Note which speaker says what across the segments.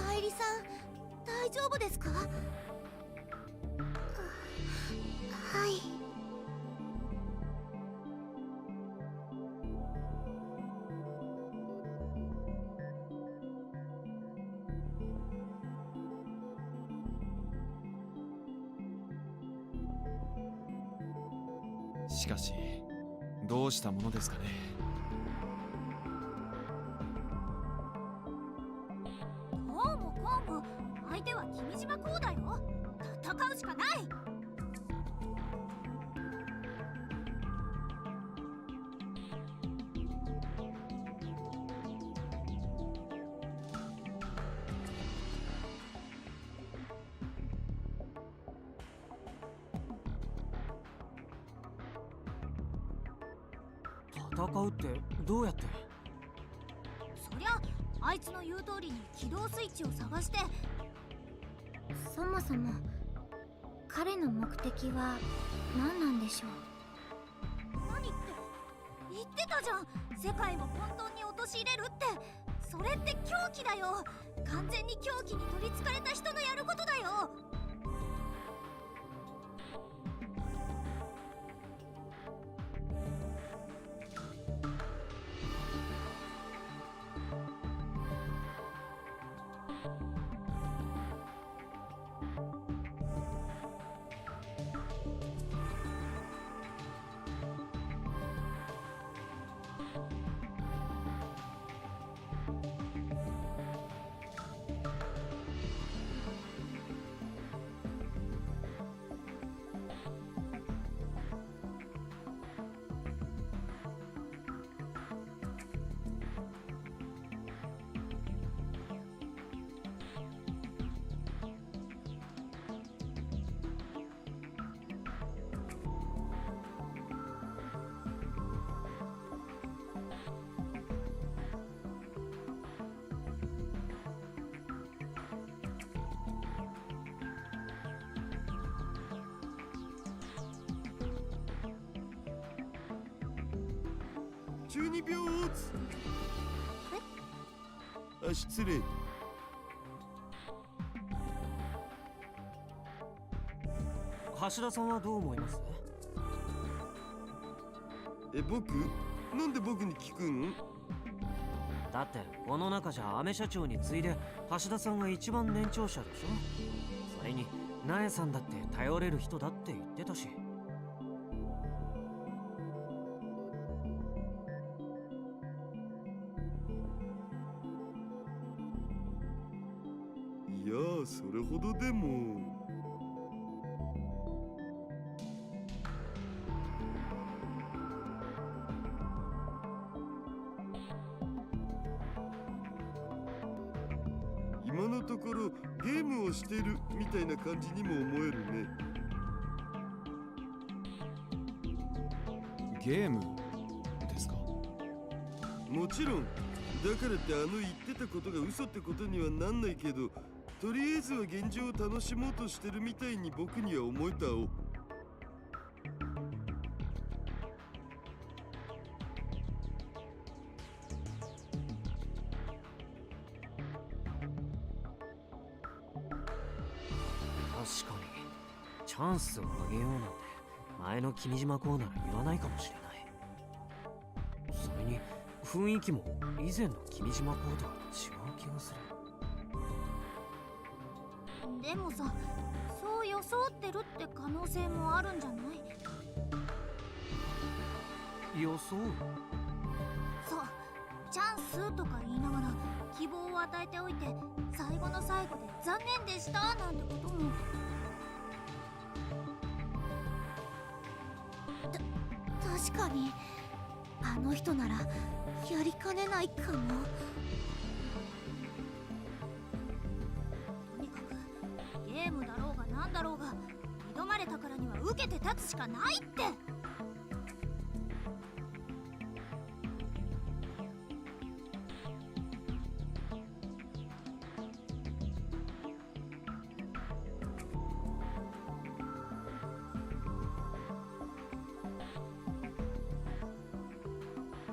Speaker 1: 愛梨さん、大丈夫ですか？はい。
Speaker 2: しかし、どうしたものですかね。
Speaker 1: どうもこうも、相手は君島こうだよ。戦うしかない。
Speaker 3: 戦うってどうやって？
Speaker 1: そりゃあいつの言う通りに起動スイッチを探して。そもそも彼の目的は何なんでしょう？何って言ってたじゃん。世界を混沌に陥れるって。それって狂気だよ。完全に狂気に取りつかれた人のやることだよ。
Speaker 4: 12秒オツ。あ、失礼。
Speaker 3: 橋田さんはどう思います？
Speaker 4: 僕？なんで僕に聞くん？
Speaker 3: だってこの中じゃアメ社長に次いで橋田さんが一番年長者でしょ。それに苗さんだって頼れる人だって言ってたし。
Speaker 4: いやー、それほどでも。今のところゲームをしてるみたいな感じにも思えるね。
Speaker 2: ゲームですか？
Speaker 4: もちろん。だからって言ってたことが嘘ってことにはなんないけど、とりあえずは現状を楽しもうとしてるみたいに僕には思えたお。
Speaker 3: 確かにチャンスをあげようなんて前の君島コーなら言わないかもしれない。それに雰囲気も以前の君島校とは違う気がする。
Speaker 1: でもさ、そう装ってるって可能性もあるんじゃない？
Speaker 3: 予想？
Speaker 1: そう、チャンスとか言いながら希望を与えておいて、最後の最後で残念でしたなんてことも。確かにあの人ならやりかねないかも。とにかくゲームだろうがなんだろうが、挑まれたからには受けて立つしかないって。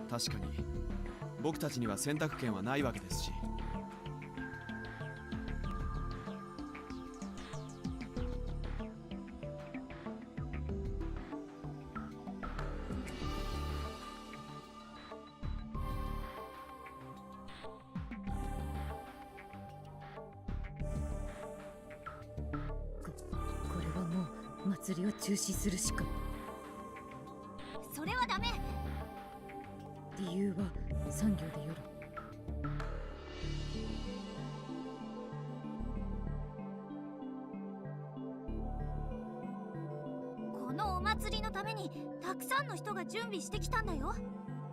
Speaker 2: 確かに僕たちには選択権はないわけですし。
Speaker 5: これはもう祭りを中止するしか。
Speaker 1: それはダメ。
Speaker 5: 理由は産業で夜。
Speaker 1: このお祭りのためにたくさんの人が準備してきたんだよ。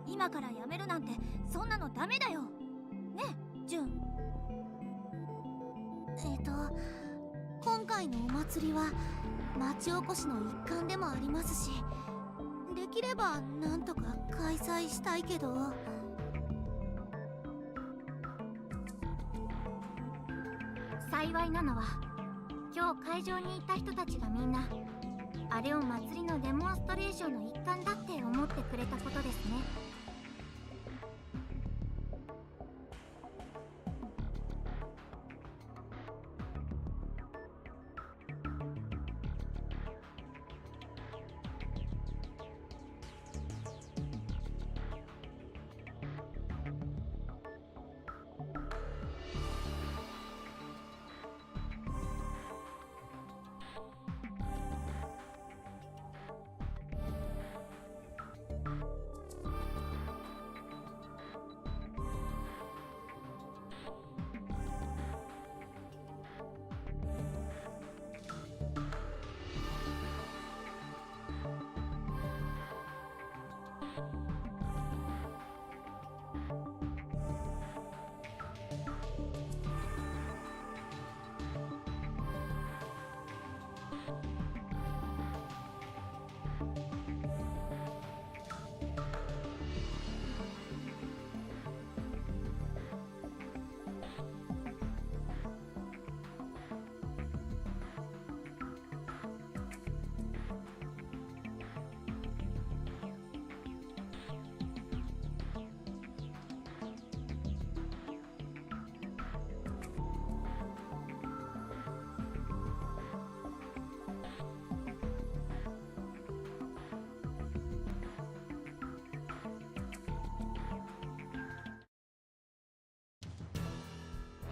Speaker 1: 今からやめるなんてそんなのダメだよ。ねえ、ジュン。今回のお祭りは町おこしの一環でもありますし、できればなんとか開催したいけど。幸いなのは、今日会場にいた人たちがみんなあれを祭りのデモンストレーションの一環だって思ってくれたことですね。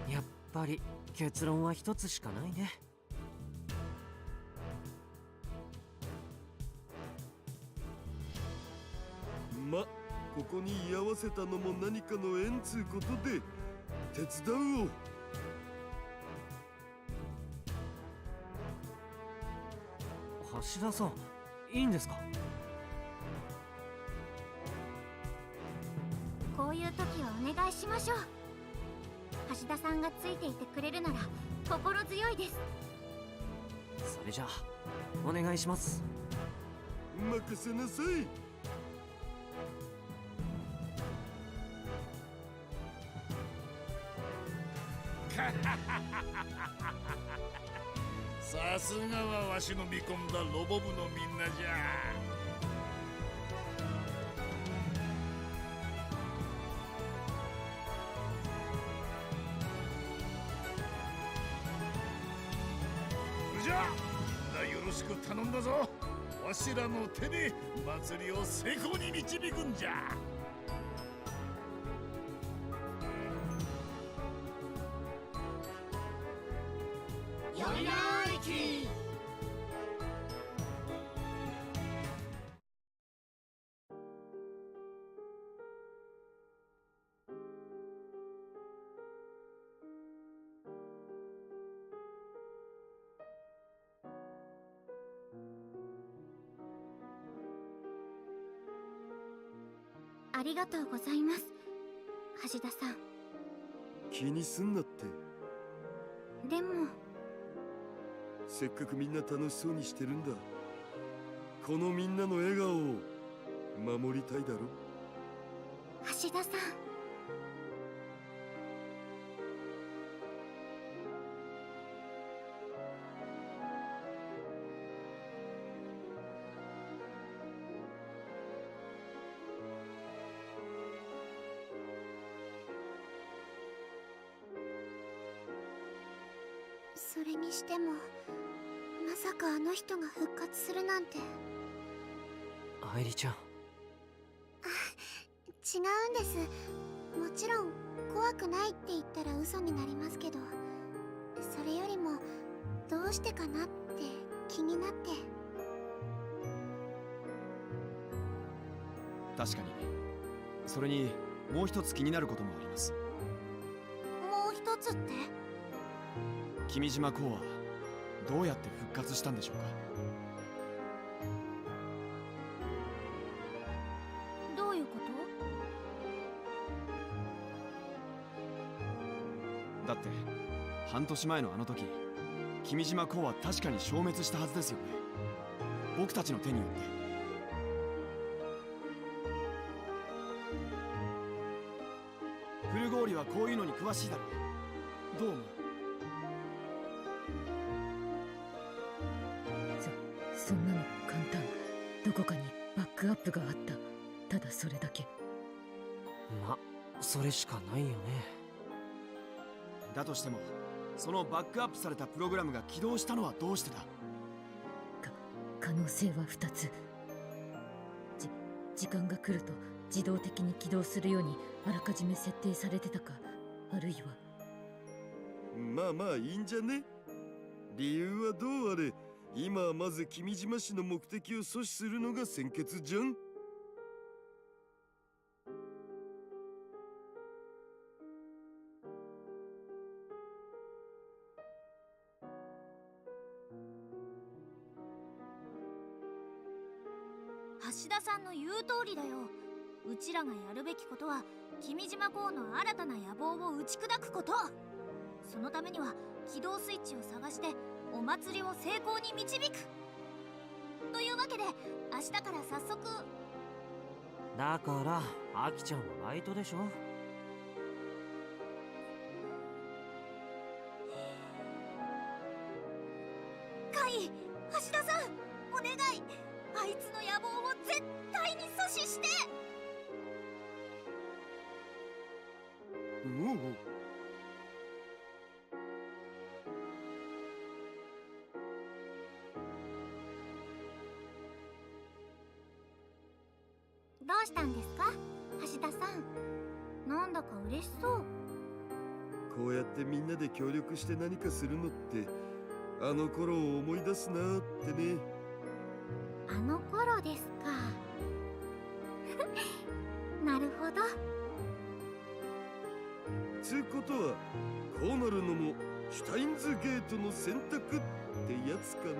Speaker 3: やっぱり結論は一つしかないね。
Speaker 4: ま、ここに居合わせたのも何かの縁つうことで手伝うお。
Speaker 3: 橋田さん、いいんですか？
Speaker 1: こういう時はお願いしましょう。橋田さんがついていてくれるなら心強いです。
Speaker 3: それじゃあお願いします。
Speaker 4: 任せなさい。
Speaker 6: さすがはわしの見込んだロボ部のみんなじゃ。じゃあみんなよろしく頼んだぞ。わしらの手で祭りを成功に導くんじゃ。
Speaker 1: ありがとうございます、橋田さん。
Speaker 4: 気にすんなって。
Speaker 1: でも
Speaker 4: せっかくみんな楽しそうにしてるんだ。このみんなの笑顔を守りたいだろ。
Speaker 1: 橋田さん、それにしてもまさかあの人が復活するなんて。
Speaker 3: 愛梨ちゃん。
Speaker 1: 違うんです。もちろん怖くないって言ったら嘘になりますけど、それよりもどうしてかなって気になって。
Speaker 2: 確かに。それにもう一つ気になることもあります。
Speaker 1: もう一つって？
Speaker 2: 君島光はどうやって復活したんでしょうか。
Speaker 1: どういうこと？
Speaker 2: だって半年前のあの時、君島光は確かに消滅したはずですよね。僕たちの手によって。古氷はこういうのに詳しいだろう。どう思う？
Speaker 5: そんなの簡単。どこかにバックアップがあった。ただそれだけ。
Speaker 3: ま、それしかないよね。
Speaker 2: だとしても、そのバックアップされたプログラムが起動したのはどうしてだ？
Speaker 5: 可能性は2つ。時間が来ると自動的に起動するようにあらかじめ設定されてたか、あるいは。
Speaker 4: まあまあいいんじゃね。理由はどうあれ、今はまず君島氏の目的を阻止するのが先決じゃん。
Speaker 1: 橋田さんの言う通りだよ。うちらがやるべきことは君島港の新たな野望を打ち砕くこと。そのためには起動スイッチを探してお祭りを成功に導く。というわけで明日から早速。
Speaker 3: だからアキちゃんはバイトでしょ。
Speaker 1: カイ、橋田さん、お願い。あいつの野望を絶対に阻止して。
Speaker 4: おう。
Speaker 1: どうしたんですか、橋田さん。なんだか嬉しそう。
Speaker 4: こうやってみんなで協力して何かするのってあの頃を思い出すなーってね。
Speaker 1: あの頃ですか。なるほど。
Speaker 4: つうことはこうなるのもシュタインズゲートの選択ってやつかな。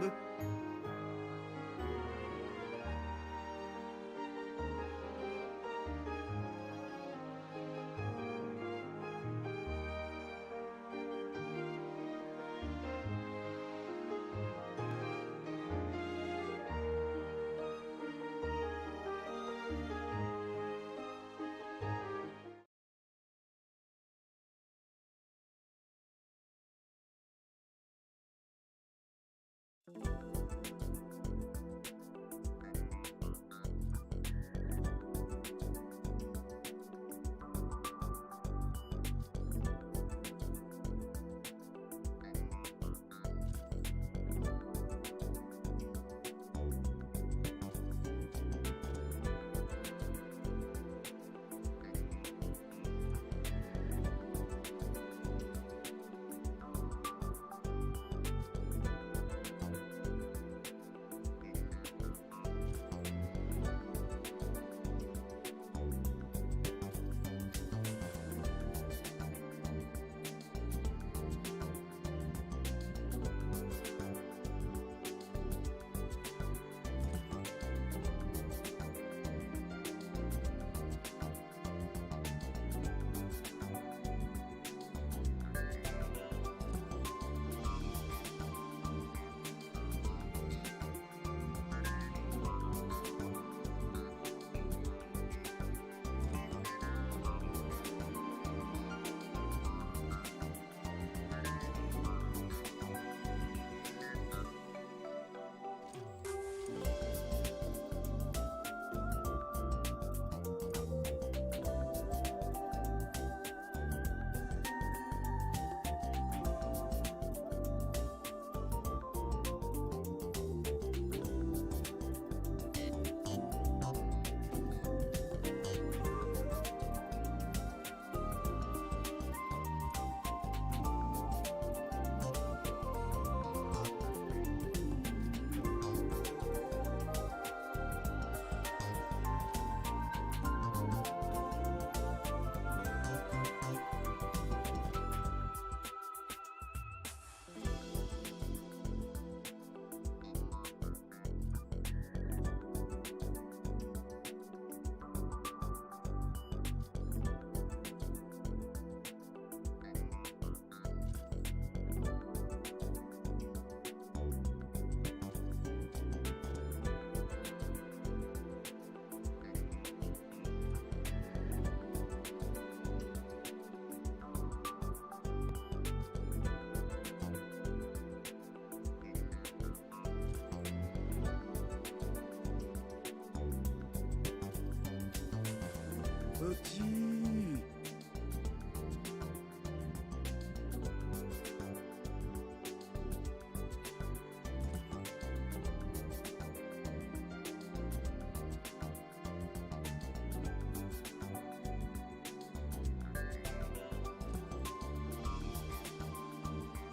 Speaker 4: 立ち。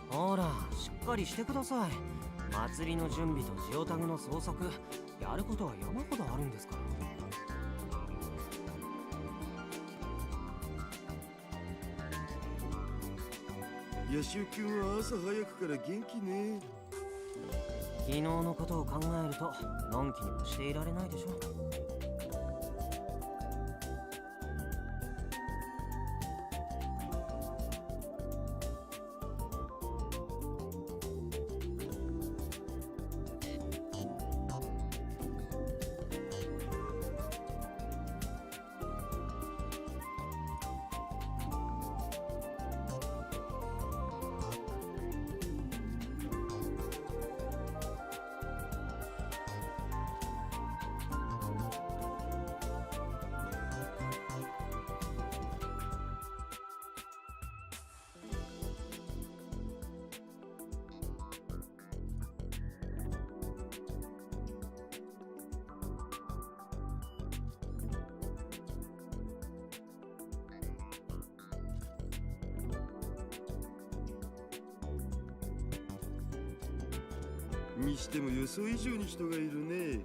Speaker 3: ほら、しっかりしてください。祭りの準備とジオタグの捜索、やることは山ほどあるんですから。
Speaker 4: ヤシオ君は朝早くから元気ね。
Speaker 3: 昨日のことを考えると、のんきにもしていられないでしょ。
Speaker 4: にしても予想以上に人がいるね。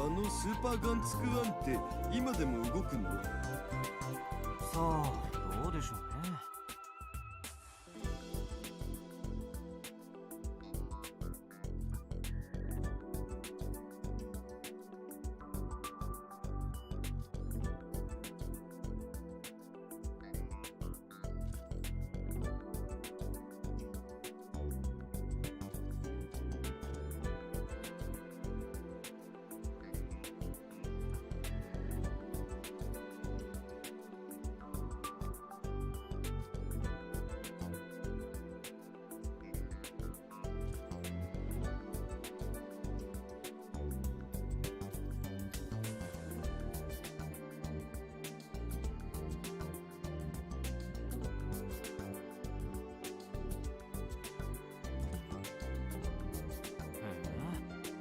Speaker 4: のスーパーガンツクワンって今でも動くの？
Speaker 3: さあどうでしょうね。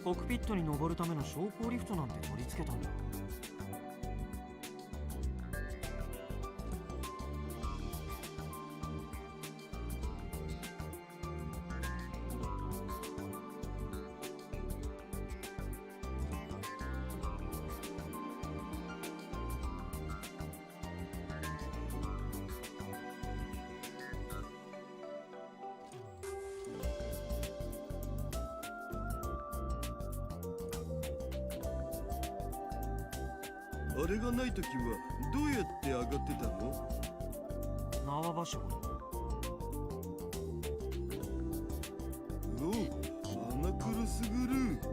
Speaker 3: コックピットに登るための昇降リフトなんて取り付けたんだ。
Speaker 4: あれがないときはどうやって上がってたの？
Speaker 3: 縄ばしご。
Speaker 4: お、アナクロスグルー。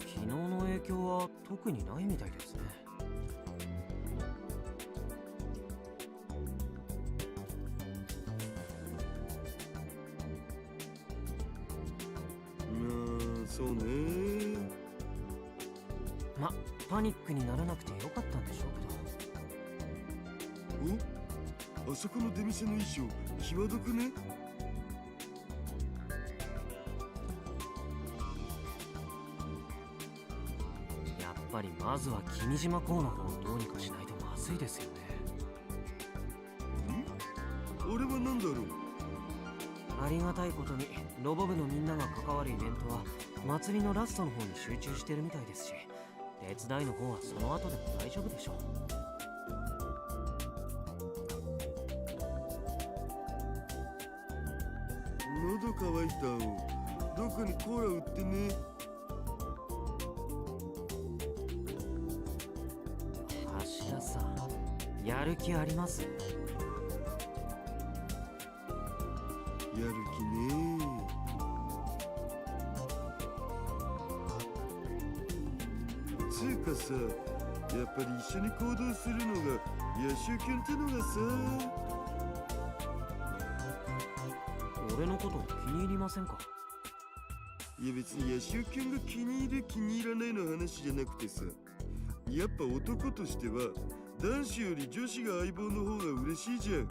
Speaker 4: 昨日の影響は特にないみたいですね。そうね。
Speaker 3: ま、パニックにならなくてよかったんでしょうけど。
Speaker 4: お、あそこの出店の衣装際どくね？
Speaker 3: ぱりまずは君島港の方をどうにかしないとまずいですよね。
Speaker 4: 俺は何だろう。
Speaker 3: ありがたいことにロボ部のみんなが関わるイベントは祭りのラストの方に集中してるみたいですし、手伝いの方はその後でも大丈夫でしょう。
Speaker 4: 喉乾いた。どこにコーラ売ってね。
Speaker 3: 橋田さん、やる気あります？
Speaker 4: やる気ね。つうかさ、やっぱり一緒に行動するのが野手キュンってのがさ。
Speaker 3: 俺のこと気に入りませんか？
Speaker 4: いや別に野手キュンが気に入る気に入らないの話じゃなくてさ、やっぱ男としては男子より女子が相棒の方が嬉しいじゃん。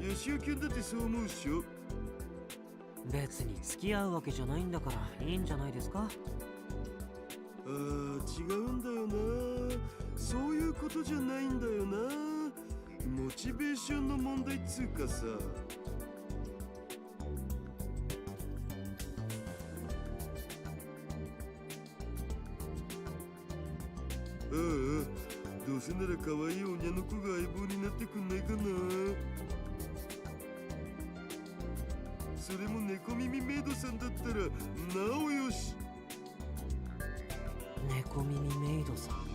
Speaker 4: 野手キュンだってそう思うっしょ。
Speaker 3: 別に付き合うわけじゃないんだからいいんじゃないですか？
Speaker 4: あー、違うんだよな。そういうことじゃないんだよな。モチベーションの問題っつうかさ。ああ、どうせなら可愛い女の子が相棒になってくんないかな。それも猫耳メイドさんだったらなおよし。
Speaker 3: 猫耳メイドさん。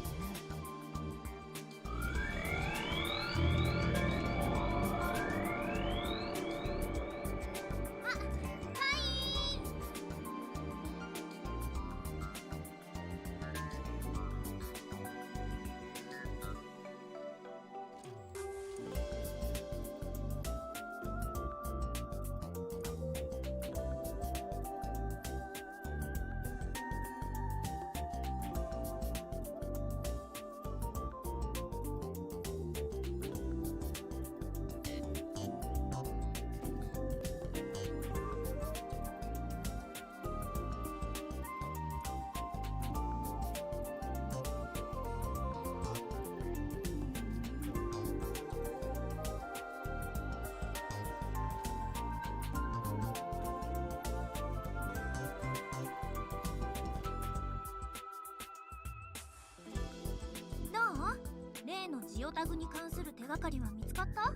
Speaker 1: 例のジオタグに関する手がかりは見つかった？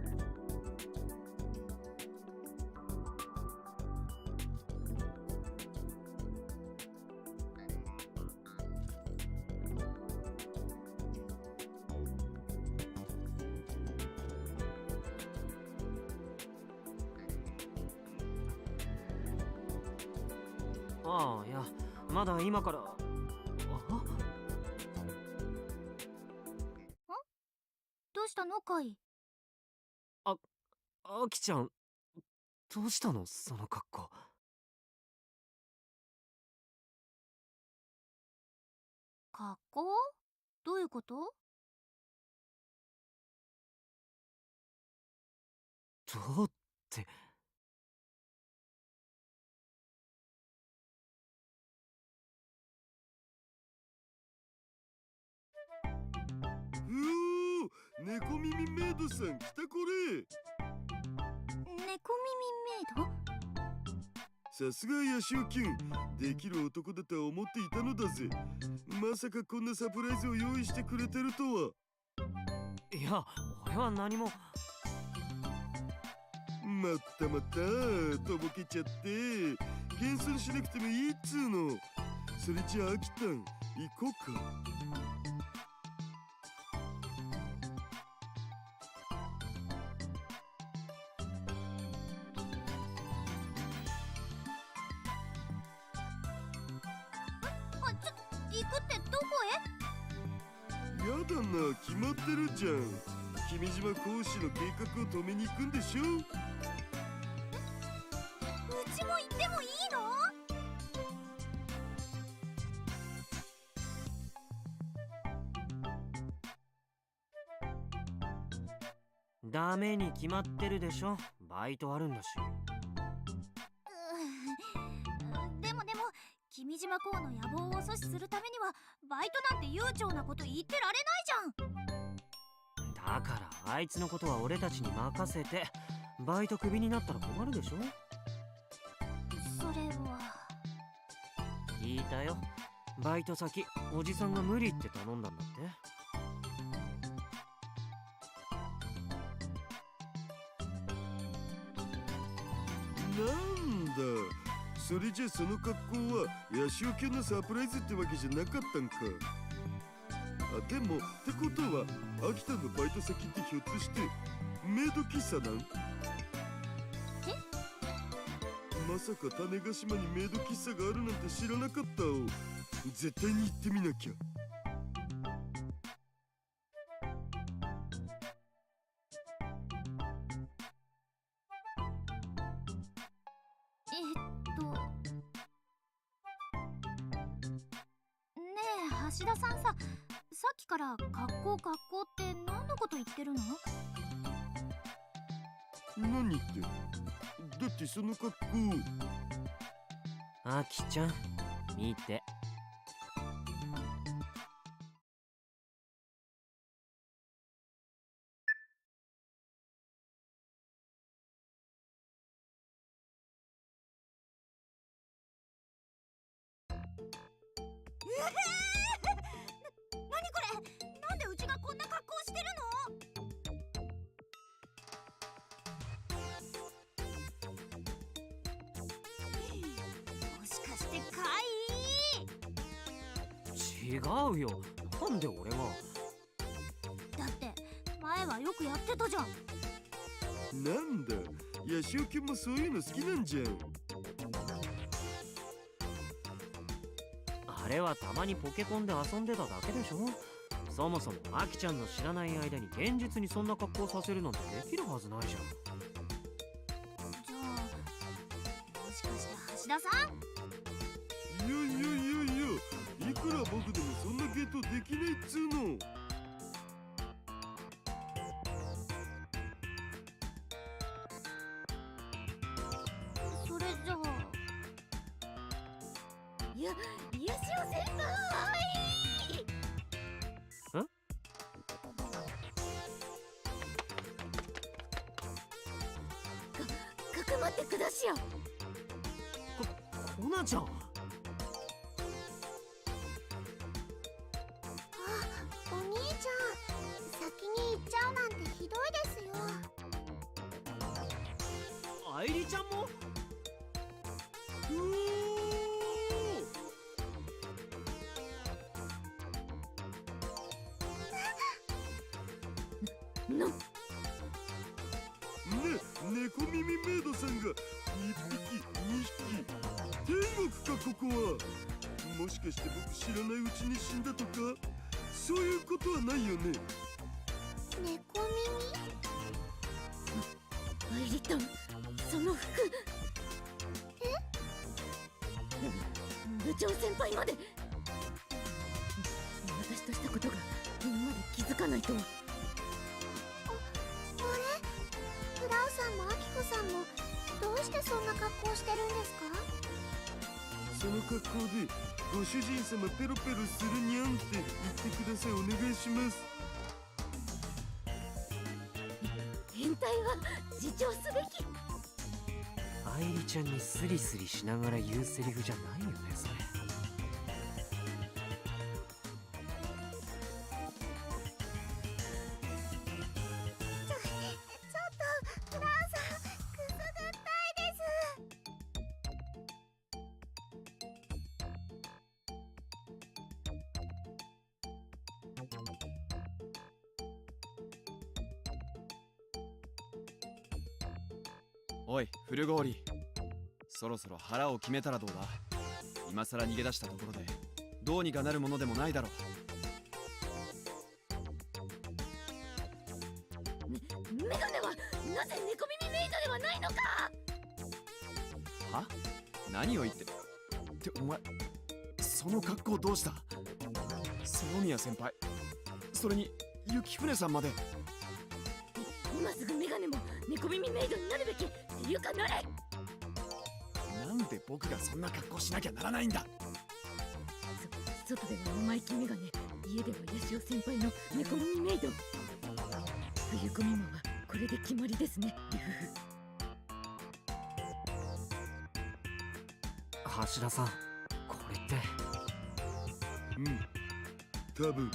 Speaker 3: ああ、いや、まだ今から。
Speaker 1: どうしたのカイ？
Speaker 3: あきちゃん、どうしたのその格好。
Speaker 1: 格好？どういうこと？
Speaker 3: どうって。
Speaker 4: 猫耳メイドさん来たこれ。
Speaker 1: 猫耳メイド？
Speaker 4: さすが野手キュン、できる男だとは思っていたのだぜ。まさかこんなサプライズを用意してくれてるとは。
Speaker 3: いや、俺は何も。
Speaker 4: まったまったとぼけちゃって謙遜しなくてもいいっつうの。それじゃあ飽きたん行こうか。
Speaker 1: 行くってどこへ？
Speaker 4: やだな、決まってるじゃん。君島講師の計画を止めに行くんでしょ。
Speaker 1: うちも行ってもいいの？
Speaker 3: ダメに決まってるでしょ。バイトあるんだし。
Speaker 1: でも君島公の野望を阻止するためにはバイトなんて悠長なこと言ってられないじゃん。
Speaker 3: だからあいつのことは俺たちに任せて、バイトクビになったら困るでしょ。
Speaker 1: それは
Speaker 3: 聞いたよ。バイト先おじさんが無理って頼んだんだって。
Speaker 4: なんだ、それじゃその格好はヤシオキャンのサプライズってわけじゃなかったんか。あ、でもってことは秋田のバイト先ってひょっとしてメイド喫茶なん？まさか種子島にメイド喫茶があるなんて知らなかったお。絶対に行ってみなきゃ。
Speaker 1: ねえ橋田さんさ、さっきから格好って何のこと言ってるの？
Speaker 4: 何ってだってその格好。
Speaker 3: あきちゃん見て。
Speaker 1: 何これ？なんでうちがこんな格好してるの？もしかして
Speaker 3: 違うよ。なんで俺が。
Speaker 1: だって前はよくやってたじゃん。
Speaker 4: なんだ、ヤシオキャンもそういうの好きなんじゃん。
Speaker 3: あれはたまにポケコンで遊んでただけでしょ。そもそもアキちゃんの知らない間に現実にそんな格好させるなんてできるはずないじゃん。
Speaker 1: じゃあもしかして橋田さん？
Speaker 4: いくら僕でもそんなゲートできないっつうの。
Speaker 1: それじゃあヤシオ先輩！かくまってくだしよ。
Speaker 3: コナちゃん。
Speaker 1: お兄ちゃん、先に行っちゃうなんてひどいですよ。
Speaker 3: 愛梨ちゃんも。
Speaker 4: 猫耳メイドさんが1匹2匹。天国かここは。もしかして僕知らないうちに死んだとか、そういうことはないよね。
Speaker 1: 猫
Speaker 5: アイリタン、その服。部長先輩まで。私としたことが今まで気づかないとは。
Speaker 1: 耳？あれ？クラウさんもアキコさんもどうしてそんな格好してるんですか？
Speaker 4: その格好でご主人様ペロペロするにゃんって言ってください。お願いします。
Speaker 5: 変態は自重すべき。
Speaker 3: 愛梨ちゃんにスリスリしながら言うセリフじゃないよね、それ。
Speaker 2: おい古氷、そろそろ腹を決めたらどうだ。今さら逃げ出したところでどうにかなるものでもないだろ
Speaker 5: メガネはなぜ猫耳メイドではないのか。
Speaker 2: う。は？何を言ってってお前、その格好どうした？園宮先輩、それに雪船さんまで。
Speaker 5: メ今すぐメガネも猫耳メイドになるべきっていうかなれ。
Speaker 2: なんで僕がそんな格好しなきゃならないんだ。
Speaker 5: 外では生意気メガネ、家ではヤシオ先輩の猫耳メイド。冬コミマはこれで決まりですね。
Speaker 3: 橋田さん、これって。
Speaker 4: 多分。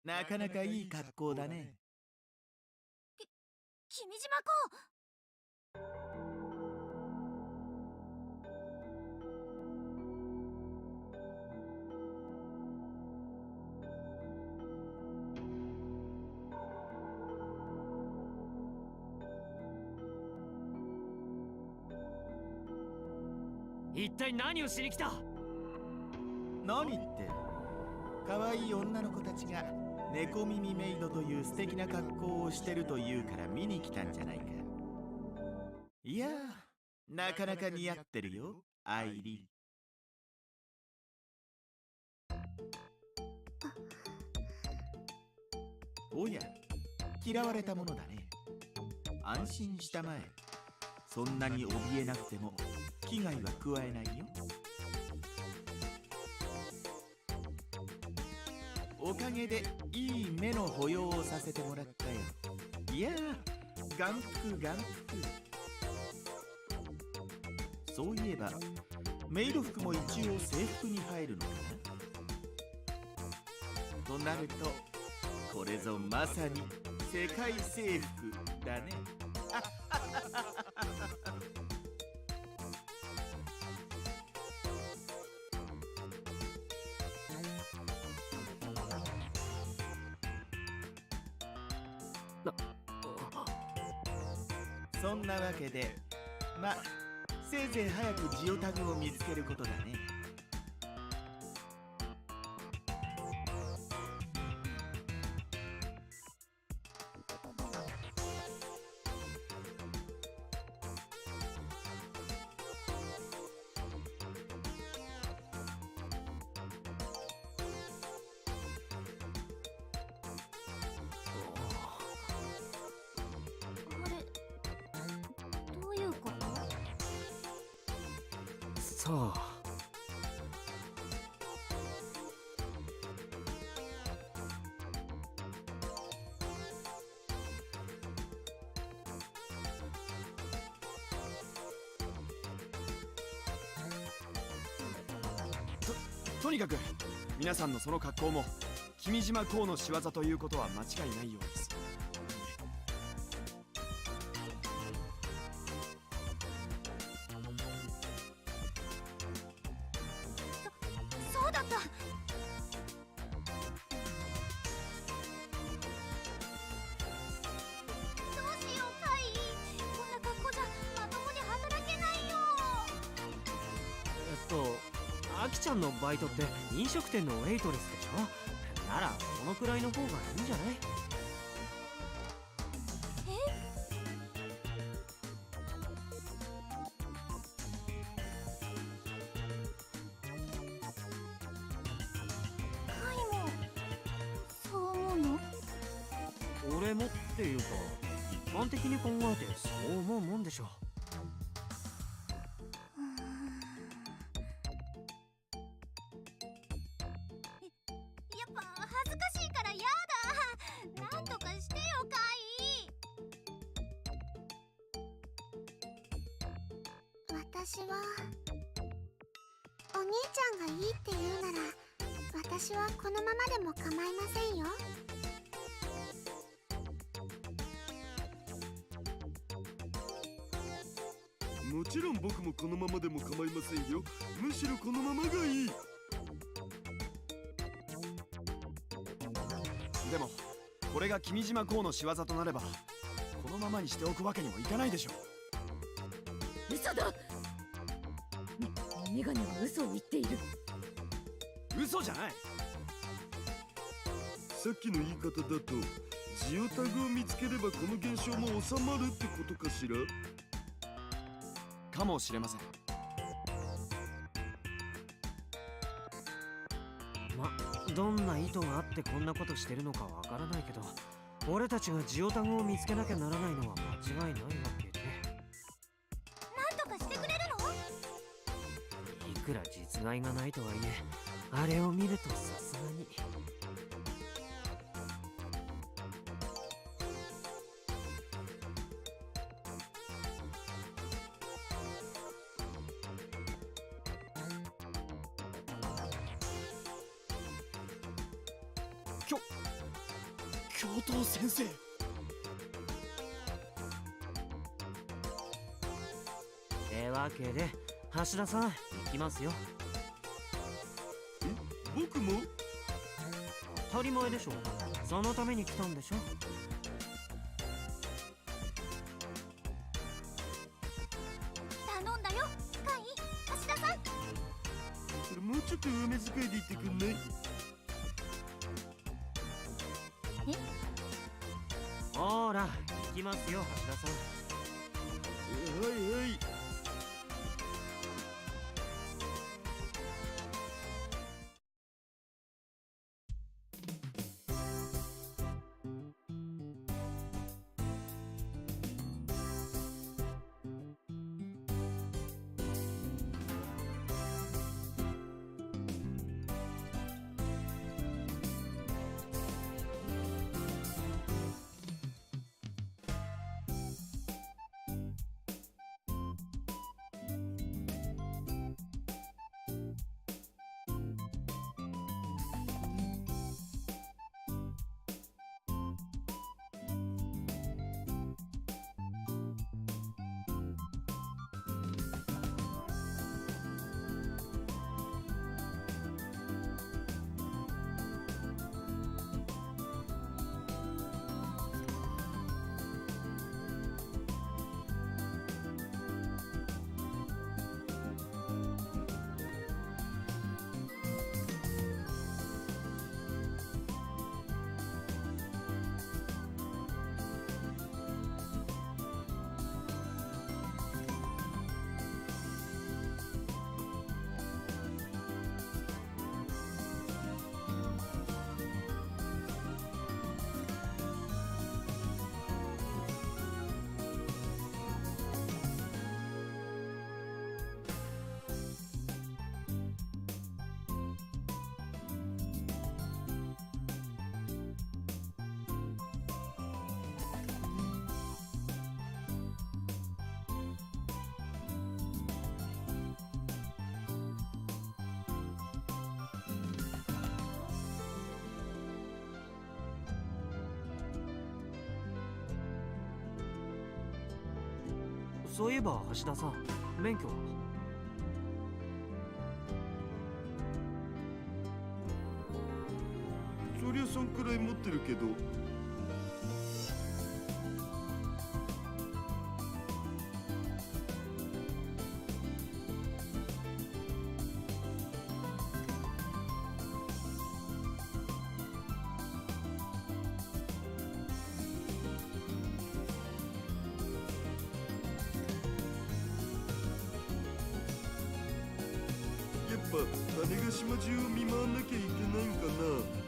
Speaker 7: なかなかいい格好だね。
Speaker 1: 君島公。
Speaker 3: 一体何をしに来た？
Speaker 7: 何って可愛い女の子たちが猫耳メイドという素敵な格好をしてるというから見に来たんじゃないか。いやー、なかなか似合ってるよ、アイリー。おや、嫌われたものだね。安心したまえ。そんなに怯えなくても危害は加えないよ。おかげでいい目の保養をさせてもらったよ。いやー、眼福眼福。そういえばメイド服も一応制服に入るのかな。となるとこれぞまさに世界征服だね。そんなわけで、ま、せいぜい早くジオタグを見つけることだね。
Speaker 1: これどういうこと？
Speaker 3: さあ。
Speaker 2: とにかく皆さんのその格好も君島公の仕業ということは間違いないようです。
Speaker 1: そうだった。どうしようカイ。こんな格好じゃまともに働けないよ。
Speaker 3: アキちゃんのバイトって飲食店のウェイトレスでしょ？ならそのくらいの方がいいんじゃない？
Speaker 1: カイもそう思うの？
Speaker 3: 俺もっていうか、一般的に考えてそう思うもんでしょ。
Speaker 1: やっぱ恥ずかしいからやだ。なんとかしてよカイ。私はお兄ちゃんがいいって言うなら私はこのままでも構いませんよ。
Speaker 4: もちろん僕もこのままでも構いませんよ。むしろこのままがいい。
Speaker 2: でもこれが君島公の仕業となればこのままにしておくわけにもいかないでしょう。
Speaker 5: 嘘だ。メガネは嘘を言っている。
Speaker 2: 嘘じゃない。
Speaker 4: さっきの言い方だとジオタグを見つければこの現象も収まるってことかしら。
Speaker 2: かもしれません。
Speaker 3: どんな意図があってこんなことしてるのかわからないけど、俺たちがジオタグを見つけなきゃならないのは間違いないわけで。
Speaker 1: なんとかしてくれるの？
Speaker 3: いくら実害がないとはいえ、あれを見るとさすがに。
Speaker 2: 教頭先生。
Speaker 3: ってわけで橋田さん行きますよ。
Speaker 4: 僕も？
Speaker 3: 当たり前でしょ。そのために来たんでしょ。
Speaker 1: 頼んだよスカイ。橋田さん。
Speaker 4: それもうちょっと上目遣いで言ってくんない？
Speaker 3: ほーら行きますよ橋田さん。
Speaker 4: はいはい。
Speaker 3: そういえば橋田さん、免許は？
Speaker 4: そりゃそんくらい持ってるけど。やっぱ種子島中を見回んなきゃいけないんかな。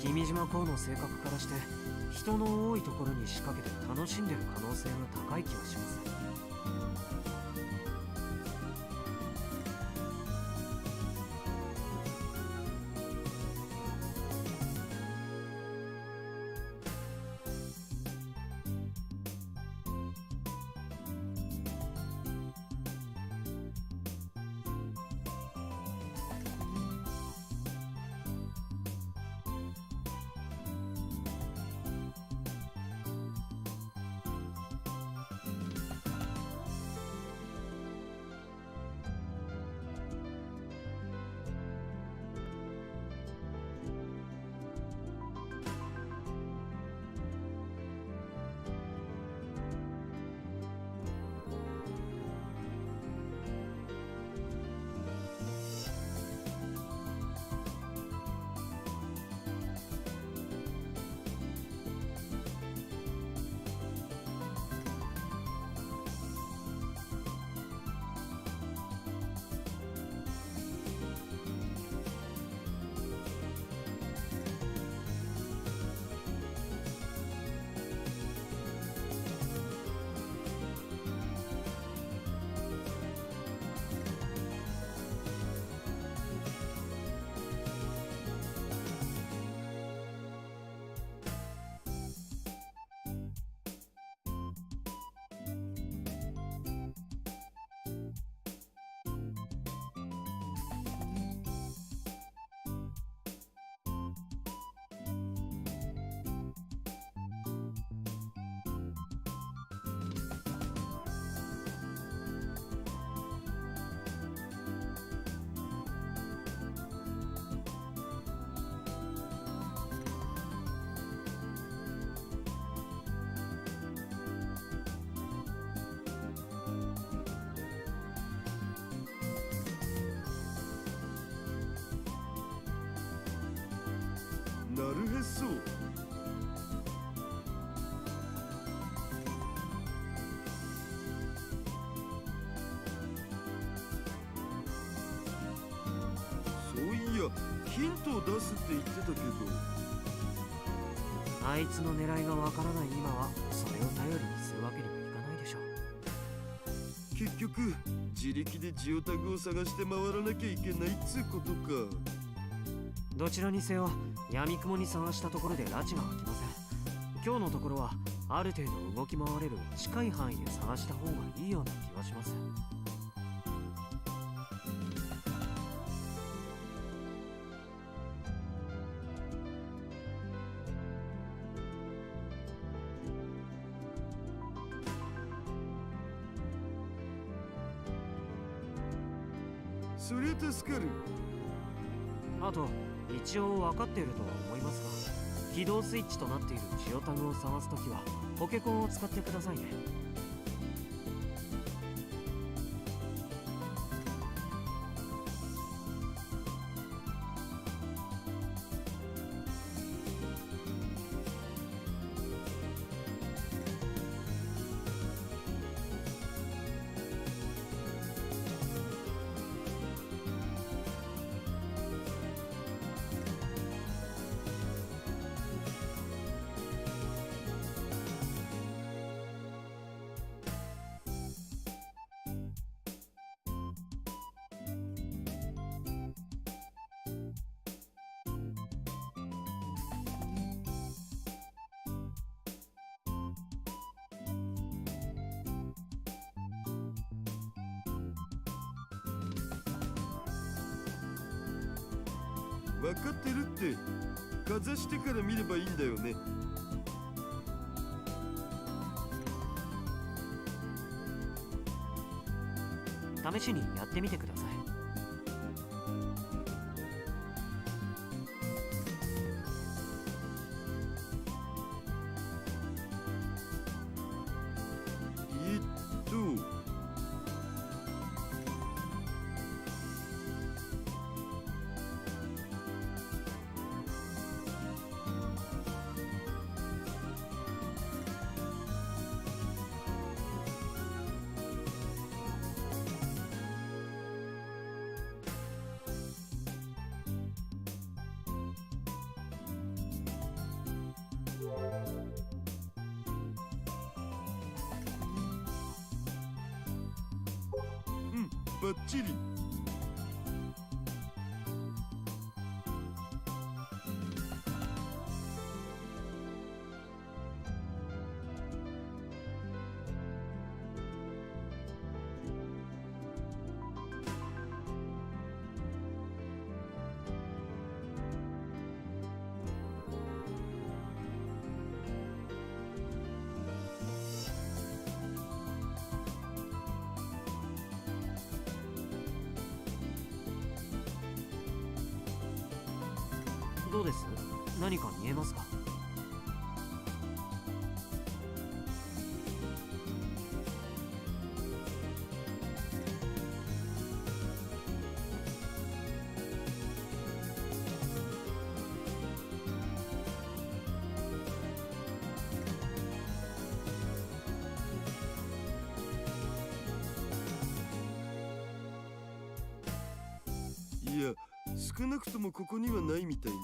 Speaker 3: 君島公の性格からして人の多いところに仕掛けて楽しんでる可能性が高い気がします。
Speaker 4: なるへそ。そういや、ヒントを出すって言ってたけど。
Speaker 3: あいつの狙いがわからない今はそれを頼りにするわけにもいかないでしょう。
Speaker 4: 結局自力でジオタグを探して回らなきゃいけないっつうことか。
Speaker 3: どちらにせよ闇雲に探したところで拉致が開きません。今日のところはある程度動き回れる近い範囲で探した方がいいような気がします。
Speaker 4: そりゃ助かる。
Speaker 3: あと一応分かっているとは思いますが、起動スイッチとなっているジオタグを探すときはポケコンを使ってくださいね。
Speaker 4: 分かってるって。かざしてから見ればいいんだよね。
Speaker 3: 試しにやってみてください。
Speaker 4: えっとバッチリ。
Speaker 3: どうです？何か見えますか？
Speaker 4: いや、少なくともここにはないみたいね。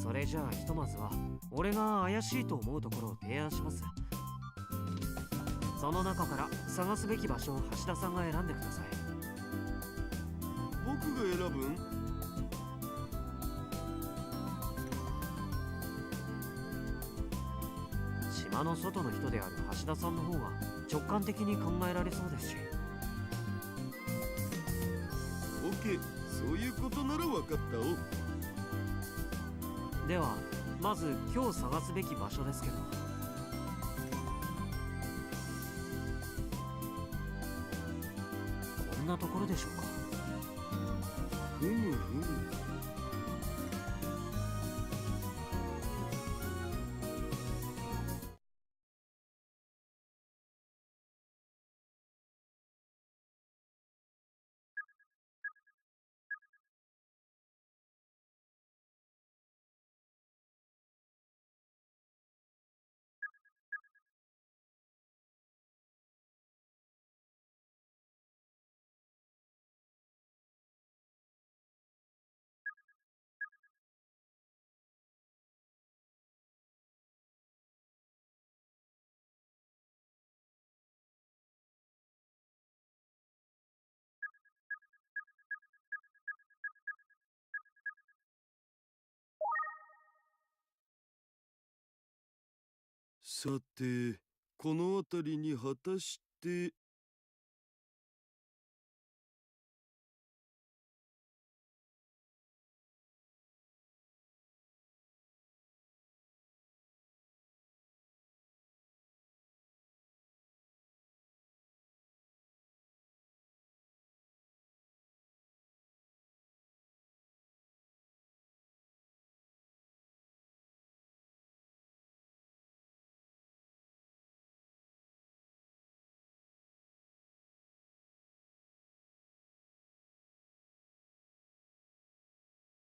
Speaker 3: それじゃあひとまずは俺が怪しいと思うところを提案します。その中から探すべき場所を橋田さんが選んでください。
Speaker 4: 僕が選ぶん？
Speaker 3: 島の外の人である橋田さんの方が直感的に考えられそうですし。
Speaker 4: オッケー、そういうことなら分かったお。
Speaker 3: ではまず今日探すべき場所ですけど、こんなところでしょうか。
Speaker 4: ふむふむ。さて、この辺りに果たして。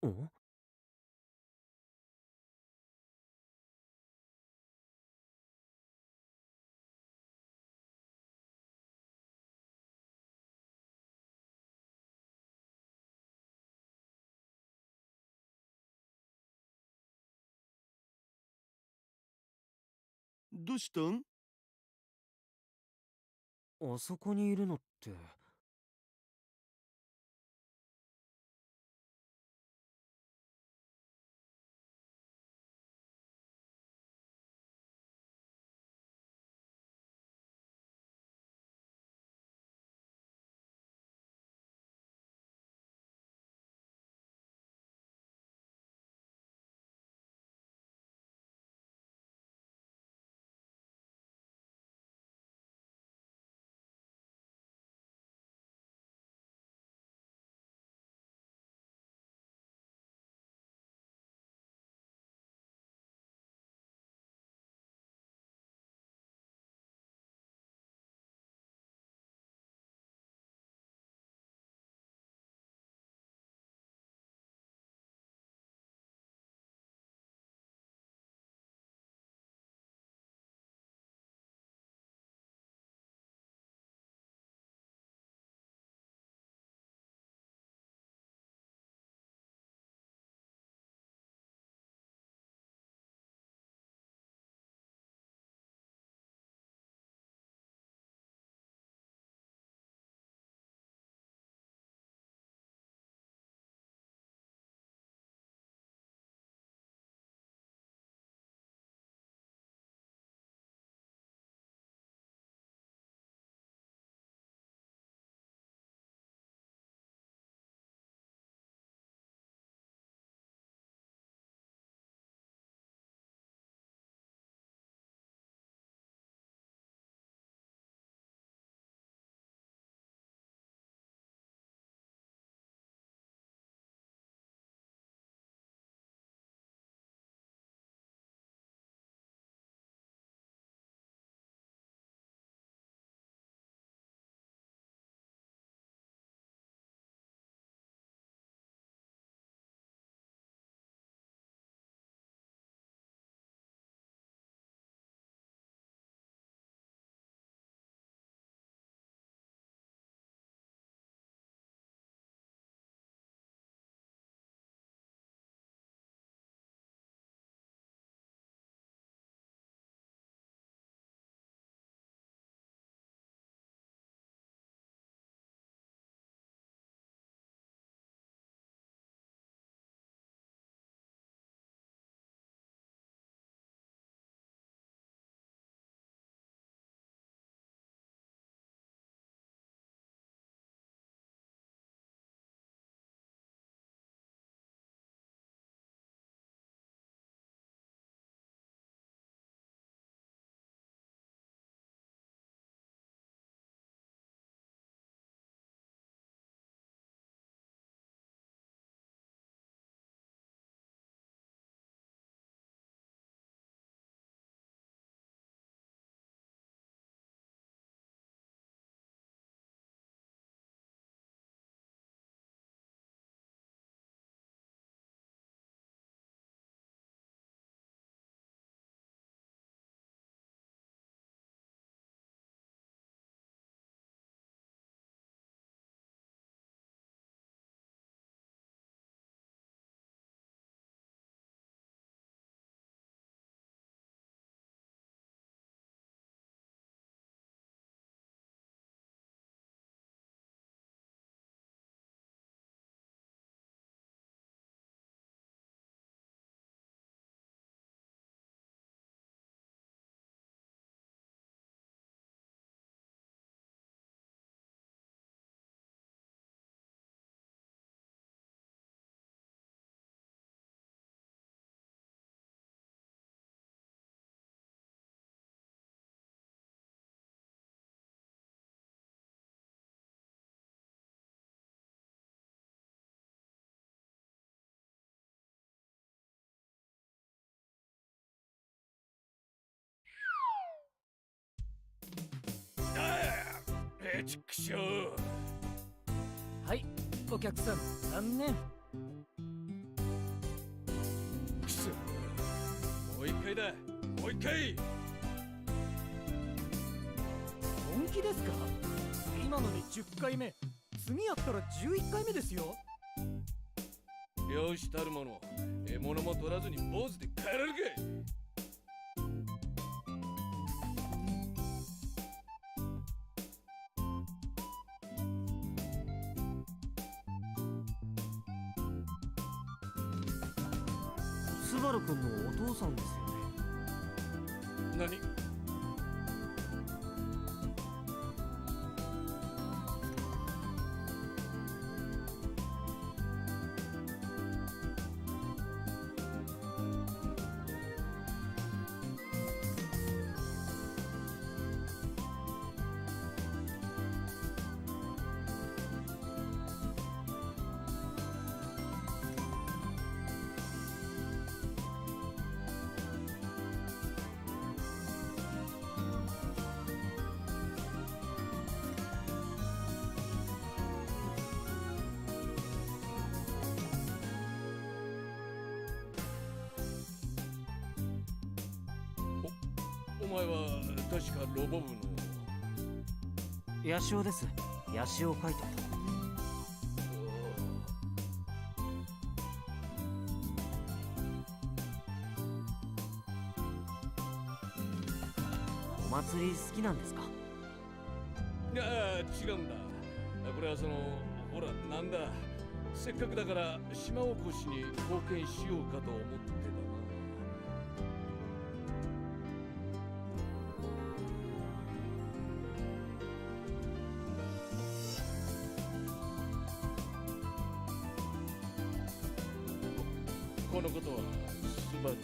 Speaker 3: ん？
Speaker 4: どうしたん？
Speaker 3: あそこにいるのって。
Speaker 6: ちくしょう。
Speaker 8: はい、お客さん残念。
Speaker 6: くそ、もう一回だ、もう一回。
Speaker 8: 本気ですか？今ので10回目、次やったら11回目ですよ。
Speaker 6: よしたるもの、獲物も取らずに坊主で帰られるかい。
Speaker 3: スバル君のお父さんですよね。
Speaker 6: 何？お前は確かロボ部の。
Speaker 3: ヤシオです。ヤシオカイト。お祭り好きなんですか？
Speaker 6: いや、違うんだ。これはほら、なんだ、せっかくだから島おこしに貢献しようかと思ってだな。このことはスバルに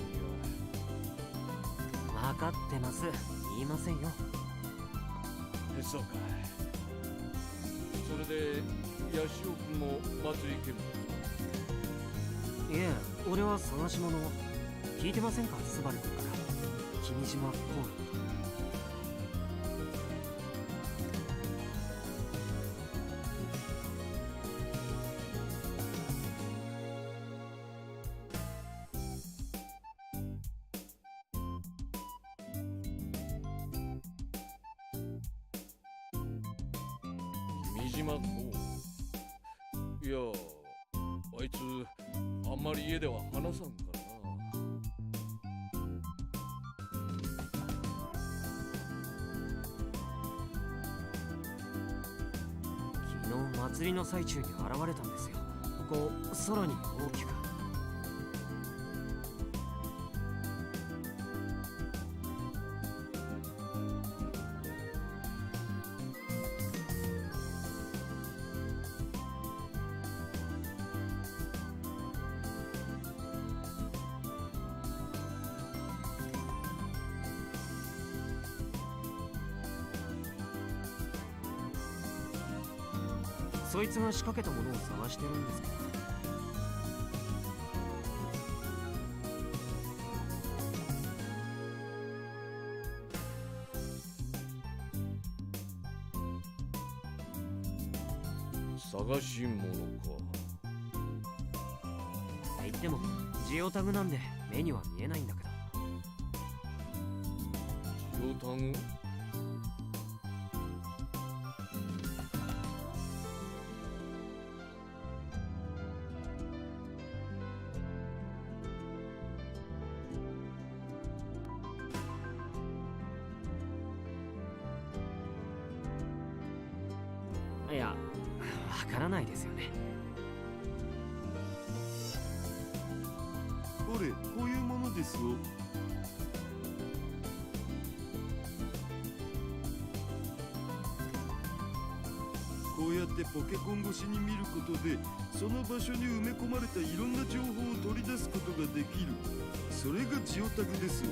Speaker 6: は。
Speaker 3: 分かってます。言いませんよ。
Speaker 6: そうか。それでヤシオ君も祭り見物。
Speaker 3: いえ、俺は探し物を。聞いてませんか、スバル君から。君島コール。
Speaker 6: 君島こう。いや、あいつあんまり家では話さんからな。
Speaker 3: 昨日祭りの最中に現れたんですよ。こう空に大きく。そいつが仕掛けたものを探してるんですけど。
Speaker 6: 探し物か。
Speaker 3: 言ってもジオタグなんで目には見えないんだけど。
Speaker 6: ジオタグ？
Speaker 3: いや、わからないですよね。
Speaker 4: これ、こういうものですよ。こうやってポケコン越しに見ることで、その場所に埋め込まれたいろんな情報を取り出すことができる。それがジオタグですよ。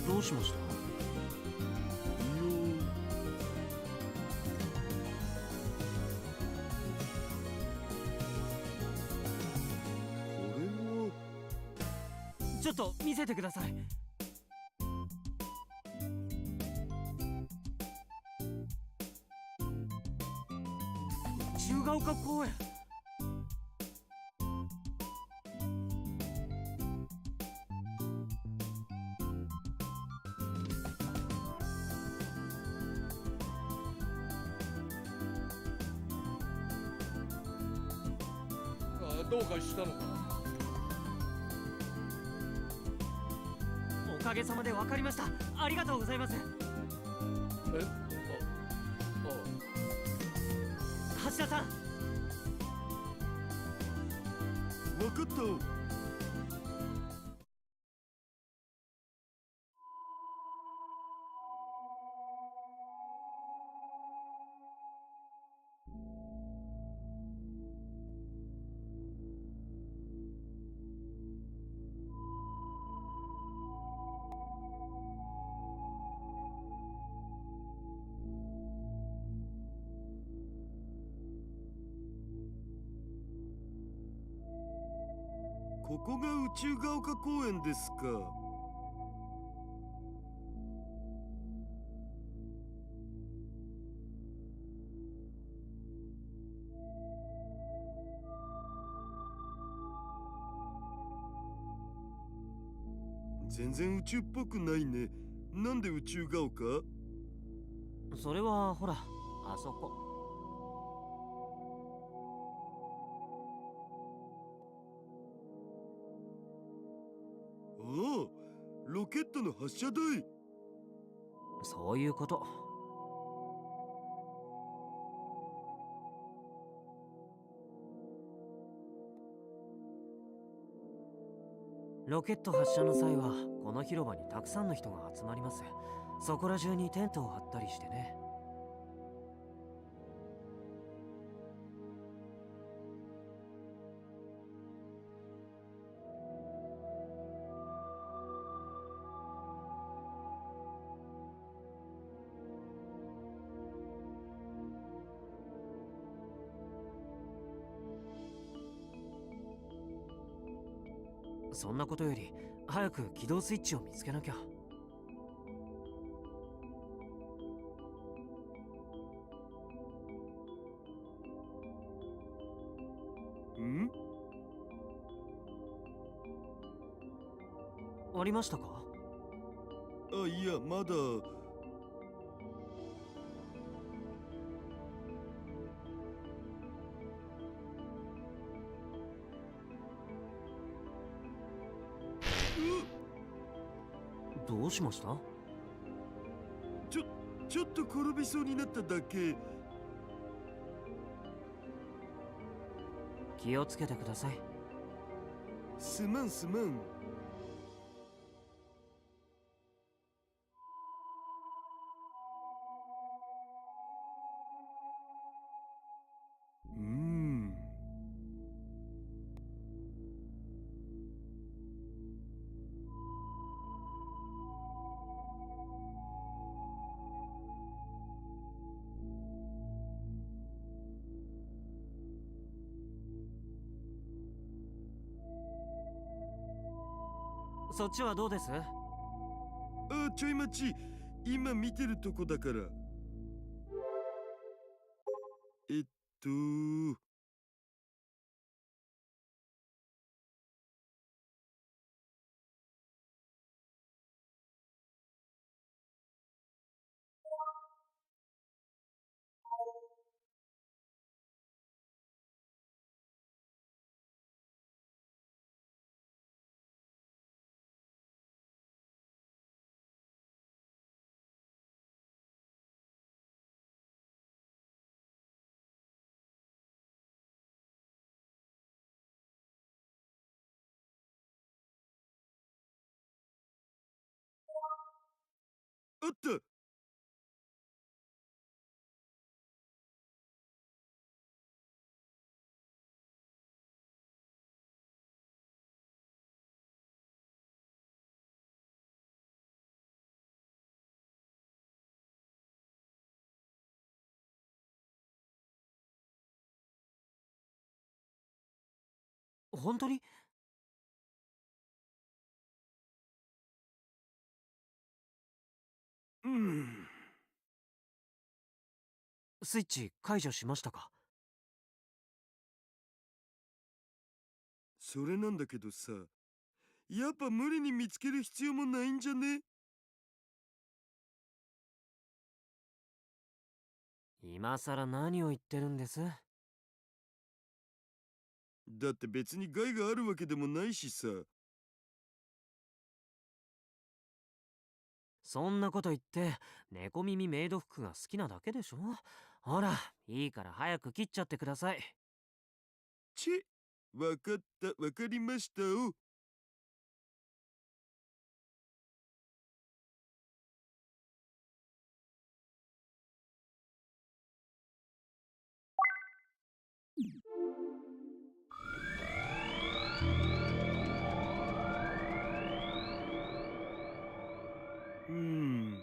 Speaker 3: どうしました？ちょっと見せてください。宙ヶ丘公園。
Speaker 6: どうかしたのか？
Speaker 3: おかげさまで分かりました。ありがとうございます。
Speaker 6: え、
Speaker 3: 橋田さん。
Speaker 4: わかった。ここが宇宙が丘公園ですか。全然宇宙っぽくないね。なんで宇宙が丘？
Speaker 3: それはほら、あそこ。
Speaker 4: ああ、ロケットの発射台。
Speaker 3: そういうこと。ロケット発射の際はこの広場にたくさんの人が集まります。そこら中にテントを張ったりしてね。そんなことより早く起動スイッチを見つけなきゃ。
Speaker 4: ん？
Speaker 3: ありましたか？
Speaker 4: あ、いや、まだ。
Speaker 3: どうしました？
Speaker 4: ちょっと転びそうになっただけ。
Speaker 3: 気をつけてください。
Speaker 4: すまんすまん。
Speaker 3: そっちはどうです？
Speaker 4: あ、ちょい待ち。今見てるとこだから。えっとあった。
Speaker 3: 本当に？スイッチ解除しましたか？
Speaker 4: それなんだけどさ、やっぱ無理に見つける必要もないんじゃね？
Speaker 3: 今さら何を言ってるんです？
Speaker 4: だって別に害があるわけでもないしさ。
Speaker 3: そんなこと言って猫耳メイド服が好きなだけでしょ。ほら、いいから早く切っちゃってください。
Speaker 4: わかった、わかりましたお。うーん。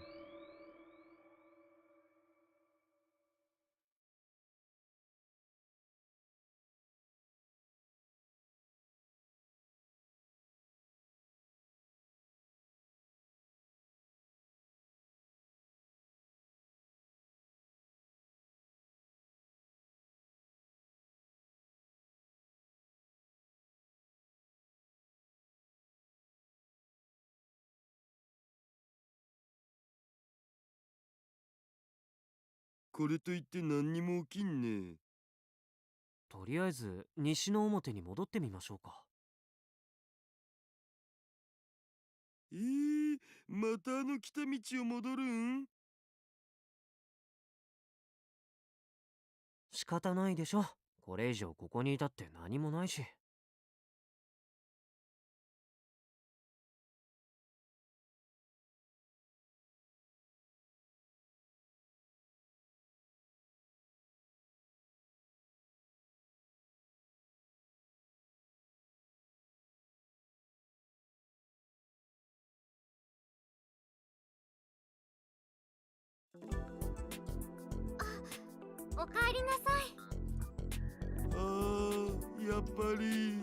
Speaker 4: これといって何にも起きんね。
Speaker 3: とりあえず西の表に戻ってみましょうか。
Speaker 4: またあの来た道を戻るん？
Speaker 3: 仕方ないでしょ。これ以上ここにいたって何もないし。
Speaker 1: おかえりなさい。
Speaker 4: やっぱり。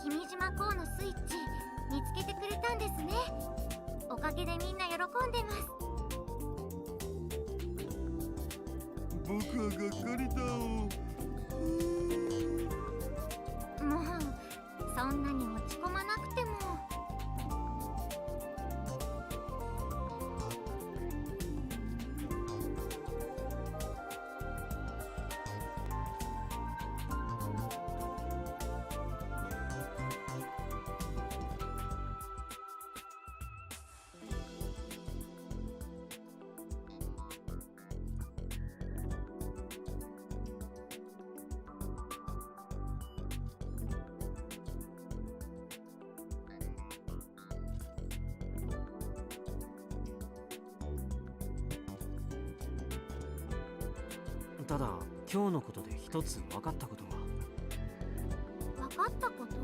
Speaker 1: 君島港のスイッチ見つけてくれたんですね。おかげでみんな喜んでます。
Speaker 4: 僕はがっかりだお。
Speaker 1: もうそんなに落ち込まなくても。
Speaker 3: ただ今日のことで一つ分かったことが。
Speaker 1: 分かったこと？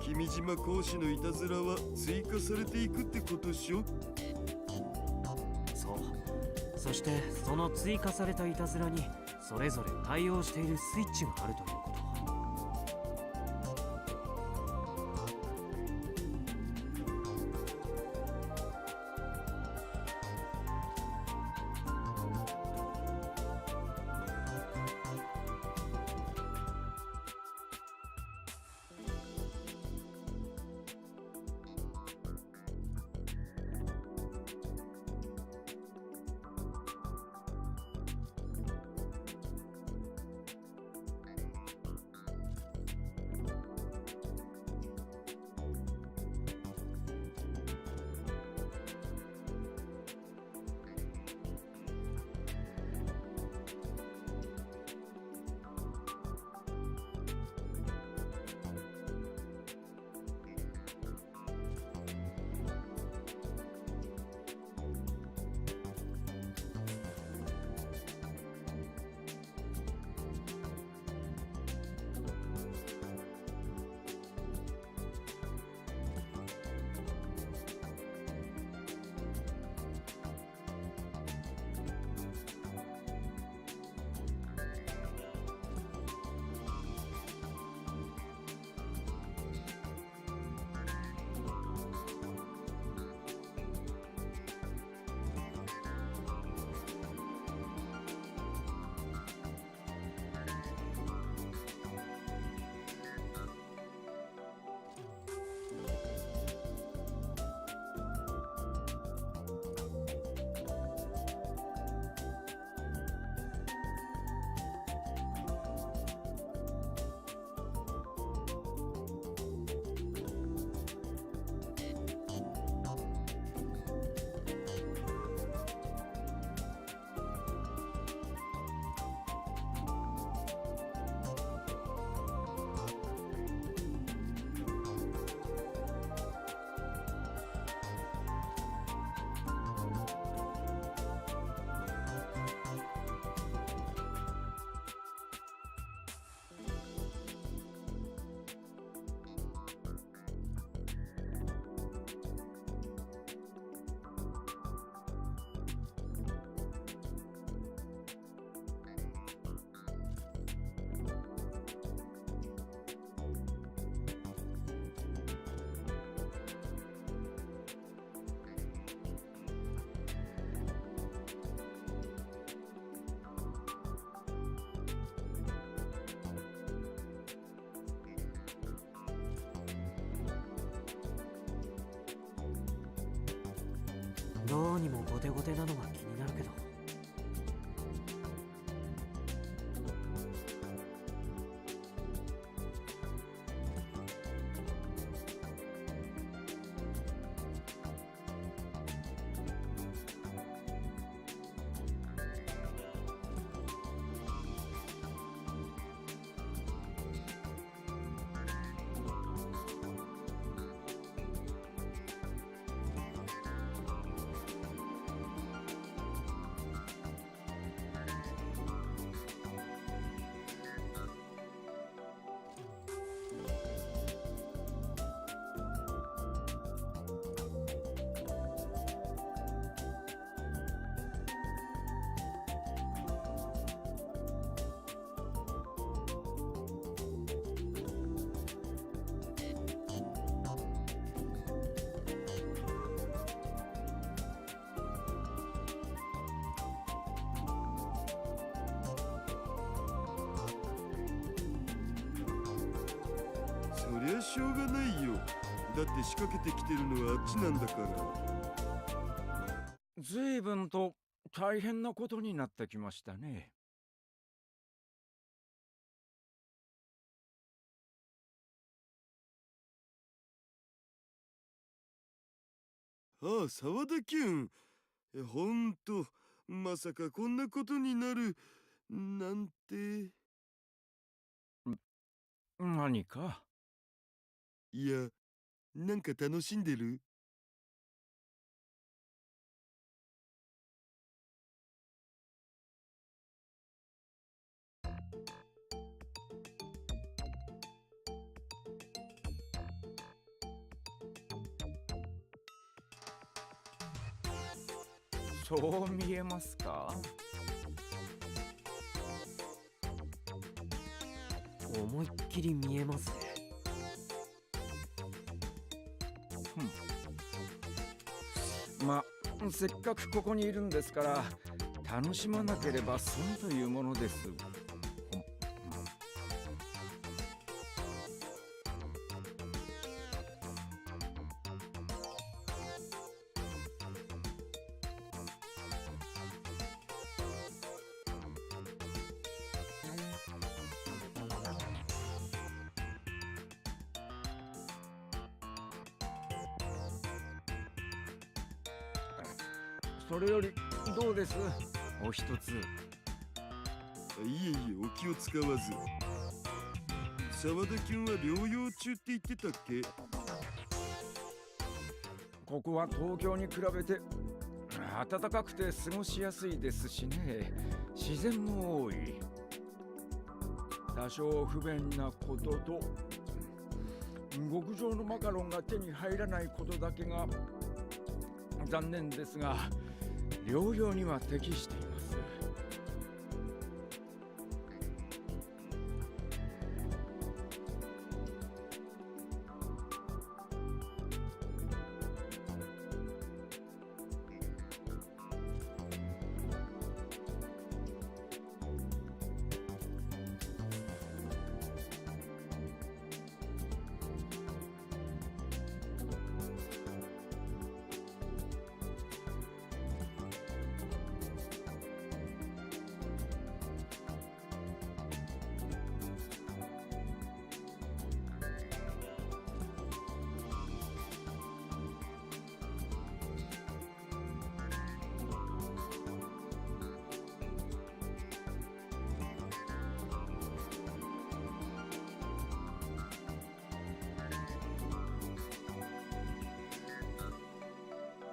Speaker 4: 君島講師のいたずらは追加されていくってことっしょ。
Speaker 3: そう。そしてその追加されたいたずらにそれぞれ対応しているスイッチがあるということ。どうにもゴテゴテなのが気になるけど。
Speaker 4: そりゃしょうがないよ。だって仕掛けてきてるのはあっちなんだから。
Speaker 9: 随分と大変なことになってきましたね。
Speaker 4: ああ、沢田キュン。ほんと、まさかこんなことになるなんて。
Speaker 9: 何か？
Speaker 4: いや、なんか楽しんでる？
Speaker 9: そう見えますか？
Speaker 3: 思いっきり見えますね。
Speaker 9: ま、せっかくここにいるんですから楽しまなければ損というものです。それよりどうです？お一つ。
Speaker 4: いえいえ、お気を使わず。沢田君は療養中って言ってたっけ？
Speaker 9: ここは東京に比べて暖かくて過ごしやすいですしね。自然も多い。多少不便なことと極上のマカロンが手に入らないことだけが残念ですが、療養には適しています。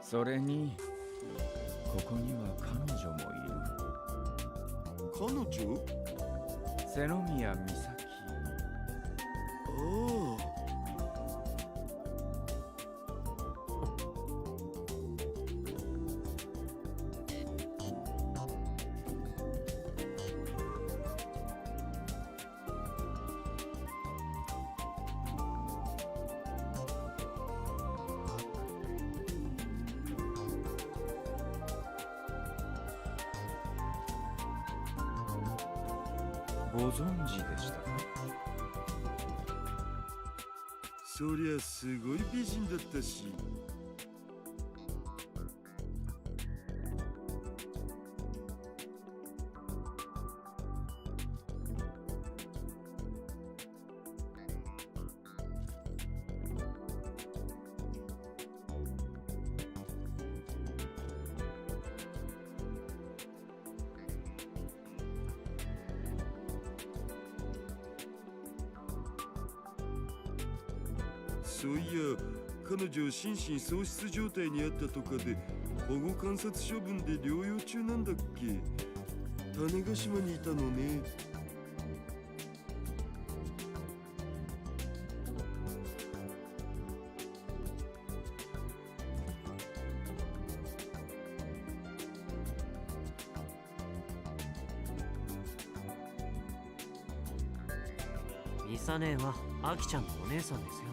Speaker 9: それにここには彼女もいる。
Speaker 4: 彼女？
Speaker 9: 瀬宮美咲。
Speaker 4: ああ。
Speaker 9: ご存知でしたか？
Speaker 4: そりゃすごい美人だったし。そういや、彼女心神喪失状態にあったとかで保護観察処分で療養中なんだっけ？種子島にいたのね。
Speaker 3: ミサ姉はアキちゃんのお姉さんですよ。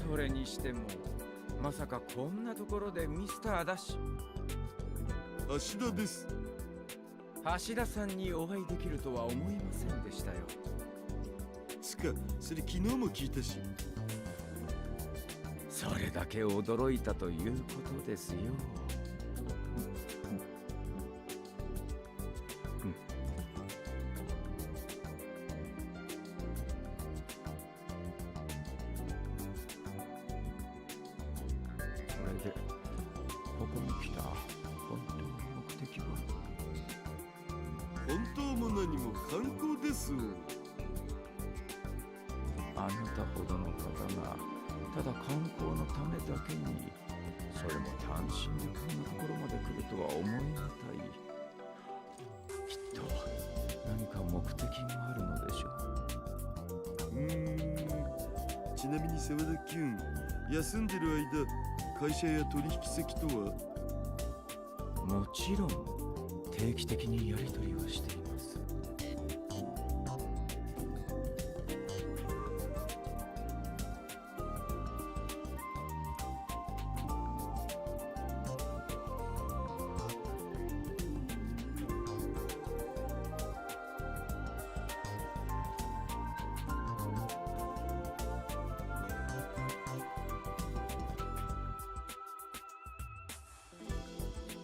Speaker 9: それにしてもまさかこんなところでミスターだし。
Speaker 4: 橋田です。
Speaker 9: 橋田さんにお会いできるとは思いませんでしたよ。
Speaker 4: つかそれ昨日も聞いたし。
Speaker 9: それだけ驚いたということですよ。それでここに来た本当の目的は。
Speaker 4: 本当も何も観光です。
Speaker 9: あなたほどの方がただ観光のためだけに、それも単身でこんなところまで来るとは思いがたい。きっと何か目的があるのでしょ
Speaker 4: う。ちなみに沢田キュン、休んでる間会社や取引先とは。
Speaker 9: もちろん定期的にやり取りはしています。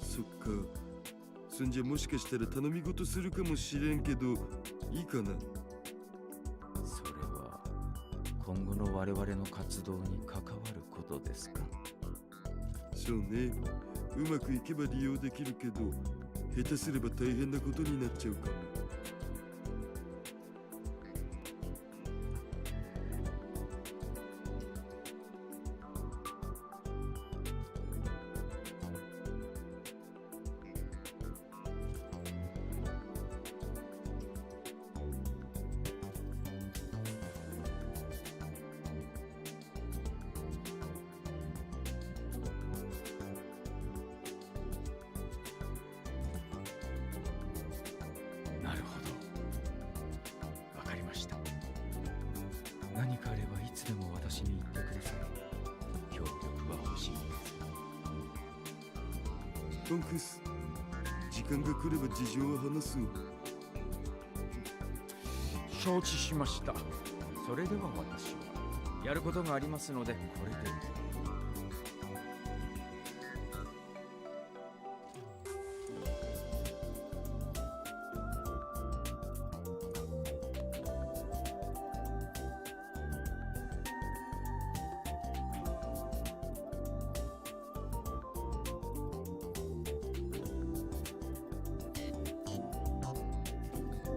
Speaker 4: そっか。そんじゃもしかしたら頼み事するかもしれんけど、いいかな。
Speaker 9: それは今後の我々の活動に関わることですか？
Speaker 4: そうね。うまくいけば利用できるけど、下手すれば大変なことになっちゃうかも。
Speaker 9: なるほど。わかりました。何かあればいつでも私に言ってください。協力は欲しいです。
Speaker 4: フォンクス、時間が来れば事情を話す。
Speaker 9: 承知しました。それでは私はやることがありますので、これで。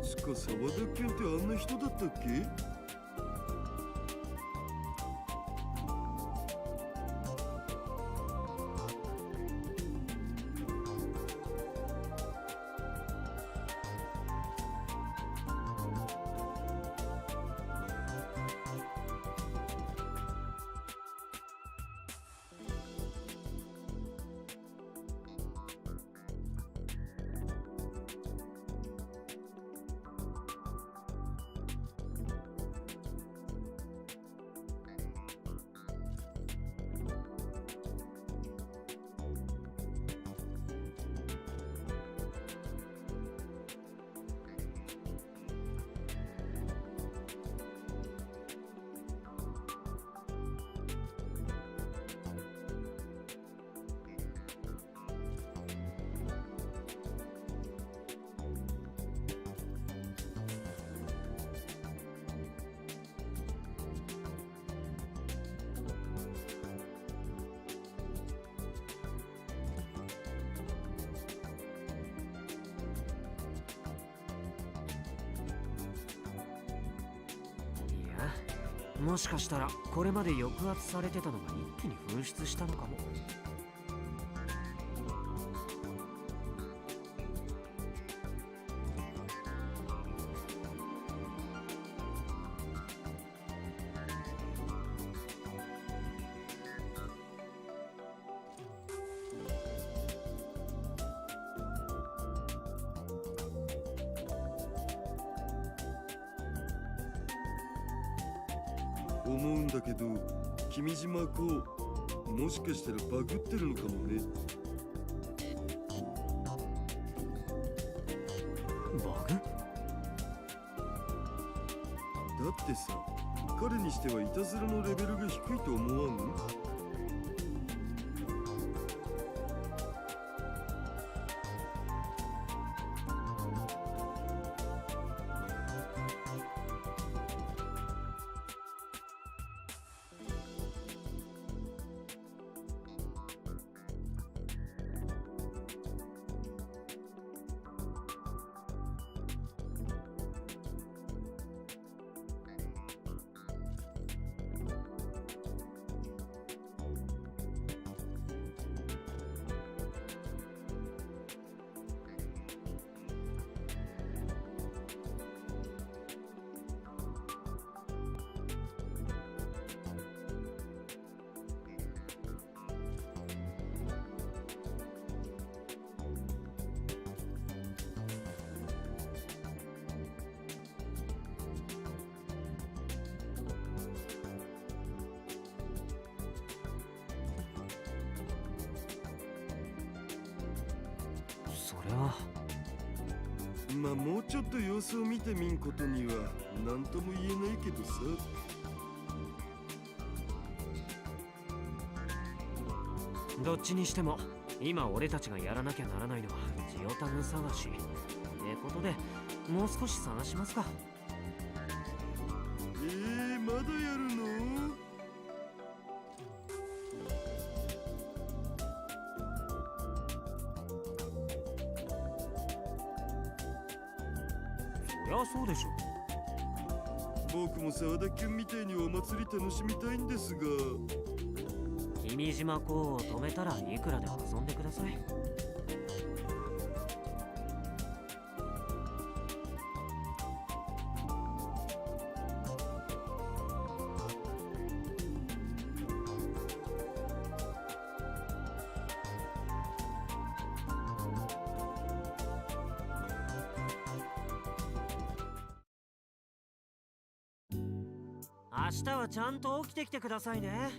Speaker 4: つか沢田君ってあんな人だったっけ？
Speaker 3: もしかしたらこれまで抑圧されてたのが一気に噴出したのかも。
Speaker 4: 思うんだけど、君島こう、もしかしたらバグってるのかもね。
Speaker 3: バグ？
Speaker 4: だってさ、彼にしてはいたずらのレベルが低いと思わん？
Speaker 3: それは。
Speaker 4: まあもうちょっと様子を見てみんことには何とも言えないけどさ。
Speaker 3: どっちにしても今俺たちがやらなきゃならないのはジオタグ探しってことで、もう少し探しますか。
Speaker 4: まだやるの？
Speaker 3: そりゃそうでしょ。
Speaker 4: 僕も沢田くんみたいにお祭り楽しみたいんですが。
Speaker 3: 君島港を止めたらいくらでも遊んでください。明日はちゃんと起きてきてくださいね。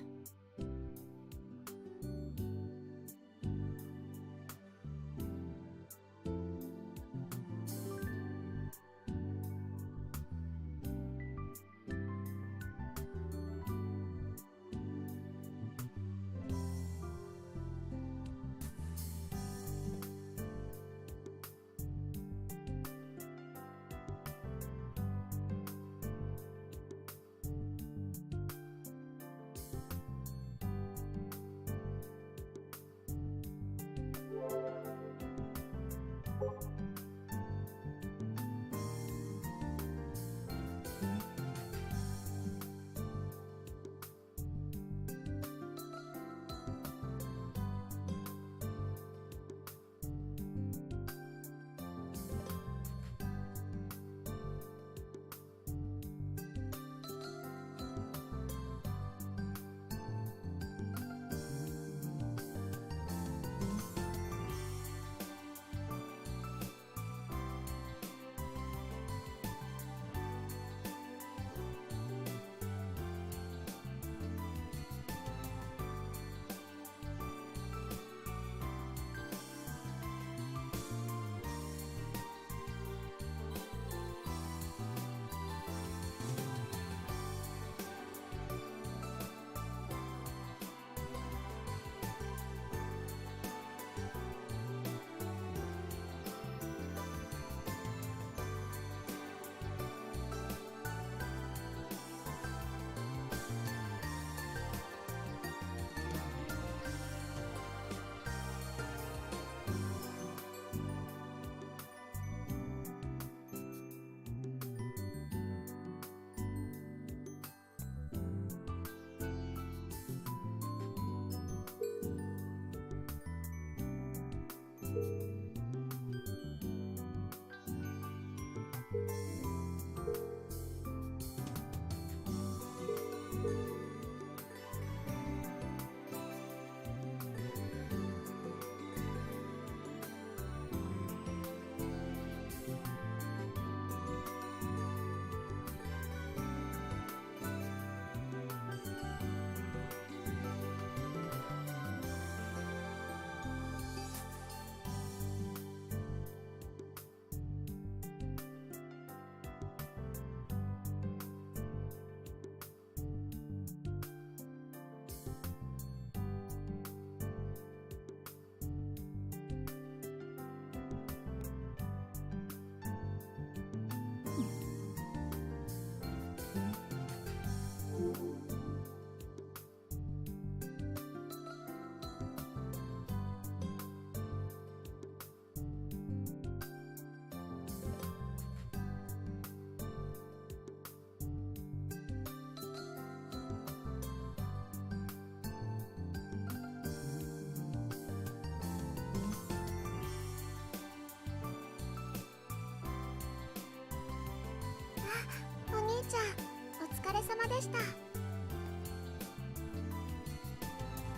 Speaker 1: れ様でした。や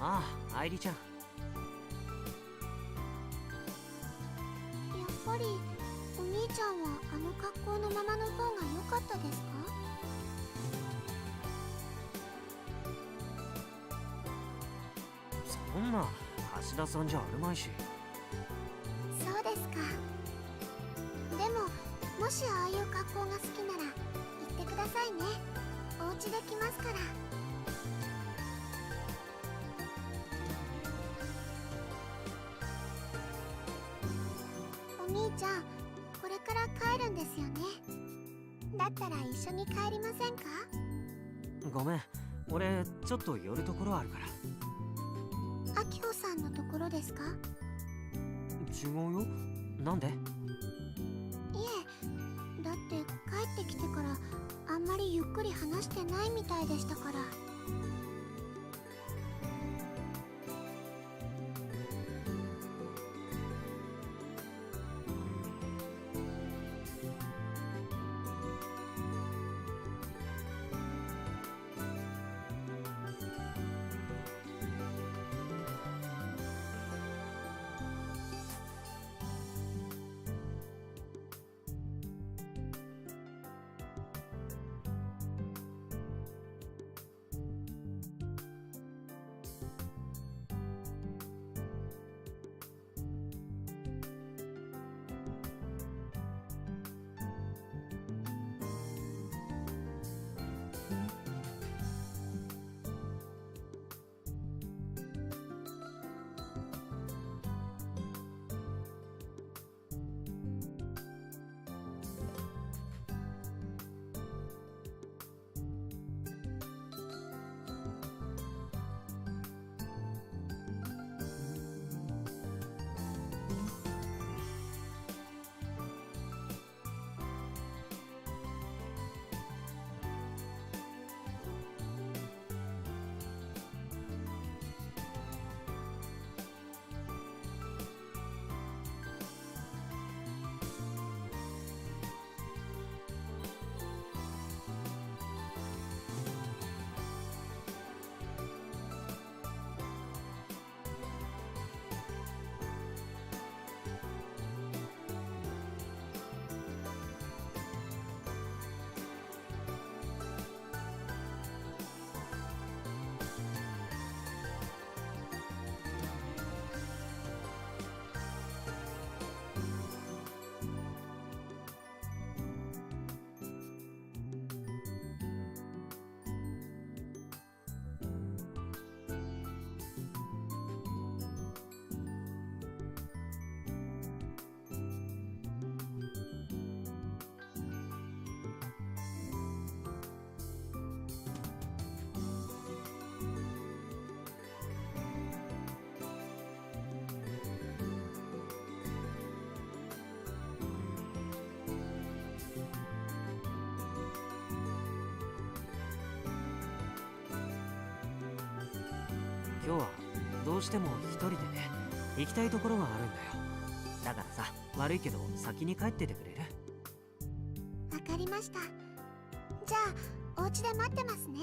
Speaker 3: ああ、愛梨ちゃん。
Speaker 1: っぱりお兄ちゃんはあの格好のままの方が良かったですか？
Speaker 3: そんな橋田さんじゃあるまいし。
Speaker 1: そうですか。でももしああいう格好が好きなら言ってくださいね。お家で来ますから。お兄ちゃん、これから帰るんですよね。だったら一緒に帰りませんか？
Speaker 3: ごめん、俺ちょっと寄るところあるから。
Speaker 1: あきほさんのところですか？
Speaker 3: 違うよ。なんで？
Speaker 1: いえ、だって帰ってきてからあんまりゆっくり話してないみたいでしたから。
Speaker 3: 今日はどうしても一人でね、行きたいところがあるんだよ。だからさ、悪いけど先に帰っててくれる？
Speaker 1: わかりました。じゃあお家で待ってますね。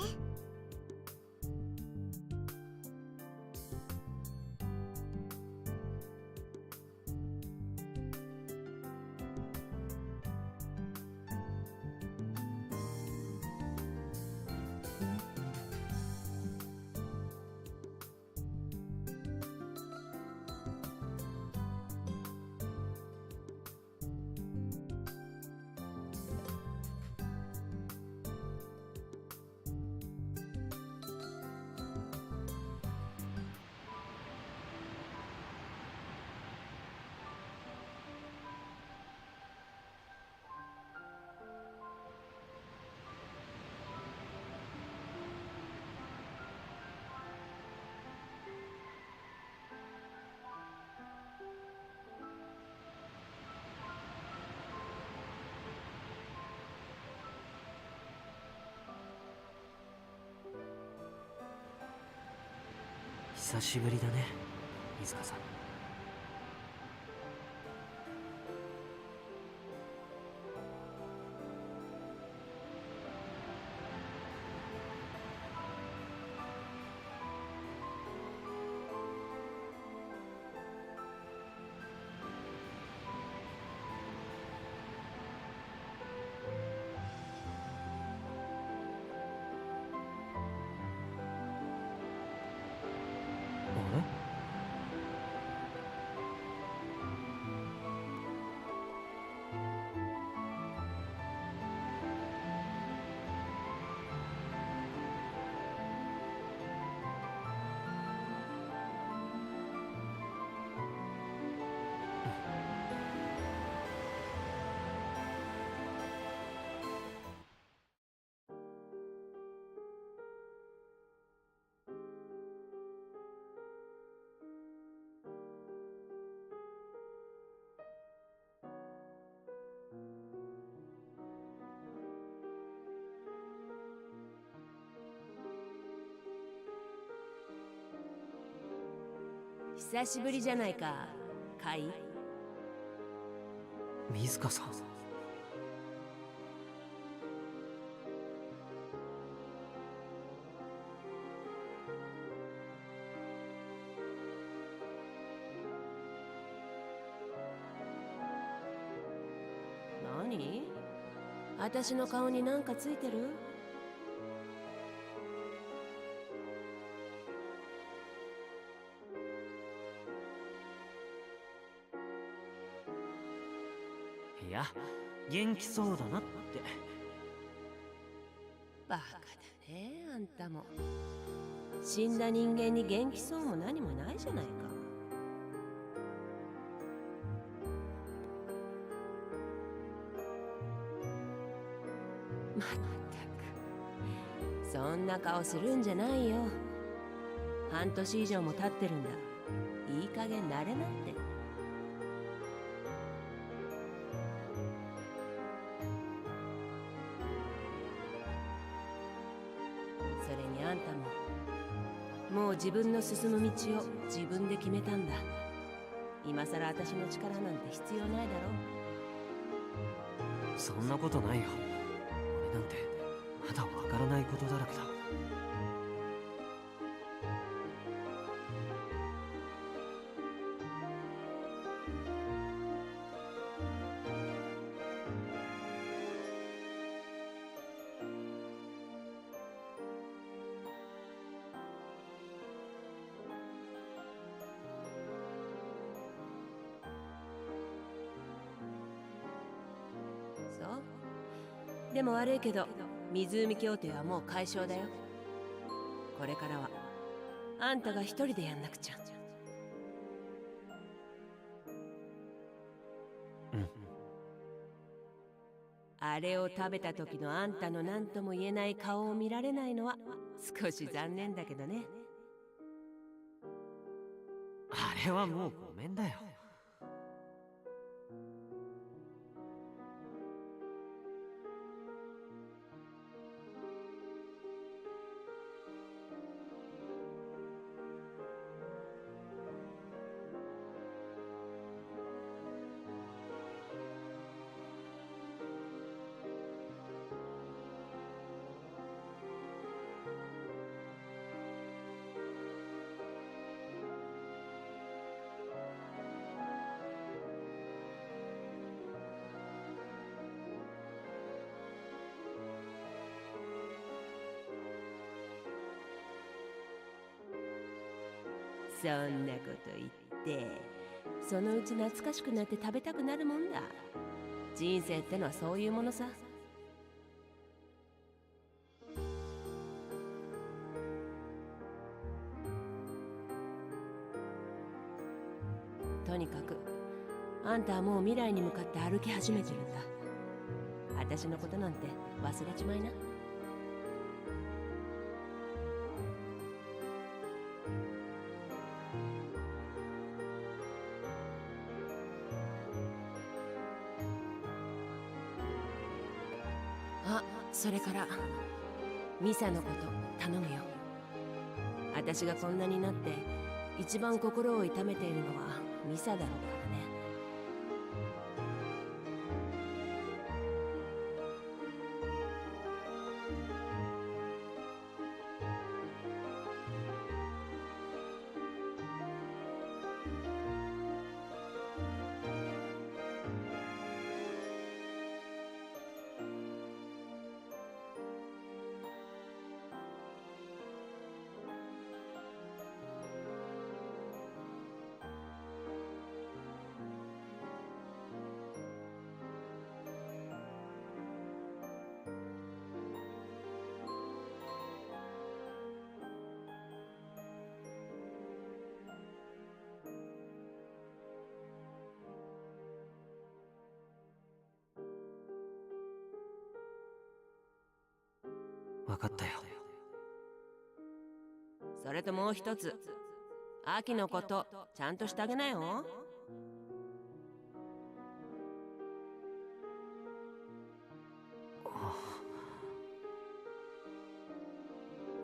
Speaker 3: 久しぶりだね、飯塚さん。
Speaker 10: 久しぶりじゃないか、カイ。
Speaker 3: 水香さん。
Speaker 10: 何？私の顔になんかついてる？
Speaker 3: いや、元気そうだなって。
Speaker 10: バカだね、あんたも。死んだ人間に元気そうも何もないじゃないか。まったく、そんな顔するんじゃないよ。半年以上も経ってるんだ。いい加減慣れなって。それにあんたももう自分の進む道を自分で決めたんだ。今さら私の力なんて必要ないだろ。
Speaker 3: そんなことないよ。俺なんてまだわからないことだらけだ。
Speaker 10: そうでも悪いけど湖協定はもう解消だよ。これからはあんたが一人でやんなくちゃ。
Speaker 3: うん。
Speaker 10: あれを食べた時のあんたの何とも言えない顔を見られないのは少し残念だけどね。
Speaker 3: あれはもうごめんだよ。
Speaker 10: そんなこと言ってそのうち懐かしくなって食べたくなるもんだ。人生ってのはそういうものさ。とにかくあんたはもう未来に向かって歩き始めてるんだ。私のことなんて忘れちまいな。あ、それからミサのこと頼むよ。私がこんなになって一番心を痛めているのはミサだろうからね。
Speaker 3: わかったよ。
Speaker 10: それともう一つ、秋のことちゃんとしてあげなよ。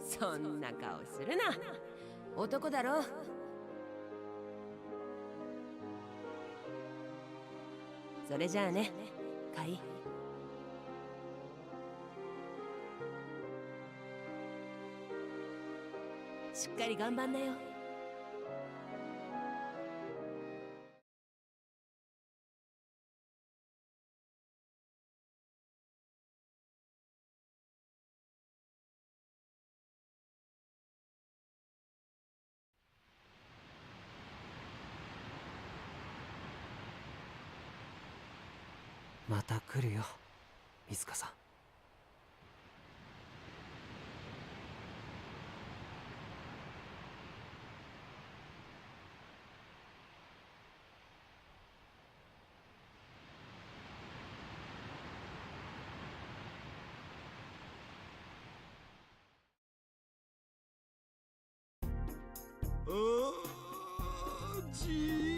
Speaker 10: そんな顔するな。男だろ。それじゃあね、カイ。しっかり頑張んなよ。
Speaker 3: また来るよ、水香さん。
Speaker 4: あーじー。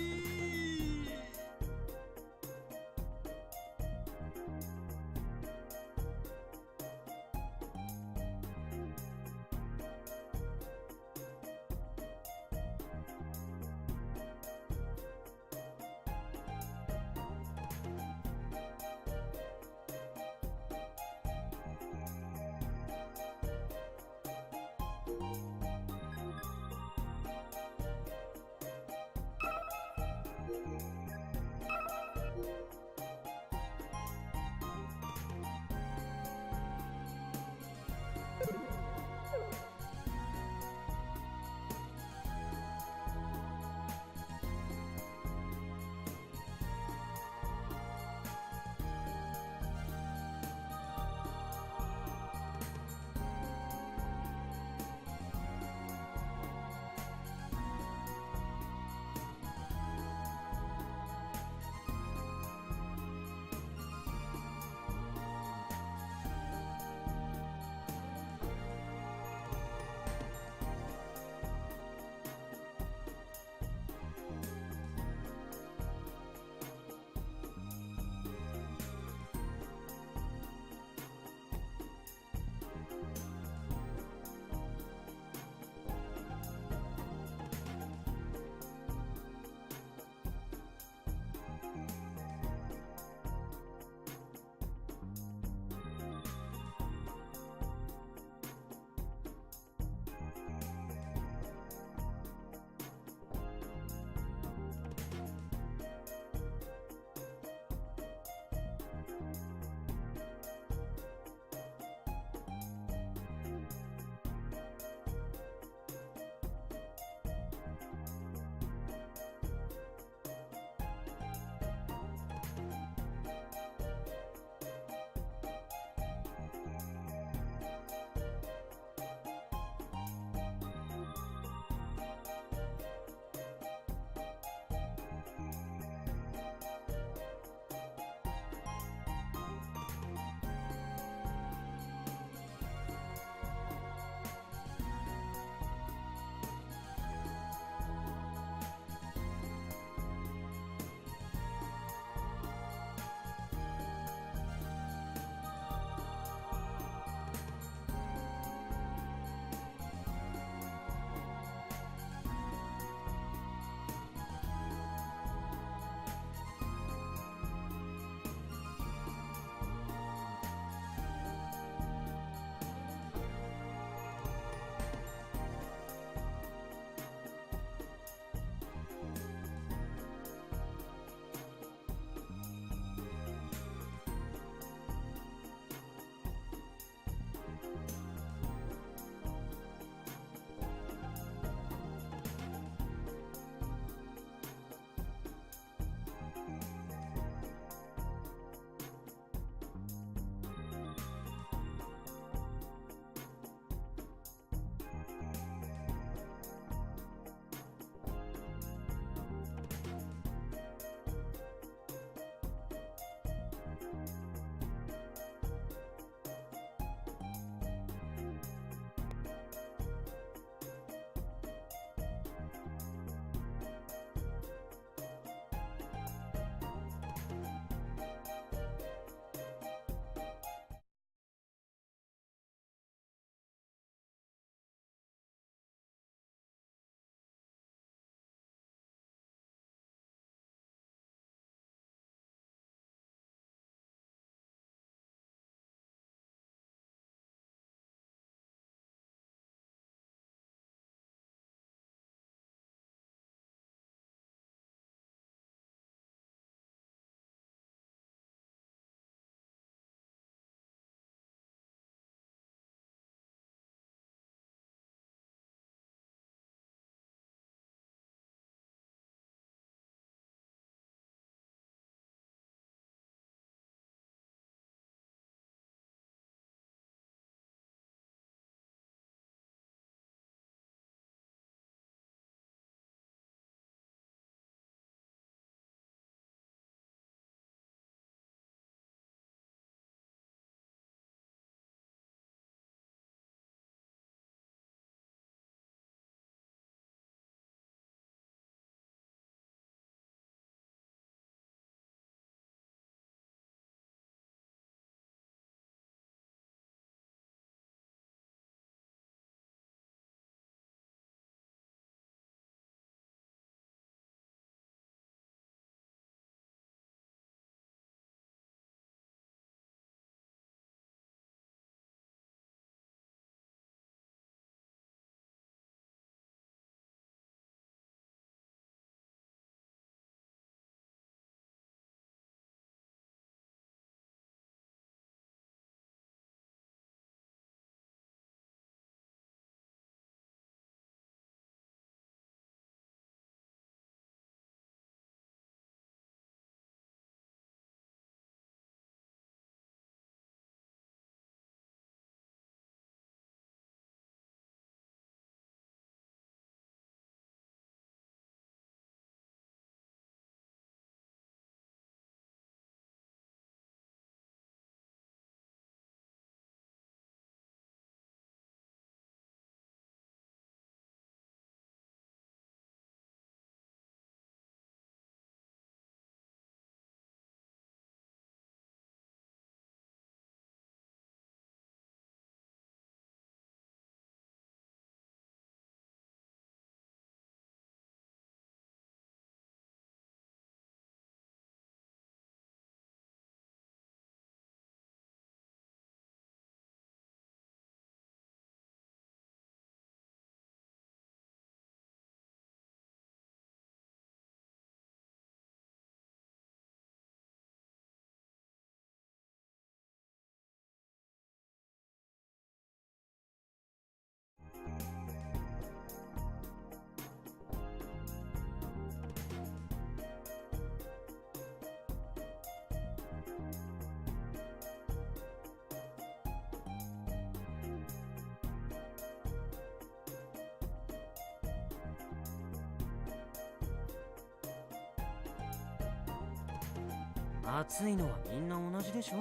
Speaker 3: 暑いのはみんな同じでしょ。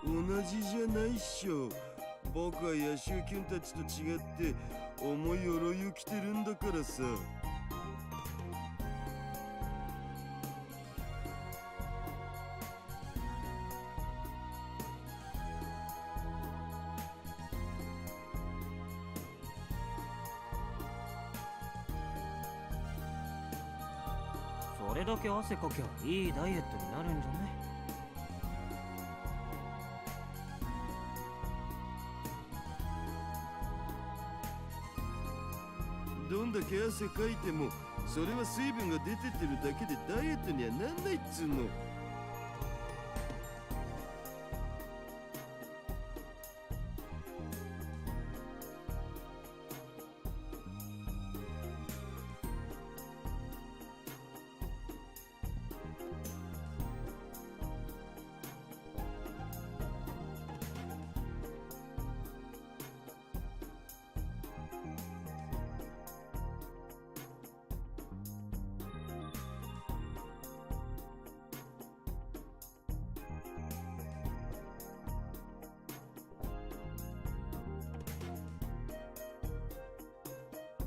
Speaker 4: 同じじゃないっしょ。僕は野州キュンたちと違って重い鎧を着てるんだからさ。
Speaker 3: それだけ汗かきゃいいダイエットになるんじゃない？
Speaker 4: どんだけ汗かいてもそれは水分が出てってるだけでダイエットにはなんないっつうの。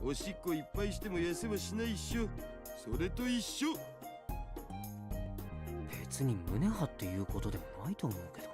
Speaker 4: おしっこいっぱいしても痩せはしないっしょ。それと一緒。
Speaker 3: 別に胸張って言うことでもないと思うけど。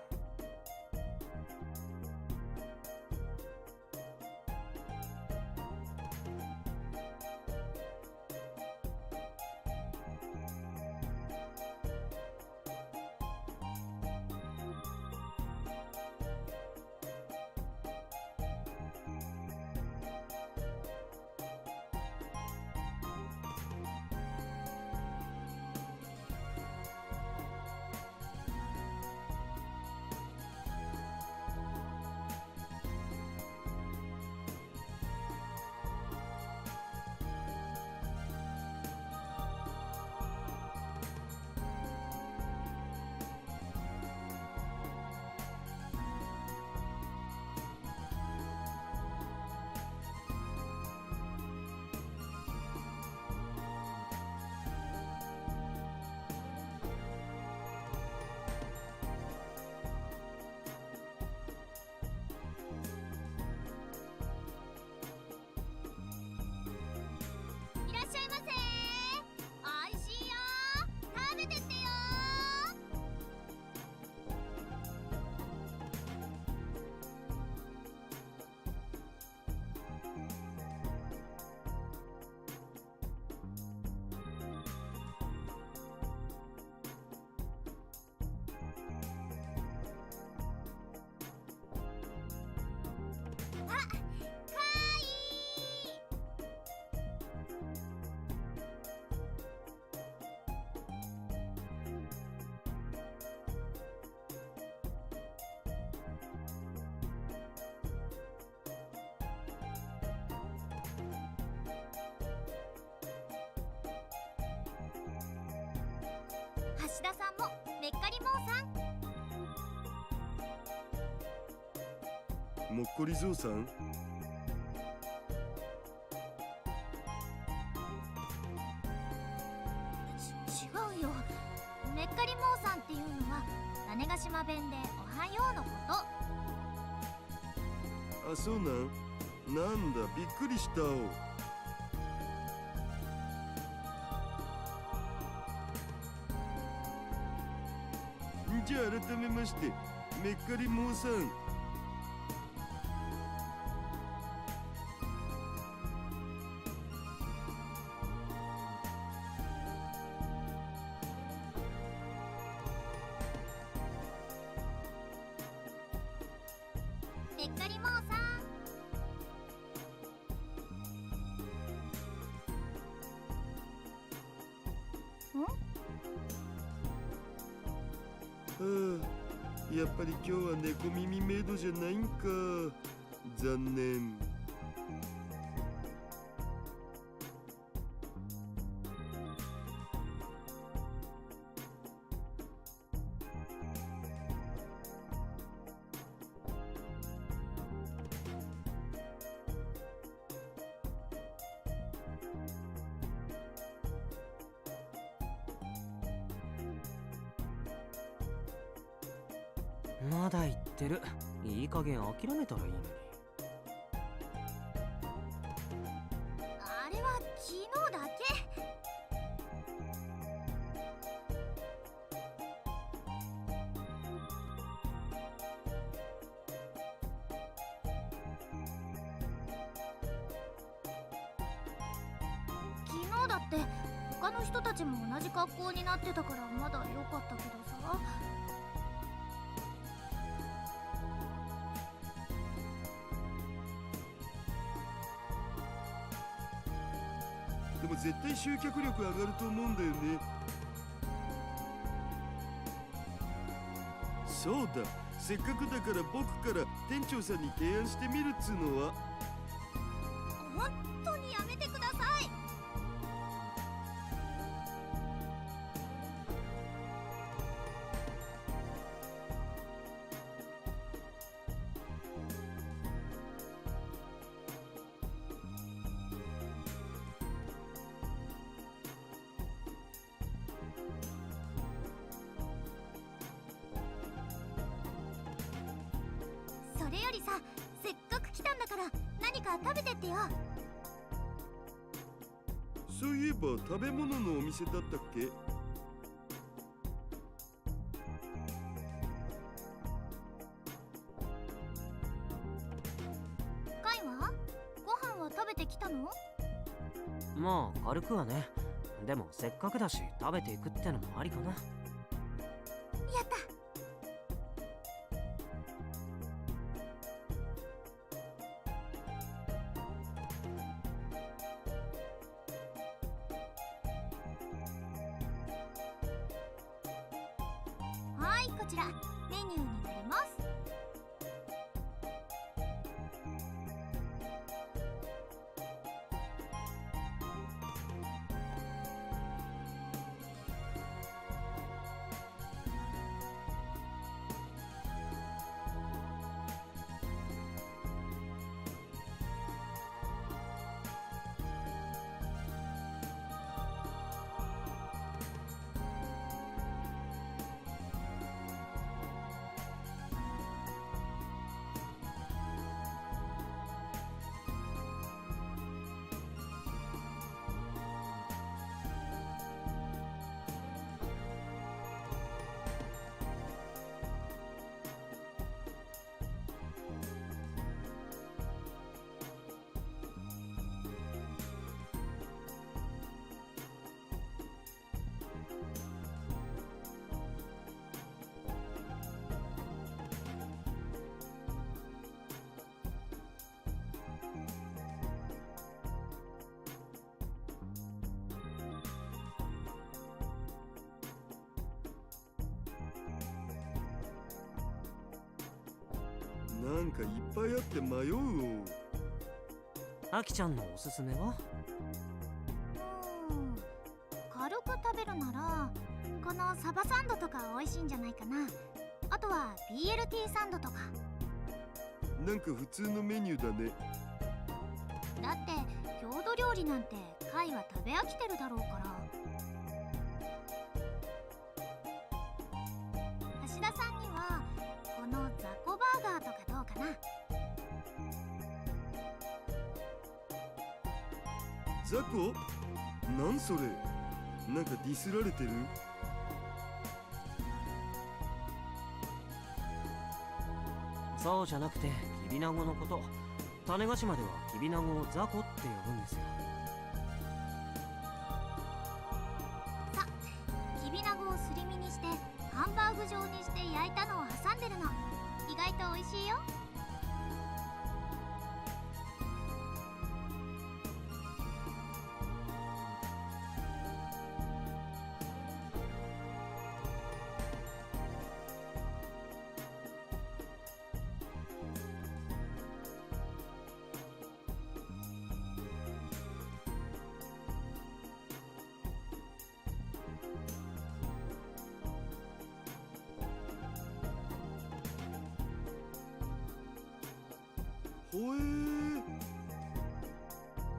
Speaker 1: いらっしゃいませ。おいしいよ。食べてってよ。あ、かーい。橋田さんもめっかりもうさん。
Speaker 4: もっこりぞうさん。
Speaker 1: 違うよ。めっかりもうさんっていうのは種子島弁でおはようのこと。
Speaker 4: あ、そうなん。なんだ、びっくりしたお。じゃあ改めましてめっかりもうさん。
Speaker 1: めっかりもうさん。
Speaker 4: やっぱり今日は猫耳メイドじゃないんか。残念。
Speaker 3: まだ言ってる。いい加減諦めたらいいのに。
Speaker 1: あれは昨日だけ。昨日だって他の人たちも同じ格好になってたからまだ良かったけどさ。
Speaker 4: でも絶対集客力上がると思うんだよね。そうだ、せっかくだから僕から店長さんに提案してみるっつうのは。
Speaker 1: 本当にやめてください。それよりさ、せっかく来たんだから何か食べてってよ。
Speaker 4: そういえば食べ物のお店だったっけ？
Speaker 1: カイはご飯は食べてきたの？
Speaker 3: まあ軽くはね。でもせっかくだし食べていくってのもありかな。
Speaker 1: やった。はい、こちらメニューになります。
Speaker 4: なんかいっぱいあって迷うよ。
Speaker 3: あきちゃんのおすすめは？
Speaker 1: 軽く食べるならこのサバサンドとか美味しいんじゃないかな。あとは BLT サンドとか。
Speaker 4: なんか普通のメニューだね。
Speaker 1: だって郷土料理なんてカイは食べ飽きてるだろうから。橋田さんにはこの雑魚バーガーとかどうかな。
Speaker 4: 雑魚？なんそれ？なんかディスられてる？
Speaker 3: そうじゃなくてキビナゴのこと。種子島ではキビナゴをザコって呼ぶんですよ。
Speaker 1: さ、キビナゴをすり身にしてハンバーグ状にして焼いたのを挟んでるの。意外と美味しいよ。
Speaker 4: ほえー。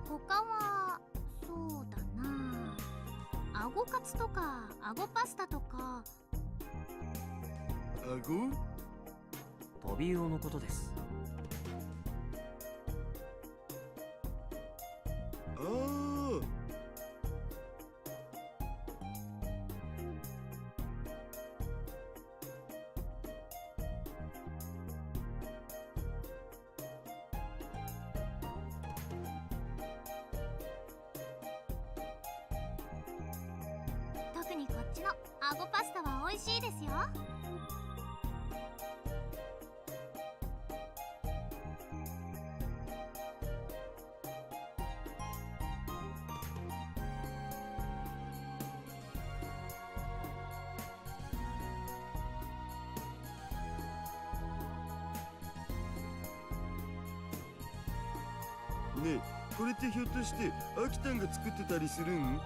Speaker 1: 他はそうだな、あごカツとかあごパスタとか。
Speaker 4: あご？
Speaker 3: トビウオのことです。
Speaker 4: ああ、
Speaker 1: 特にこっちのアゴパスタは美味しいですよ。
Speaker 4: ねえ、これってひょっとしてアキタンが作ってたりするん？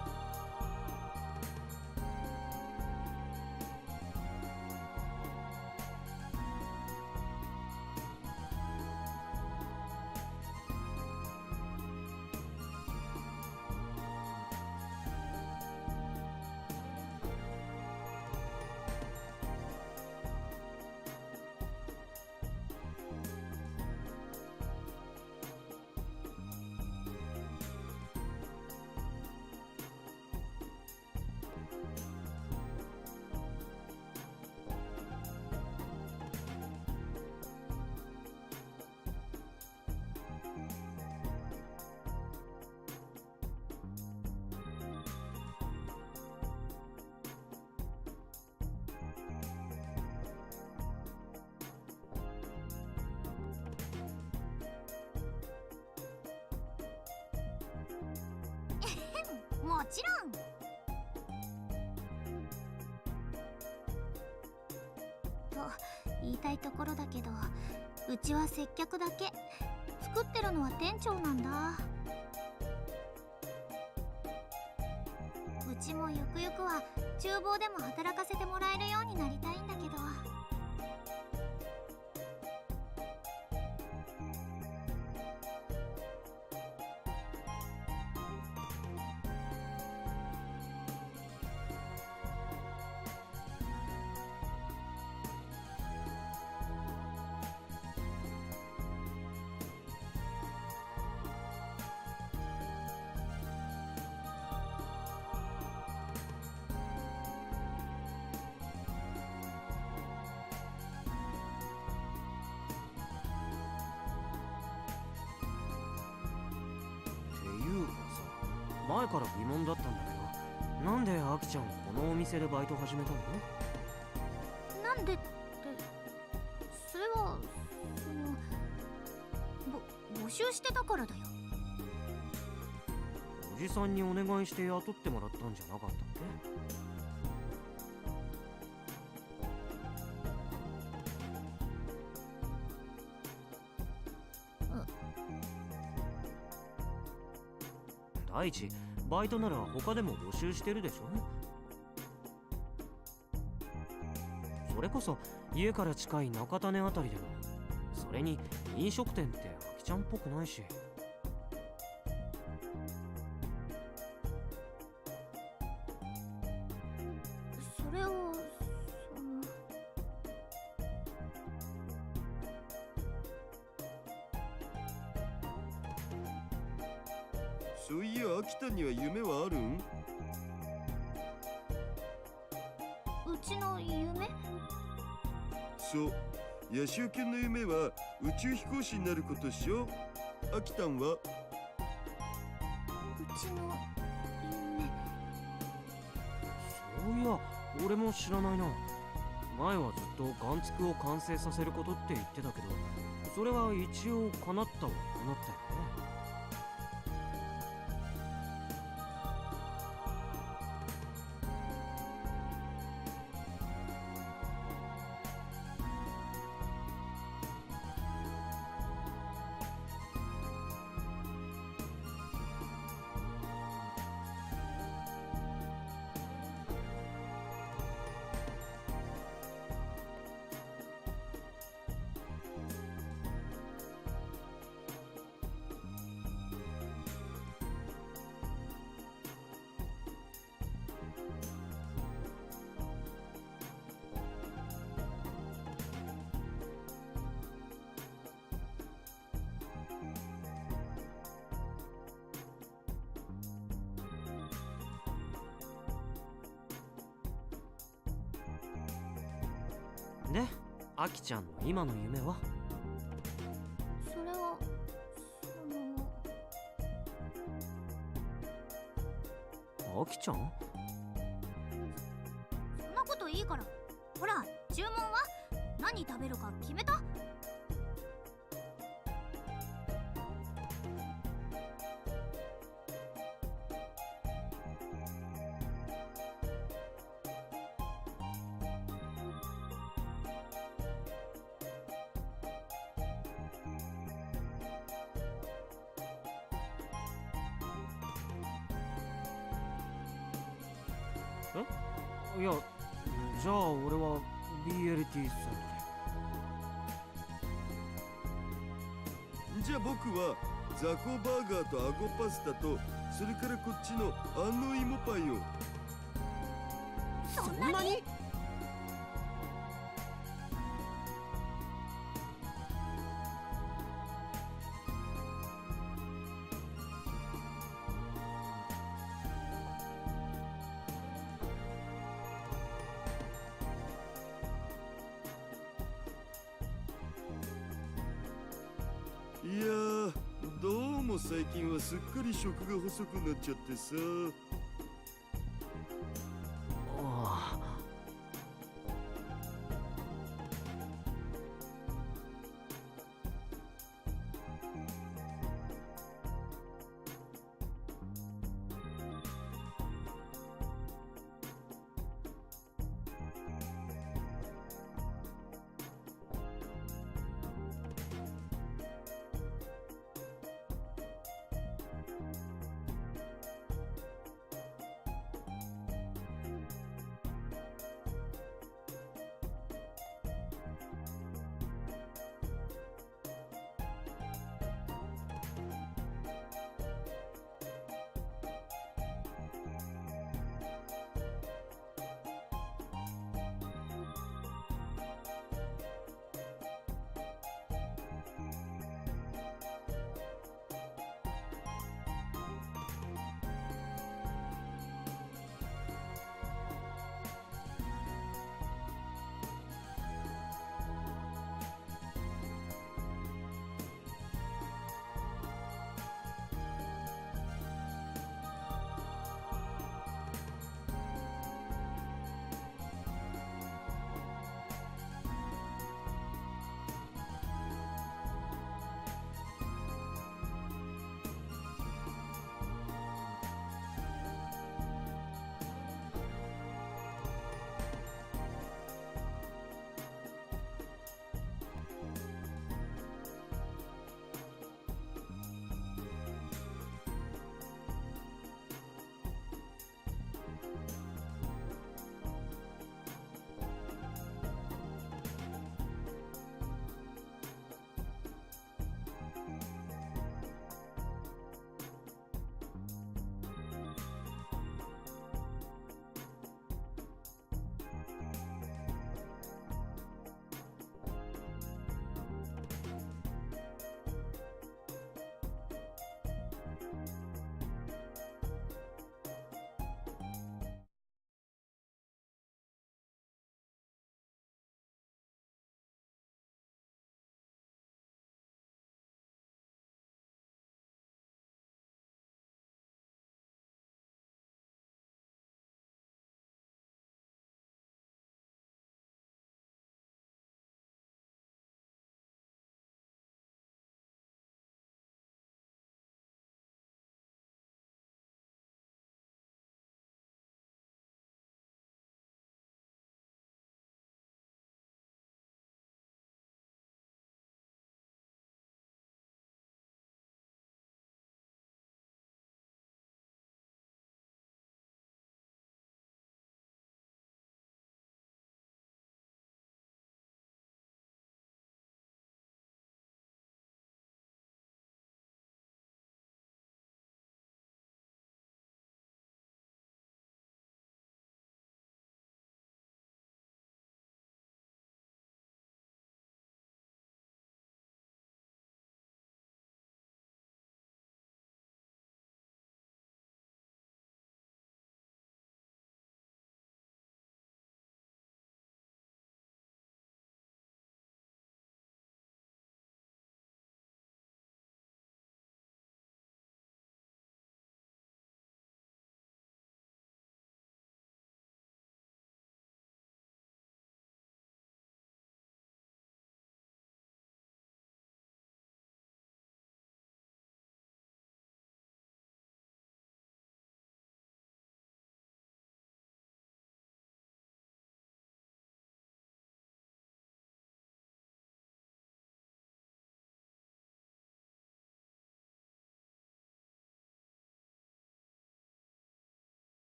Speaker 4: もちろん。と言いたいところだけど、うちは接客だけ。作ってるのは店長なんだ。うちもゆくゆくは厨房でも働かせてもらえるようになりたいんだけど。
Speaker 3: 前から疑問だったんだけど、なんでアキちゃんこのお店でバイト始めたの？
Speaker 1: なんでって、それは募集してたからだよ。
Speaker 3: おじさんにお願いして雇ってもらったんじゃなかったっけ？第一、バイトなら他でも募集してるでしょ。それこそ家から近い中種あたりでも。それに飲食店ってアキちゃんっぽくないし。
Speaker 1: それを
Speaker 4: そういや、アキタンには夢はあるん？
Speaker 1: うちの夢？
Speaker 4: そう、ヤシオ君の夢は宇宙飛行士になることっしょ。アキタンは？
Speaker 1: うちの夢。
Speaker 3: そういや、俺も知らないな。前はずっとガンツクを完成させることって言ってたけど、それは一応叶ったは叶ったよね。でアキちゃんの今の夢は？
Speaker 1: それは
Speaker 3: アキちゃん？
Speaker 1: そんなこといいから。ほら、注文は何食べるか決めた？
Speaker 3: いや、じゃあ俺は BLT サン
Speaker 4: じゃあ僕はザコバーガーとアゴパスタと、それからこっちの安納芋パイを。
Speaker 1: そんなに？
Speaker 4: いやー、どうも最近はすっかり食が細くなっちゃってさ。
Speaker 3: ああ。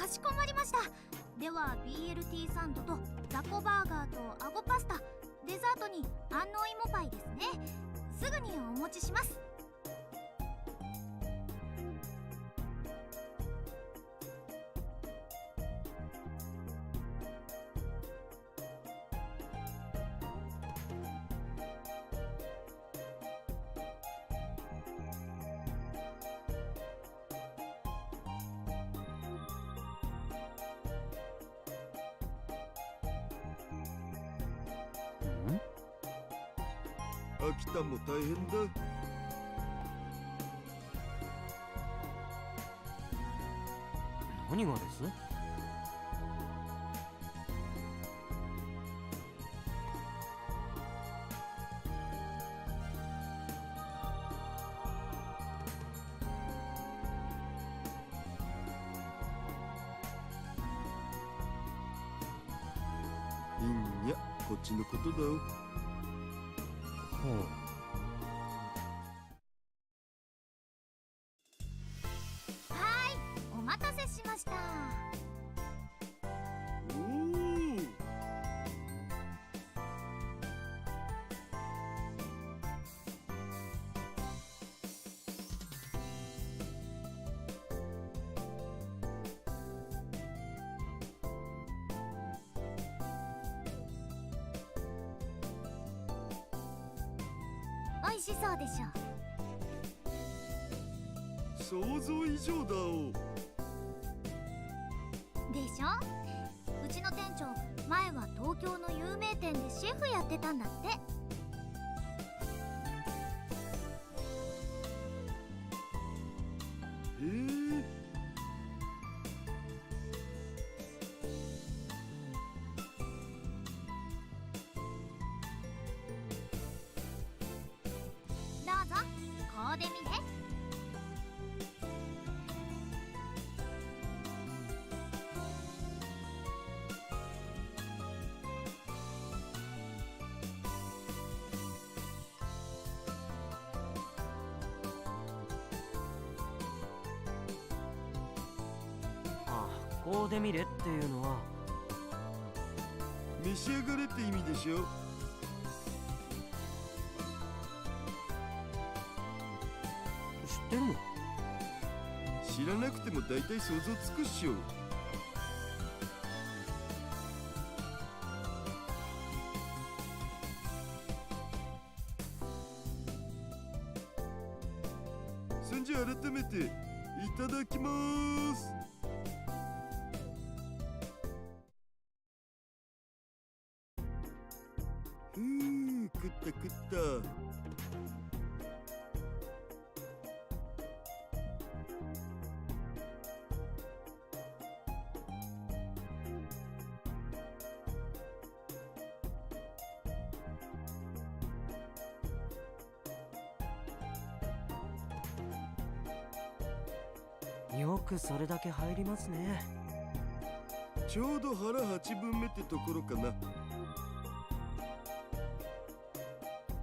Speaker 1: かしこまりました。では BLT サンドとザコバーガーとアゴパスタ、デザートに安納芋パイですね。すぐにお持ちします。
Speaker 4: 秋田も大変だ。
Speaker 3: 何がです？
Speaker 4: いんや、こっちのことだお。
Speaker 1: お待たせしました。
Speaker 4: おお。
Speaker 1: 美味しそうでしょ。
Speaker 4: 想像以上だお。
Speaker 1: でしょ。うちの店長、前は東京の有名店でシェフやってたんだって。
Speaker 4: へえ。
Speaker 1: どうぞ、こうでみね。
Speaker 3: こうでみれっていうのは
Speaker 4: 召し上がれって意味でしょ。
Speaker 3: 知ってるの？
Speaker 4: 知らなくても大体想像つくっしょ。そんじゃ改めていただきまーす。食った食った。
Speaker 3: よくそれだけ入りますね。
Speaker 4: ちょうど腹8分目ってところかな。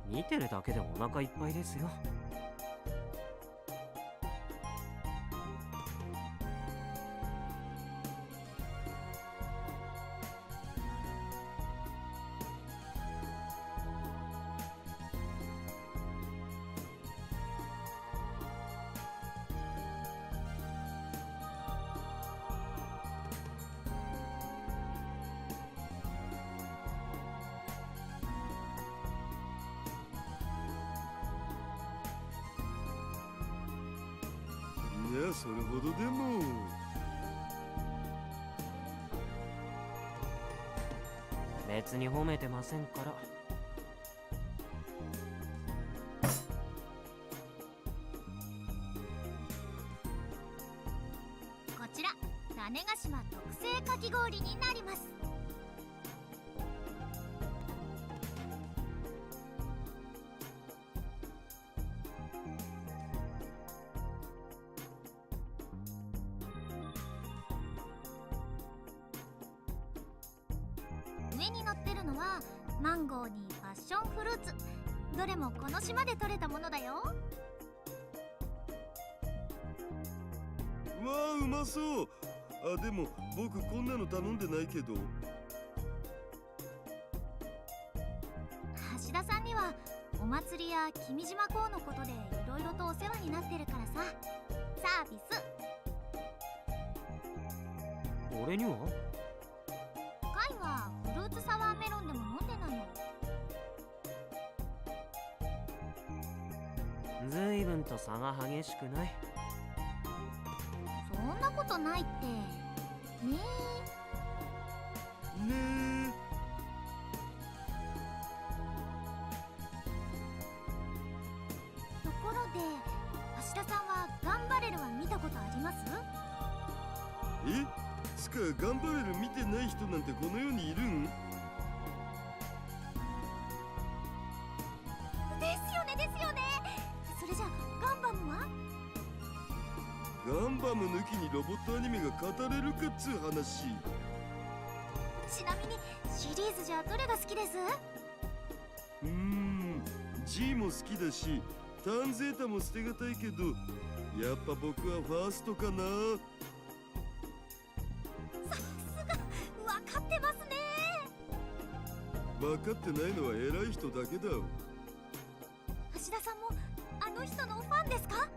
Speaker 3: 見てるだけでお腹いっぱいですよ。
Speaker 4: いや、それほどでも。
Speaker 3: 別に褒めてませんから。
Speaker 1: こちら種子島特製かき氷になります。上に乗ってるのはマンゴーにパッションフルーツ、どれもこの島で採れたものだよ。
Speaker 4: わあ、うまそう。でも僕こんなの頼んでないけど。
Speaker 1: 橋田さんにはお祭りや君島港のことでいろいろとお世話になってるからさ。サービス。
Speaker 3: 俺には
Speaker 1: カイはフルーツサワーメロンでも飲んでないの？
Speaker 3: ずいぶんと差が激しくない？
Speaker 1: そんなことないってね
Speaker 4: ねえ。
Speaker 1: ところで橋田さんはガンバレルは見たことあります？
Speaker 4: つかガンバレル見てない人なんてこの世にいるん？
Speaker 1: ですよねですよね。それじゃガンバムは？
Speaker 4: ガンバム抜きにロボットアニメが語れるかっつう話。
Speaker 1: ちなみにシリーズじゃどれが好きです？G
Speaker 4: も好きだしターンゼータも捨てがたいけど、やっぱ僕はファーストかな。
Speaker 1: さすが分かってますね。
Speaker 4: 分かってないのは偉い人だけだ。
Speaker 1: 橋田さんもあの人のファンですか？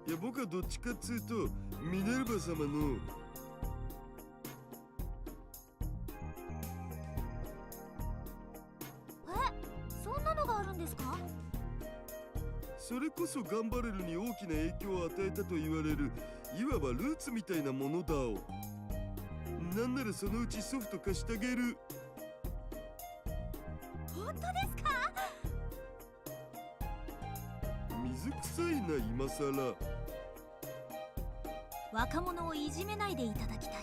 Speaker 4: いや僕はどっちかっつうとミネルヴァ様の。
Speaker 1: そんなのがあるんですか？
Speaker 4: それこそガンバレルに大きな影響を与えたと言われる、いわばルーツみたいなものだお。なんならそのうちソフト化してあげる。
Speaker 1: 本当ですか？
Speaker 4: 水臭いな今さら。
Speaker 1: 若者をいじめないでいただきたい。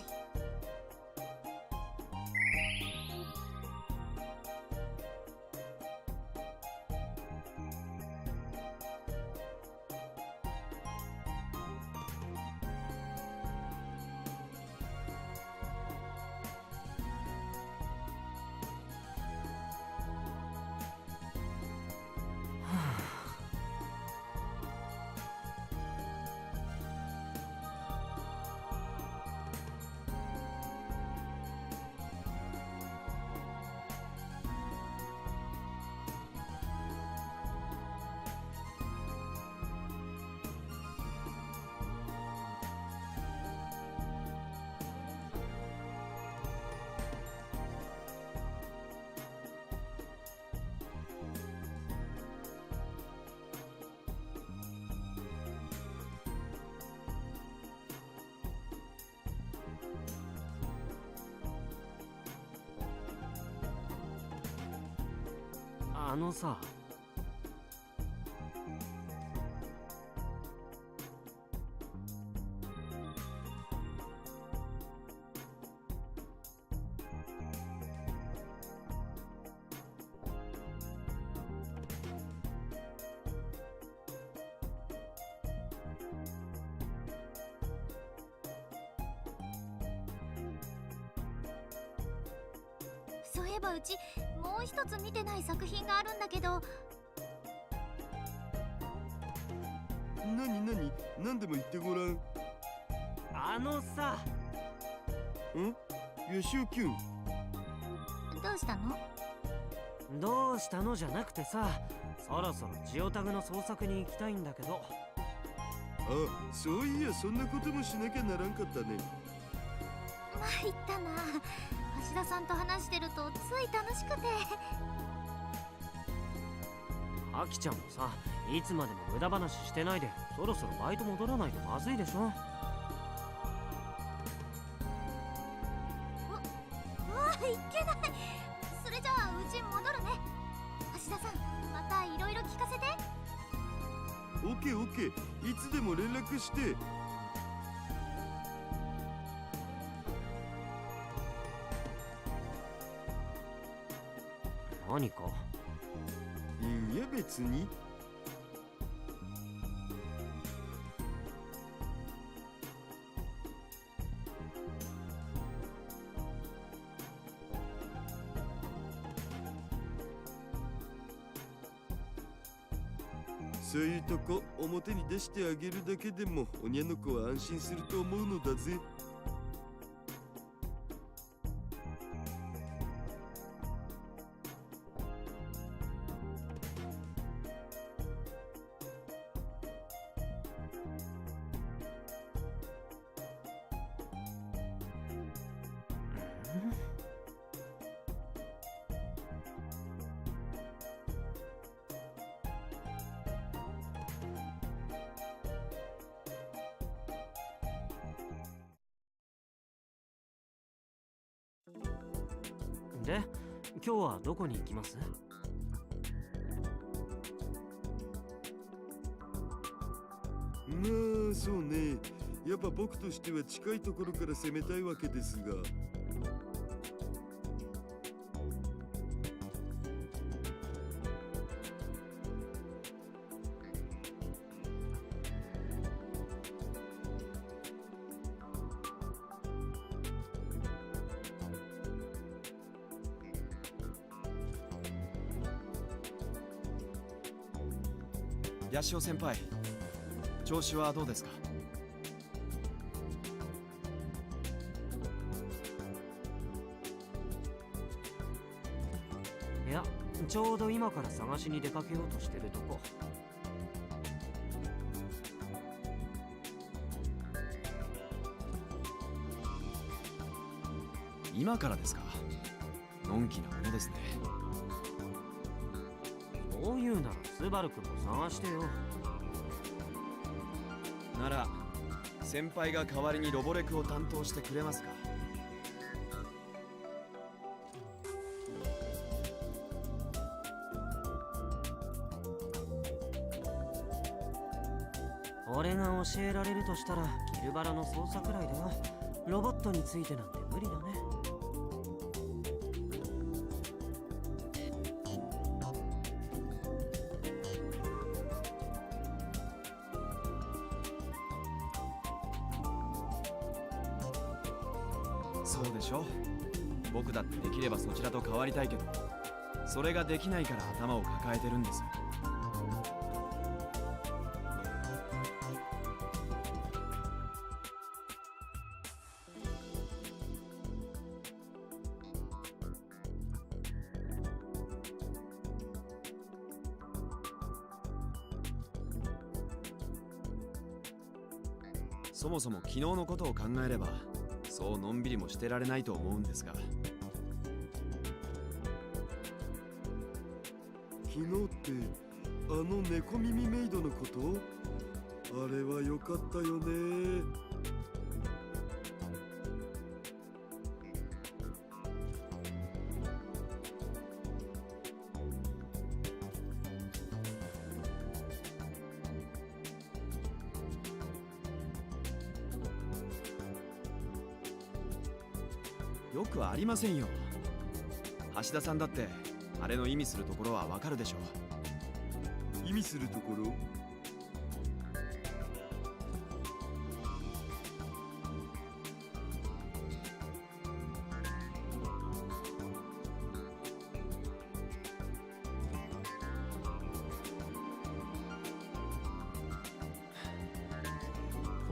Speaker 3: あのさ、
Speaker 1: そういえばうちもう一つ見てない作品があるんだけど。
Speaker 4: 何でも言ってごらん。
Speaker 3: あのさ。
Speaker 4: ヨシオキュン。
Speaker 1: どうしたの？
Speaker 3: どうしたのじゃなくてさ、そろそろジオタグの捜索に行きたいんだけど。
Speaker 4: あ、そういやそんなこともしなきゃならんかったね。
Speaker 1: 参ったな。橋田さんと話してるとつい楽しくて。
Speaker 3: アキちゃんもさ、いつまでも無駄話してないで、そろそろバイト戻らないとまずいでしょ。
Speaker 1: わあ、いけない。それじゃあうち戻るね。橋田さん、またいろいろ聞かせて。
Speaker 4: オッケーオッケー、いつでも連絡して。
Speaker 3: 何か？
Speaker 4: いや別に。そういうとこ表に出してあげるだけでもおにゃの子は安心すると思うのだぜ。
Speaker 3: で、今日はどこに行きます？
Speaker 4: まあそうね、やっぱ僕としては近いところから攻めたいわけですが。
Speaker 2: ヤシオ先輩、調子はどうですか？
Speaker 3: いや、ちょうど今から探しに出かけようとしてるとこ。
Speaker 2: 今からですか？のんきなものですね。
Speaker 3: そういうならスバル君も探してよ。
Speaker 2: なら先輩が代わりにロボレクを担当してくれますか？
Speaker 3: 俺が教えられるとしたらギルバラの操作くらいだよ。ロボットについてなんて無理だね。
Speaker 2: そうでしょ。僕だってできればそちらと変わりたいけど、それができないから頭を抱えてるんです。そもそも昨日のことを考えればそうのんびりもしてられないと思うんですが。
Speaker 4: 昨日ってあの猫耳メイドのこと？あれは良かったよね。
Speaker 2: よくありませんよ。橋田さんだってあれの意味するところはわかるでしょう。
Speaker 4: 意味するところ？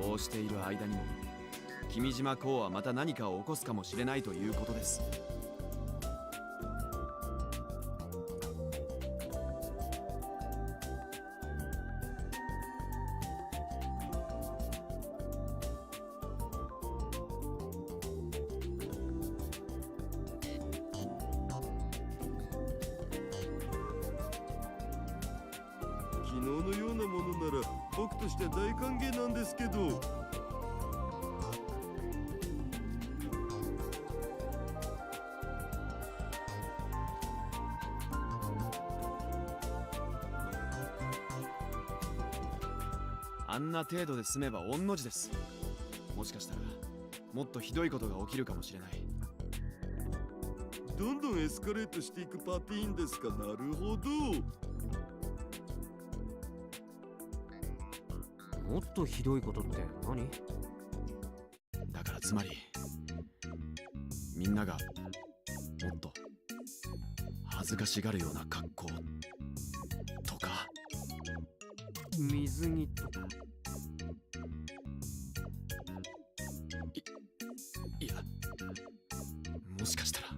Speaker 2: こうしている間にも君島公はまた何かを起こすかもしれないということです。
Speaker 4: 昨日のようなものなら僕としては大歓迎なんですけど。
Speaker 2: あんな程度で済めば御の字です。もしかしたらもっとひどいことが起きるかもしれない。
Speaker 4: どんどんエスカレートしていくパティーンですか。なるほど。
Speaker 3: もっとひどいことって何？
Speaker 2: だからつまりみんながもっと恥ずかしがるような格好とか。
Speaker 3: 水着とか。
Speaker 2: いや、もしかしたら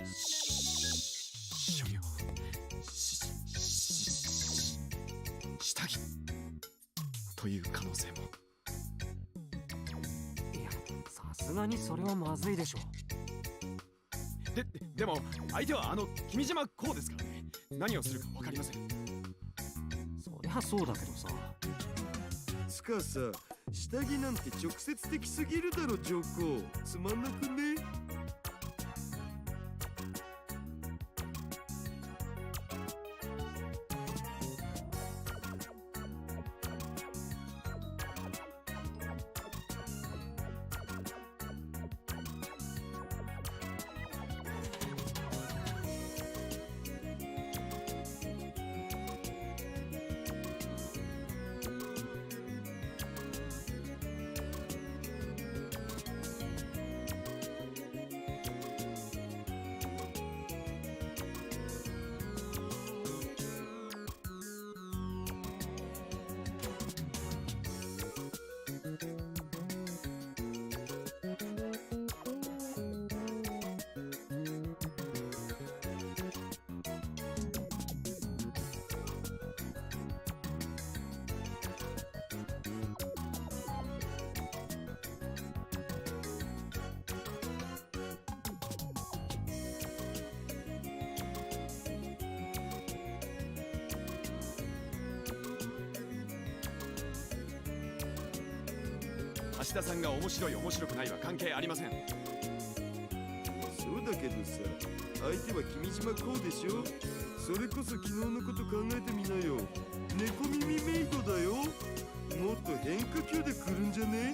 Speaker 2: 諸行下着という可能性も。
Speaker 3: いや、さすがにそれはまずいでしょ。
Speaker 2: でも相手はあの君島こうですからね。何をするか分かりません。
Speaker 3: そりゃそうだけどさ。
Speaker 4: つかさ、下着なんて直接的すぎるだろ。上皇つまんなくね？
Speaker 2: 橋田さんが面白い面白くないは関係ありません。
Speaker 4: そうだけどさ、相手は君島こうでしょ。それこそ昨日のこと考えてみなよ。猫耳メイドだよ。もっと変化球で来るんじゃね？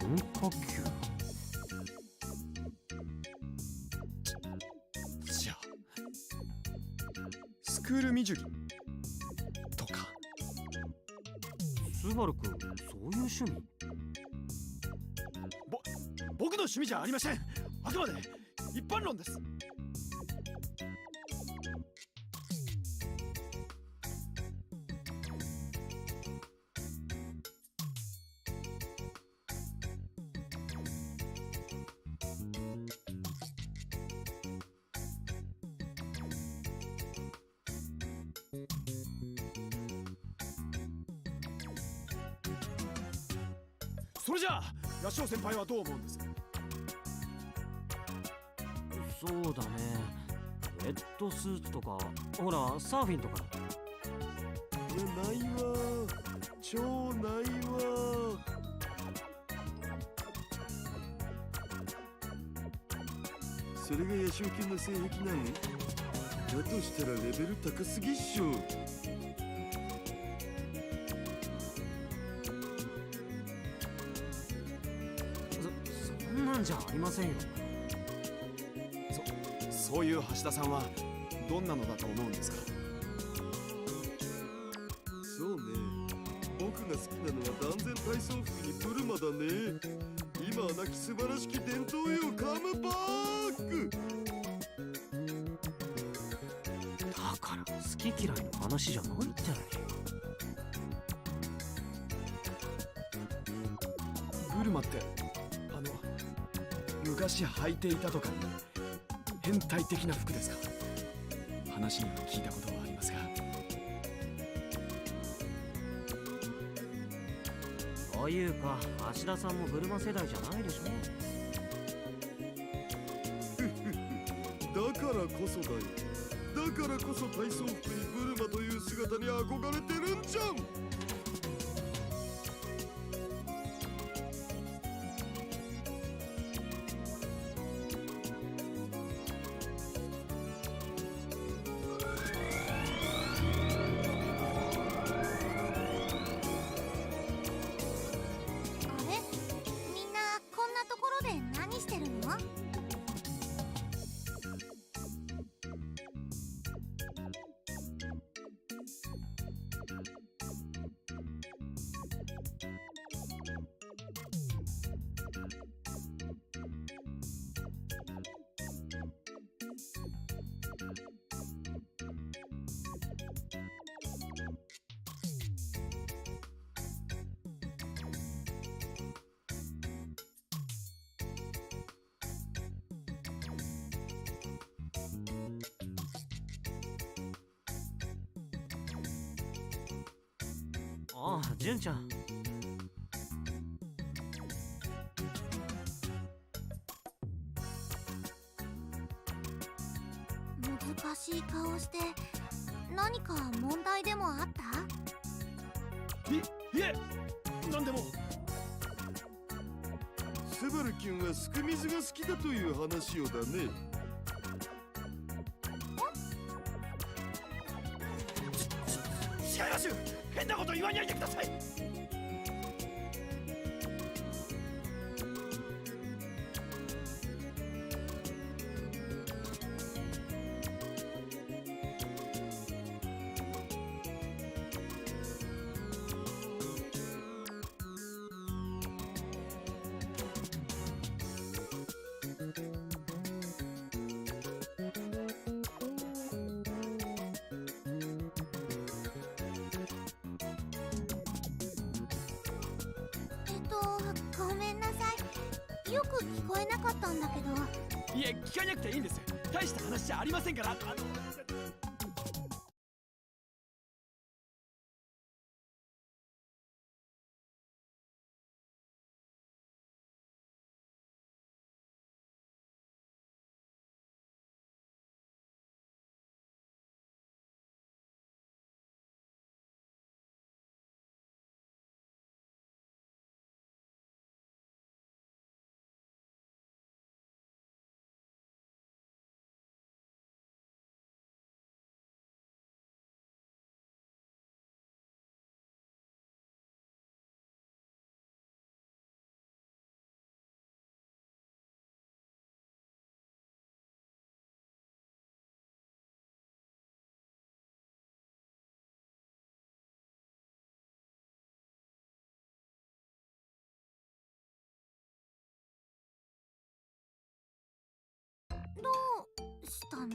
Speaker 3: 変化球。
Speaker 2: じゃあスクール水着とか。
Speaker 3: スバル君、そういう趣味？
Speaker 2: 僕の趣味じゃありません。あくまで一般論です。それじゃあ八潮先輩はどう思うんですか？
Speaker 3: そうだね。レッドスーツとか、ほらサーフィンとか。
Speaker 4: いや、ないわ。超ないわ。それが八潮級の性癖なの？だとしたらレベル高すぎっしょ。
Speaker 3: そんなんじゃありませんよ。
Speaker 2: そういう橋田さんはどんなのだと思うんですか？
Speaker 4: そうね。僕が好きなのは断然体操服にブルマだね。今はなき素晴らしき伝統よ、カムバック。
Speaker 3: だから好き嫌いの話じゃないって。
Speaker 2: ブルマって昔履いていたとか変態的な服ですか？話には聞いたことはありますが。
Speaker 3: というか橋田さんもブルマ世代じゃないでしょ。
Speaker 4: だからこそだよ。だからこそ体操服にブルマという姿に憧れてるんじゃん。
Speaker 3: ああ、純ちゃん。
Speaker 1: 難しい顔して何か問題でもあった？
Speaker 4: いえ、なんでも。スバルキュンはすく水が好きだという話をだね。
Speaker 2: 違います。変なこと言わないでください。
Speaker 1: ごめんなさい。よく聞こえなかったんだけど。
Speaker 2: いえ、聞かなくていいんです。大した話じゃありませんから。
Speaker 1: したの？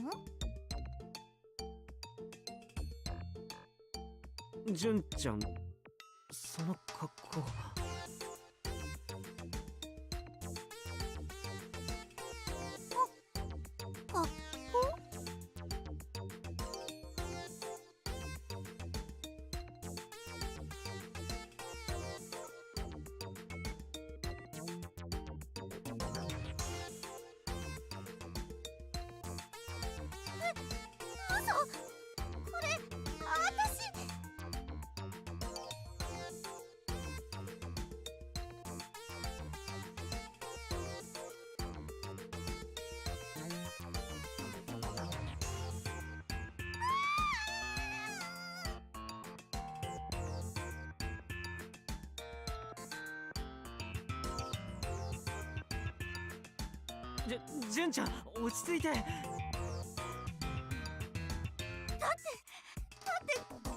Speaker 3: 純ちゃん、その格好。
Speaker 1: 格好？嘘！これ私。
Speaker 3: 純ちゃん、落ち着いて。
Speaker 1: だってこの格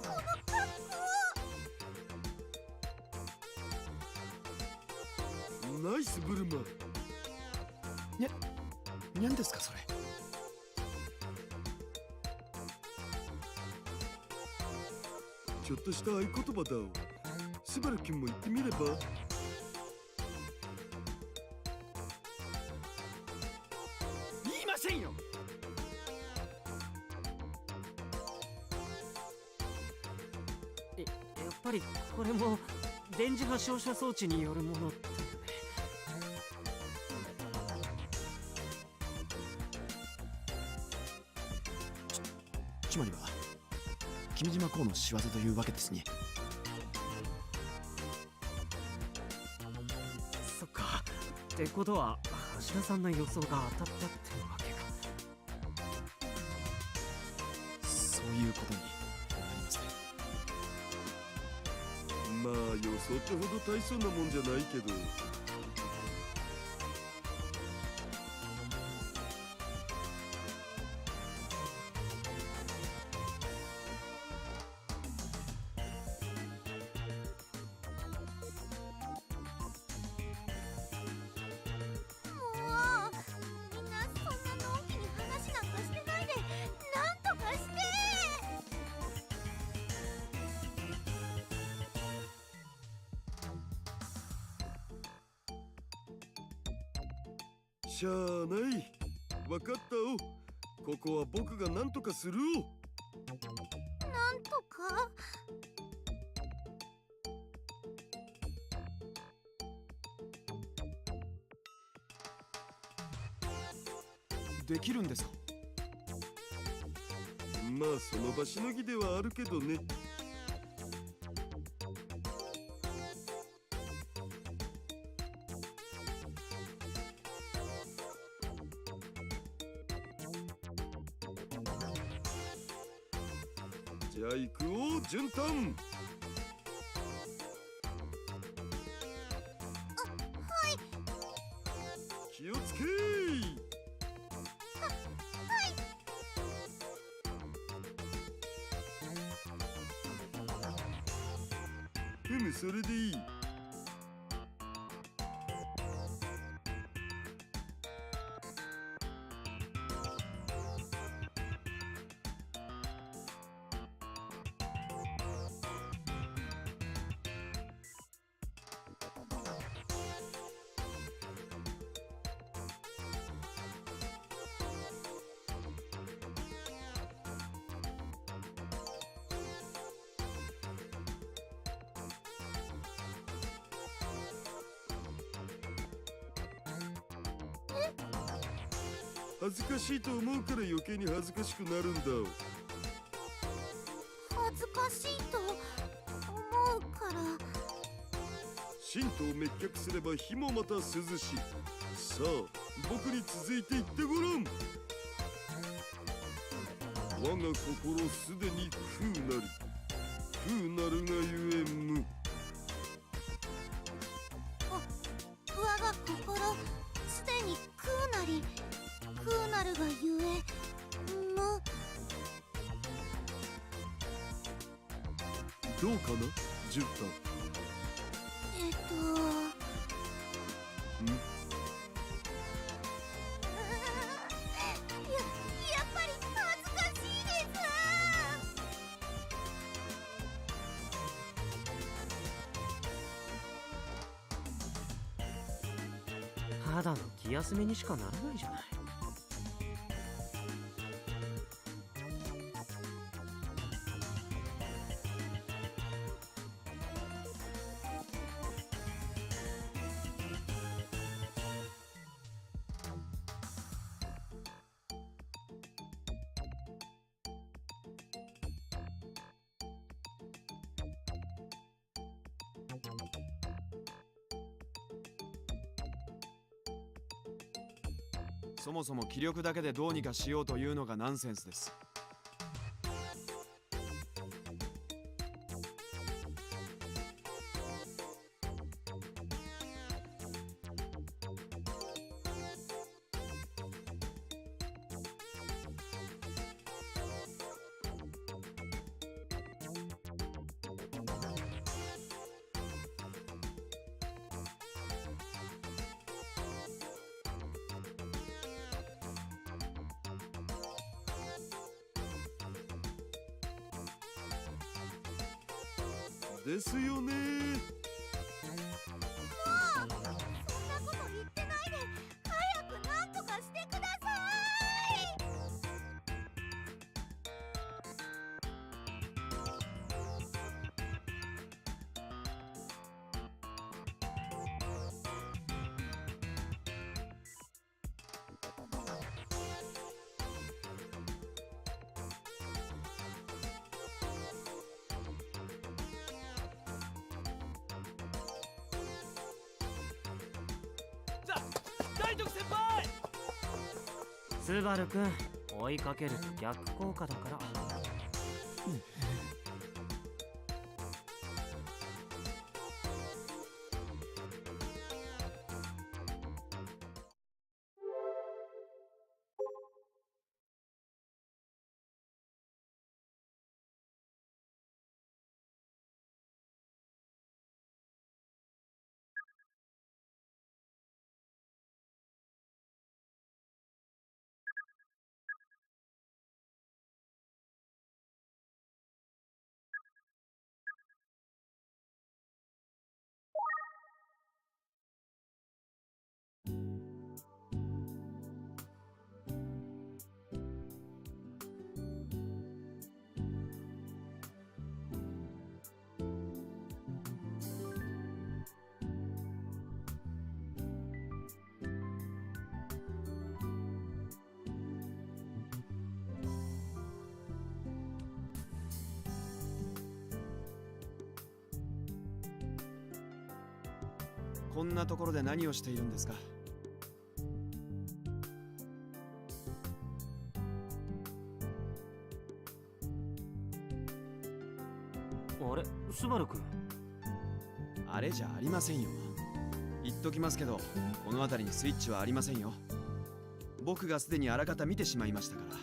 Speaker 1: 好。
Speaker 4: ナイスブルマ。
Speaker 2: にゃんですかそれ。
Speaker 4: ちょっとした合言葉だ。スバル君も言ってみれば。
Speaker 2: 言いませんよ。
Speaker 3: やっぱりこれも電磁波照射装置によるものだよね。
Speaker 2: つまりは君島公の仕業というわけですね。
Speaker 3: そっか。ってことは橋田さんの予想が当たったってわけか。
Speaker 2: そういうことになりますね。
Speaker 4: まあ予想ってほど大層なもんじゃないけど。
Speaker 1: みんなそんなのんきに話なんかしてないで、なんとかして。
Speaker 4: しゃあない。わかったお。ここは僕が何とかするお。
Speaker 1: なんとか？
Speaker 2: できるんですか。
Speaker 4: まあその場しのぎではあるけどね。じゃあ行くお順単。
Speaker 1: はい。
Speaker 4: 気をつけふむ、それでいい。恥ずかしいと思うから余計に恥ずかしくなるんだ。
Speaker 1: 恥ずかしいと思うから。
Speaker 4: 神道を滅却すれば火もまた涼し。さあ僕に続いて言ってごらん。我が心すでに空なり、空なるがゆえ無。
Speaker 1: 我が心すでに空なり、空なるがゆえ無。
Speaker 4: どうかな、ジュッタ。
Speaker 1: や
Speaker 3: ただの気休めにしかならないじゃない。
Speaker 2: そもそも気力だけでどうにかしようというのがナンセンスです。
Speaker 4: ですよね。
Speaker 1: もうそんなこと言ってないで早くなんとかしてくださ
Speaker 8: 大徳先輩。
Speaker 3: スバルくん、追いかけると逆効果だから。
Speaker 2: こんなところで何をしているんですか？
Speaker 3: あれ、スバルくん。
Speaker 2: あれじゃありませんよ。言っときますけど、この辺りにスイッチはありませんよ。僕がすでにあらかた見てしまいましたから。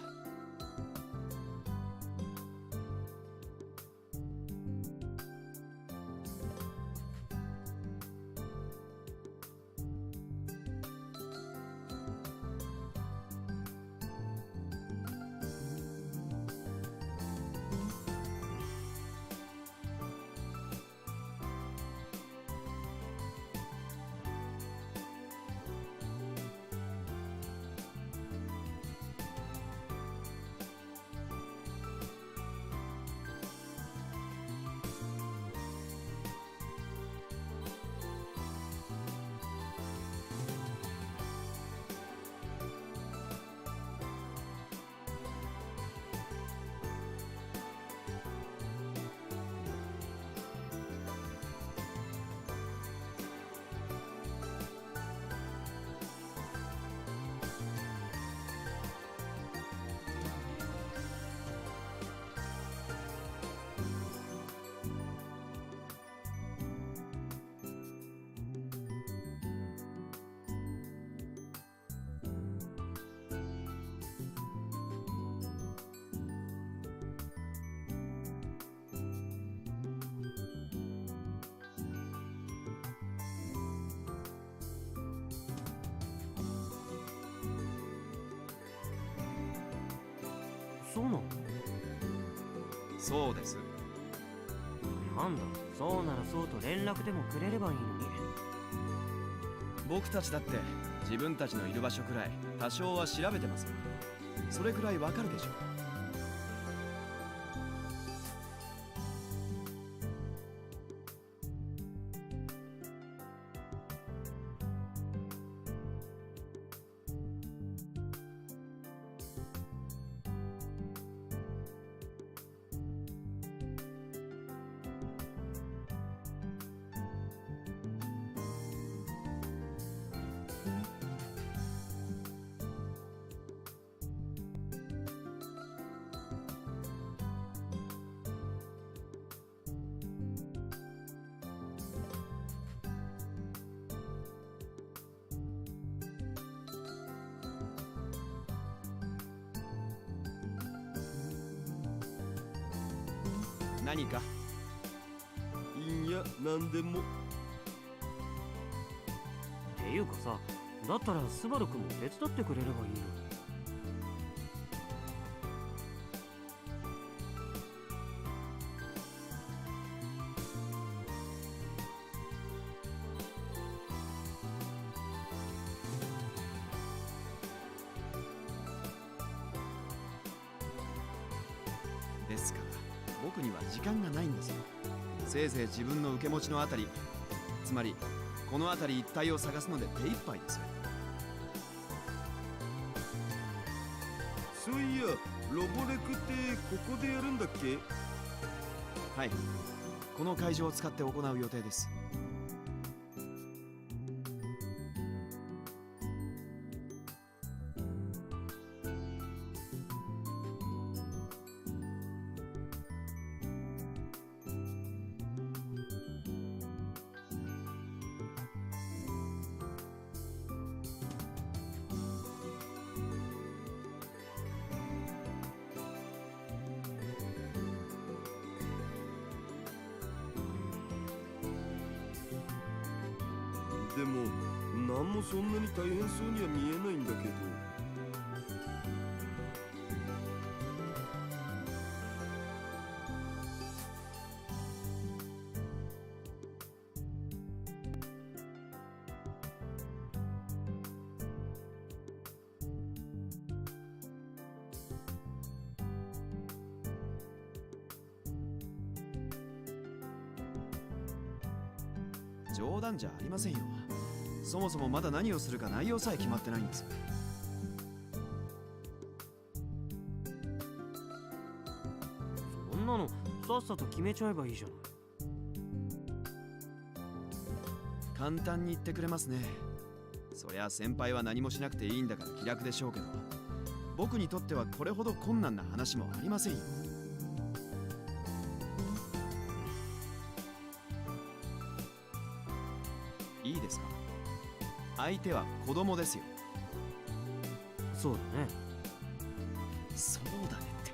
Speaker 3: そうなの？
Speaker 2: そうです。
Speaker 3: なんだ、そうならそうと連絡でもくれればいいのに。
Speaker 2: 僕たちだって自分たちのいる場所くらい多少は調べてますよ。それくらいわかるでしょ。何か？
Speaker 4: いいや、なんでも。
Speaker 3: っていうかさ、だったらスバル君も手伝ってくれればいいのに。
Speaker 2: ですから僕には時間がないんですよ。せいぜい自分の受け持ちのあたり、つまりこの辺り一帯を探すので手一杯ですよ。
Speaker 4: そういや、ロボレクってここでやるんだっけ？
Speaker 2: はい、この会場を使って行う予定です。
Speaker 4: でも、なんもそんなに大変そうには見えないんだけど。
Speaker 2: 冗談じゃありませんよ。そもそもまだ何をするか内容さえ決まってないんです。
Speaker 3: そんなのさっさと決めちゃえばいいじゃない。
Speaker 2: 簡単に言ってくれますね。そりゃ先輩は何もしなくていいんだから気楽でしょうけど、僕にとってはこれほど困難な話もありませんよ。いいですか？相手は子供ですよ。
Speaker 3: そうだね。
Speaker 2: そうだねって、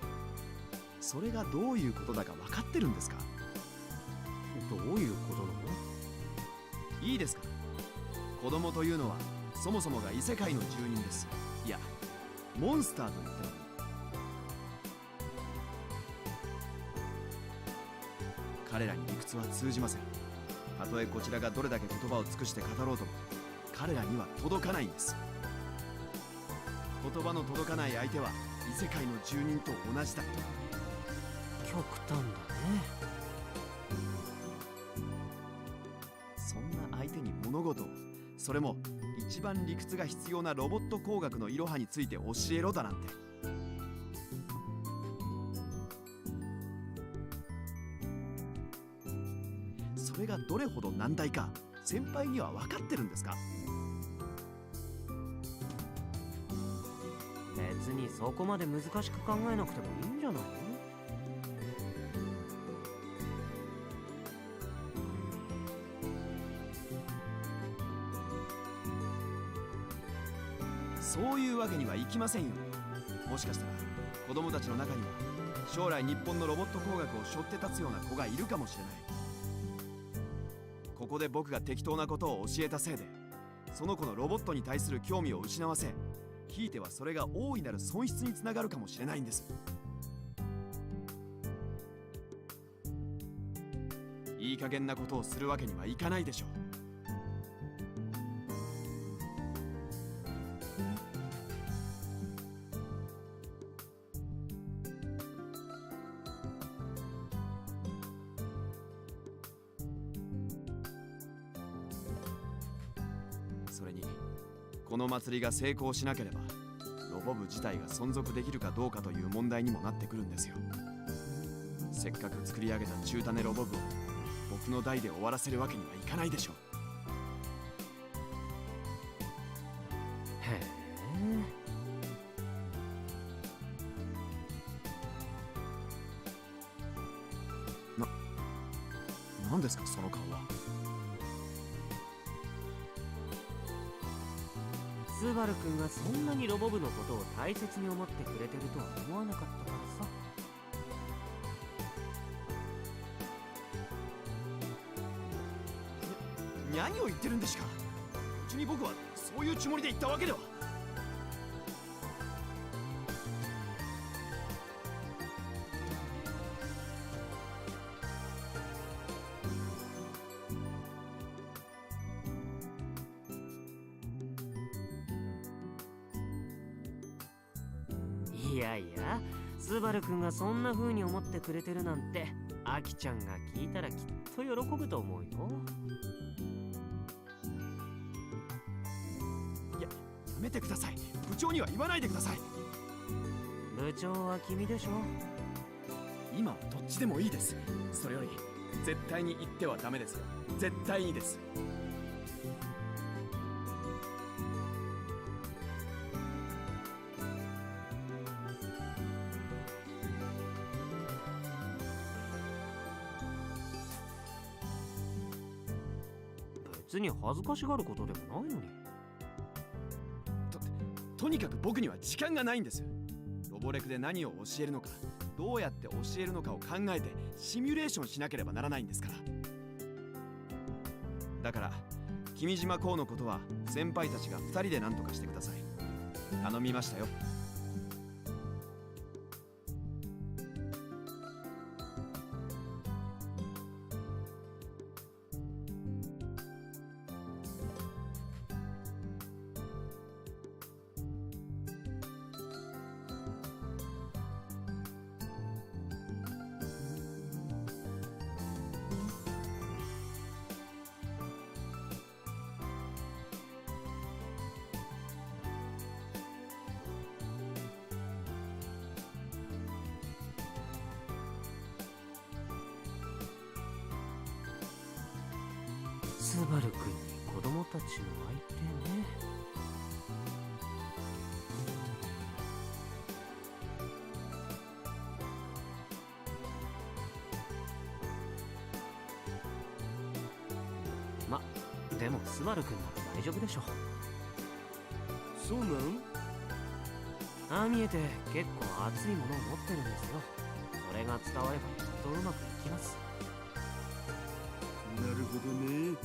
Speaker 2: それがどういうことだか分かってるんですか？
Speaker 3: どういうことなの？
Speaker 2: いいですか？子供というのはそもそもが異世界の住人です。いや、モンスターと言ってもいい。彼らに理屈は通じません。たとえこちらがどれだけ言葉を尽くして語ろうとも彼らには届かないんです。言葉の届かない相手は異世界の住人と同じだ。
Speaker 3: 極端だね。
Speaker 2: そんな相手に物事を、それも一番理屈が必要なロボット工学のイロハについて教えろだなんて。それがどれほど難題か先輩には分かってるんですか？
Speaker 3: 別にそこまで難しく考えなくてもいいんじゃないの？
Speaker 2: そういうわけにはいきませんよ。もしかしたら子供たちの中には将来日本のロボット工学を背負って立つような子がいるかもしれない。ここで僕が適当なことを教えたせいでその子のロボットに対する興味を失わせ、ひいてはそれが大いなる損失につながるかもしれないんです。いい加減なことをするわけにはいかないでしょう。それにこの祭りが成功しなければロボ部自体が存続できるかどうかという問題にもなってくるんですよ。せっかく作り上げた中種ロボ部を僕の代で終わらせるわけにはいかないでしょう。
Speaker 3: へえ。
Speaker 2: 何ですかその顔は。
Speaker 3: スバル君がそんなにロボ部のことを大切に思ってくれてるとは思わなかったからさ。
Speaker 2: 何を言ってるんですか。うちに僕はそういうつもりで言ったわけでは。
Speaker 3: いやいや、スバル君がそんな風に思ってくれてるなんてアキちゃんが聞いたらきっと喜ぶと思うよ。
Speaker 2: やめてください。部長には言わないでください。
Speaker 3: 部長は君でしょ。
Speaker 2: 今はどっちでもいいです。それより絶対に言ってはダメですよ。絶対にです。
Speaker 3: 別に恥ずかしがることでもないのに。
Speaker 2: とにかく僕には時間がないんです。ロボレクで何を教えるのか、どうやって教えるのかを考えてシミュレーションしなければならないんですから。だから君島こうのことは先輩たちが2人で何とかしてください。頼みましたよ。
Speaker 3: スバル君に子供たちの相手ね。ま、でもスバル君なら大丈夫でしょ。
Speaker 4: そうなん？
Speaker 3: ああ見えて結構熱いものを持ってるんですよ。それが伝わればきっとうまくいきます。
Speaker 4: なるほどね。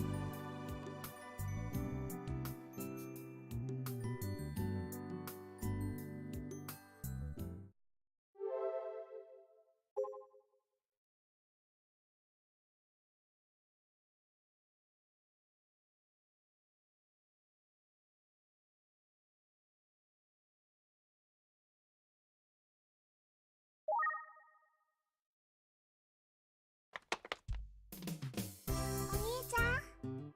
Speaker 1: お兄ちゃん、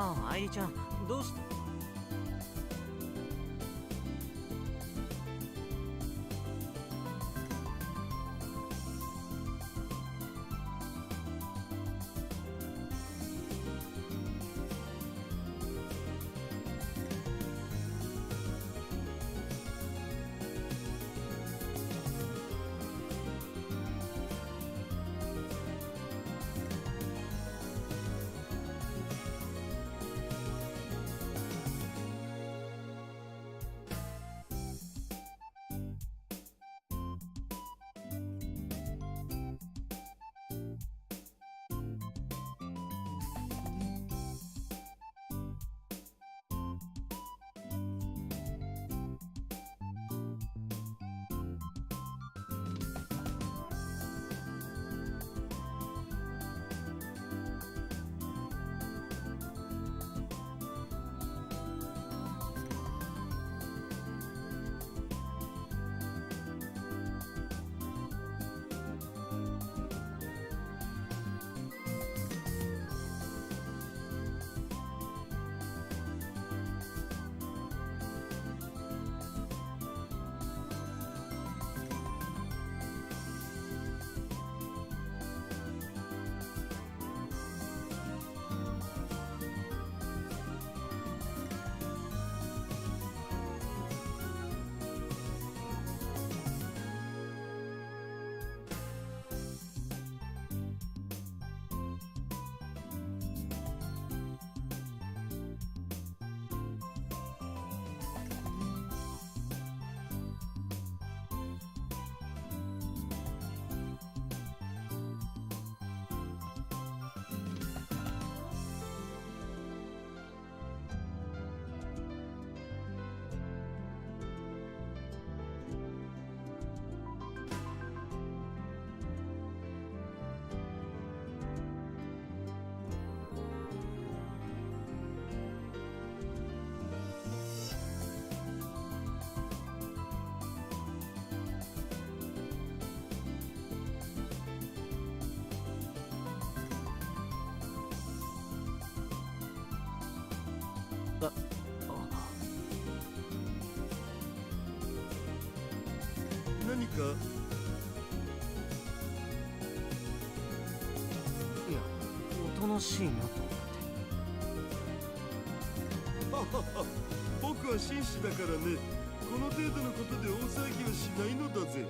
Speaker 3: ああ、愛梨ちゃん、どうして？
Speaker 4: 何か？
Speaker 3: いや、おとなしいなと思って。
Speaker 4: ははは、僕は紳士だからね。この程度のことで大騒ぎはしないのだぜ。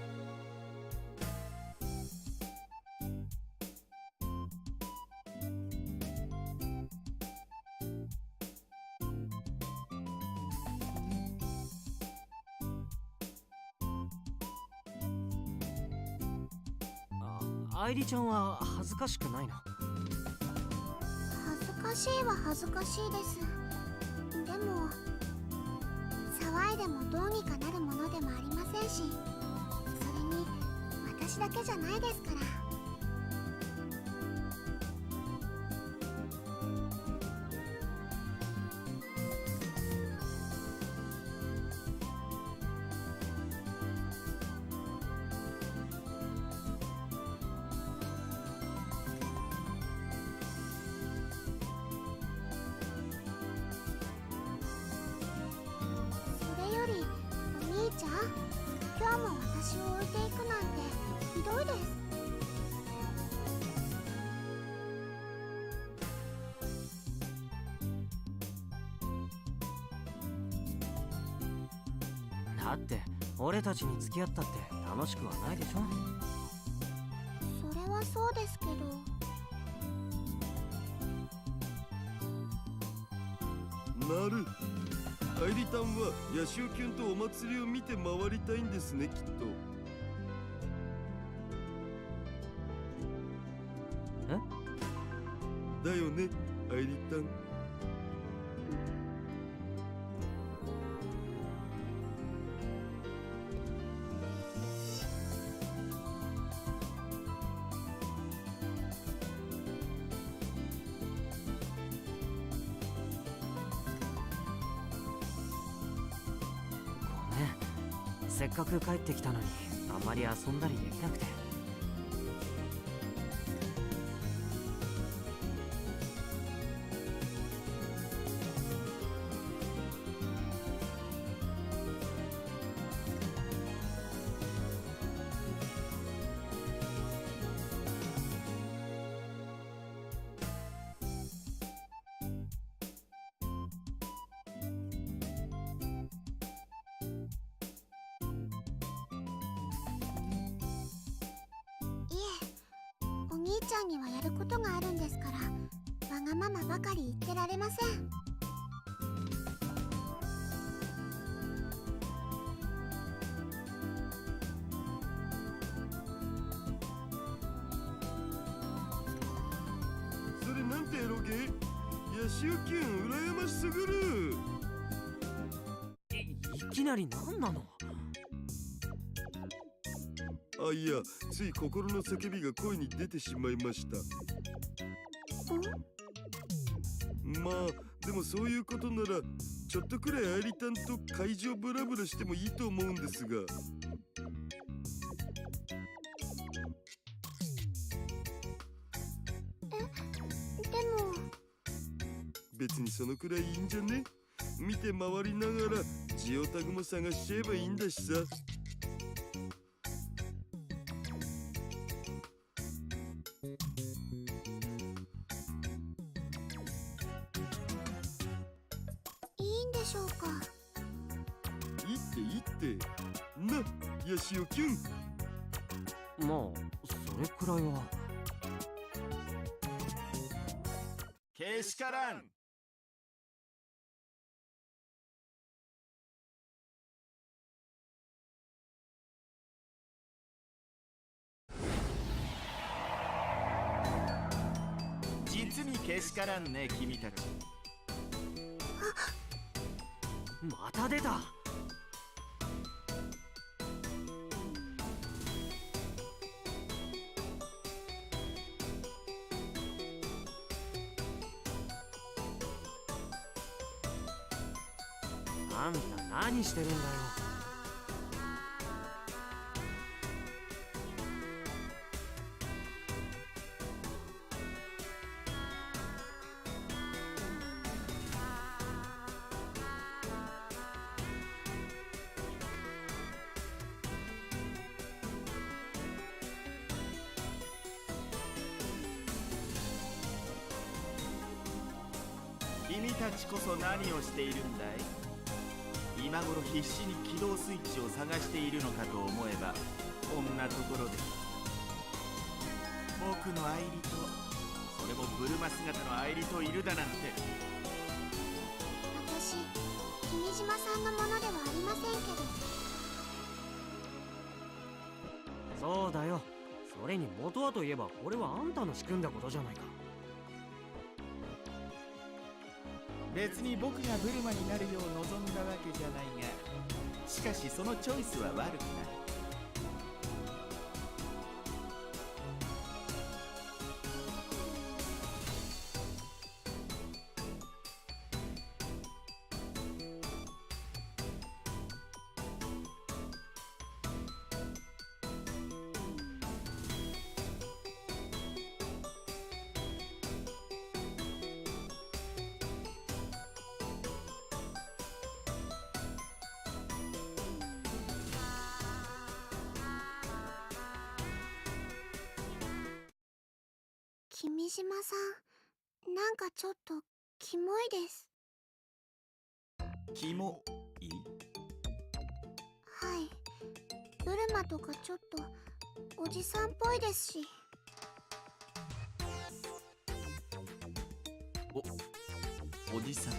Speaker 3: 愛梨ちゃんは恥ずかしくないの？
Speaker 1: 恥ずかしいは恥ずかしいです。でも騒いでもどうにかなるものでもありませんし、それに私だけじゃないですから。今日も私を置いていくなんてひどいです。
Speaker 3: だって俺たちに付き合ったって楽しくはないでしょ？
Speaker 1: それはそうですけど。
Speaker 4: なる。アイリタンはヤシオキュンとお祭りを見て回りたいんですね、きっと。
Speaker 3: え？
Speaker 4: だよね、アイリタン。
Speaker 3: せっかく帰ってきたのにあんまり遊んだりできなくて。
Speaker 1: ちゃんにはやることがあるんですから、わがままばかり言ってられません。
Speaker 4: それなんてやろうげ？ヤシオキュン羨ましすぎる。
Speaker 3: いきなり何なの？
Speaker 4: あ、いや、つい心の叫びが声に出てしまいました。まあでもそういうことならちょっとくらいアイリタンと会場ブラブラしてもいいと思うんですが。
Speaker 1: でも
Speaker 4: 別にそのくらいいいんじゃね？見て回りながらジオタグも探しちゃえばいいんだしさ。
Speaker 1: いいんでしょうか？
Speaker 4: いいっていいってな、ヤシオキュン。
Speaker 3: まあそれくらいは。
Speaker 7: けしからん。実にけしからんね、君たち。
Speaker 3: また出た。あんた何してるんだよ。
Speaker 7: 君たちこそ何をしているんだい？今頃必死に起動スイッチを探しているのかと思えばこんなところで。僕の愛理と、それもブルマ姿の愛理といるだなんて。
Speaker 1: 私君島さんのものではありませんけど。
Speaker 3: そうだよ。それに元はといえばこれはあんたの仕組んだことじゃないか。
Speaker 7: 別に僕がブルマになるよう望んだわけじゃないが、しかしそのチョイスは悪くない。
Speaker 1: 君島さん、なんかちょっとキモいです。
Speaker 7: キモい？
Speaker 1: はい。ブルマとかちょっとおじさんっぽいですし。
Speaker 7: おじさん。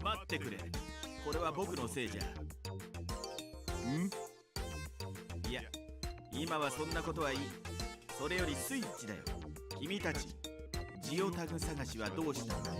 Speaker 7: 待ってくれ。これは僕のせいじゃ。いや、今はそんなことはいい。それよりスイッチだよ。君たち、ジオタグ探しはどうしたんだ？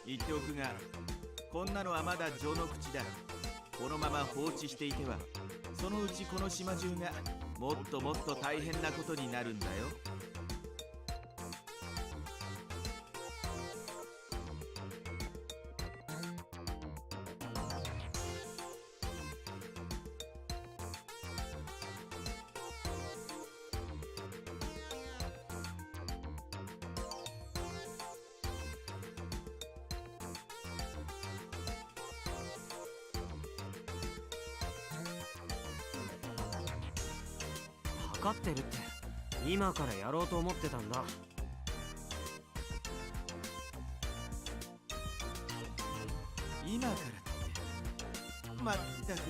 Speaker 7: 言っておくが、こんなのはまだ序の口だ。このまま放置していては、そのうちこの島中がもっともっと大変なことになるんだよ。
Speaker 3: かってるって。今からやろうと思ってたんだ。
Speaker 7: 今からってまったく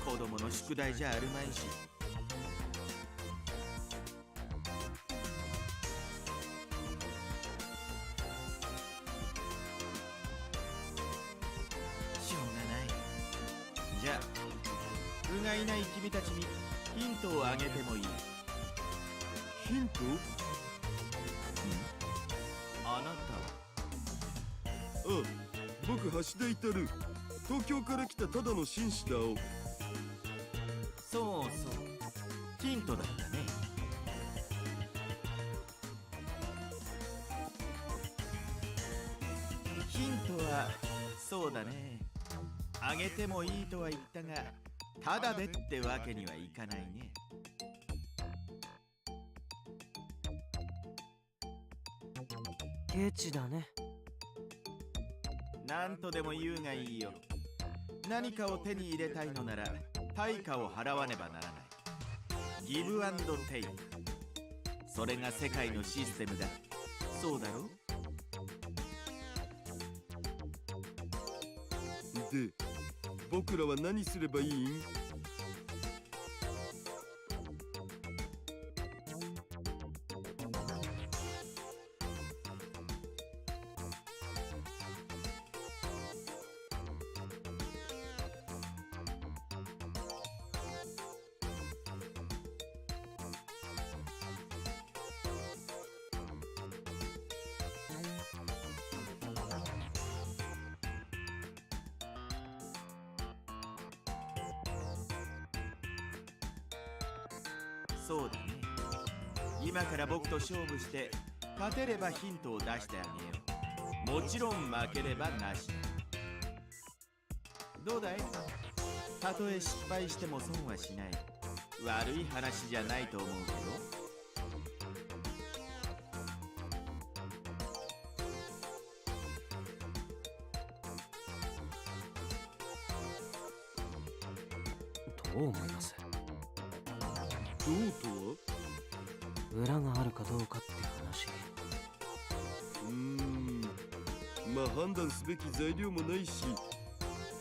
Speaker 7: 子供の宿題じゃあるまいし。しょうがない。じゃあうがいない君たちにヒントをあげてもいい？
Speaker 4: ヒント？
Speaker 7: あなたは？
Speaker 4: あ、僕橋田至る。東京から来たただの紳士だお。
Speaker 7: そうそう、ヒントだったね。ヒントはそうだね。あげてもいいとは言ったが、ただでってわけにはいかないね。
Speaker 3: ケチだね。
Speaker 7: なんとでも言うがいいよ。何かを手に入れたいのなら対価を払わねばならない。ギブアンドテイク。それが世界のシステムだ。そうだろ？
Speaker 4: で、僕らは何すればいいん？
Speaker 7: そうだね。今から僕と勝負して勝てればヒントを出してあげよう。もちろん負ければなし。どうだい？たとえ失敗しても損はしない。悪い話じゃないと思うけど。
Speaker 3: どう思います？
Speaker 4: どうとは？
Speaker 3: 裏があるかどうかって話。
Speaker 4: まあ判断すべき材料もないし、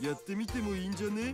Speaker 4: やってみてもいいんじゃね？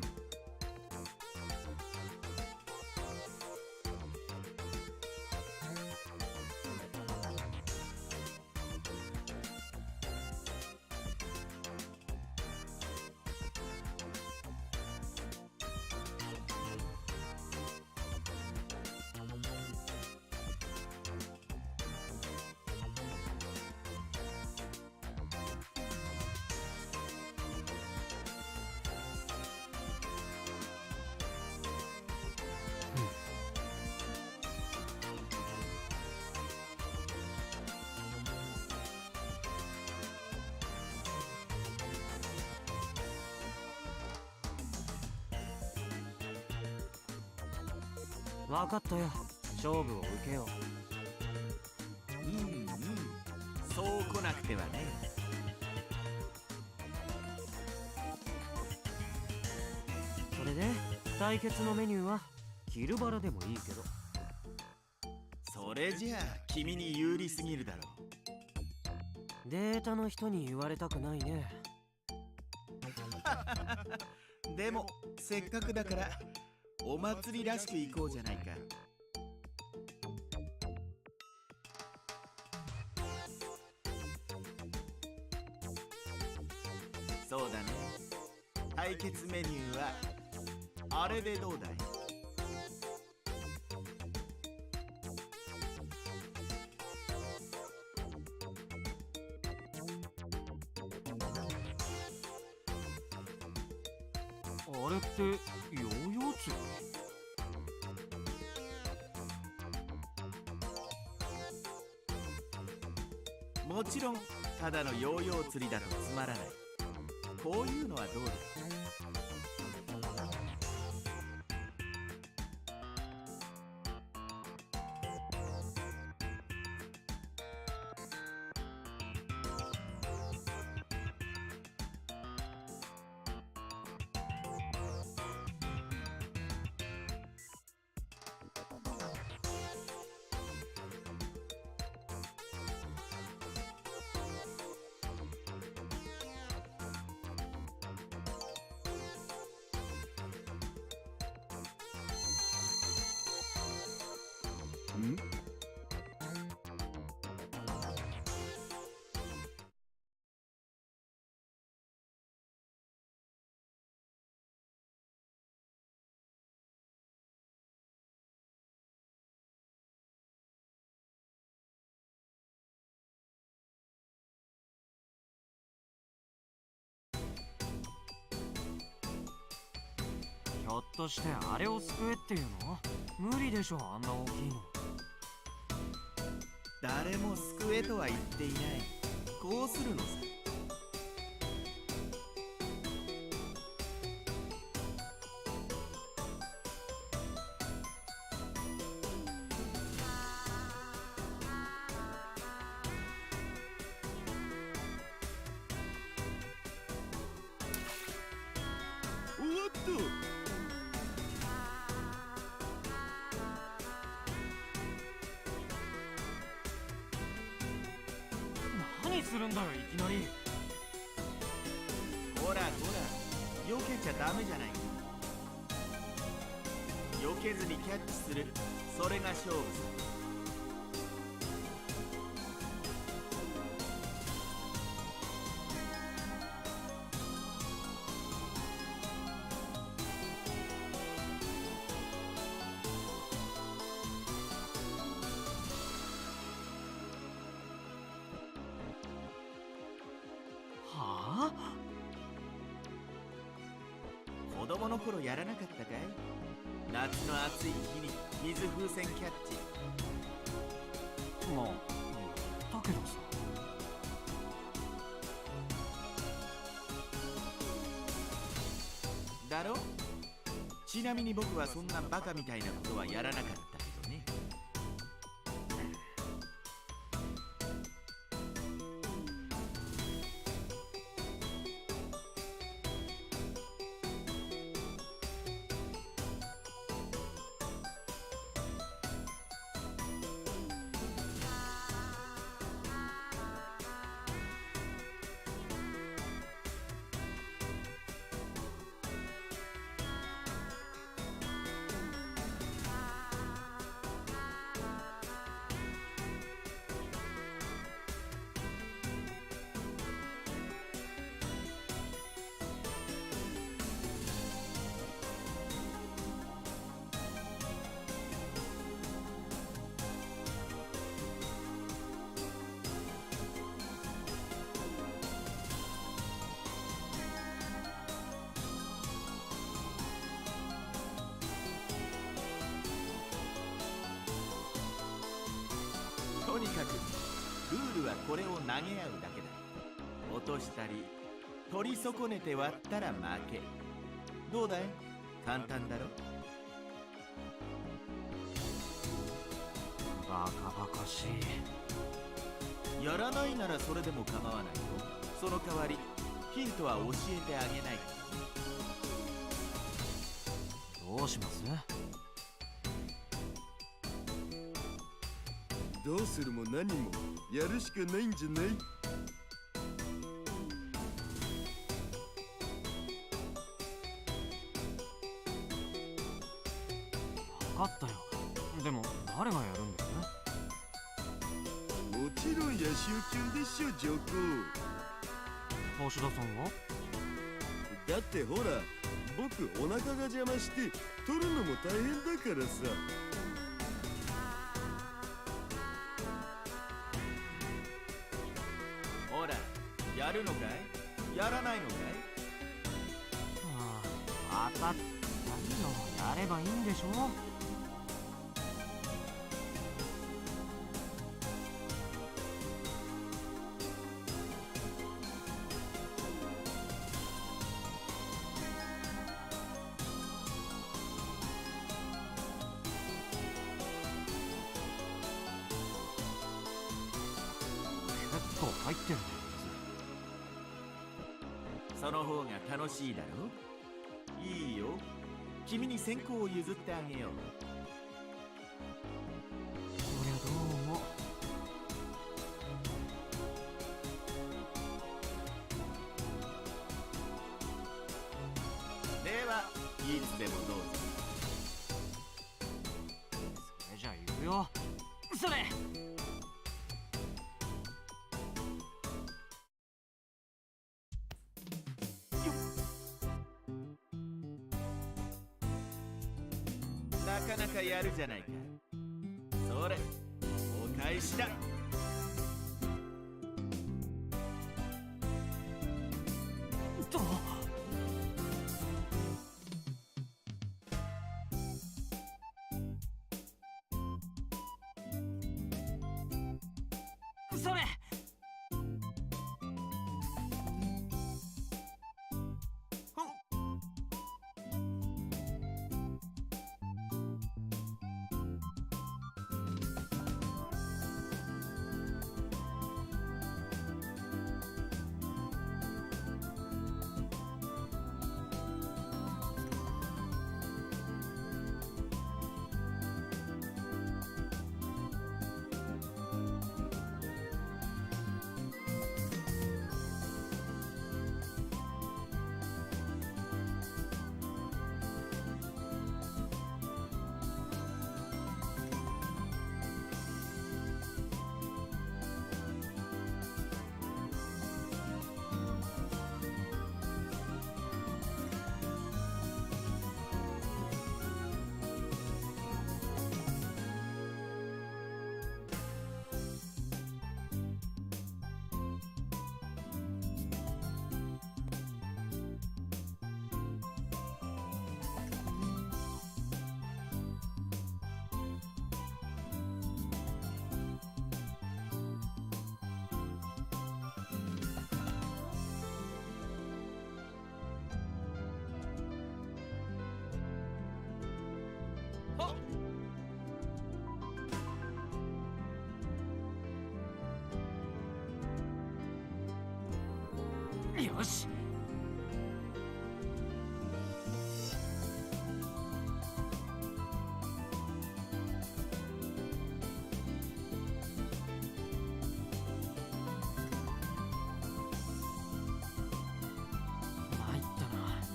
Speaker 3: 分かったよ。勝負を受けよ
Speaker 7: そう来なくてはね。
Speaker 3: う。それで対決のメニューはキルバラでもいいけど。
Speaker 7: それじゃあ君に有利すぎるだろう。
Speaker 3: データの人に言われたくないね。
Speaker 7: でもせっかくだからお祭りらしく行こうじゃないか。そうだね。対決メニューはあれでどうだい？
Speaker 3: あれってヨーヨー釣り？
Speaker 7: もちろんただのヨーヨー釣りだとつまらない。こういうのはどうだ？
Speaker 3: ょっとしてあれを救えっていうの？無理でしょ、あんな大きいの。
Speaker 7: 誰も救えとは言っていない。こうするのさ。
Speaker 4: 終わった。
Speaker 3: 何するんだよ、いきなり。
Speaker 7: ほらほら、避けちゃダメじゃないか。避けずにキャッチする、それが勝負さ。
Speaker 3: はあ？
Speaker 7: 子供の頃やらなかったかい？夏の暑い日に水風船キャッチ。
Speaker 3: まあ、だけどさ。
Speaker 7: だろ？ちなみに僕はそんなバカみたいなことはやらなかったけどね。とにかくルールはこれを投げ合うだけだ。落としたり取り損ねて割ったら負け。どうだい？簡単だろ？
Speaker 3: バカバカしい。
Speaker 7: やらないならそれでも構わないよ。その代わりヒントは教えてあげない。
Speaker 3: どうします？
Speaker 4: どうするも何もやるしかないんじゃない？
Speaker 3: 分かったよ。でも誰がやるんです？
Speaker 4: もちろんヤシオキュンでしょ、ジョコ。
Speaker 3: 星田さんは？
Speaker 4: だってほら、僕お腹が邪魔して取るのも大変だからさ。
Speaker 7: ほら、やるのかい？やらないのかい？
Speaker 3: ああ、当たったよ。やればいいんでしょ。結構入ってるね、
Speaker 7: その方が楽しいだろ？いいよ。君に先行を譲ってあげよう。
Speaker 3: そりゃどうも。
Speaker 7: ではいつでもどうぞ。
Speaker 3: それじゃあ行くよ。それ。
Speaker 7: なかなかやるじゃないか。それ、お返しだ。
Speaker 3: それ。よし。参った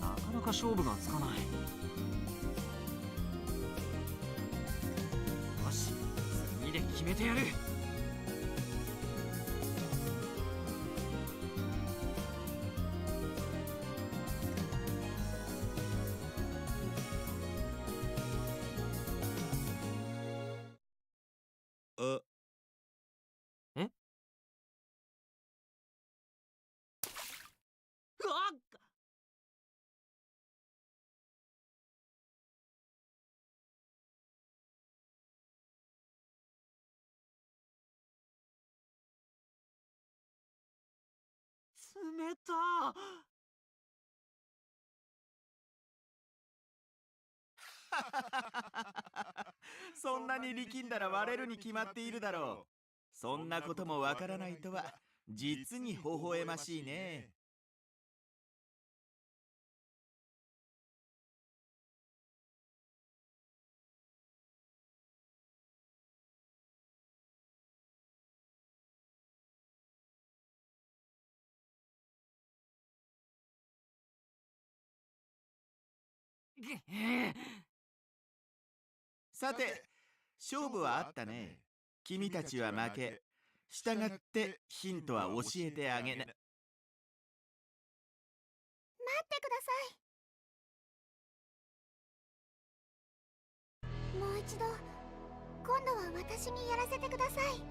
Speaker 3: な、なかなか勝負がつかない。よし、次で決めてやる。
Speaker 4: あ、
Speaker 3: え？うわっ！冷た。
Speaker 7: そんなに力んだら割れるに決まっているだろう。そんなこともわからないとは実に微笑ましいね。さて、勝負はあったね。君たちは負け。したがってヒントは教えてあげな。
Speaker 1: 待ってください。もう一度、今度は私にやらせてください。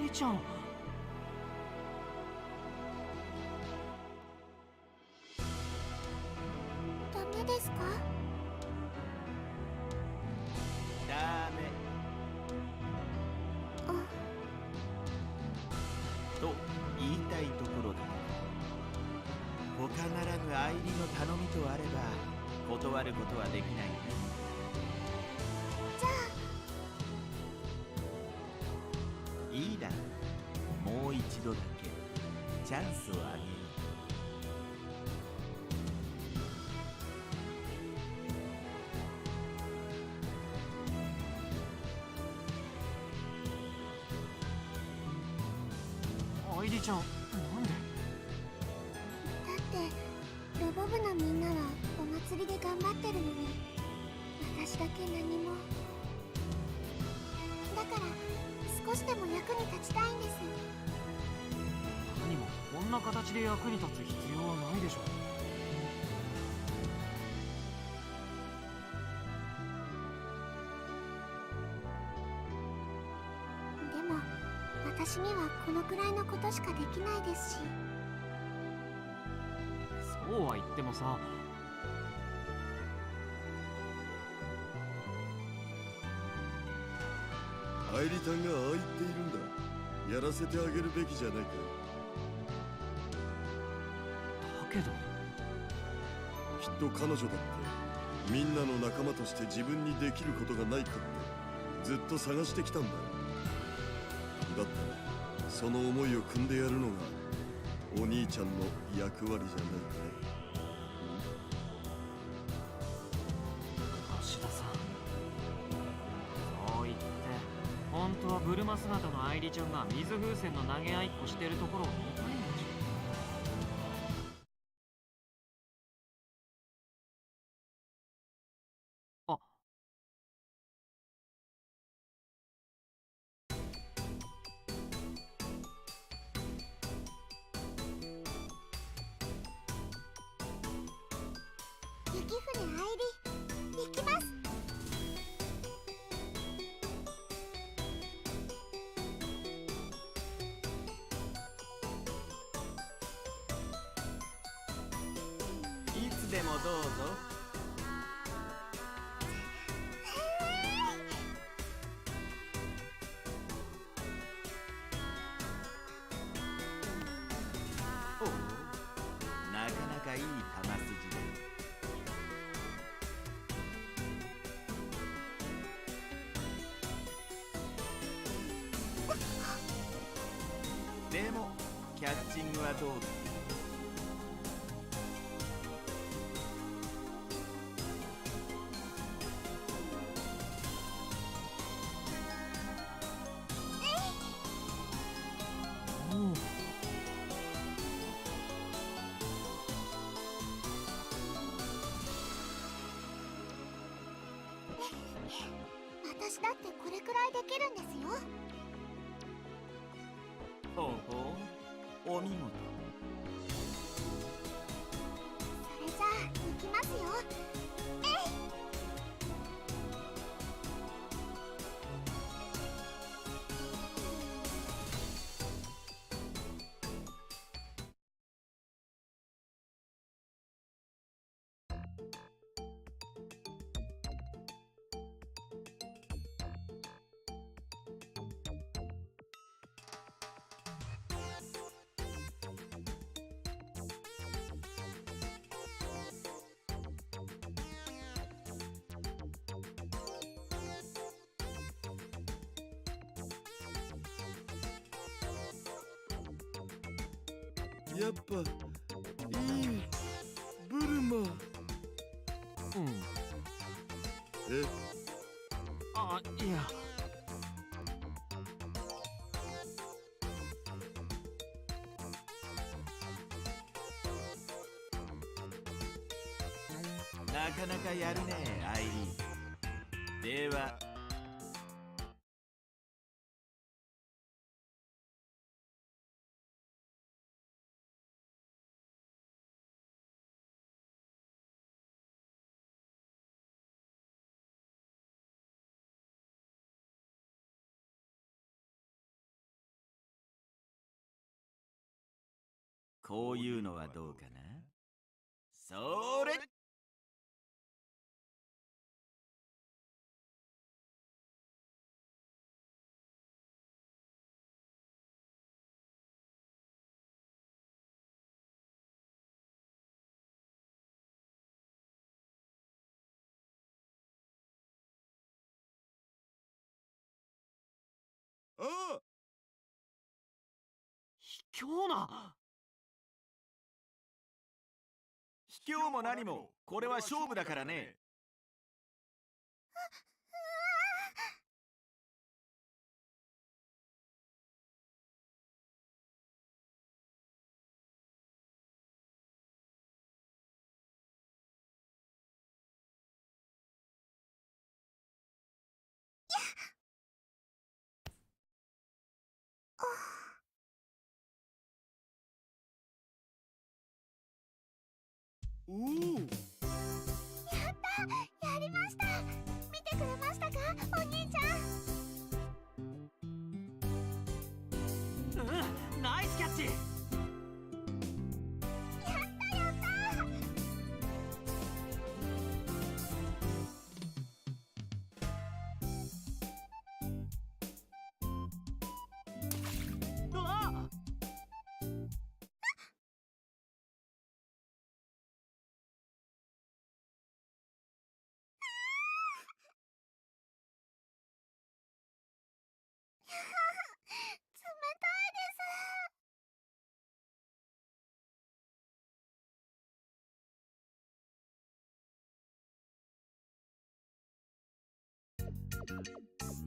Speaker 3: りちゃん。
Speaker 1: ダメですか？
Speaker 7: ダメ。と言いたいところだ。他ならぬ相入りの頼みとあれば断ることはできない。
Speaker 1: じゃあ
Speaker 7: いいだろう。もう一度だけチャンスをあげる。
Speaker 3: 愛梨ちゃん、なんで？
Speaker 1: だってロボ部のみんなはお祭りで頑張ってるのに、私だけ何も。だから少しでも役に立ちたいんです。
Speaker 3: 何もこんな形で役に立つ必要はないでしょ。
Speaker 1: でも私にはこのくらいのことしかできないですし。
Speaker 3: そうは言ってもさ。
Speaker 4: アイリタンがああ言っているんだ。やらせてあげるべきじゃないか。
Speaker 3: だけど
Speaker 4: きっと彼女だってみんなの仲間として自分にできることがないかってずっと探してきたんだ。だったらその思いを汲んでやるのがお兄ちゃんの役割じゃないか。
Speaker 3: 芦田さん、そう言って本当はブルマ姿の愛梨ちゃんが水風船の投げ合いっこしてるところを見たいんでしょ。あ、
Speaker 1: 雪船愛理、行きます。
Speaker 7: いつでもどうぞ。おう、なかなかいい球筋だ。でもキャッチングはどうだ。
Speaker 1: 私だってこれくらいできるんですよ。
Speaker 7: ほうほう、お見事。
Speaker 1: それじゃあ行きますよ。
Speaker 4: やっぱいいブルマ。
Speaker 3: うん。
Speaker 4: え、
Speaker 3: あ、いや。
Speaker 7: なかなかやるね、アイリーン。ではこういうのはどうかな。それ。
Speaker 4: ああ、
Speaker 3: 卑怯な。
Speaker 7: 卑怯も何もこれは勝負だからね。
Speaker 4: おお。
Speaker 1: やったやりました。見てくれましたか、お兄ちゃん。
Speaker 3: うん、ナイスキャッチ。
Speaker 1: やったやった。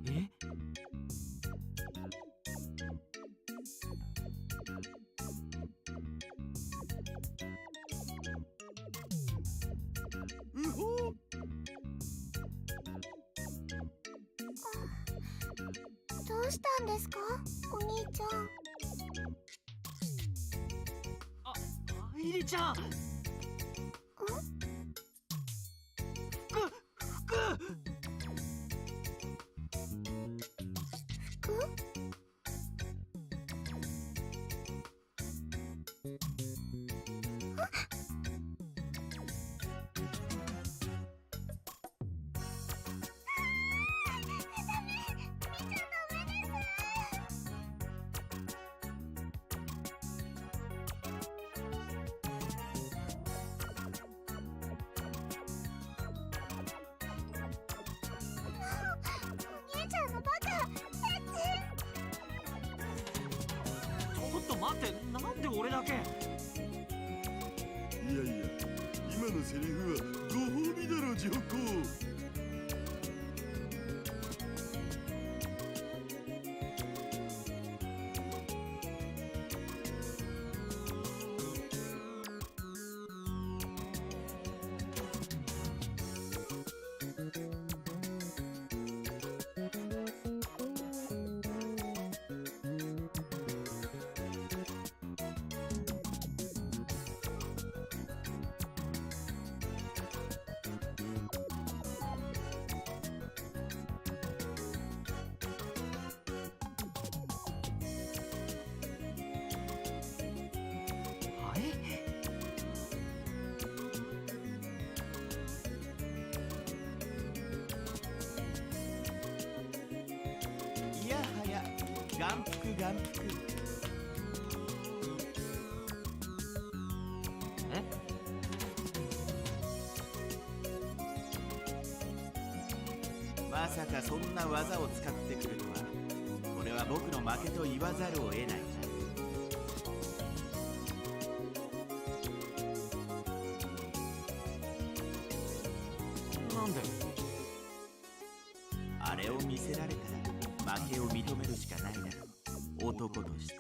Speaker 3: え？
Speaker 4: うほ。
Speaker 1: どうしたんですか、お兄ちゃん。
Speaker 3: イリちゃん。
Speaker 1: お兄ちゃんのバカ。
Speaker 3: ちょっと待って、なんで俺だけ？
Speaker 4: いやいや、今のセリフはご褒美だろ、ジョコ。
Speaker 3: はい？
Speaker 7: いやはや、眼福眼福。
Speaker 3: え？
Speaker 7: まさかそんな技を使ってくるとは。これは僕の負けと言わざるを得ないな。
Speaker 3: なんで？
Speaker 7: あれを見せられたら負けを認めるしかないだろう、男として。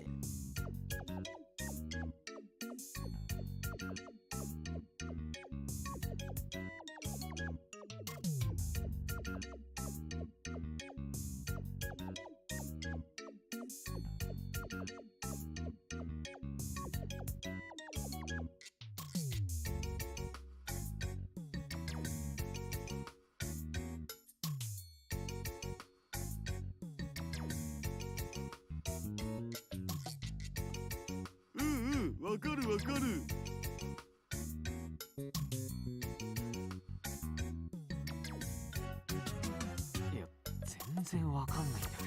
Speaker 4: うんうん、わかるわかる。
Speaker 3: いや、全然わかんないんだけ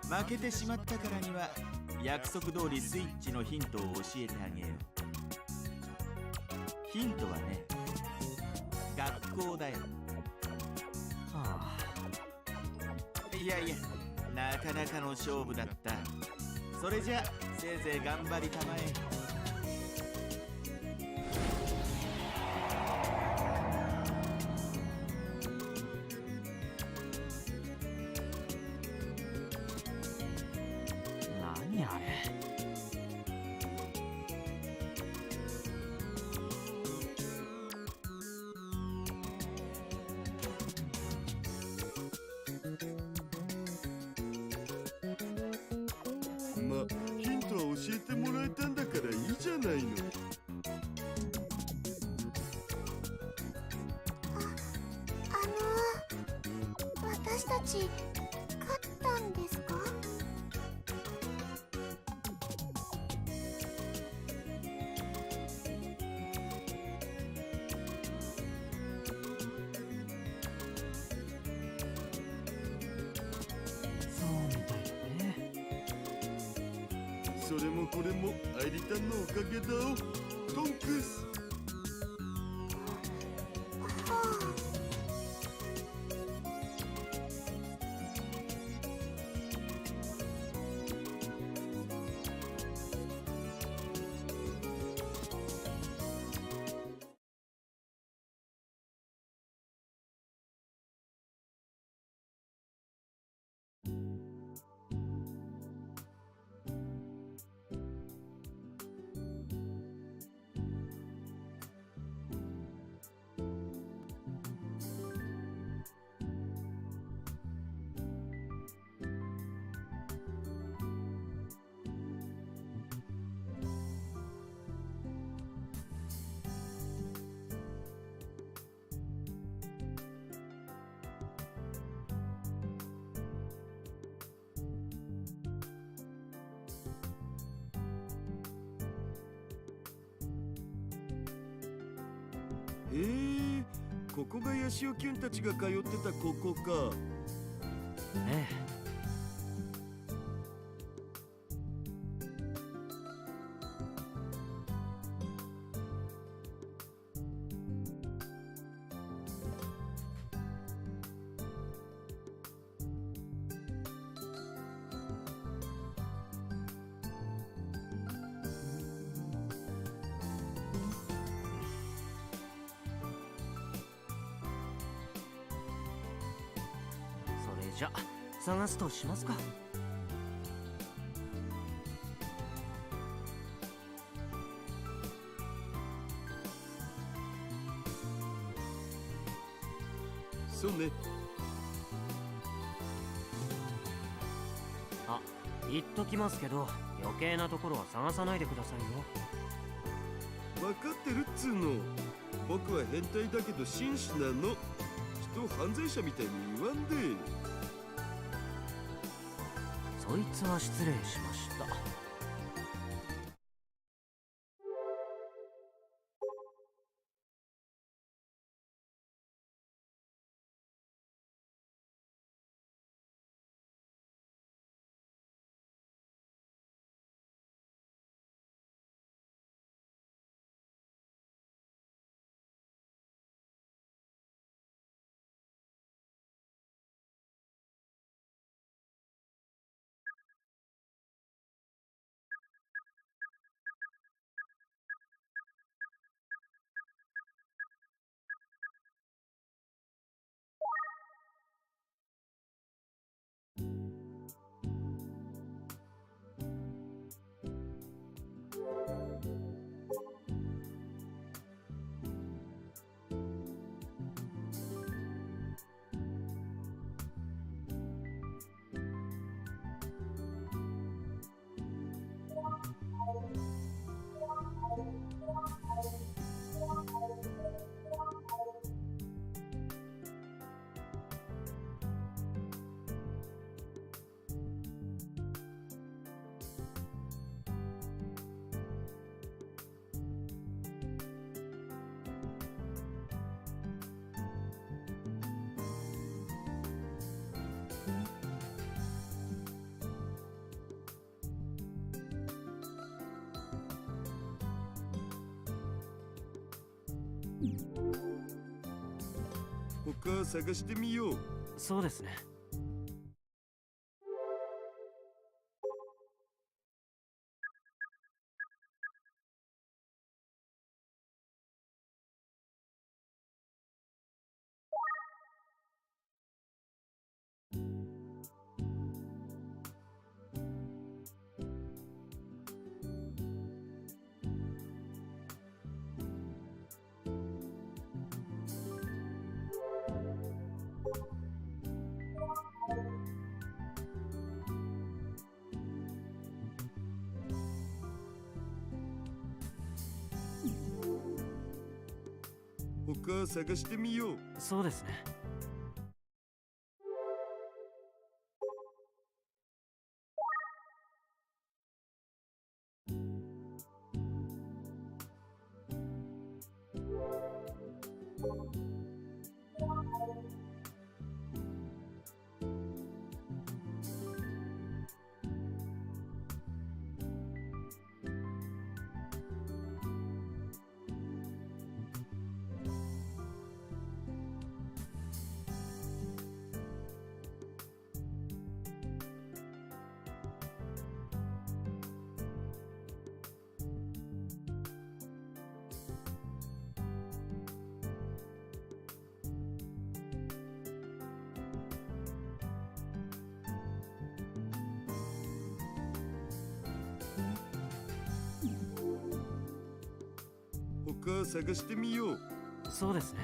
Speaker 3: ど。
Speaker 7: 負けてしまったからには約束通りスイッチのヒントを教えてあげよう。ヒントはね、学校だよ。
Speaker 3: はあ。
Speaker 7: いやいや、なかなかの勝負だった。それじゃせいぜい頑張りたまえ。
Speaker 3: 何あれ？
Speaker 4: ま、ヒントは教えてもらえたんだからいいじゃないの。
Speaker 1: 私たち勝ったんですか？
Speaker 3: そうみたいだね。
Speaker 4: それもこれもアイリタンのおかげだお、トンクス。へえ、ここがヤシオキュンたちが通ってたここか。
Speaker 3: ええ。それじゃ探すとしますか。
Speaker 4: そうね。
Speaker 3: あ、言っときますけど、余計なところは探さないでくださいよ。
Speaker 4: 分かってるっつうの。僕は変態だけど紳士なの。人を犯罪者みたいに言わんで。
Speaker 3: そいつは失礼しました。
Speaker 4: 他探してみよう。
Speaker 3: そうですね。
Speaker 4: 他探してみよう。
Speaker 3: そうですね。
Speaker 4: 他探してみよう。
Speaker 3: そうですね。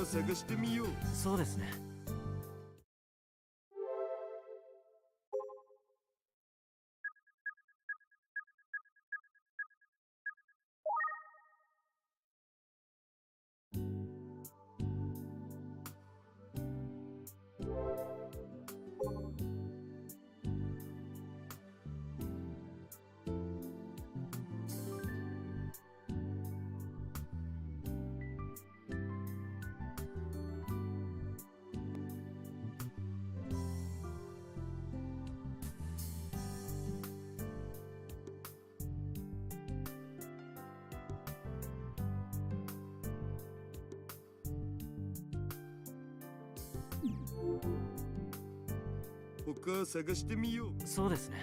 Speaker 4: 他探してみよう。
Speaker 3: そうですね。
Speaker 4: 他探してみよう。
Speaker 3: そうですね。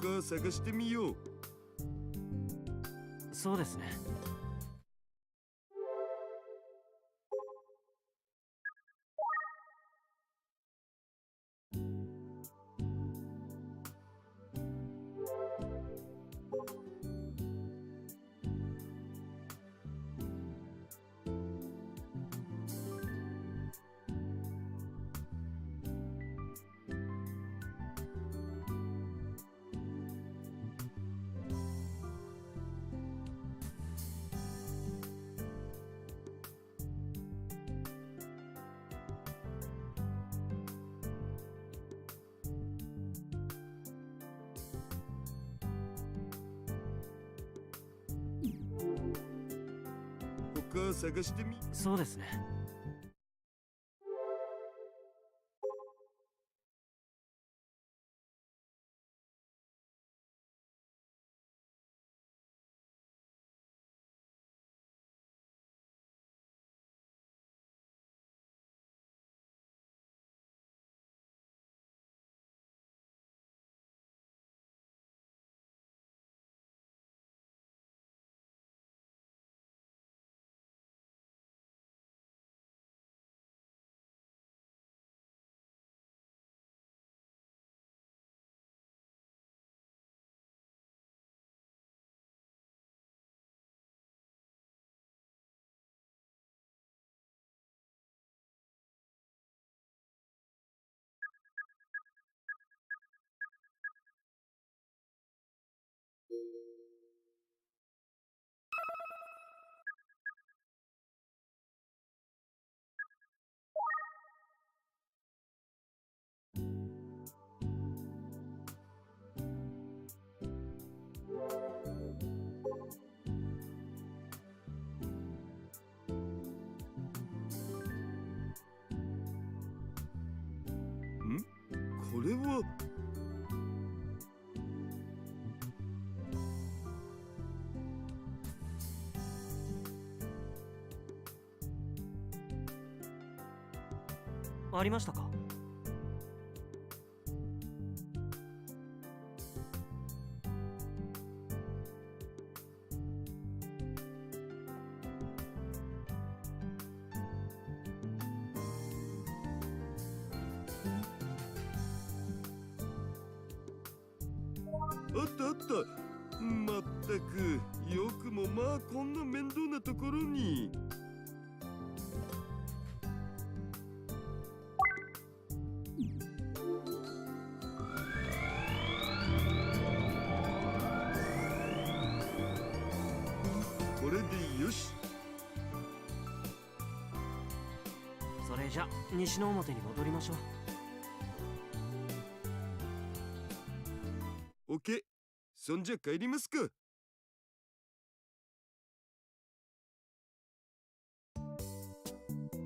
Speaker 4: 他探してみよう。
Speaker 3: そうですね。
Speaker 4: 他探してみ。
Speaker 3: そうですね。
Speaker 4: これは
Speaker 3: ありましたか。
Speaker 4: あったあった。まったくよくもまあこんな面倒なところに。これでよし。
Speaker 3: れじゃ西の表に戻りましょう。
Speaker 4: オッケー。そんじゃ帰りますか。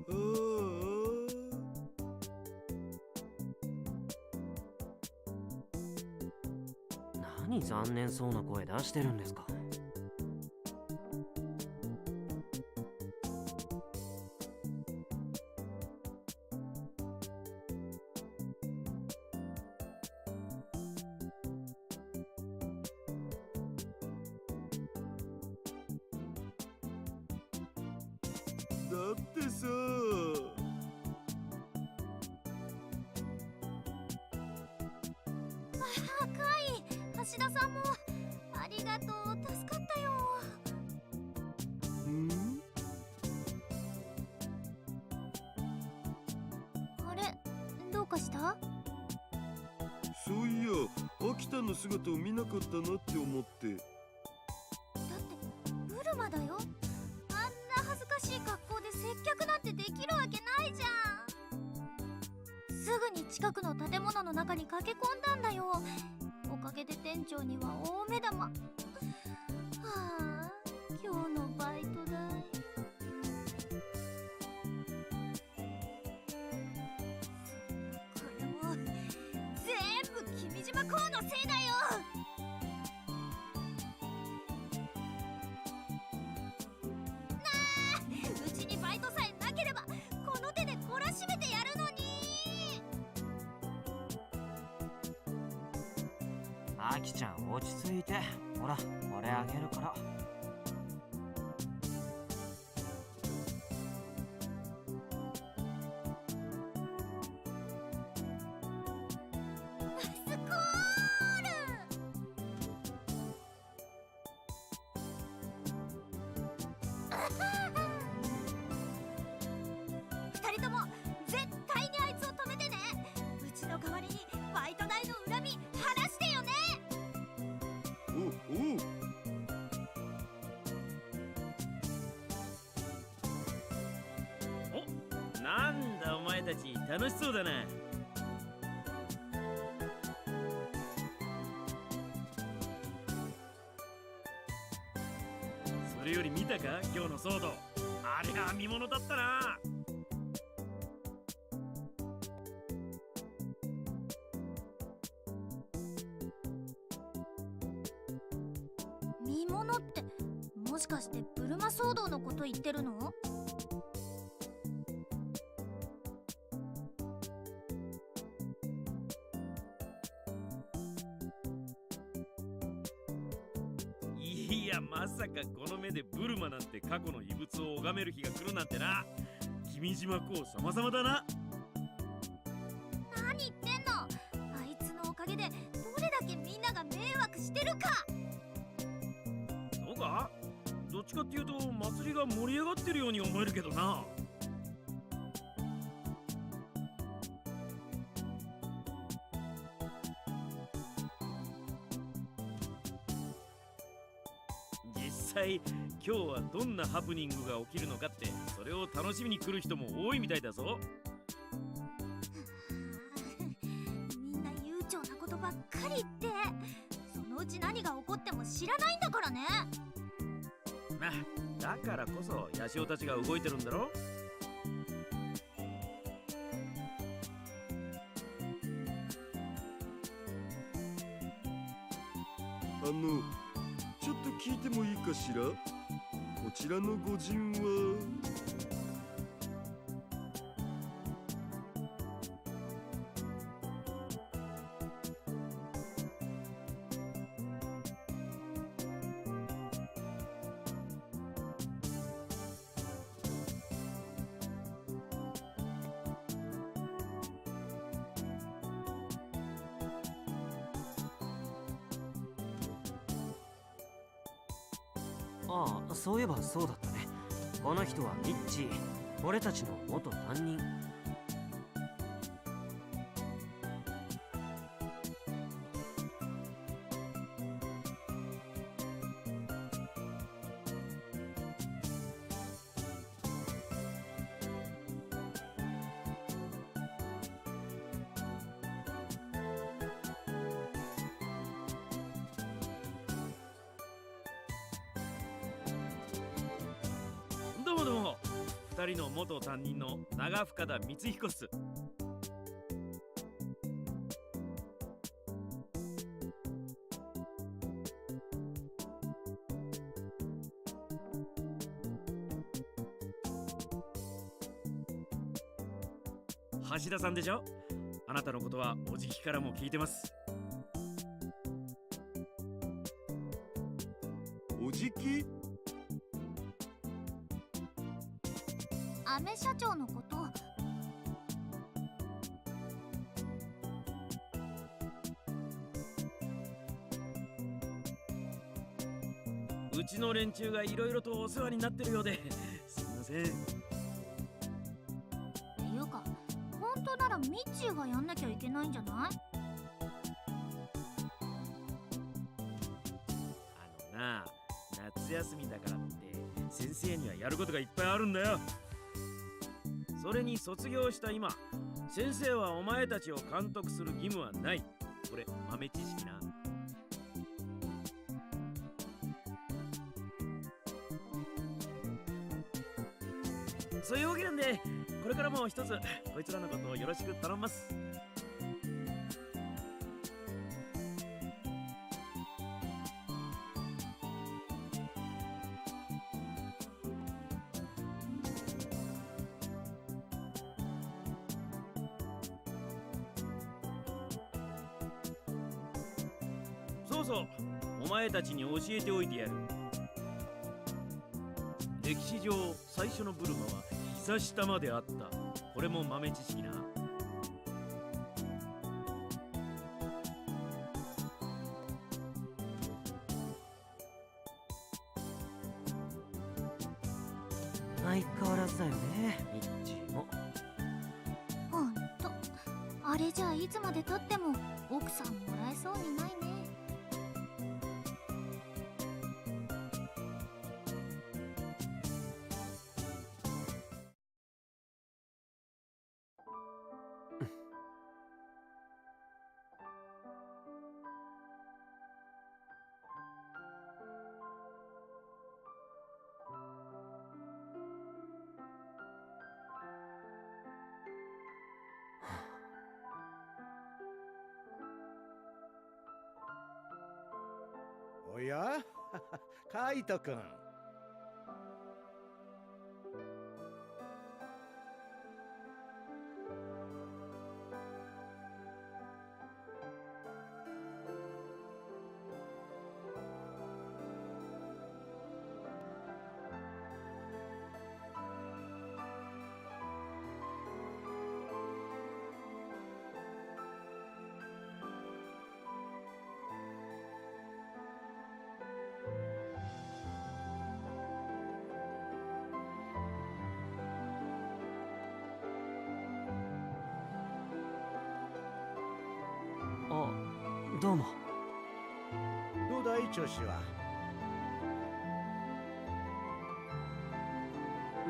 Speaker 4: あ
Speaker 3: 何残念そうな声出してるんですか。
Speaker 4: だってさ。
Speaker 1: 橋田さんもありがとう、助かったよ。
Speaker 4: ん？
Speaker 1: あれ、どうかした？だ
Speaker 4: そういや、秋田の姿を見なかったなって思って。
Speaker 1: ってブルマだよ。あんな恥ずかしい格好で接客なんてできるわけないじゃん。すぐに近くの建物の中に駆け込んだんだよ。おかげで店長には大目玉。はあ、今日のバイト代。これも全部君島公のせいだよ。なあ、うちにバイトさえなければこの手で懲らしめてやるのに。
Speaker 3: アキちゃん落ち着いて。ほら俺あげるから。
Speaker 1: スコール。二人とも絶対にあいつを止めてね。うちの代わりにバイト代の恨み晴らしてよね。
Speaker 4: おう。
Speaker 11: お、なんだお前たち楽しそうだな。それより見たか今日の騒動。あれが見物だったな。
Speaker 1: 見物ってもしかしてブルマ騒動のこと言ってるの？
Speaker 11: いやまさかこの目でブルマなんて過去の遺物を拝める日が来るなんてな。君島公様々だな。
Speaker 1: 何言ってんの。あいつのおかげでどれだけみんなが迷惑してるか。
Speaker 11: そうか？どっちかっていうと祭りが盛り上がってるように思えるけどな。実際今日はどんなハプニングが起きるのかって、それを楽しみに来る人も多いみたいだぞ。
Speaker 1: みんな悠長なことばっかり言って、そのうち何が起こっても知らないんだからね。
Speaker 11: まあだからこそヤシオたちが動いてるんだろ。
Speaker 4: ちょっと聞いてもいいかしら。こちらの御仁は。
Speaker 3: ああ、そういえばそうだったね。この人はミッチー、俺たちの元担任。
Speaker 11: 二人の元担任の長深田光彦っす。橋田さんでしょ。あなたのことはおじきからも聞いてます。
Speaker 4: おじき？
Speaker 1: アメ社長のこと。
Speaker 11: うちの連中がいろいろとお世話になってるようですみません。
Speaker 1: っていうか、本当ならミッチーがやんなきゃいけないんじゃない？
Speaker 11: なあ、夏休みだからって先生にはやることがいっぱいあるんだよ。それに卒業した今、先生はお前たちを監督する義務はない。これ豆知識な。そういうわけなんで、これからも一つこいつらのことをよろしく頼みます。そうそう、お前たちに教えておいてやる。歴史上最初のブルマは膝下まであった。これも豆知識な。
Speaker 3: 相変わらずだよね、ミッチーも。
Speaker 1: ほんと、あれじゃいつまでたっても奥さんもらえそうにないね。
Speaker 7: おやカイトくん。
Speaker 3: あ、どうも。
Speaker 7: どうだい調子は？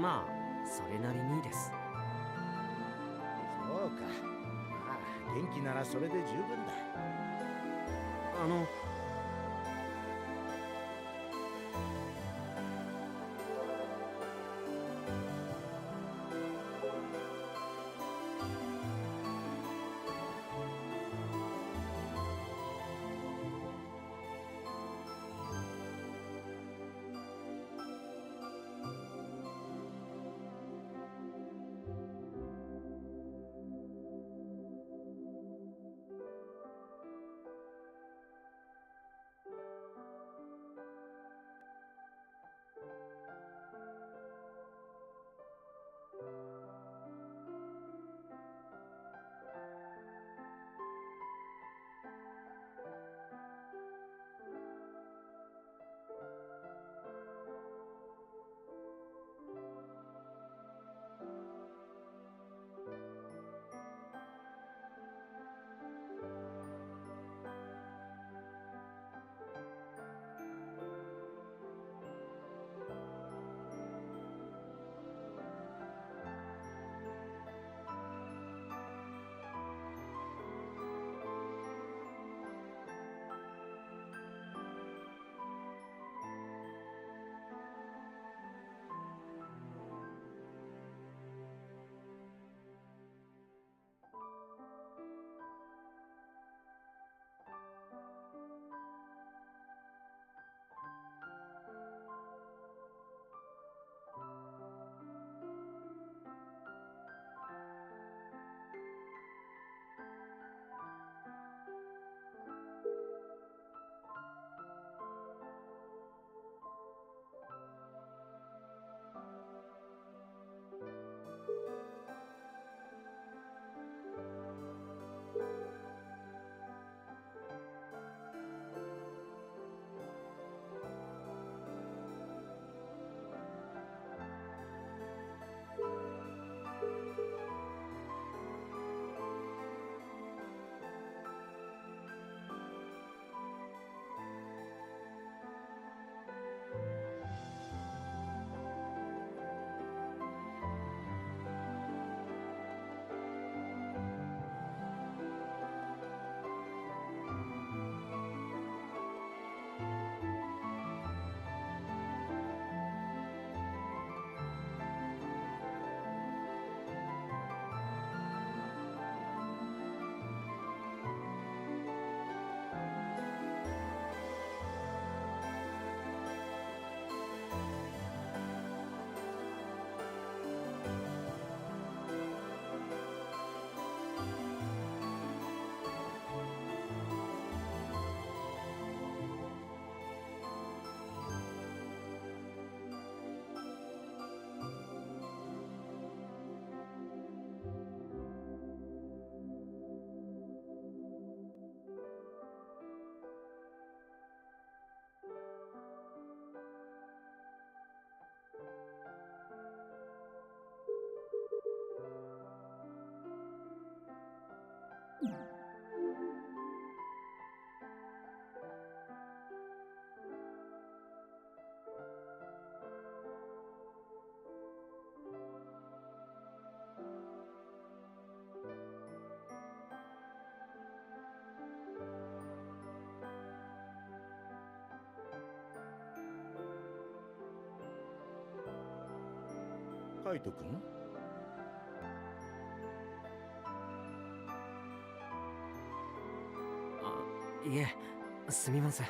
Speaker 3: まあそれなりにです。
Speaker 7: そうか。まあ元気ならそれで十分だ。カイト君。
Speaker 3: いえ、すみません。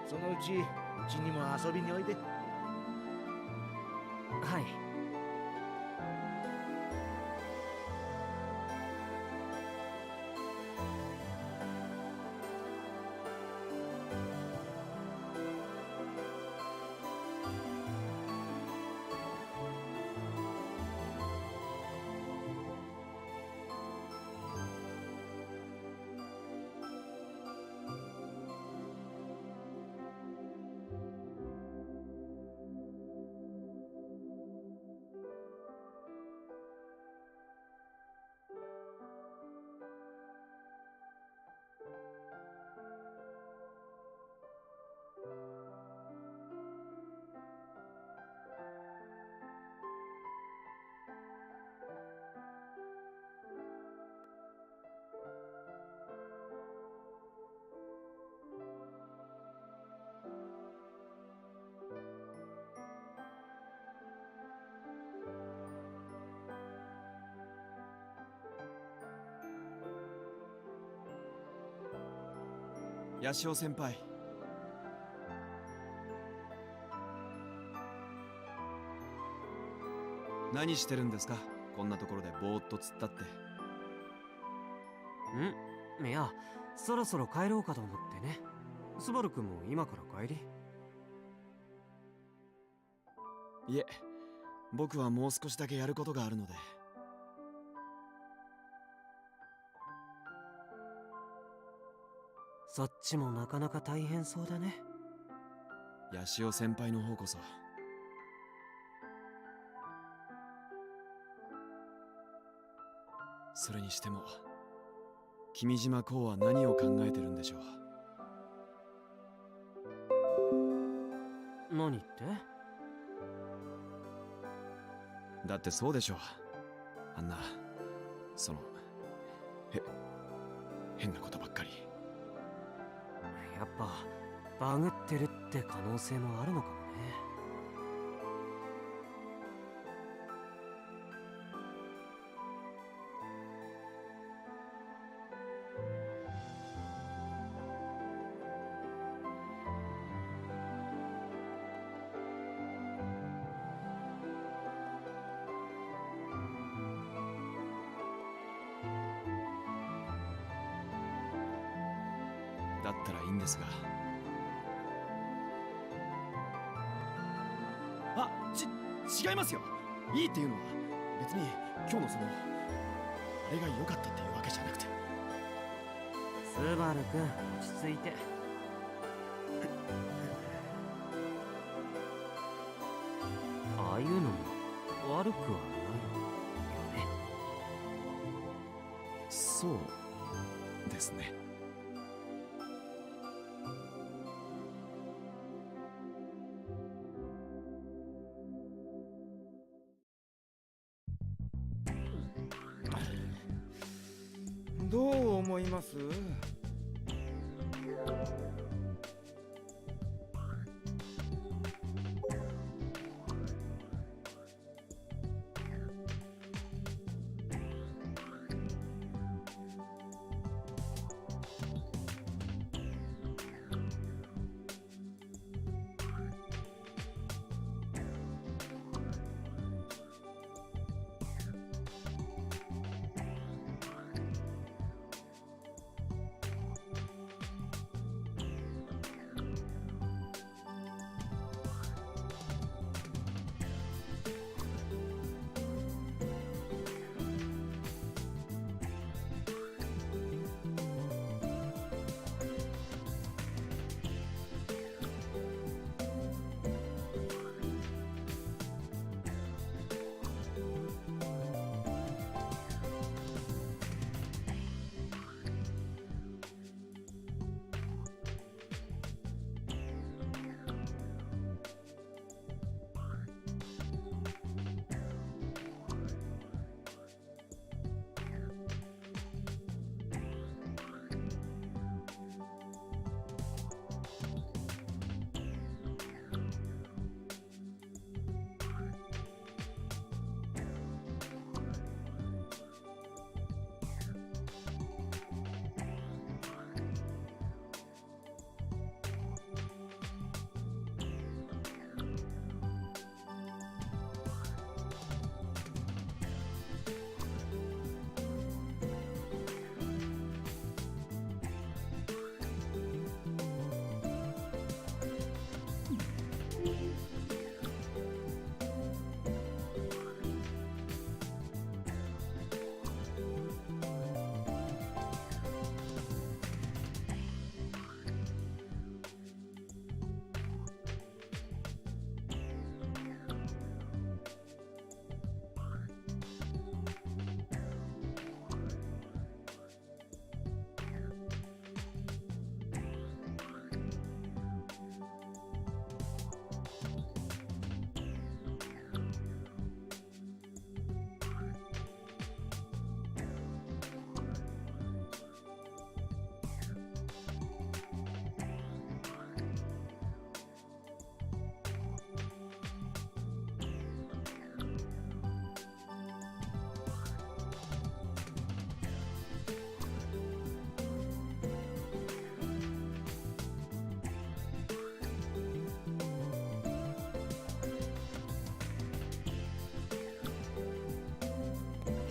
Speaker 7: そのうちうちにも遊びにおいで。
Speaker 3: はい。
Speaker 2: ヤシオ先輩、何してるんですか？こんなところでぼーっと突っ立って。
Speaker 3: いや、そろそろ帰ろうかと思ってね。スバル君も今から帰り？
Speaker 2: いえ、僕はもう少しだけやることがあるので。
Speaker 3: そっちもなかなか大変そうだね。
Speaker 2: ヤシオ先輩の方こそ。それにしても君島公は何を考えてるんでしょう。
Speaker 3: 何って？
Speaker 2: だってそうでしょう。あんな変なことばっかり。
Speaker 3: やっぱバグってるって可能性もあるのかもね。
Speaker 2: だったらいいんですが。違いますよ。いいっていうのは別に今日のあれが良かったっていうわけじゃなくて。
Speaker 3: スバル君、落ち着いて。ああいうのも悪くはないよね。
Speaker 2: そうですね。
Speaker 9: どう思います？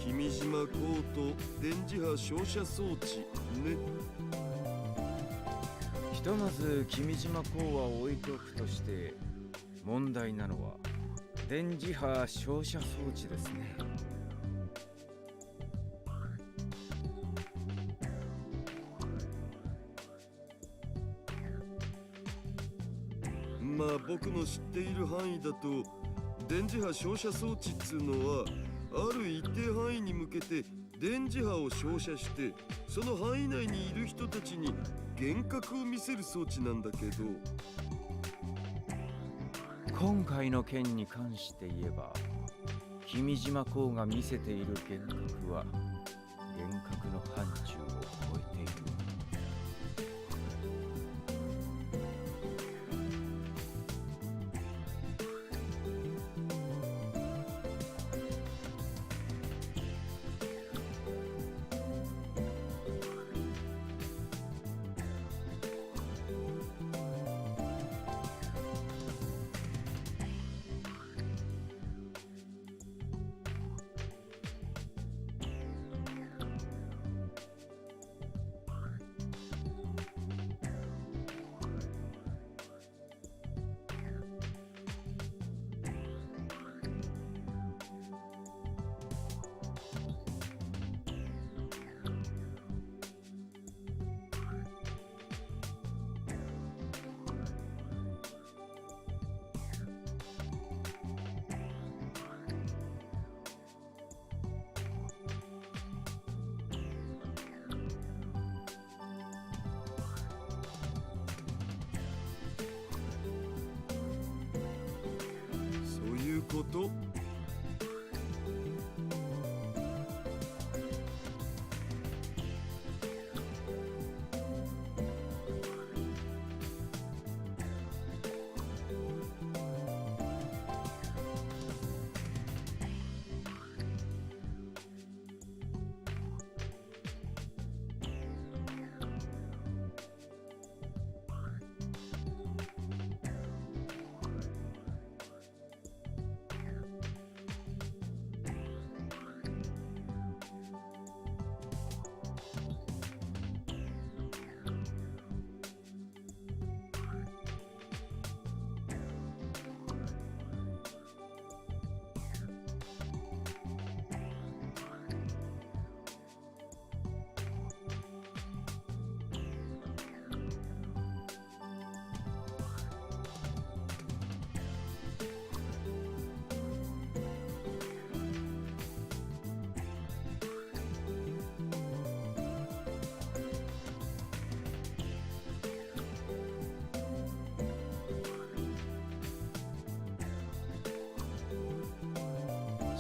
Speaker 4: 君島コート電磁波照射装置ね。
Speaker 9: ひとまず君島港は置いておくとして、問題なのは電磁波照射装置ですね。
Speaker 4: まあ僕の知っている範囲だと、電磁波照射装置っつうのはある一定範囲に向けて電磁波を照射して、その範囲内にいる人たちに幻覚を見せる装置なんだけど、
Speaker 9: 今回の件に関して言えば、君島港が見せている幻覚は幻覚の範疇を超えている。
Speaker 4: そういうこと。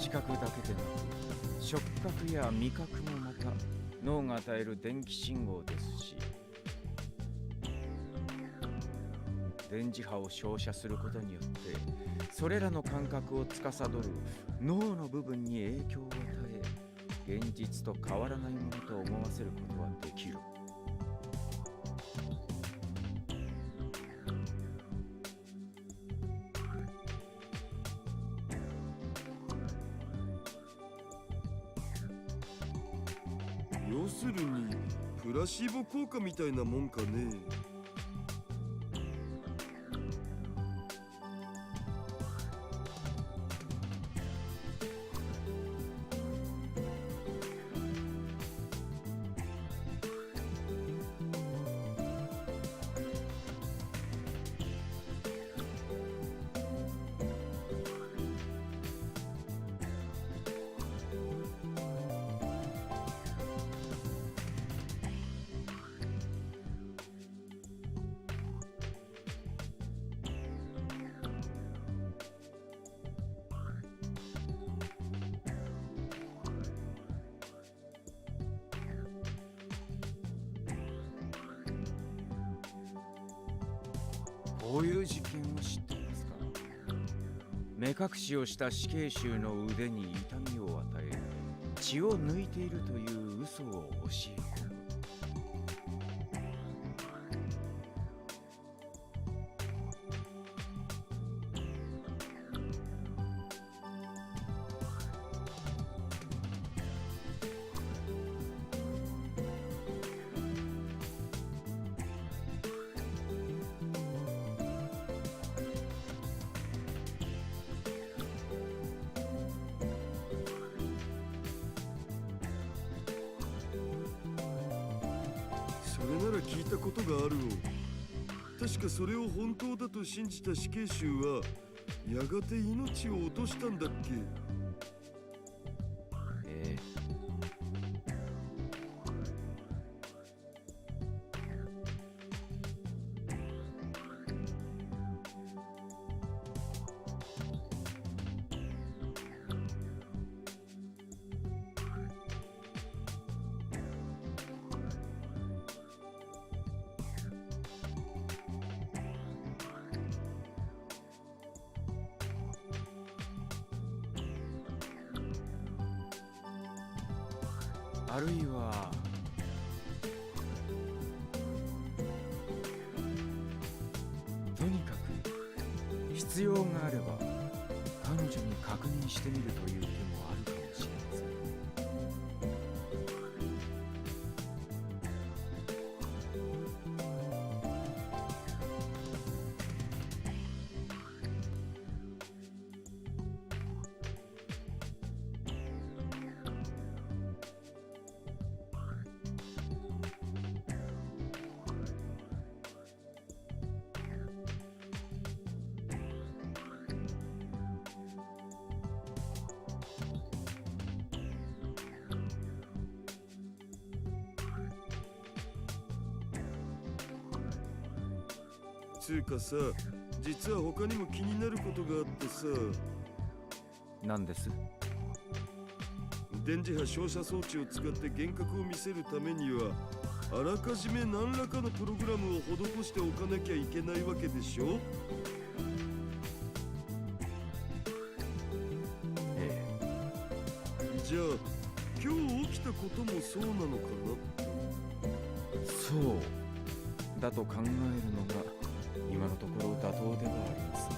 Speaker 9: 視覚だけでなく触覚や味覚もまた脳が与える電気信号ですし、電磁波を照射することによってそれらの感覚を司る脳の部分に影響を与え、現実と変わらないものと思わせることはできる。
Speaker 4: 要するにプラシーボ効果みたいなもんかね。
Speaker 9: こういう実験を知っていますか？目隠しをした死刑囚の腕に痛みを与え、血を抜いているという嘘を教え込む。
Speaker 4: それなら聞いたことがあるよ。確かそれを本当だと信じた死刑囚はやがて命を落としたんだっけ。
Speaker 9: ええ。あるいはとにかく必要があれば彼女に確認してみるという手もあるかもしれません。
Speaker 4: つうかさ、実は他にも気になることがあってさ。
Speaker 9: 何です？
Speaker 4: 電磁波照射装置を使って幻覚を見せるためにはあらかじめ何らかのプログラムを施しておかなきゃいけないわけでしょ。
Speaker 9: ええ。
Speaker 4: じゃあ今日起きたこともそうなのかなって。
Speaker 9: そうだと考えるのが今のところ妥当ではありますが。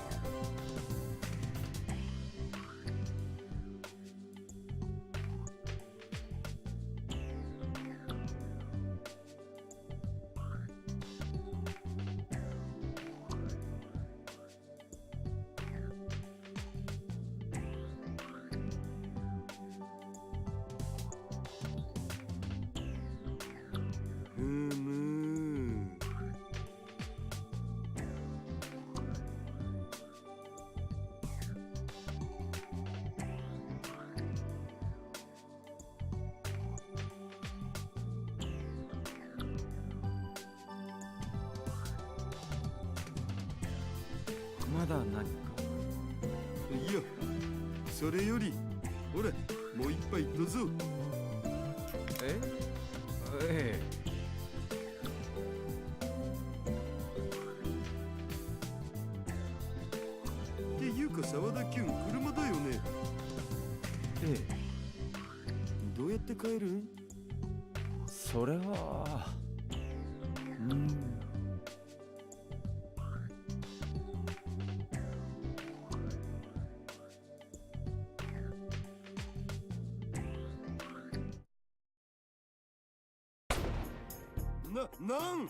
Speaker 9: まだ何か？
Speaker 4: いや、それよりほら、もう一杯どうぞ。
Speaker 9: ええ
Speaker 4: っていうか沢田キュン、車だよね。
Speaker 9: ええ
Speaker 4: どうやって帰るん？
Speaker 9: それは
Speaker 4: なん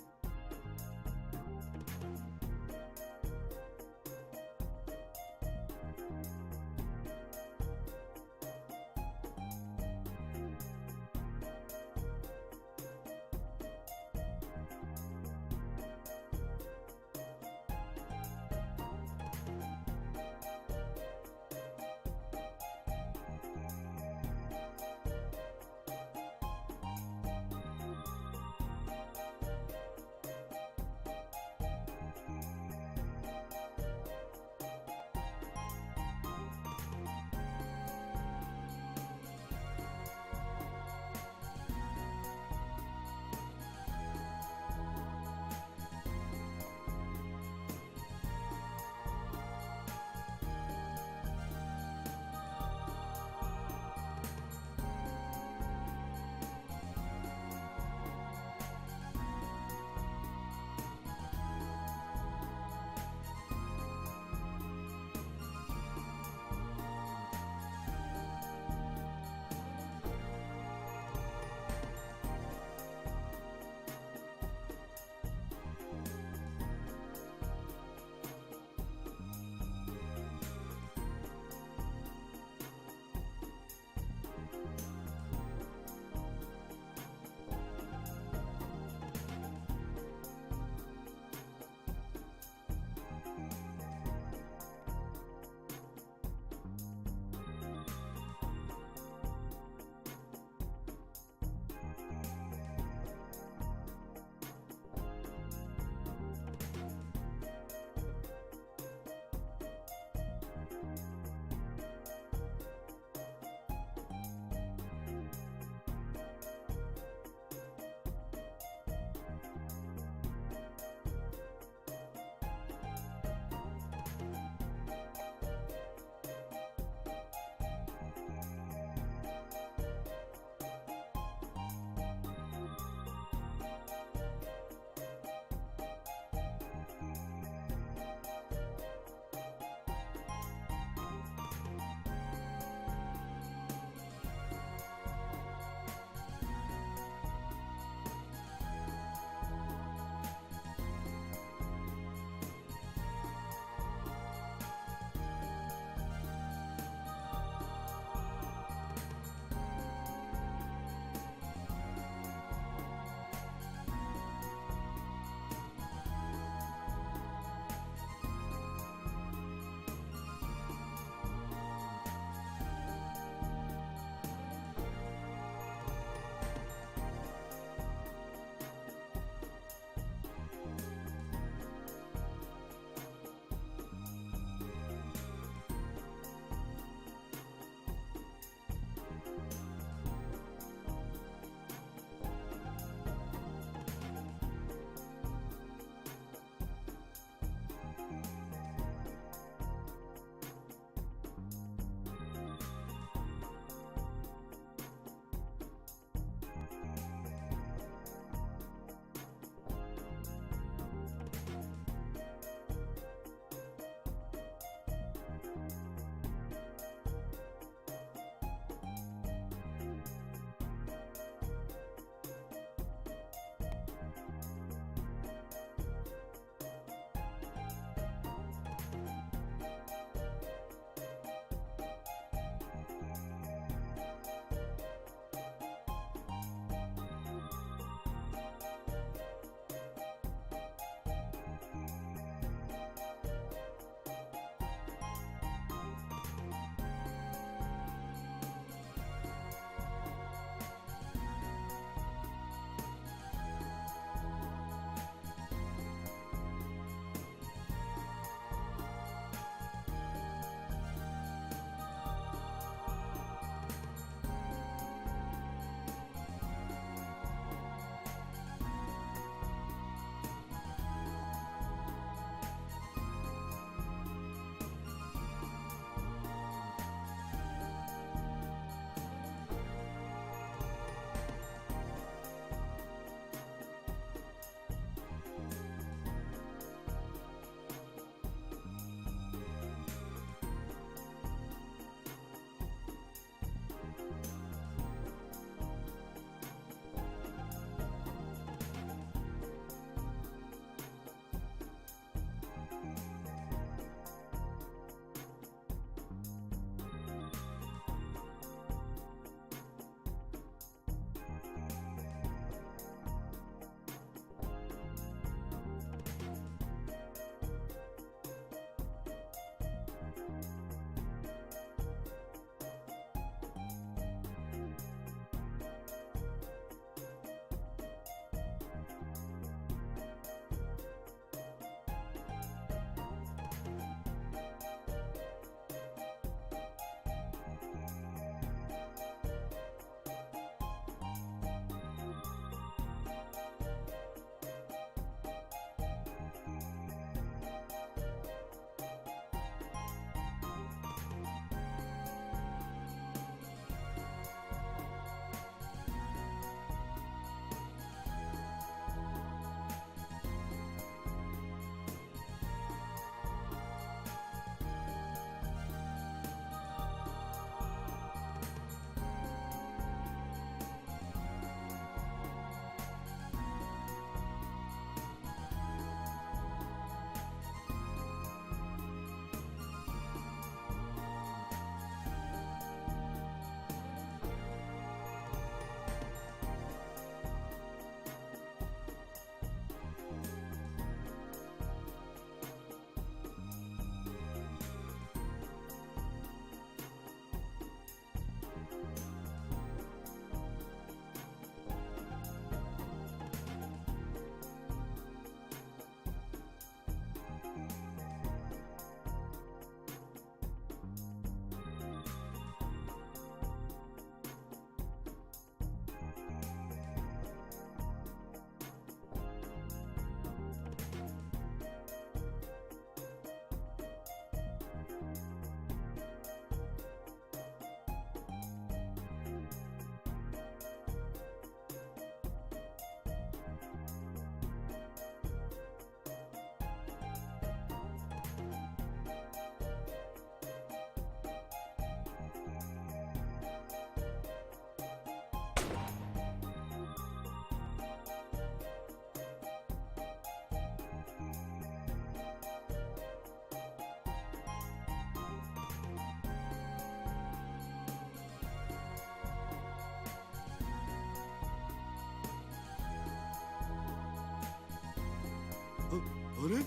Speaker 4: あれ？う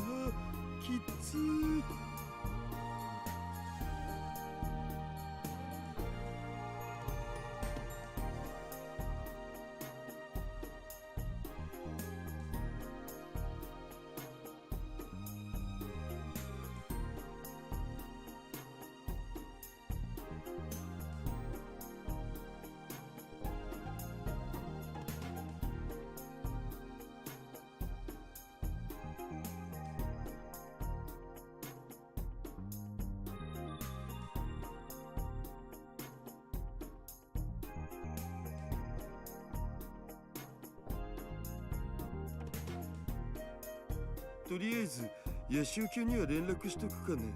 Speaker 4: わ、きっつー。とりあえずヤシオキには連絡しとくかね。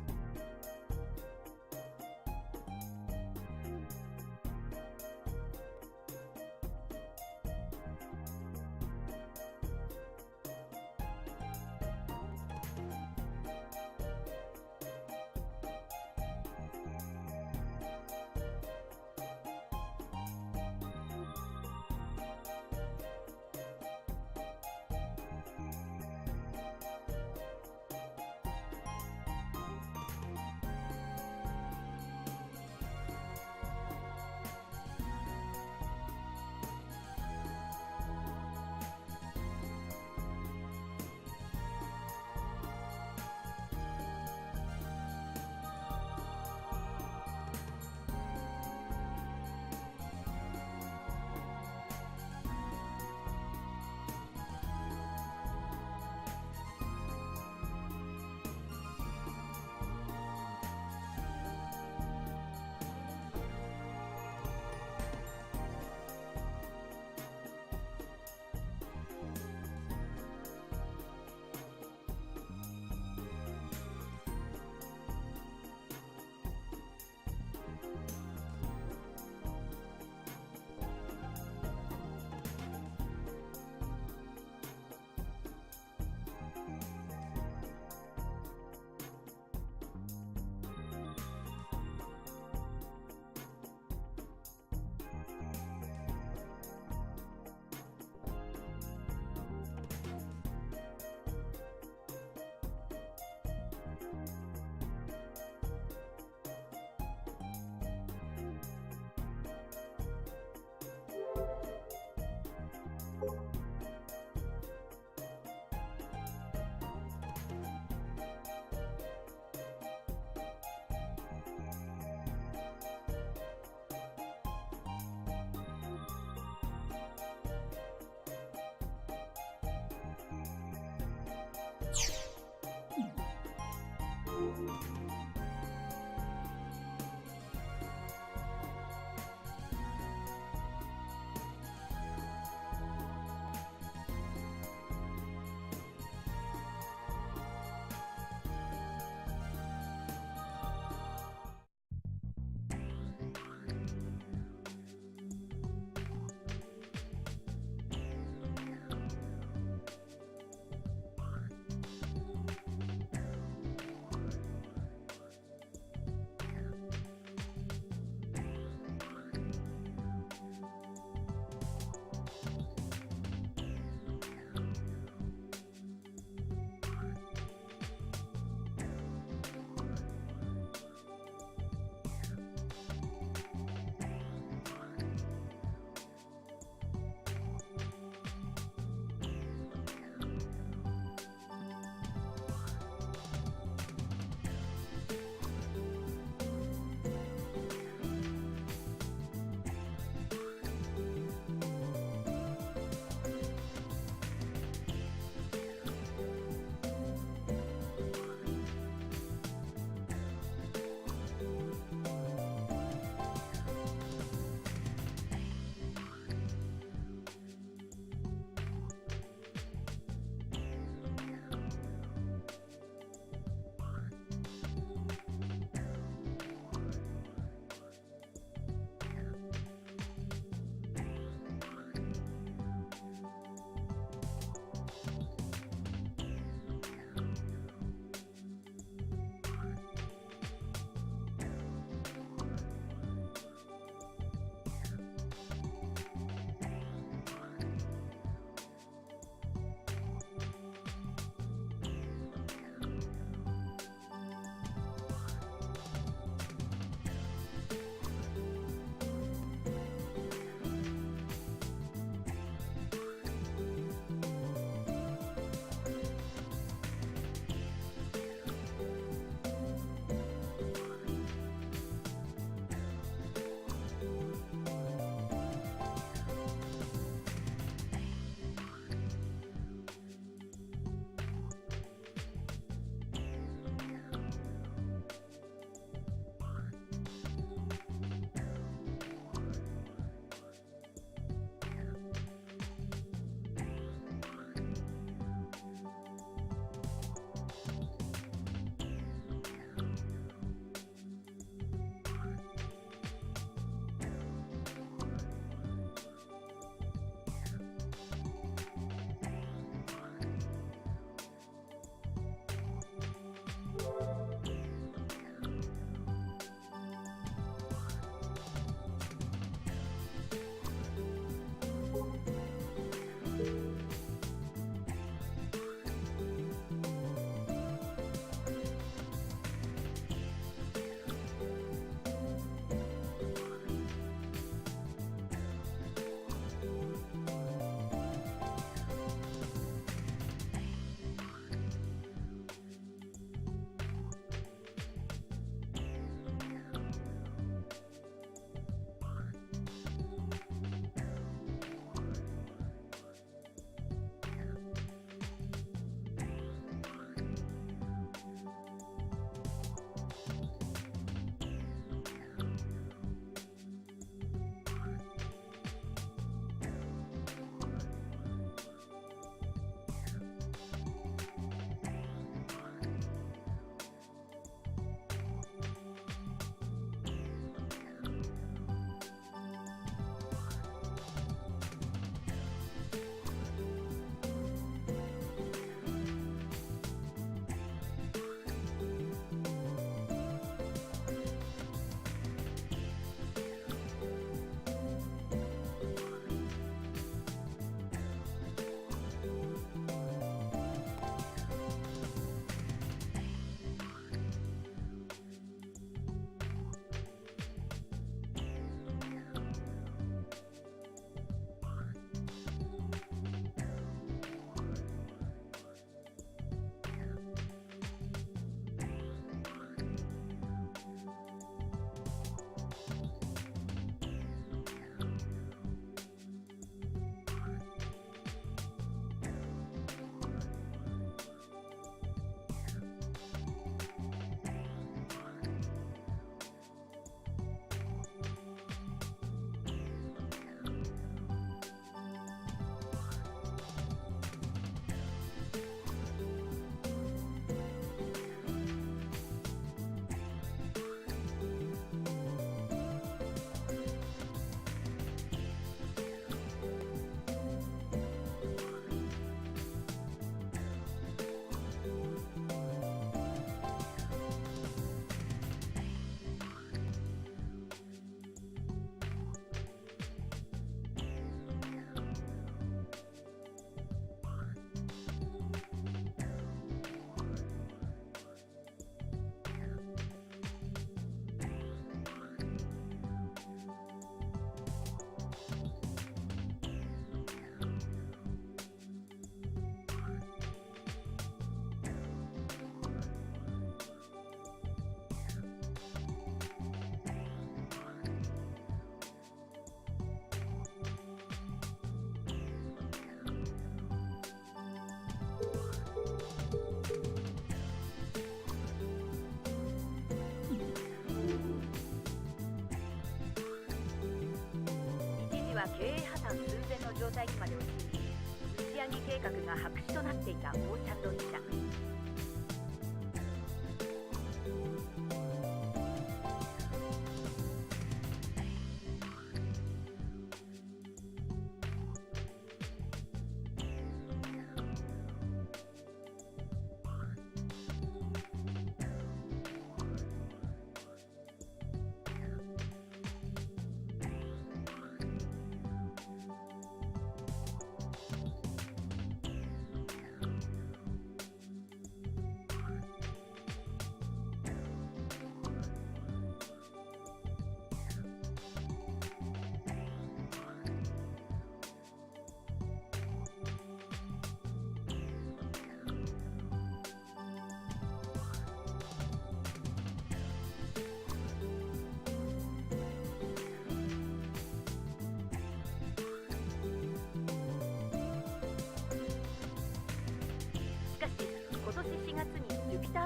Speaker 12: 状態にまで落ち打ち上げ計画が白紙となっていたオーシャンロンチ社。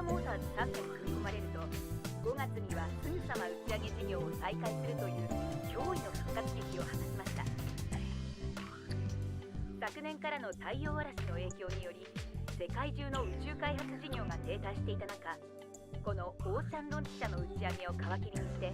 Speaker 12: モーターズ3社に組み込まれると、5月にはすぐさま打ち上げ事業を再開するという驚異の復活劇を果たしました。昨年からの太陽嵐の影響により世界中の宇宙開発事業が停滞していた中、このオーシャンロンチ社の打ち上げを皮切りにして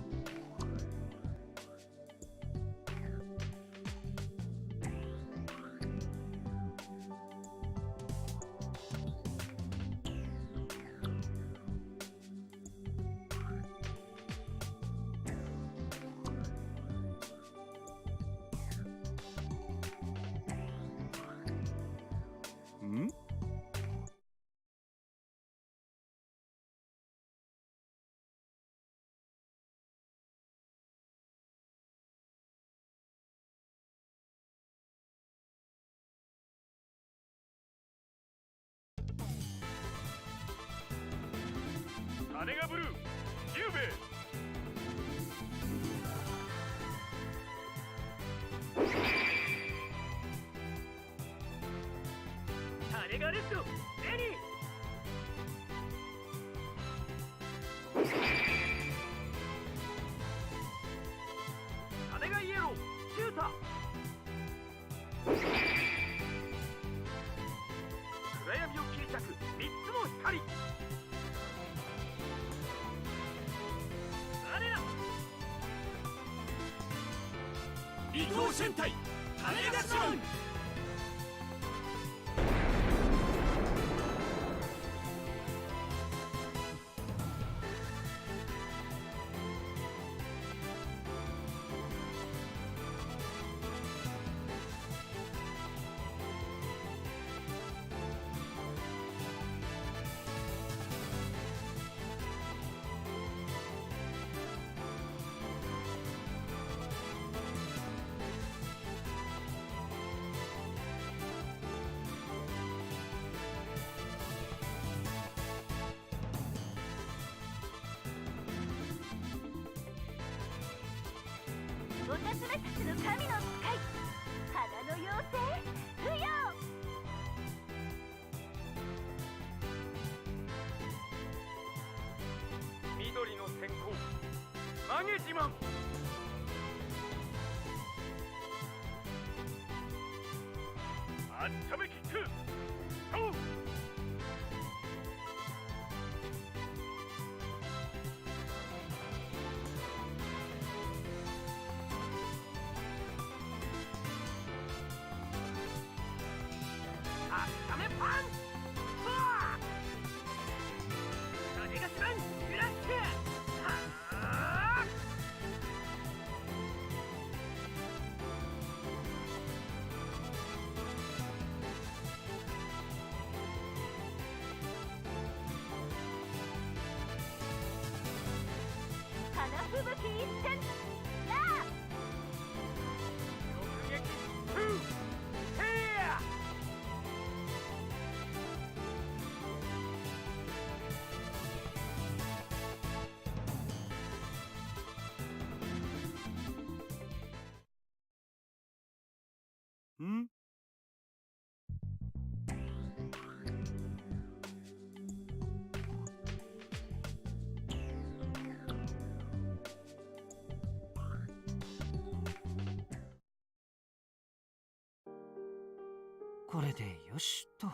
Speaker 13: 金がブルー、ゆうべ金がレッド、レニー金がイエロー、シュータ暗闇を切り裂く3つの光。移動戦隊種ガスマン。
Speaker 12: おたつめたちの神の使い、花の妖精フヨ。
Speaker 13: 緑の先行マゲジマン。あっためキックゴー。
Speaker 12: 吹雪一閃、やあ
Speaker 13: 直撃フーヘア。
Speaker 4: ん
Speaker 3: これでよしと。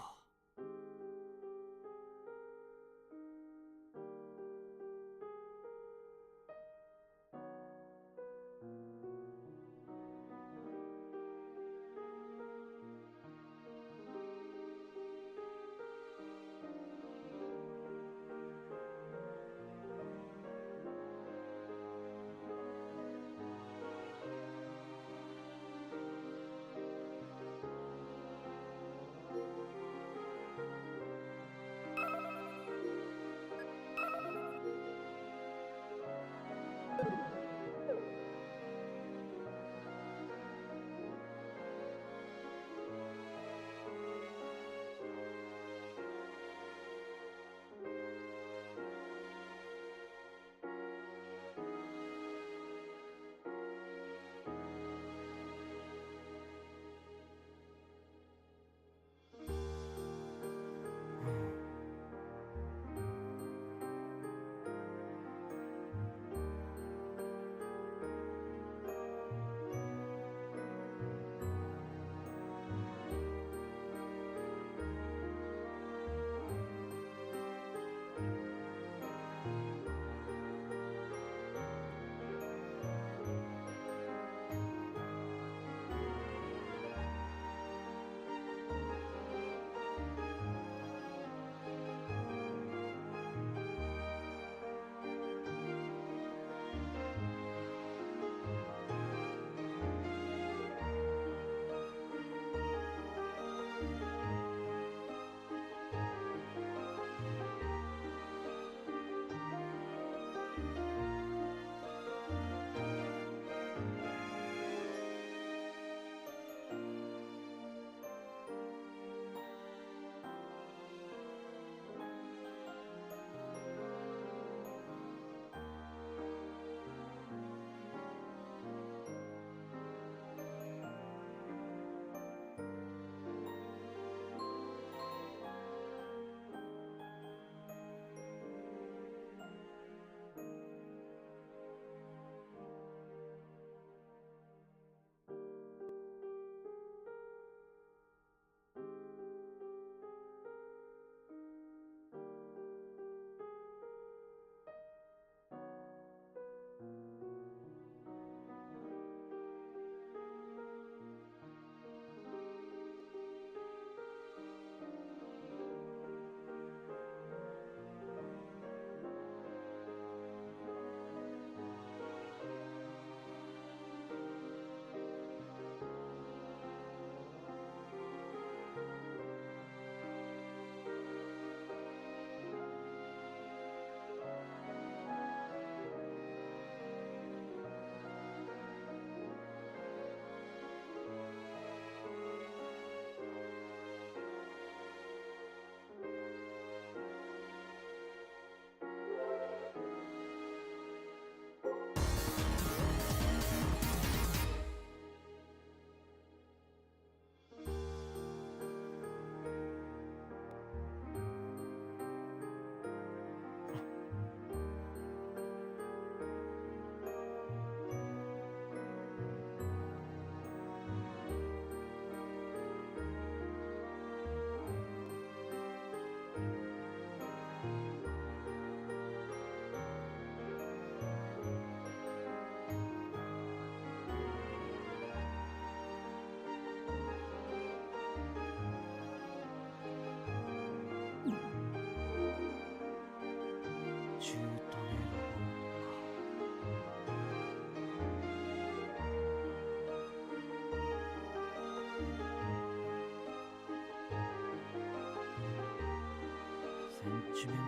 Speaker 3: チメント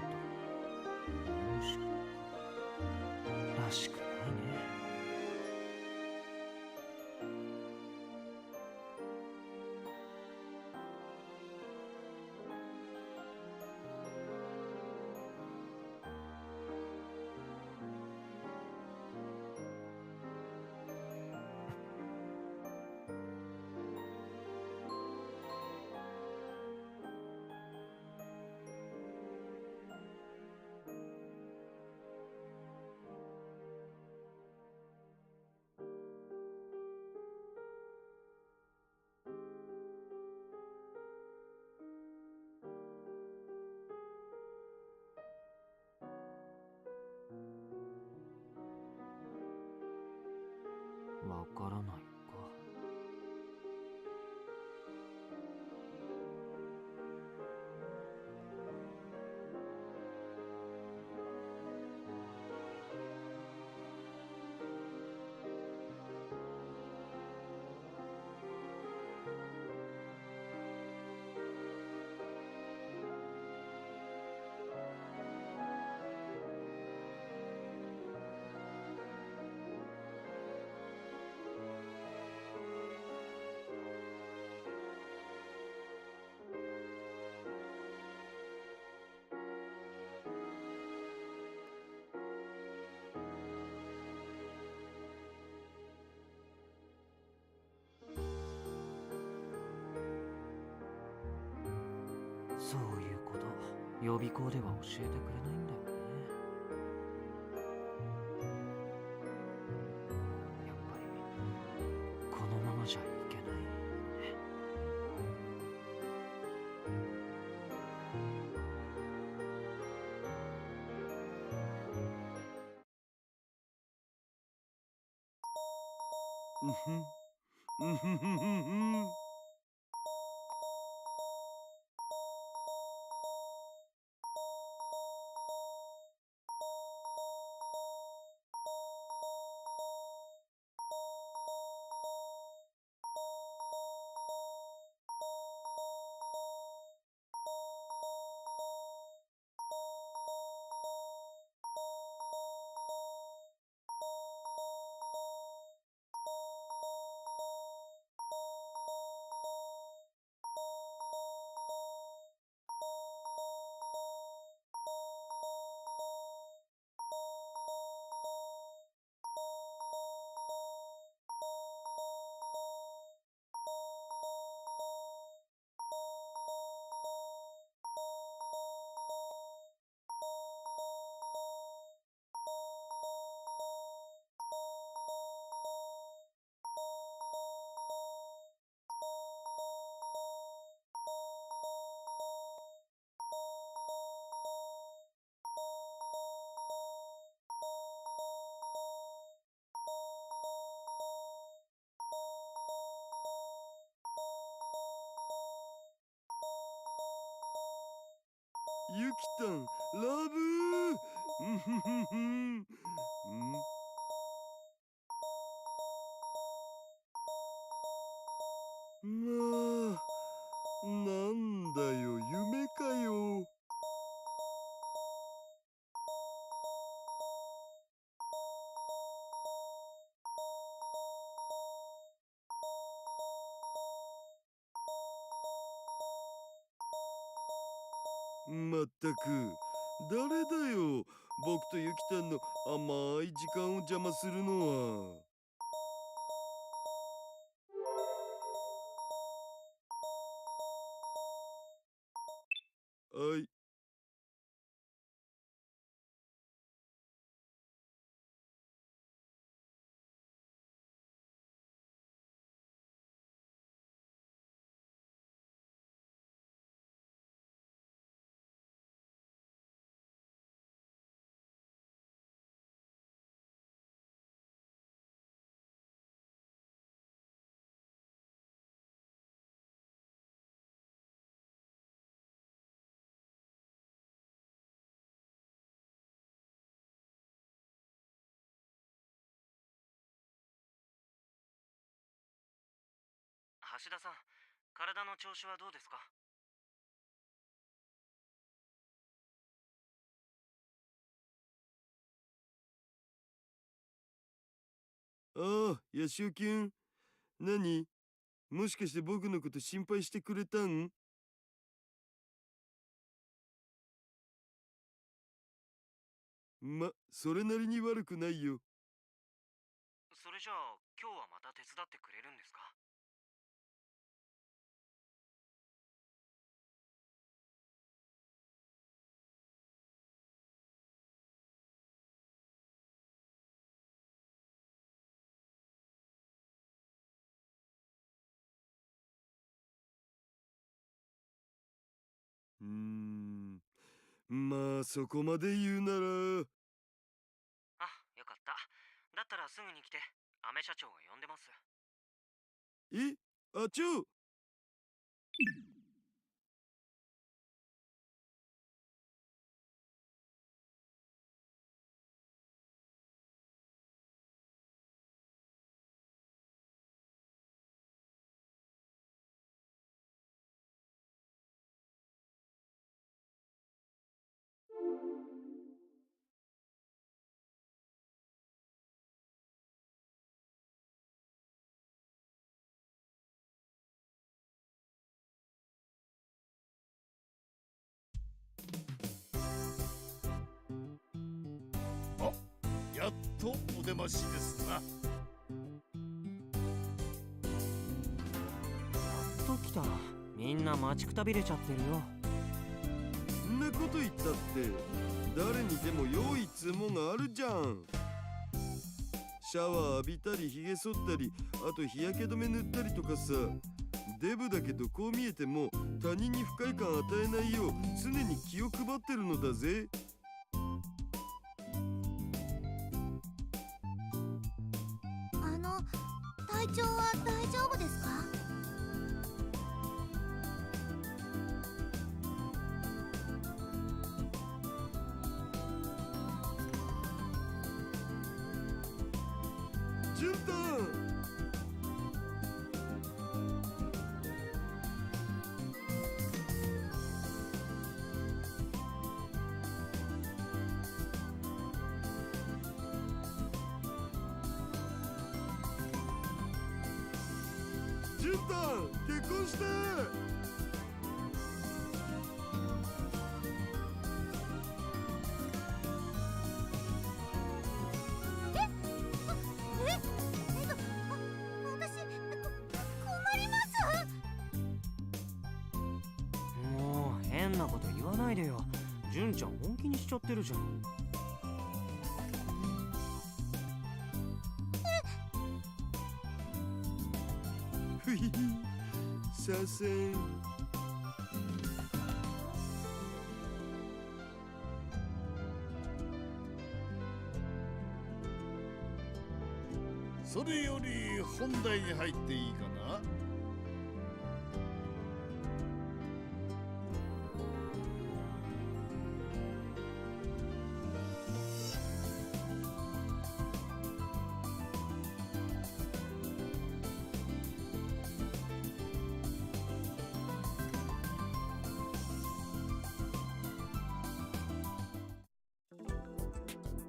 Speaker 3: もしらしくないね。からないか。そういうこと予備校では教えてくれないんだよね。やっぱりこのままじゃいけないね。
Speaker 4: うんふんうんふんふんふんふん。ゆきたん、ラブー。うんふんふんふん。うん。まあ、なんだよ、夢かよ。まったく、誰だよ、僕とゆきたんの甘い時間を邪魔するのは。はい。
Speaker 3: 橋田さん、体の調子はどうですか？
Speaker 4: ああ、ヤシオキン。何？もしかして僕のこと心配してくれたん？それなりに悪くないよ。
Speaker 3: それじゃあ今日はまた手伝ってくれるんですか？
Speaker 4: まあそこまで言うなら。
Speaker 3: あ、よかった。だったらすぐに来て。亀社長が呼んでます。
Speaker 4: え、あちょ。
Speaker 13: やっとお出ましですな。
Speaker 3: やっと来た。みんな待ちくたびれちゃってるよ。
Speaker 4: そんなこと言ったって誰にでも用意つもがあるじゃん。シャワー浴びたりひげ剃ったり、あと日焼け止め塗ったりとかさ。デブだけどこう見えても他人に不快感与えないよう常に気を配ってるのだぜ。
Speaker 1: 体調は大丈夫ですか？
Speaker 4: ジュンタン。ジュンタン、結婚して。
Speaker 1: 困ります。
Speaker 3: もう変なこと言わないでよ。純ちゃん本気にしちゃってるじゃん。
Speaker 4: ふひひ、させん。
Speaker 13: それより本題に入っていいかな。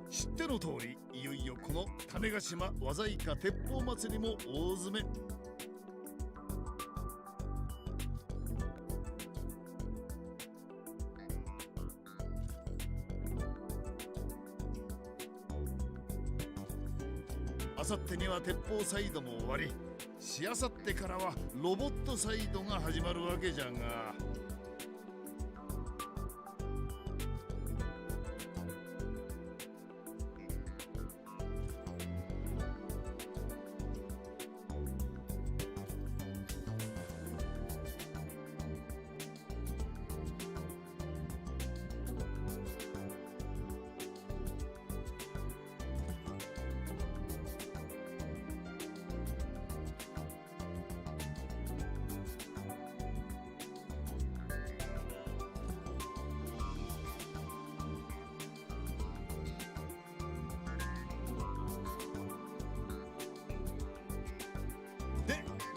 Speaker 13: 知っての通り、いよいよこの種子島和細家鉄砲祭りも大詰め。あさってには鉄砲サイドも終わり、しあさってからはロボットサイドが始まるわけじゃが、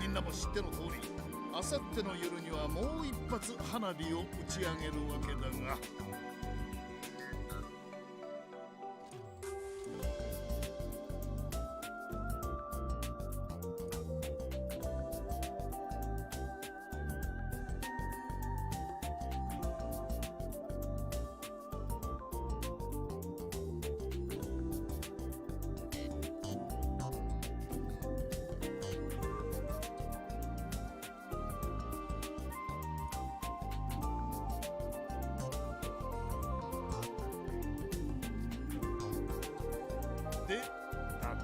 Speaker 13: みんなも知っての通り、あさっての夜にはもう一発花火を打ち上げるわけだが、で、だが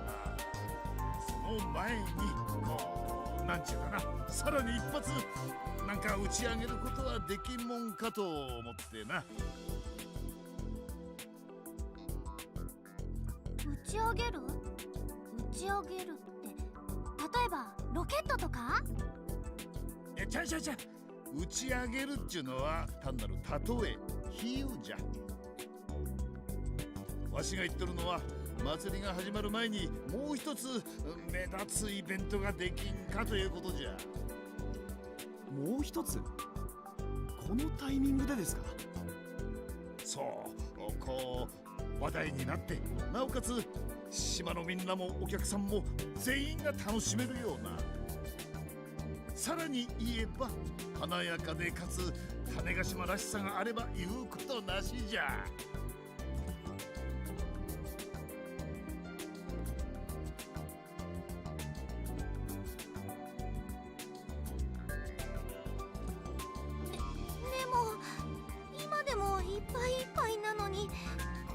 Speaker 13: その前にこうなんちゅうかな、さらに一発なんか打ち上げることはできんもんかと思ってな。
Speaker 1: 打ち上げる？打ち上げる。ばロケットとか？
Speaker 13: ちゃ打ち上げるっちゅうのは単なる例え比喩じゃ。わしが言っとるのは祭りが始まる前にもう一つ目立つイベントができんかということじゃ。
Speaker 2: もう一つこのタイミングでですか？
Speaker 13: そうこう話題になってなおかつ島のみんなもお客さんも全員が楽しめるような、さらに言えば華やかでかつ種子島らしさがあれば言うことなしじゃ。
Speaker 1: でも今でもいっぱいいっぱいなのに、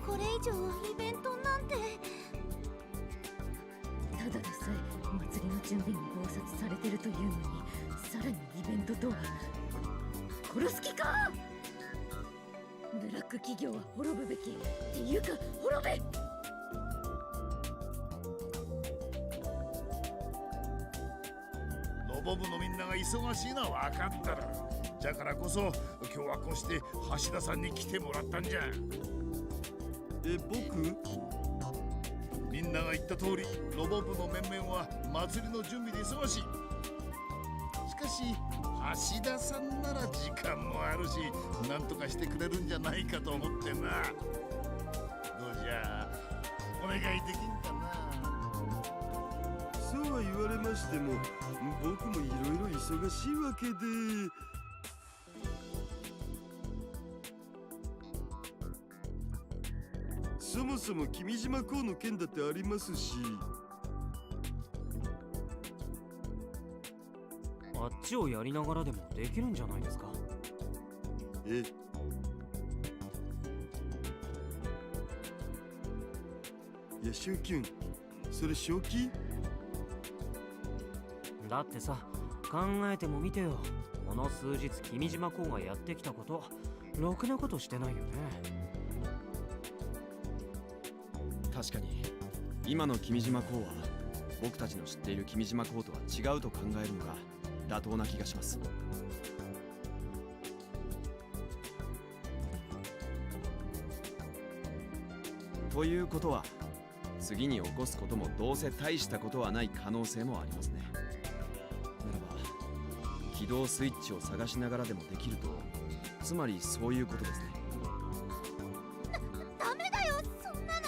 Speaker 1: これ以上イベントなんて。
Speaker 5: ただでさえ祭りの準備に忙殺されてるというのに、さらにイベントとは。殺す気か！ブラック企業は滅ぶべきっていうか滅べ！
Speaker 13: ロボ部のみんなが忙しいのは分かったら、じゃからこそ今日はこうして橋田さんに来てもらったんじゃ。
Speaker 4: 僕？
Speaker 13: みんなが言った通りロボ部の面々は祭りの準備で忙しい。しかし橋田さんなら時間もあるし、なんとかしてくれるんじゃないかと思ってな。どうじゃお願いできんかな。
Speaker 4: そうは言われましても、僕もいろいろ忙しいわけで。そもそも君島港の件だってありますし。
Speaker 3: あっちをやりながらでもできるんじゃないですか？
Speaker 4: いや、シュンキュン、それ正気？
Speaker 3: だってさ、考えてもみてよ。この数日君島港がやってきたこと、ろくなことしてないよね。
Speaker 2: 確かに今の君島港は僕たちの知っている君島港とは違うと考えるのが妥当な気がします。ということは次に起こすこともどうせ大したことはない可能性もありますね。ならば起動スイッチを探しながらでもできると、つまりそういうことですね。
Speaker 1: ダメだよ、そんなの。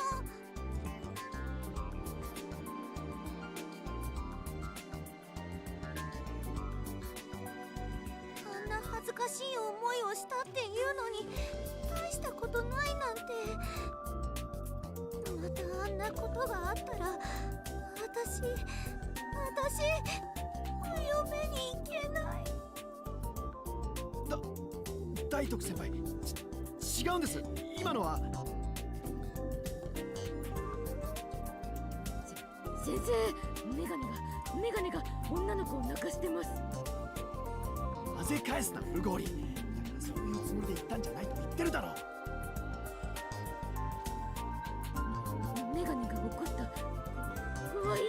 Speaker 1: あんな恥ずかしい思いをしたっていうのに大したことないなんて。またあんなことがあったら私お嫁に行けない。
Speaker 2: 大徳先輩、違うんです。今のは。
Speaker 5: 先生、メガネが女の子を泣かしてます。
Speaker 2: なぜ返すな、フゴーリ。だからそういうつもりで言ったんじゃないと言ってるだろう。
Speaker 5: メガネが怒った。怖いよ。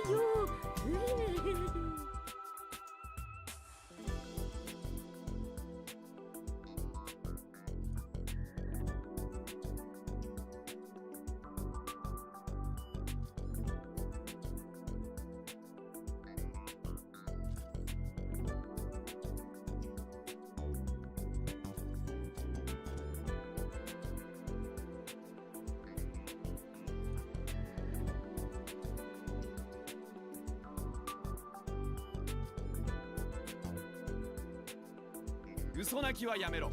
Speaker 2: 嘘泣きはやめろ。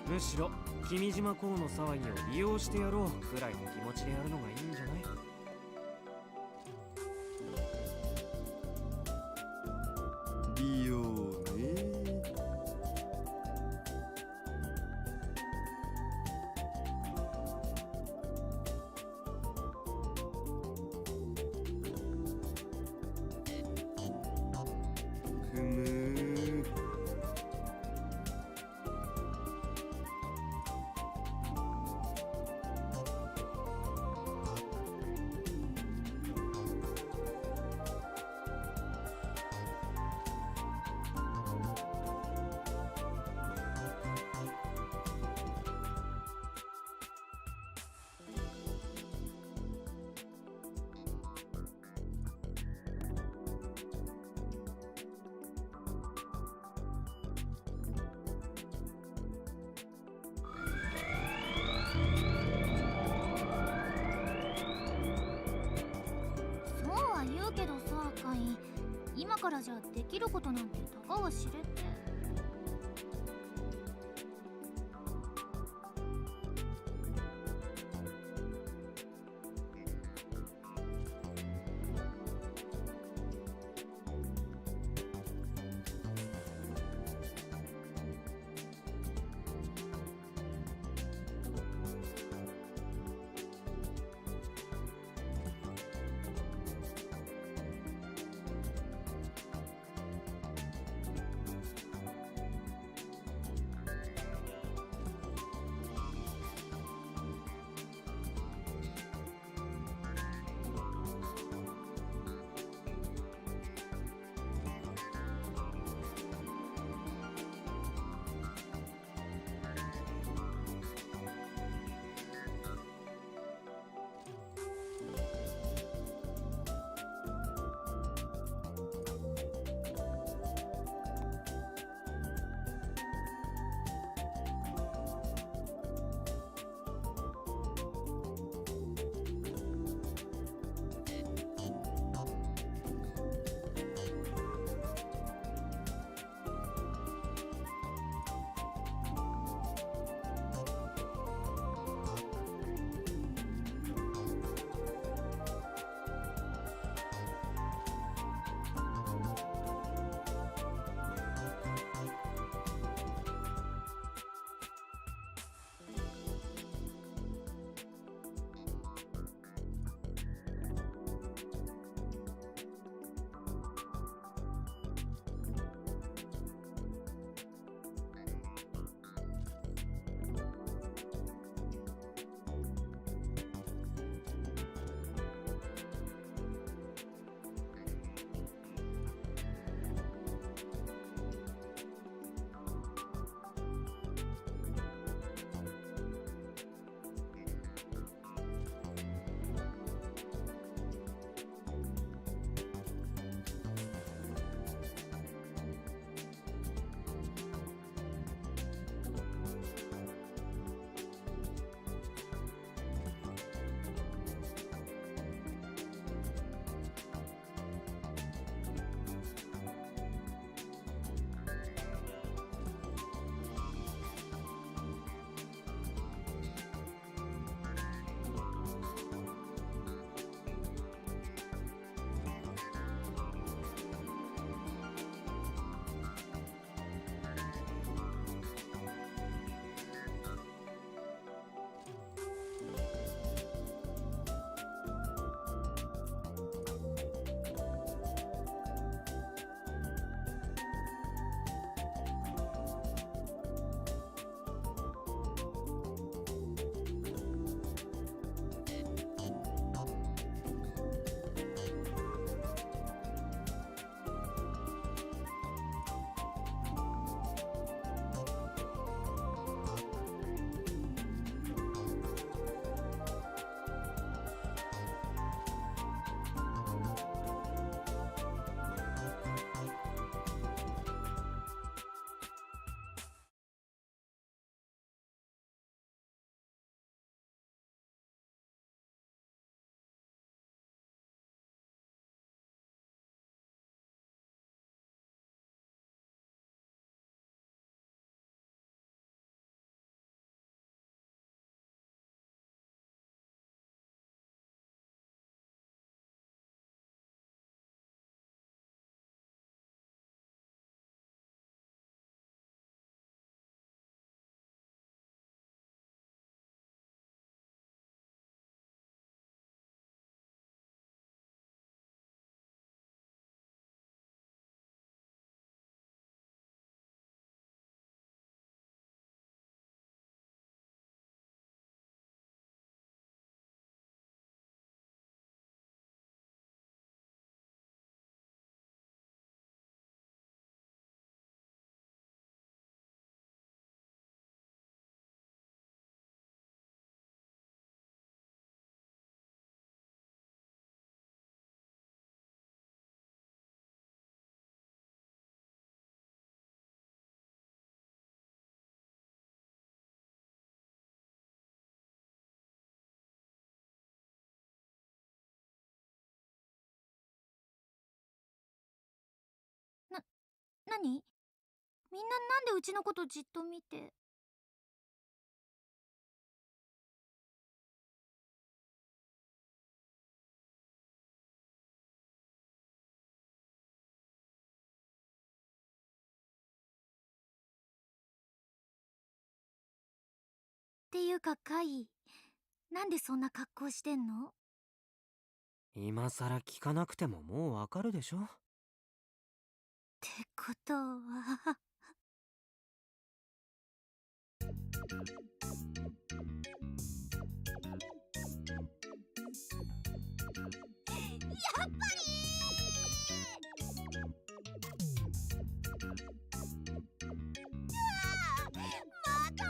Speaker 3: むしろ君島公の騒ぎを利用してやろうくらいの気持ちでやるのがいいんじゃない？
Speaker 2: 利用ね。ふむ。
Speaker 1: そうは言うけどさ、カイン。今からじゃできることなんてたかが知れって。何？みんななんでうちのことじっと見て。っていうかカイ、なんでそんな格好してんの？
Speaker 3: 今さら聞かなくてももうわかるでしょ。
Speaker 1: ってことはやっぱりまた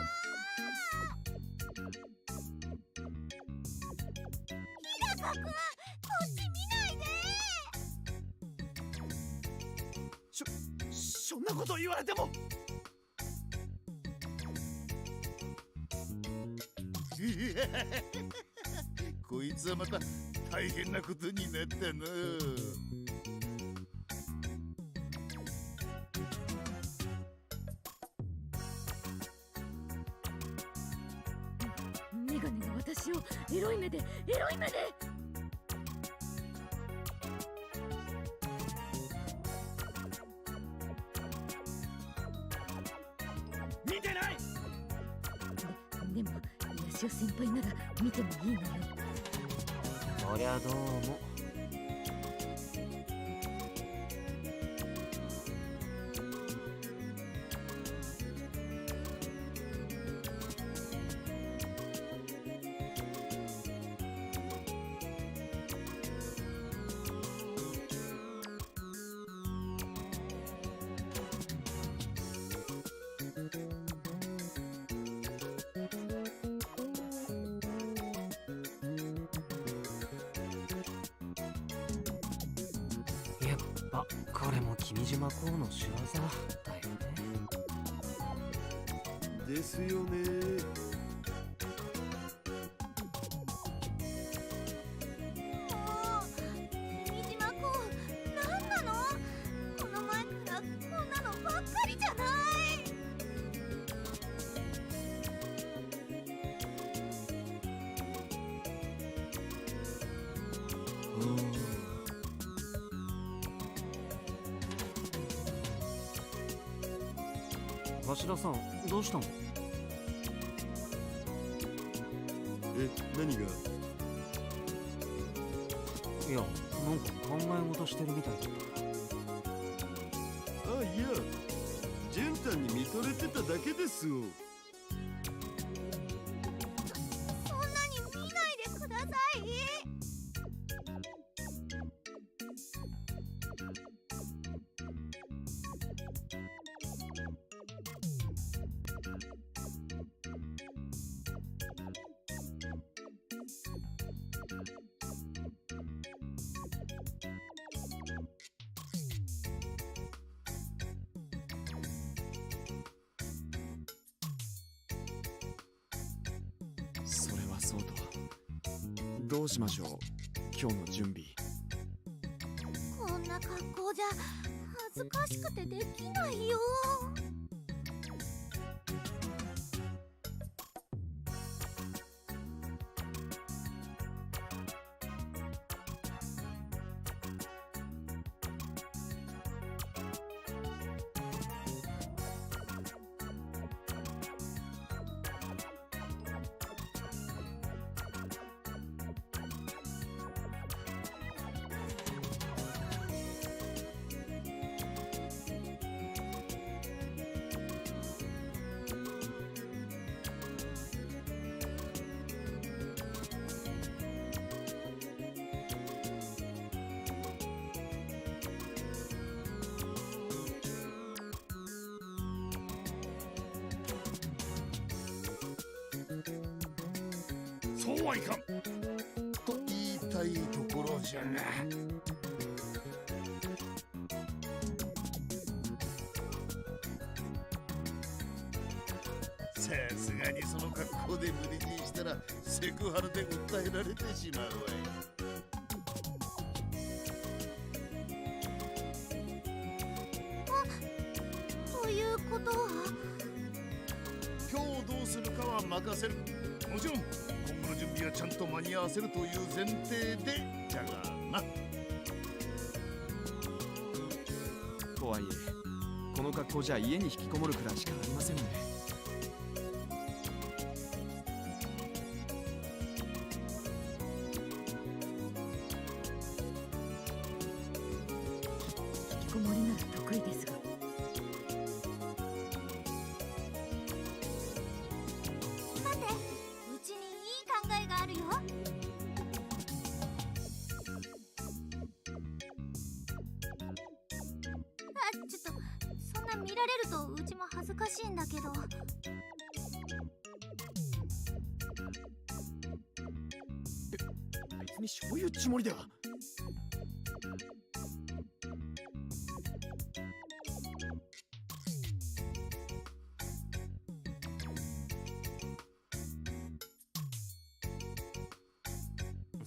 Speaker 1: 日高くん、こっち見ないで。
Speaker 2: そんなこと言われても。
Speaker 13: こいつはまた大変なことになったな。
Speaker 5: メガネが私をエロい目でエロい目で。
Speaker 11: 見てない。
Speaker 5: でもヤシオ先輩なら見てもいいのよ。
Speaker 3: そりゃどうも。やっぱこれも君島公の仕業だよね。
Speaker 4: ですよね。
Speaker 1: 君島くん、なんなの？この前からこんなのばっかりじゃない。
Speaker 3: 橋田さん、どうしたの？
Speaker 4: 何が？
Speaker 3: いや、なんか考え事してるみたいだった。
Speaker 4: あ、いや、ジェンタンに見とれてただけですよ。
Speaker 1: そんなに見ないでください。
Speaker 2: それはそうと。どうしましょう、今日の準備。
Speaker 1: こんな格好じゃ恥ずかしくてできないよ。
Speaker 13: そうはいかんと言いたいところじゃが。さすがにその格好で無理強いしたらセクハラで訴えられてしまうわい。
Speaker 1: あ、ことは？
Speaker 13: 今日どうするかは任せる。もちろん今後の準備はちゃんと間に合わせるという前提でじゃがな。
Speaker 2: とはいえこの格好じゃ家に引きこもるくらいしかありませんね。
Speaker 5: 引きこもりなら得意ですが。
Speaker 1: さて、うちにいい考えがあるよ。あ、ちょっとそんな見られるとうちも恥ずかしいんだけど。
Speaker 2: 別にそういうつもりでは。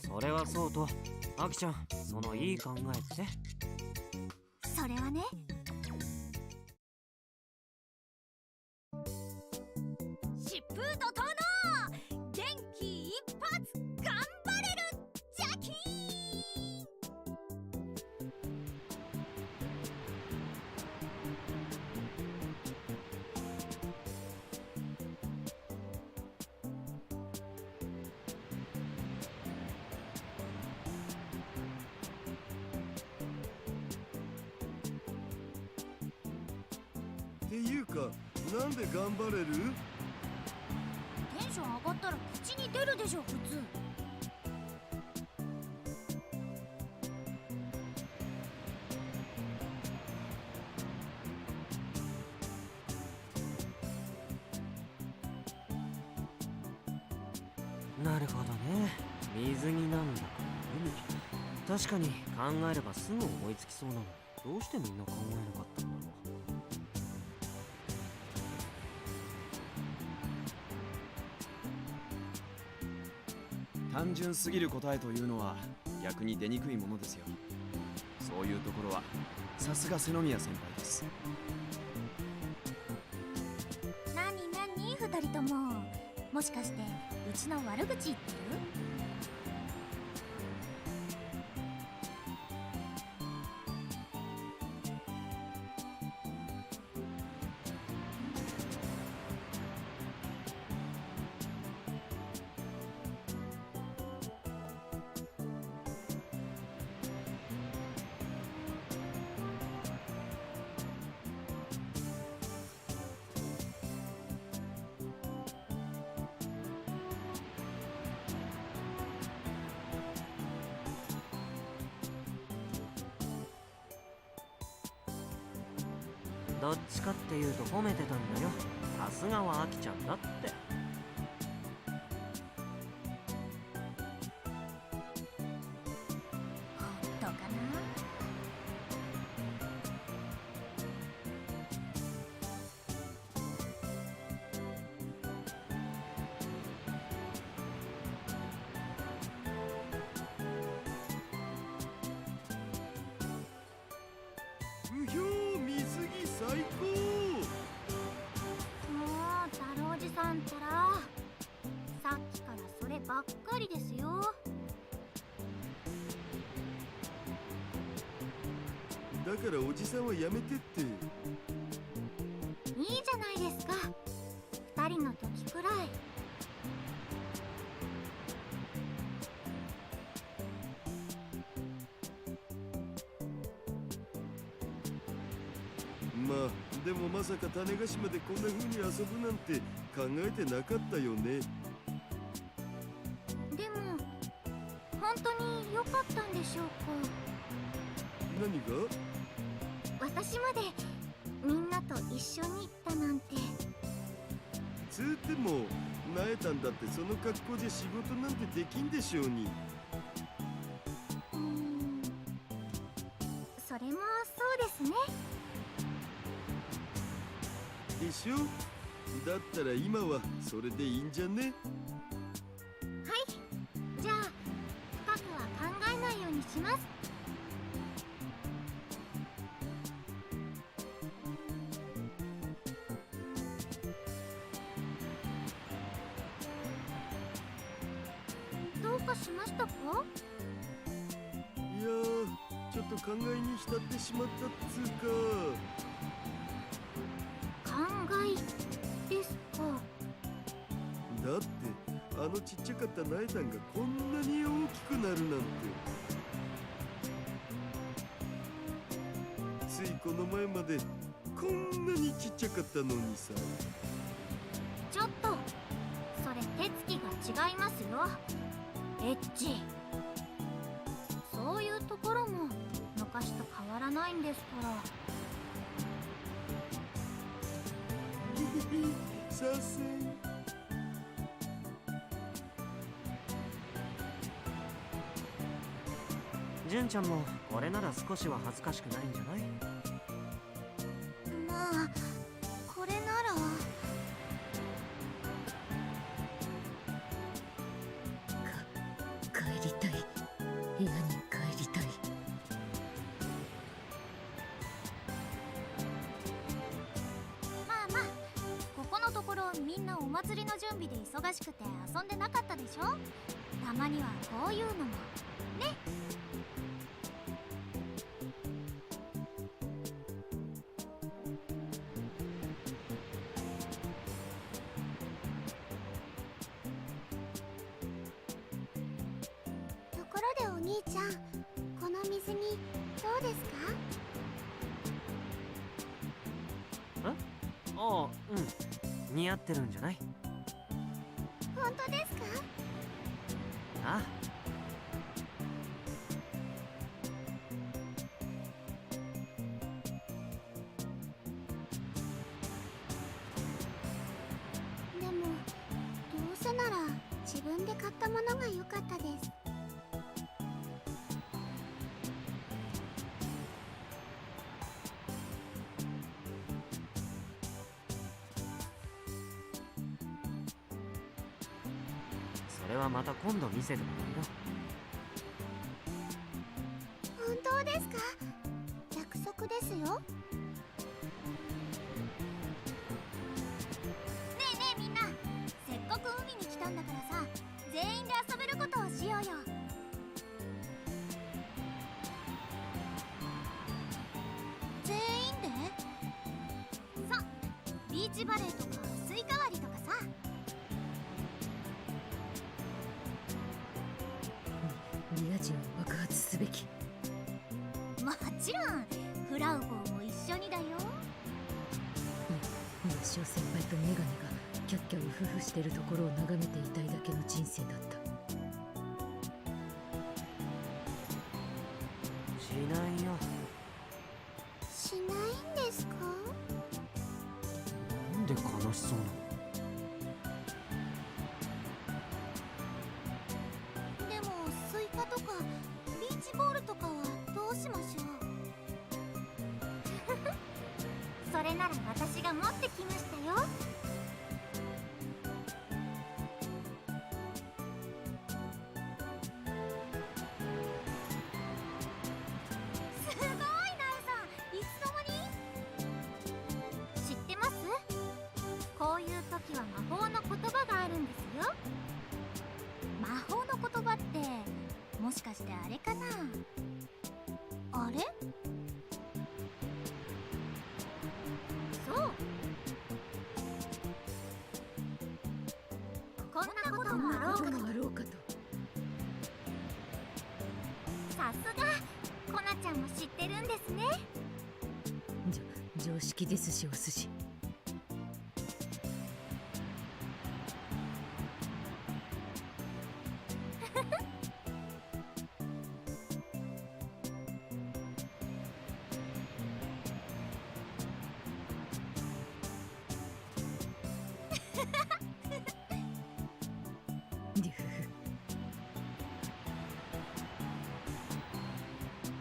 Speaker 3: それはそうと、アキちゃん、そのいい考えって？
Speaker 1: それはね、疾風怒涛の元気一発頑張れるジャキー
Speaker 4: っていうか、なんで頑張れる？
Speaker 1: テンション上がったら口に出るでしょ、普通。
Speaker 3: なるほどね。水着なんだから海。確かに考えればすぐ思いつきそうなのに、どうしてみんな考えなかったんだろう。
Speaker 2: 単純すぎる答えというのは逆に出にくいものですよ。そういうところはさすが瀬宮先輩です。
Speaker 1: なになに二人とも、もしかしてうちの悪口言ってる？
Speaker 3: どっちかっていうと褒めてたんだよ。さすがはアキちゃんだって。
Speaker 1: 本当かな？
Speaker 4: うひょー、水着最高。
Speaker 1: もう太郎おじさんったら、さっきからそればっかりですよ。
Speaker 4: だからおじさんはやめてって。
Speaker 1: いいじゃないですか、二人の時くらい。
Speaker 4: まあでもまさか種子島でこんな風に遊ぶなんて考えてなかったよね。
Speaker 1: でも本当に良かったんでしょうか？
Speaker 4: 何が？
Speaker 1: 私までみんなと一緒に行ったなんて。
Speaker 4: つうてもなえたんだってその格好じゃ仕事なんてできんでしょうに。
Speaker 1: それもそうですね。
Speaker 4: でしょ？だったら今はそれでいいんじゃね？
Speaker 1: はい、じゃあ深くは考えないようにします。しましたか？
Speaker 4: いやー、ちょっと考えに浸ってしまったっつうか。
Speaker 1: 考えですか。
Speaker 4: だってあのちっちゃかったナエタンがこんなに大きくなるなんて。ついこの前までこんなにちっちゃかったのにさ。
Speaker 1: ちょっとそれ手つきが違いますよ、エッジ。そういうところも昔と変わらないんですから。
Speaker 4: させん。
Speaker 3: 純ちゃんもこれなら少しは恥ずかしくないんじゃない？
Speaker 1: まあこれなら。
Speaker 5: 帰りたい。部屋に帰りたい。
Speaker 1: まあまあ、ここのところみんなお祭りの準備で忙しくて遊んでなかったでしょ。たまにはこういうのもね。ところでお兄ちゃん、この水着どうですか？
Speaker 3: ああ、うん。似合ってるんじゃない？
Speaker 1: 本当ですか？
Speaker 3: ああ。
Speaker 1: でもどうせなら自分で買ったものが良かったです。
Speaker 3: それはまた今度見せてもらうよ。
Speaker 1: 本当ですか？約束ですよ。ねえねえみんな、せっかく海に来たんだからさ、全員で遊べることをしようよ。全員で？そう、ビーチバレーとかスイカ割りとかさ。
Speaker 5: リア充を爆発すべき。
Speaker 1: もちろんフラウボーも一緒にだよ。
Speaker 5: 吉尾先輩とメガネがキャッキャウフフしてるところを眺めていたいだけの人生だった。
Speaker 3: しないよ。
Speaker 1: しないんですか？
Speaker 3: なんで悲しそうなの？
Speaker 1: でもスイカとかビーチボールとかはどうしましょう？それなら私が持ってきましたよ。すごいナエさん、いつの間に？知ってます？こういう時は魔法の言葉があるんですよ。魔法の言葉ってもしかしてあれかな？あれ？そう、こんなこともあろうかと。
Speaker 5: あろうかと。
Speaker 1: さすがコナちゃんも知ってるんですね。
Speaker 5: 常識ですし、お寿司。デュフフ。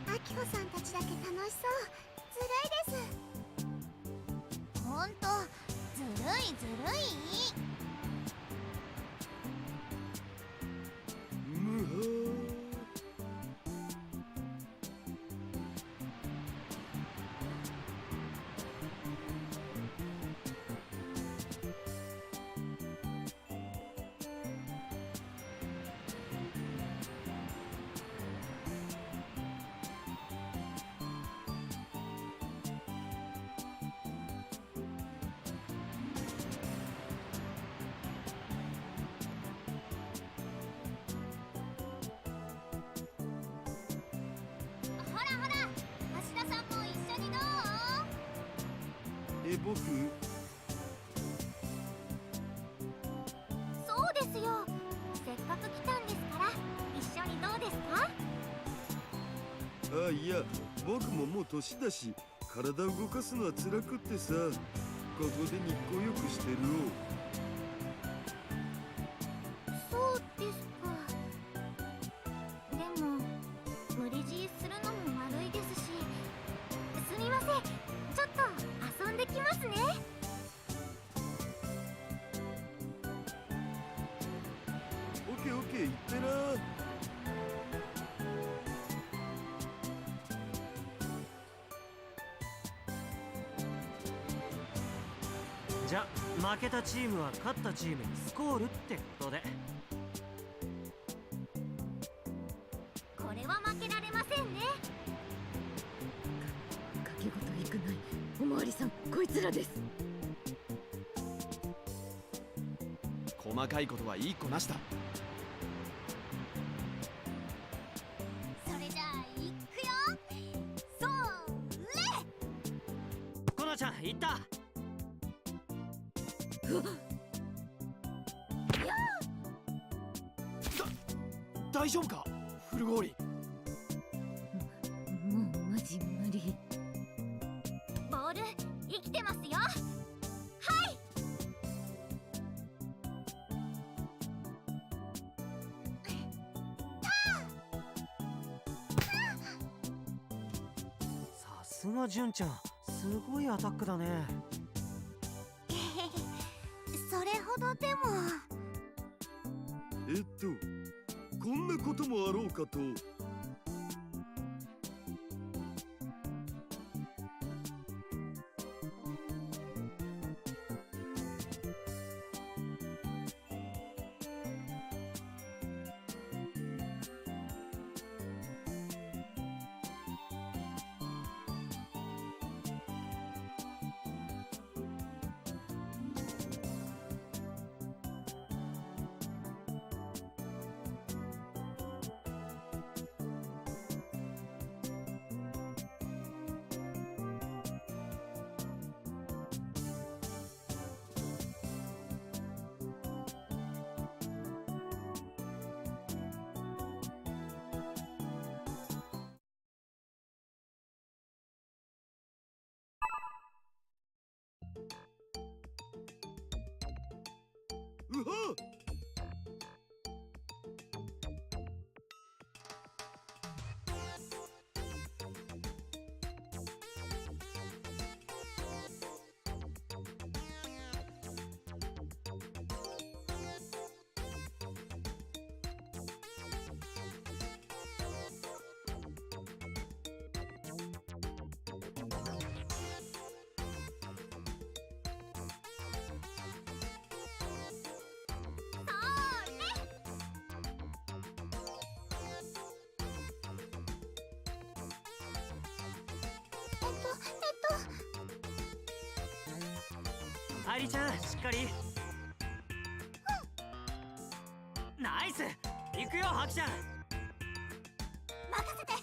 Speaker 1: アキホさんたちだけ楽しそう。ずるいです。ほんとずるいずるい。
Speaker 4: むはー。僕？
Speaker 1: そうですよ。せっかく来たんですから一緒にどうですか？
Speaker 4: あ、いや、僕ももう年だし体動かすのは辛くってさ、ここで日光浴してるよ。
Speaker 1: そうですか。でも無理強いするのも悪いですし、すみません、ちょっと遊んできますね。
Speaker 4: オッケーオッケー、行ってな。
Speaker 3: じゃあ負けたチームは勝ったチームにスコールってことで。
Speaker 1: これは負けられませんね。
Speaker 5: 賭け事いくないおまわりさん、こいつらです。
Speaker 2: 細かいことはいいこなした。
Speaker 1: それじゃあいくよ。それ。
Speaker 3: コナちゃん行った。
Speaker 2: 大丈夫かフルゴーリ。
Speaker 5: もうマジ無理。
Speaker 1: ボール生きてますよ。はい。
Speaker 3: さすが純ちゃん、すごいアタックだね。
Speaker 1: それほどでも。
Speaker 4: こんなこともあろうかと。うはっ！
Speaker 3: 愛梨ちゃん、しっかり。ナイス。行くよハクちゃん。
Speaker 1: 任せて。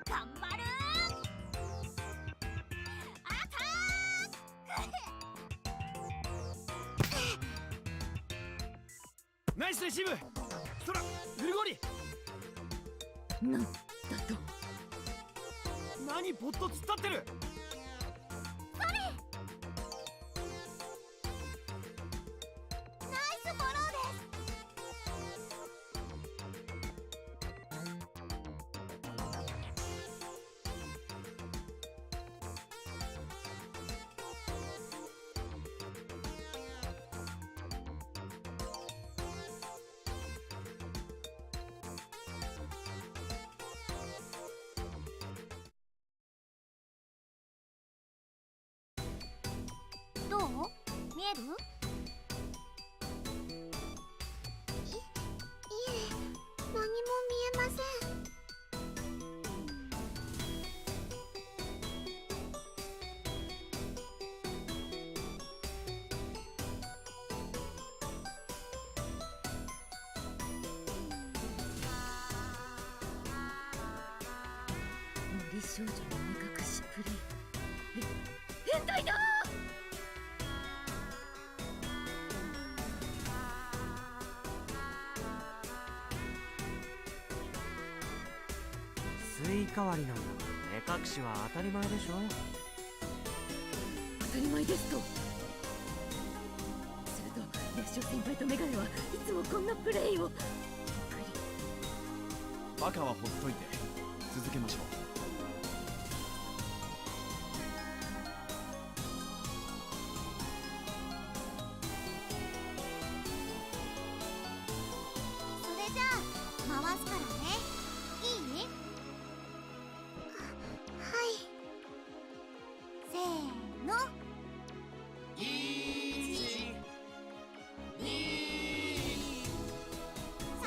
Speaker 1: 頑張る。アタ
Speaker 2: ナイスレシーブ。そらフルゴリ。
Speaker 5: なんだと。
Speaker 2: 何ポット突っ立ってる。
Speaker 1: どう？見える？いえ、何も見えません。
Speaker 5: 森少女の目隠しプレイ。変態だー。
Speaker 3: スイカ割りなんだから目隠しは当たり前でしょ。
Speaker 5: 当たり前ですと。するとヤシオ先輩とメガネはいつもこんなプレイを。
Speaker 2: バカはほっといて続けましょう。
Speaker 1: それじゃあ回すからね。いい？はい。せーの。1、2、3。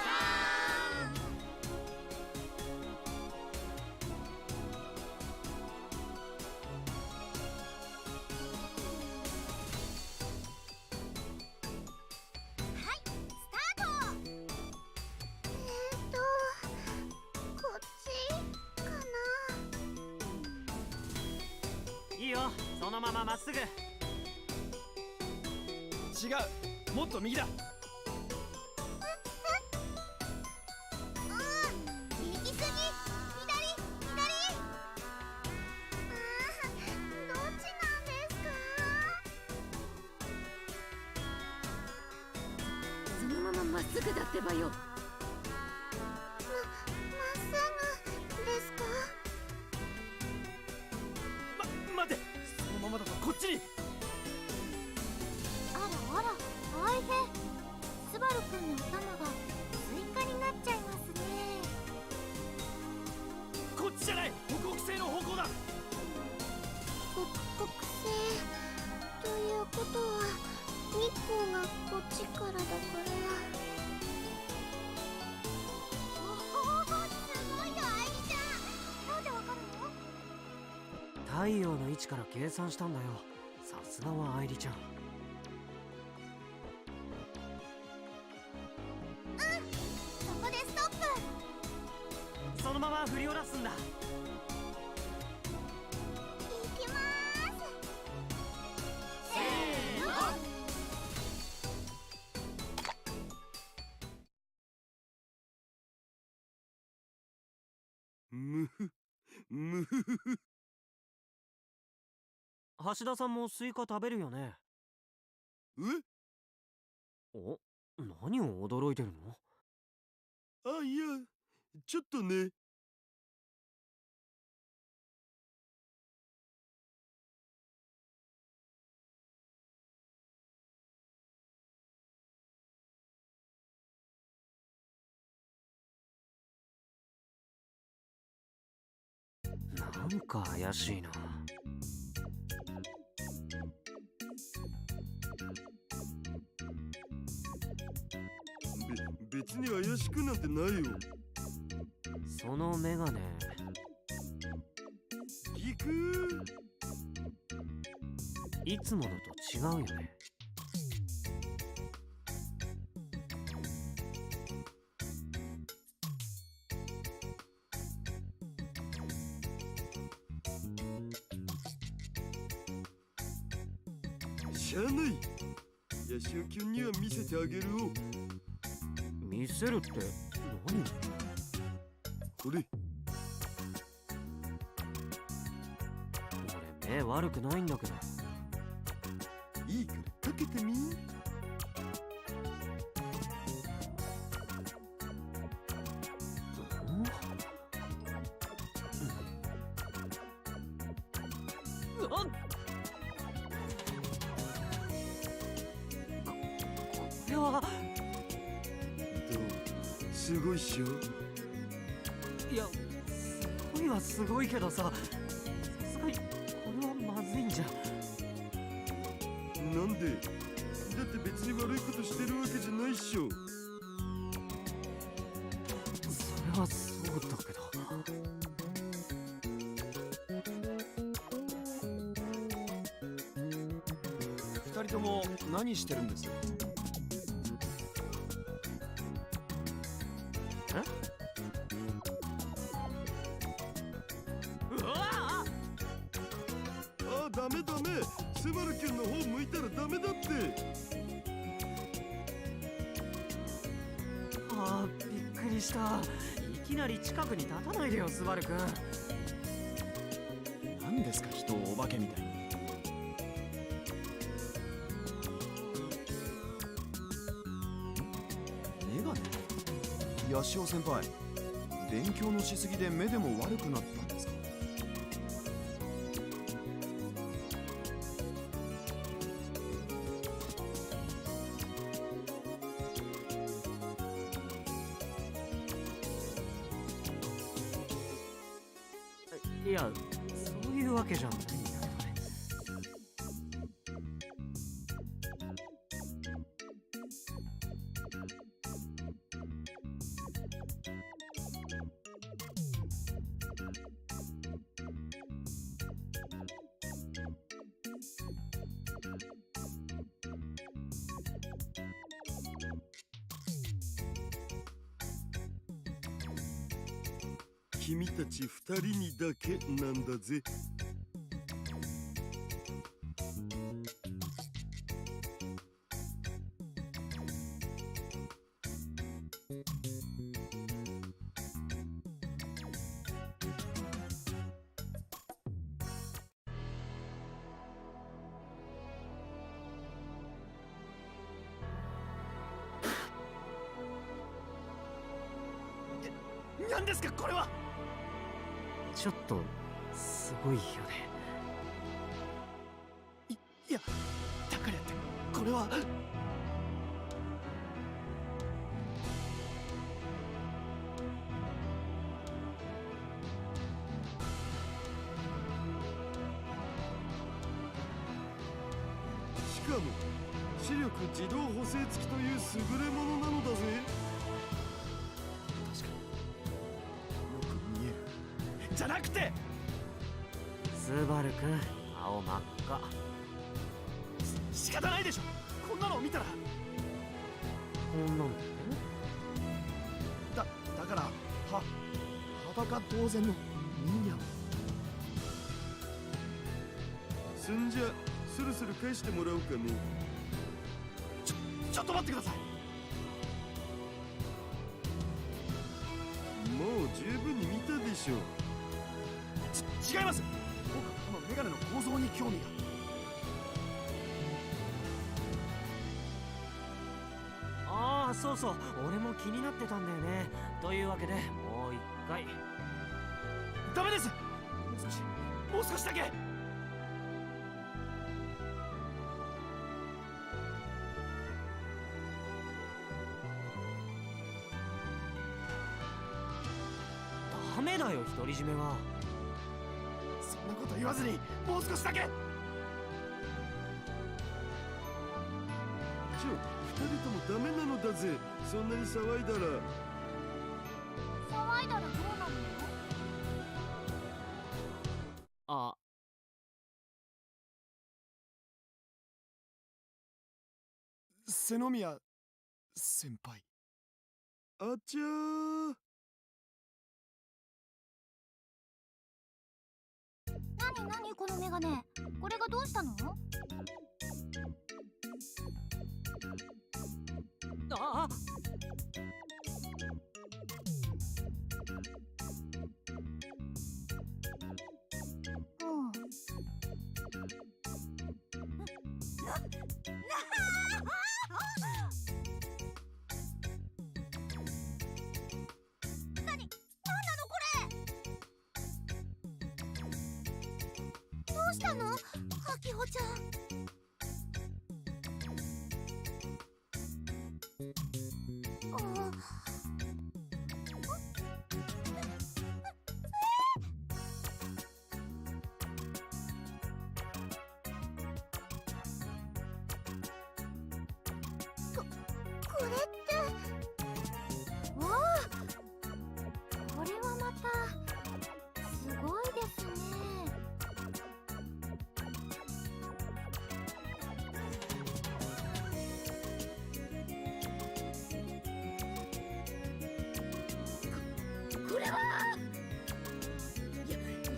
Speaker 1: こっちかな。
Speaker 3: いいよ、そのまままっすぐ。
Speaker 2: 違う、もっと右だ。
Speaker 1: 右すぎ、左、左。どっちなんですか？
Speaker 5: そのまままっすぐだってばよ。
Speaker 1: まっすぐですか？
Speaker 8: 待て、そのままだとこっちに。
Speaker 1: あらあら、大変。スバルくんの頭がスイカになっちゃいますね。
Speaker 8: こっちじゃない、北北西の方向だ。
Speaker 1: 北西ということは日光がこっちからだから。おお、すごいよ愛梨ちゃん。なんでわかるの？
Speaker 3: 太陽の位置から計算したんだよ。さすがは愛梨ちゃん。
Speaker 1: そこでストップ。
Speaker 3: そのまま振り下ろすんだ。
Speaker 1: いきまーす。せーの。
Speaker 4: むふむふふふ。
Speaker 3: 橋田さんもスイカ食べるよね。
Speaker 4: え？
Speaker 3: お、何を驚いてるの？
Speaker 4: あ、いや、ちょっとね。
Speaker 3: なんか怪しいな。
Speaker 4: 別に怪しくなんてないよ。
Speaker 3: そのメガネ。
Speaker 4: ギクー。
Speaker 3: いつものと違うよね。
Speaker 4: しゃあない。ヤシオキュンには見せてあげるよ。
Speaker 3: 見せるって何？
Speaker 4: これ。
Speaker 3: 俺目悪くないんだけど。
Speaker 4: いいからかけてみ。すごいっしょ。
Speaker 3: いや、すごいはすごいけどさ、さすがにこれはまずいんじゃ。
Speaker 4: なんで？だって別に悪いことしてるわけじゃないっしょ。
Speaker 3: それはそうだけど。
Speaker 2: 二人とも何してるんです？
Speaker 4: ダメダメ。スバルキュンの方向いたらダメだって。
Speaker 3: ああ、びっくりした。いききなり近くに立たないでよ、スバル君。
Speaker 2: 何ですか、人をお化けみたいに。メガネ？ヤシオ先輩、勉強のしすぎで目でも悪くなったんですか？
Speaker 3: いや、そういうわけじゃないんだよね。
Speaker 4: 君たち二人にだけなんだぜ。
Speaker 2: 何ですかこれは。
Speaker 3: ちょっとすごいよね。
Speaker 2: いや、だからってこれは。
Speaker 4: しかも視力自動補正付きという優れものなのだぜ。
Speaker 2: 確かによく見える。じゃなくて、
Speaker 3: スバル君、青真っ赤。
Speaker 2: 仕方ないでしょ、こんなのを見たら。
Speaker 3: こんなの
Speaker 2: だから裸同然の忍者を。
Speaker 4: そんじゃそろそろ返してもらおうかね。
Speaker 2: ちょっと待ってください。
Speaker 4: もう十分に見たでしょ。
Speaker 2: 違います。僕はこのメガネの構造に興味が。
Speaker 3: ああ、そうそう、俺も気になってたんだよね。というわけでもう一回。
Speaker 2: ダメです。もう少しだけ。
Speaker 3: ダメだよ、独り占めは。
Speaker 2: そんなこと言わずにもう少しだけ。
Speaker 4: 二人ともダメなのだぜ。そんなに騒いだら。
Speaker 1: 騒いだらどうなるの？
Speaker 3: あ、
Speaker 2: 瀬宮先輩。
Speaker 4: あちゃー。
Speaker 1: 何このメガネ。これがどうしたの？
Speaker 3: ああ、
Speaker 1: どうしたの？ハキホちゃん。これってわあ、これはまたすごいですね。
Speaker 5: これは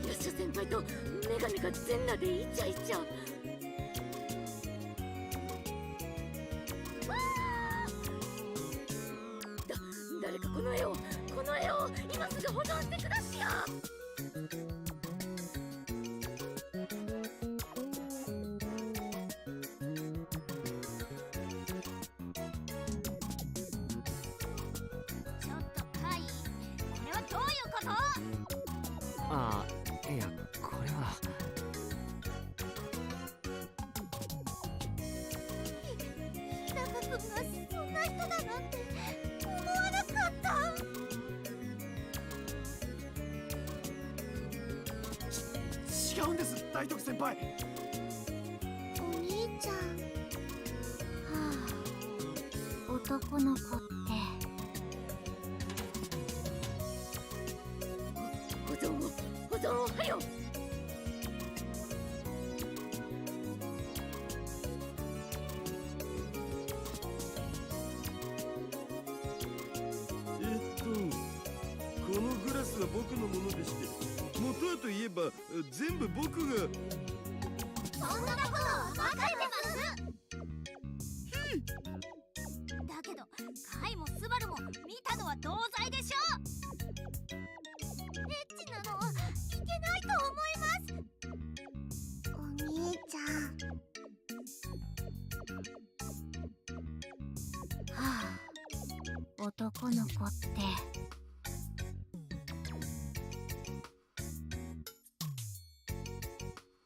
Speaker 5: ヤシャ先輩と女神が全裸でイチャイチャ。誰かこの絵をこのの絵を今すぐ保存してくだしよ。
Speaker 1: ちょっとカイ、これはどういうこと？
Speaker 3: ああ、いや、これは。
Speaker 1: 日高君がそんな人だなんて思わなかった。
Speaker 2: 違うんです、大徳先輩。
Speaker 1: お兄ちゃん。はあ、男の子って
Speaker 5: 保存をはよ。
Speaker 4: このグラスは僕のものでして、元はといえば全部僕が。
Speaker 1: そんなこと分かってますだけどカイもスバルも見たのは同罪でしょ。エッチなのはいけないと思いますお兄ちゃん。はあ、男の子って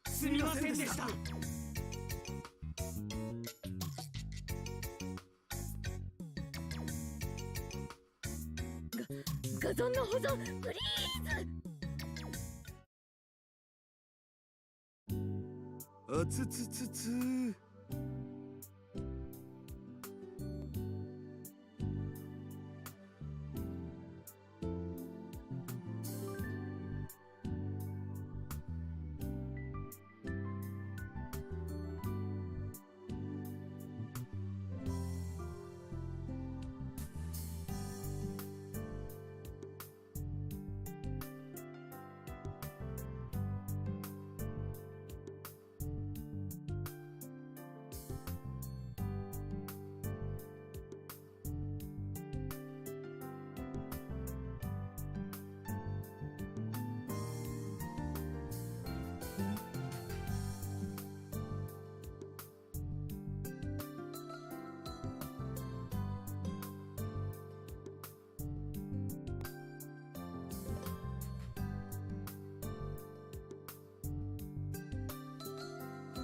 Speaker 2: すみませんでした。
Speaker 5: 画像の保存プリーズ。
Speaker 4: あつつつつ。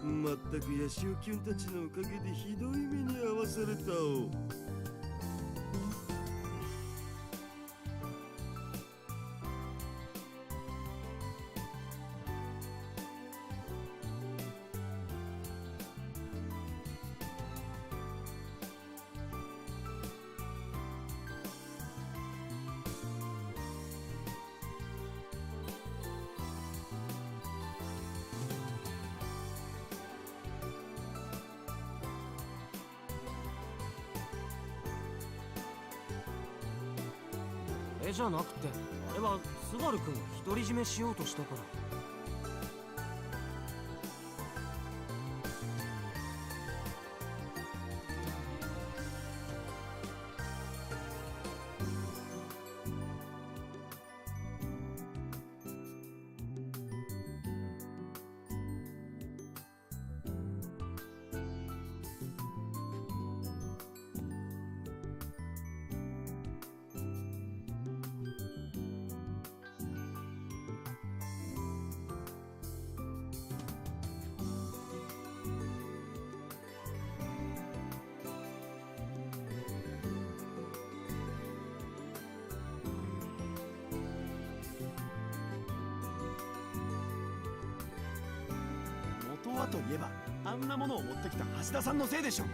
Speaker 4: まったくヤシオキュンたちのおかげでひどい目に遭わされたお。
Speaker 3: 絵じゃなくて、あれはスバル君が独り占めしようとしたから。
Speaker 2: 元はといえば、あんなものを持ってきた橋田さんのせいでしょ。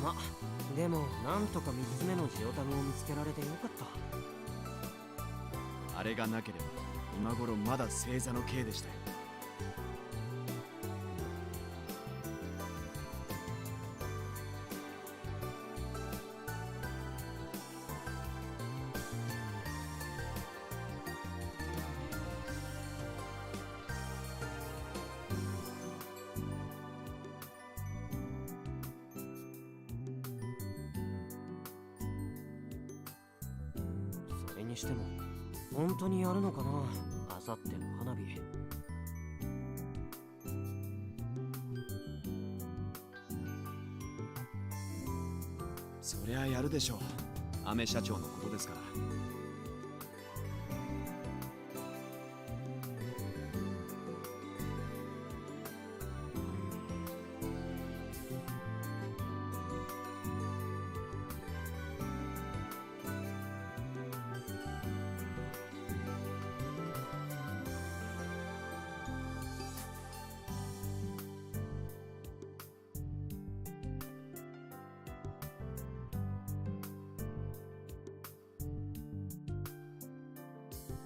Speaker 3: ま、でもなんとか3つ目のジオタグを見つけられてよかった。
Speaker 2: あれがなければ今頃まだ星座の刑でしたよ。
Speaker 3: それにしても本当にやるのかな、あさっての花火。
Speaker 2: そりゃやるでしょう。アメ社長のことですから。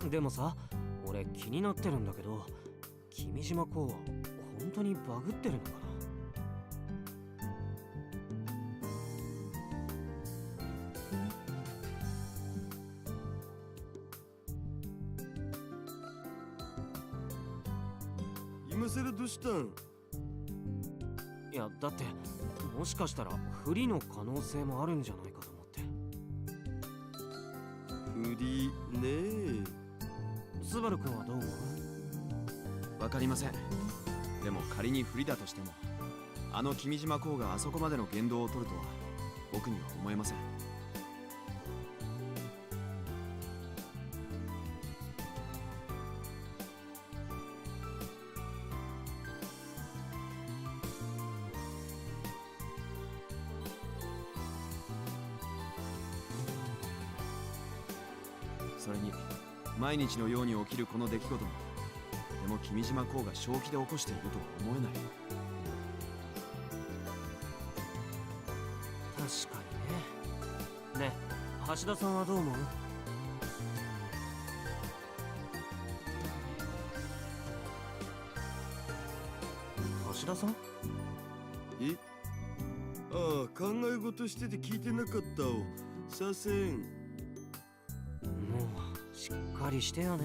Speaker 3: でもさ、俺気になってるんだけど、君島公は本当にバグってるのか
Speaker 4: 今さらどうしたん？
Speaker 3: な。いや、だってもしかしたら不利の可能性もあるんじゃないかと思って。
Speaker 4: 不利ね
Speaker 3: スバル君はどう思う？
Speaker 2: わかりません。でも仮に不利だとしても、あの君島公があそこまでの言動を取るとは僕には思えません。それに毎日のように起きるこの出来事も、とても君島公が正気で起こしているとは思えない。
Speaker 3: 確かにね。ねえ、橋田さんはどう思う？橋田さん？
Speaker 4: え？ああ、考え事してて聞いてなかったお。させん。
Speaker 3: もうしっかりしてよね。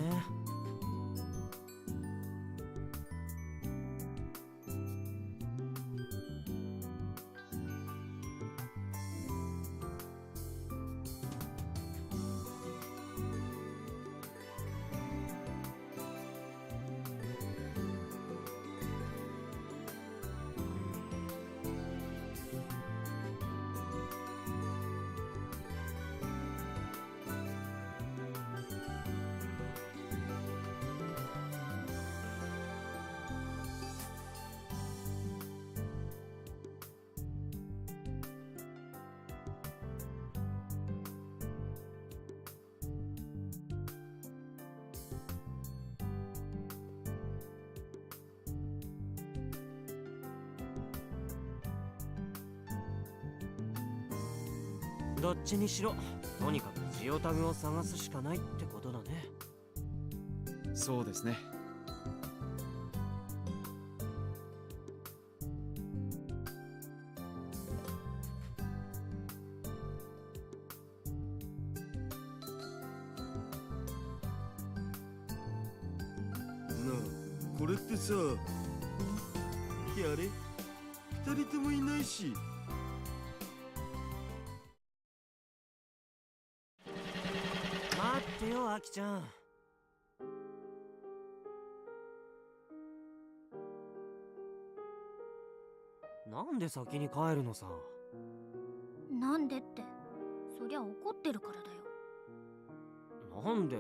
Speaker 3: どっちにしろとにかくジオタグを探すしかないってことだね。
Speaker 2: そうですね。
Speaker 4: なあ、これってさ、やれ、二人ともいないし。
Speaker 3: 待ってよ、アキちゃん。なんで先に帰るのさ。
Speaker 1: なんでって、そりゃ怒ってるからだよ。
Speaker 3: なんで？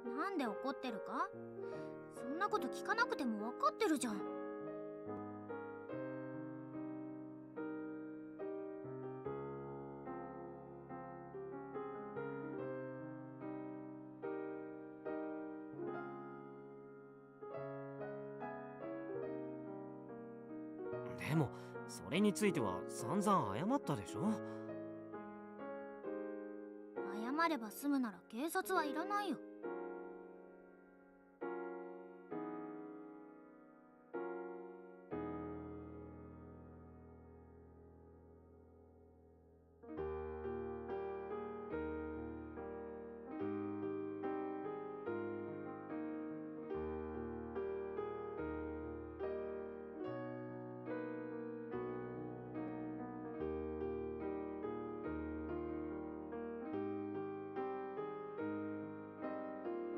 Speaker 1: なんで怒ってるか？そんなこと聞かなくても分かってるじゃん。
Speaker 3: でもそれについては散々謝ったでしょ。
Speaker 1: 謝れば済むなら警察はいらないよ。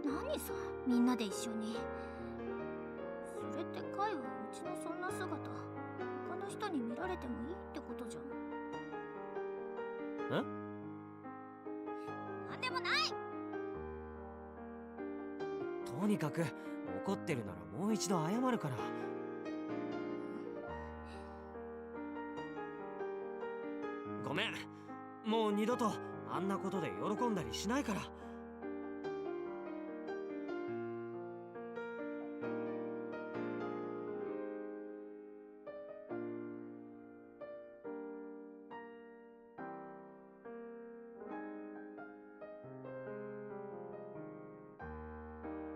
Speaker 1: 何さ、みんなで一緒に。それってカイはうちのそんな姿他の人に見られてもいいってことじゃん。
Speaker 3: え？
Speaker 1: なんでもない。
Speaker 3: とにかく怒ってるならもう一度謝るから。ごめん、もう二度とあんなことで喜んだりしないから。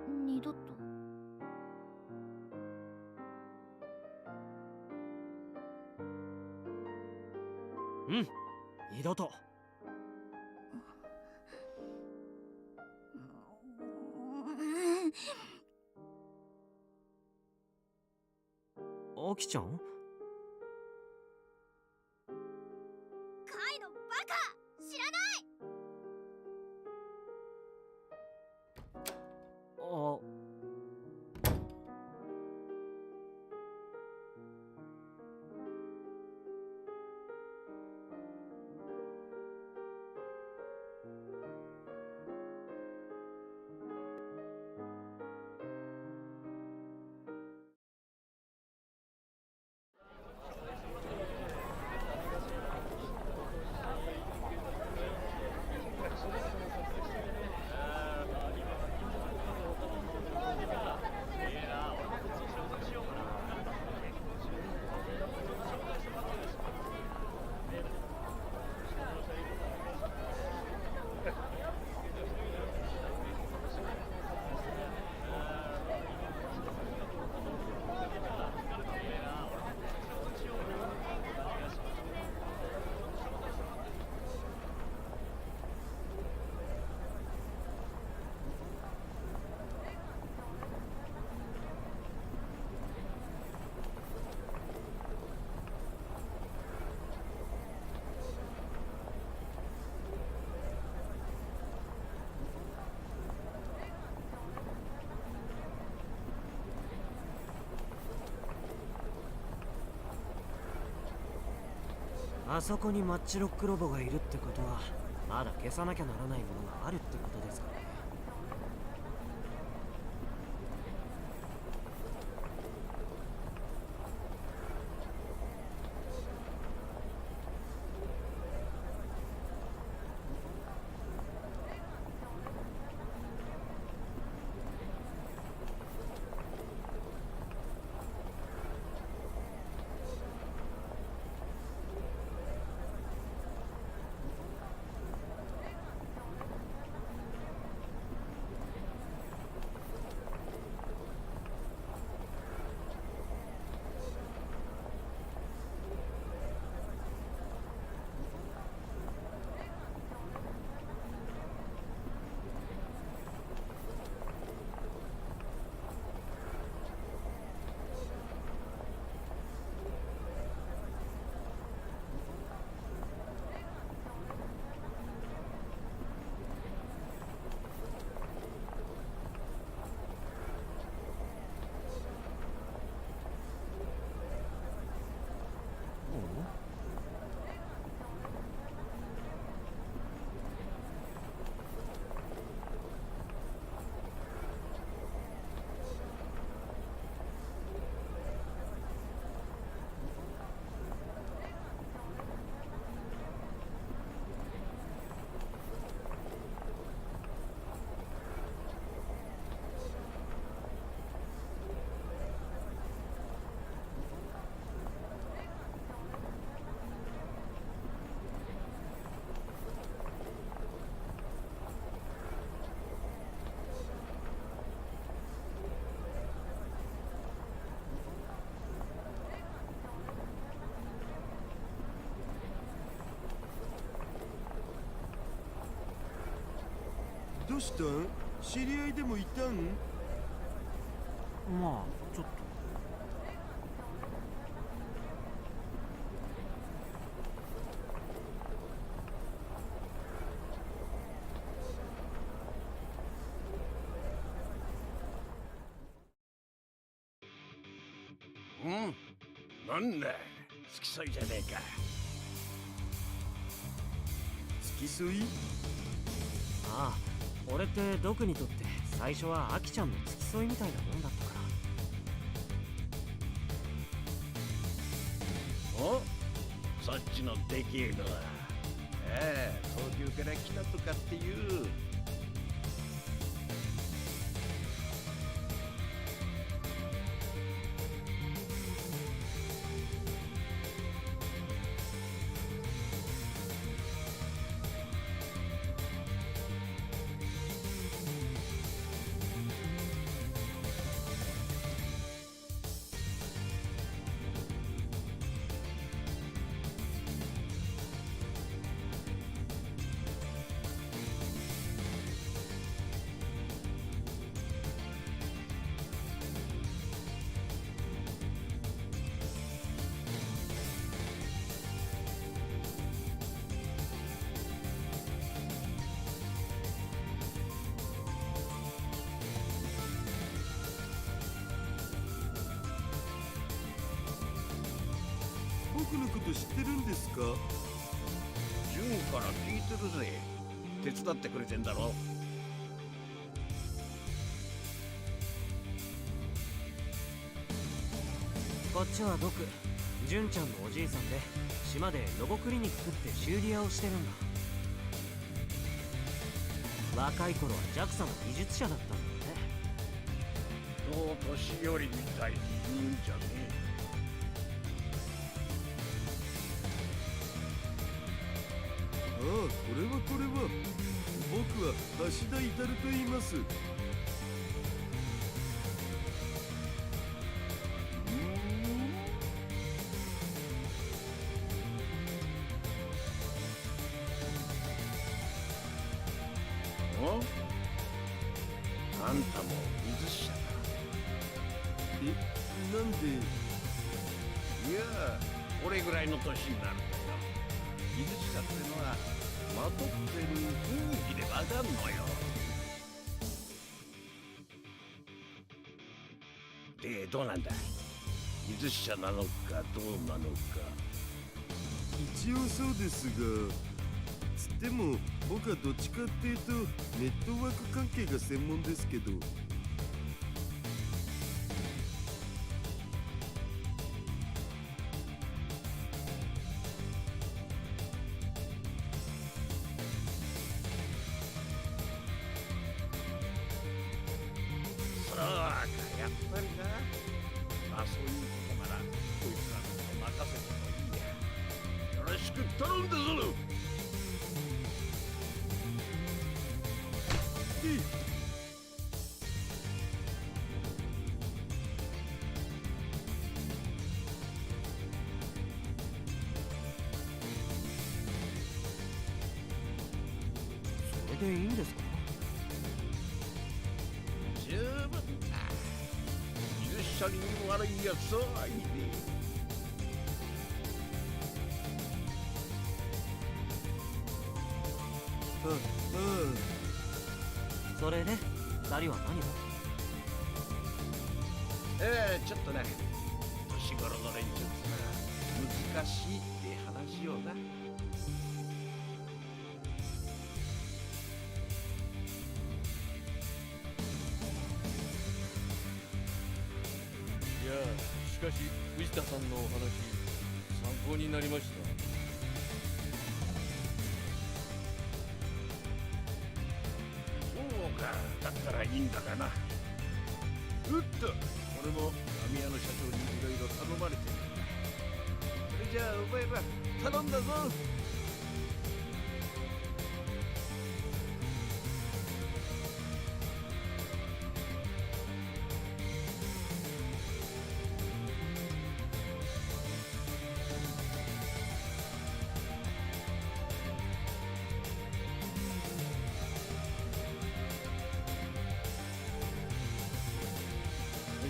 Speaker 1: 二度と。
Speaker 3: うん、二度と。アキちゃん？
Speaker 1: カイのバカ！知らない！
Speaker 3: あ。あそこにマッチロックロボがいるってことは、まだ消さなきゃならないものがあるってことですかね。
Speaker 4: どうしたん？知り合いでもいたん？
Speaker 3: まあちょっと。
Speaker 13: なんだ付き添いじゃねえか。
Speaker 4: 付き添い？
Speaker 3: ああ、俺ってドクにとって最初はアキちゃんの付き添いみたいなもんだったから。
Speaker 13: お、そっちのでけえのは。ああ、東京から来たとかっていう。
Speaker 4: 僕のこと知ってるんですか？
Speaker 13: ジュンから聞いてるぜ。手伝ってくれてんだろ。
Speaker 3: こっちはドク、ジュンちゃんのおじいさんで島でロボクリニックって修理屋をしてるんだ。若い頃は JAXA の技術者だったんだね。
Speaker 13: そう年寄りみたいに言うんじゃねえ。
Speaker 4: ああ、これは僕は橋田至と言います。
Speaker 13: お？あんたも水車だ。
Speaker 4: なんで？
Speaker 13: いや、俺ぐらいの年になるとよ、技術者ってのはまとってる雰囲気でわかんのよ。で、どうなんだ？技術者なのかどうなのか。
Speaker 4: 一応そうですが、つっても僕はどっちかっていうとネットワーク関係が専門ですけど。
Speaker 13: そうか、やっぱりな。まあそういうことならこいつらのこと任せてもいいや。よろしく頼んだぞ。
Speaker 3: それでいいんですか？
Speaker 13: 十分だ。技術者に悪いやつはいねえ。
Speaker 3: それで二人は何を？
Speaker 13: ちょっとね、年頃の連中ってのは難しいって話をな。
Speaker 6: いや、しかし藤田さんのお話参考になりました。
Speaker 13: そうか、だったらいいんだがな。うっと、俺も神谷の社長にいろいろ頼まれてるんだ。それじゃあお前ら頼んだぞ。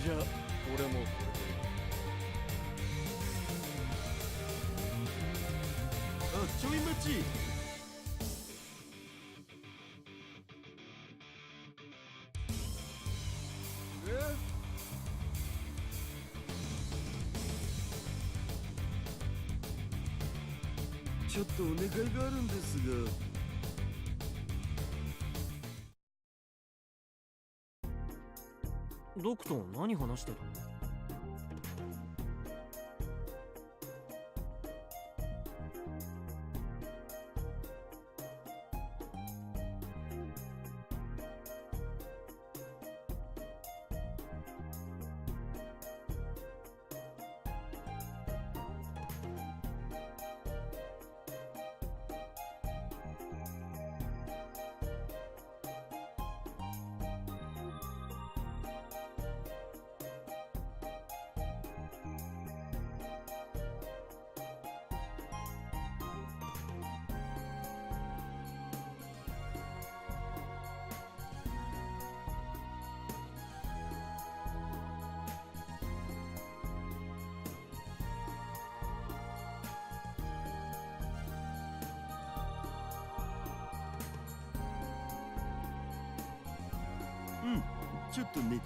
Speaker 6: じゃあ俺もこれで。
Speaker 4: あ、ちょい待ち。ちょっとお願いがあるんですが。
Speaker 3: ドクと何話してたの？
Speaker 4: うん、ちょっとね。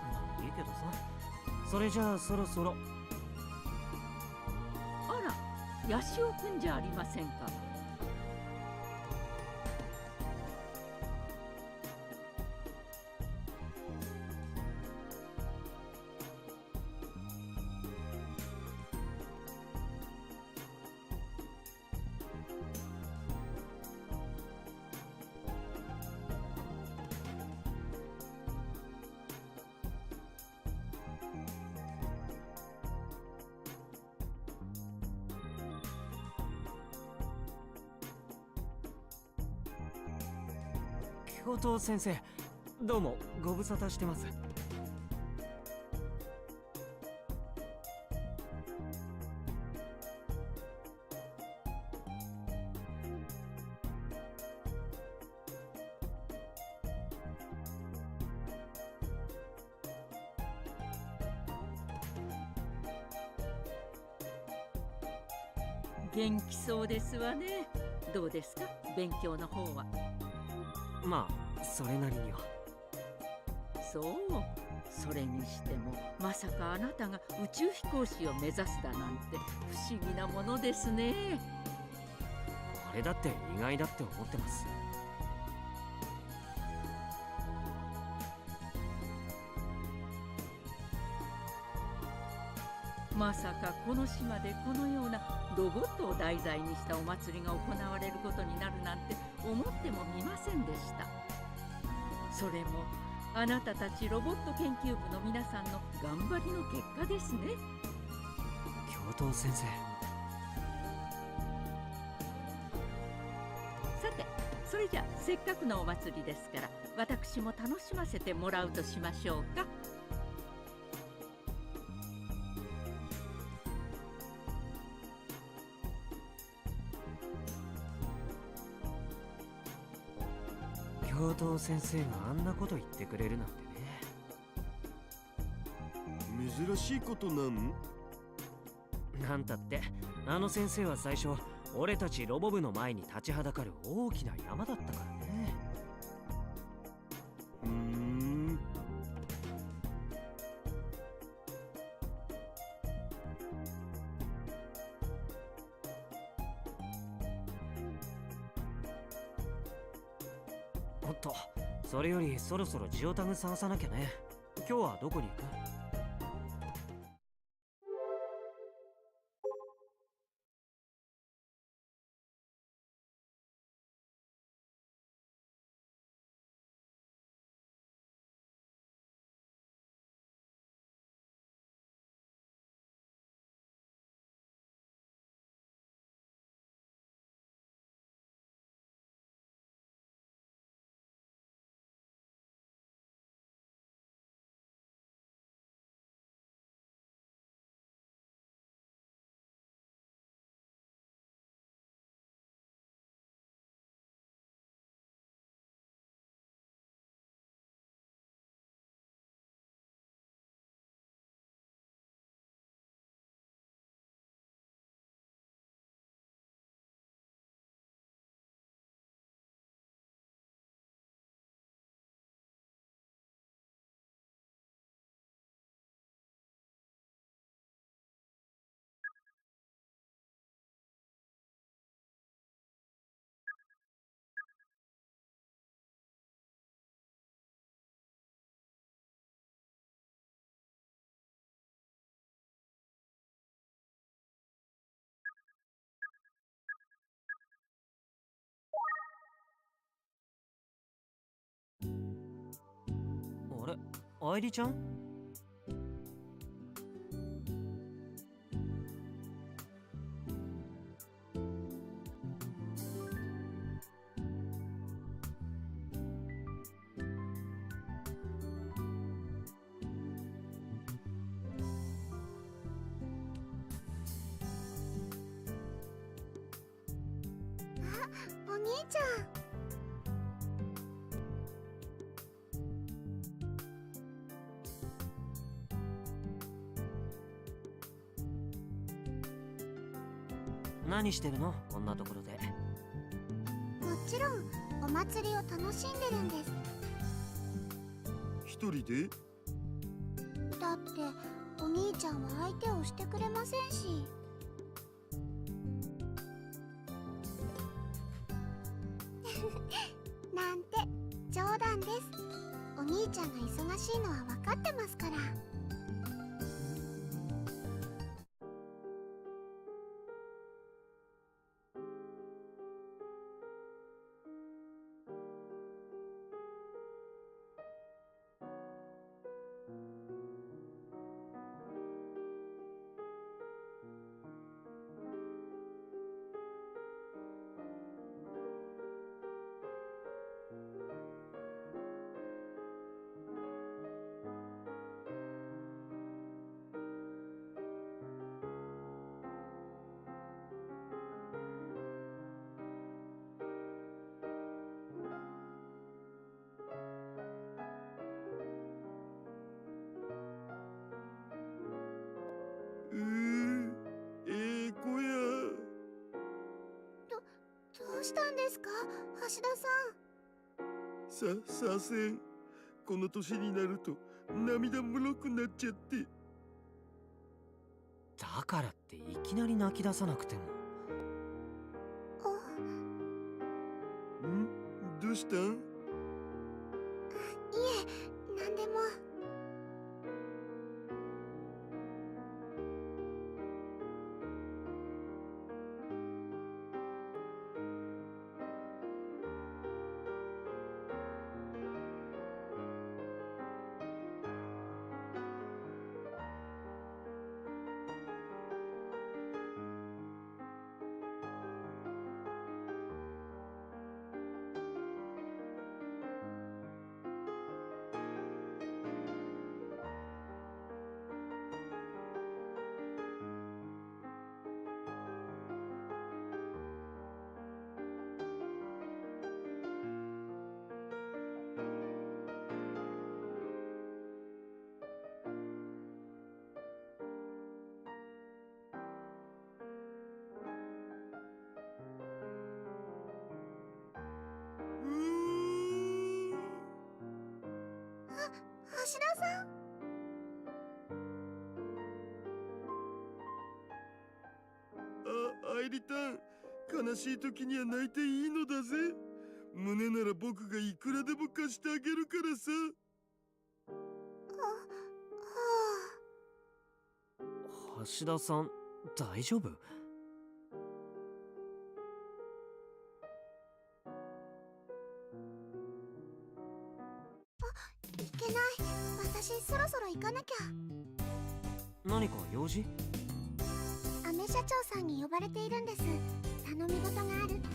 Speaker 3: まあいいけどさ。それじゃあそろそろ。
Speaker 5: あら、ヤシオくんじゃありませんか。教頭先生、どうもご無沙汰してます。元気そうですわね。どうですか、勉強の方は。
Speaker 3: まあそれなりには。
Speaker 5: そう、それにしてもまさかあなたが宇宙飛行士を目指すだなんて不思議なものですね。
Speaker 3: 俺だって意外だって思ってます。
Speaker 5: まさかこの島でこのようなロボットを題材にしたお祭りが行われることになるなんて思ってもみませんでした。それもあなたたちロボット研究部の皆さんの頑張りの結果ですね。
Speaker 3: 教頭先生。
Speaker 5: さて、それじゃせっかくのお祭りですから私も楽しませてもらうとしましょうか。
Speaker 3: 教頭先生があんなこと言ってくれるなんてね。
Speaker 4: 珍しいことなん？
Speaker 3: なんたってあの先生は最初俺たちロボ部の前に立ちはだかる大きな山だったからね。おっと、それよりそろそろジオタグ探さなきゃね。今日はどこに行く？愛梨ちゃん？
Speaker 1: お兄ちゃん。
Speaker 3: 何してるの？こんなところで。
Speaker 1: もちろんお祭りを楽しんでるんです。
Speaker 4: 一人で？
Speaker 1: だってお兄ちゃんは相手をしてくれませんし。なんて冗談です。お兄ちゃんが忙しいのは分かってますから。
Speaker 4: ええ子や。
Speaker 1: どうしたんですか、橋田さん。
Speaker 4: させん。この年になると涙もろくなっちゃって。
Speaker 3: だからっていきなり泣き出さなくても。
Speaker 4: どうしたん？
Speaker 1: いえ、なんでも。橋田さん。
Speaker 4: 愛梨たん、悲しい時には泣いていいのだぜ。胸なら僕がいくらでも貸してあげるからさ。
Speaker 3: 橋田さん、大丈夫？
Speaker 1: いけない。私そろそろ行かなきゃ。
Speaker 3: 何か用事？
Speaker 1: アメ社長さんに呼ばれているんです。頼み事があるって。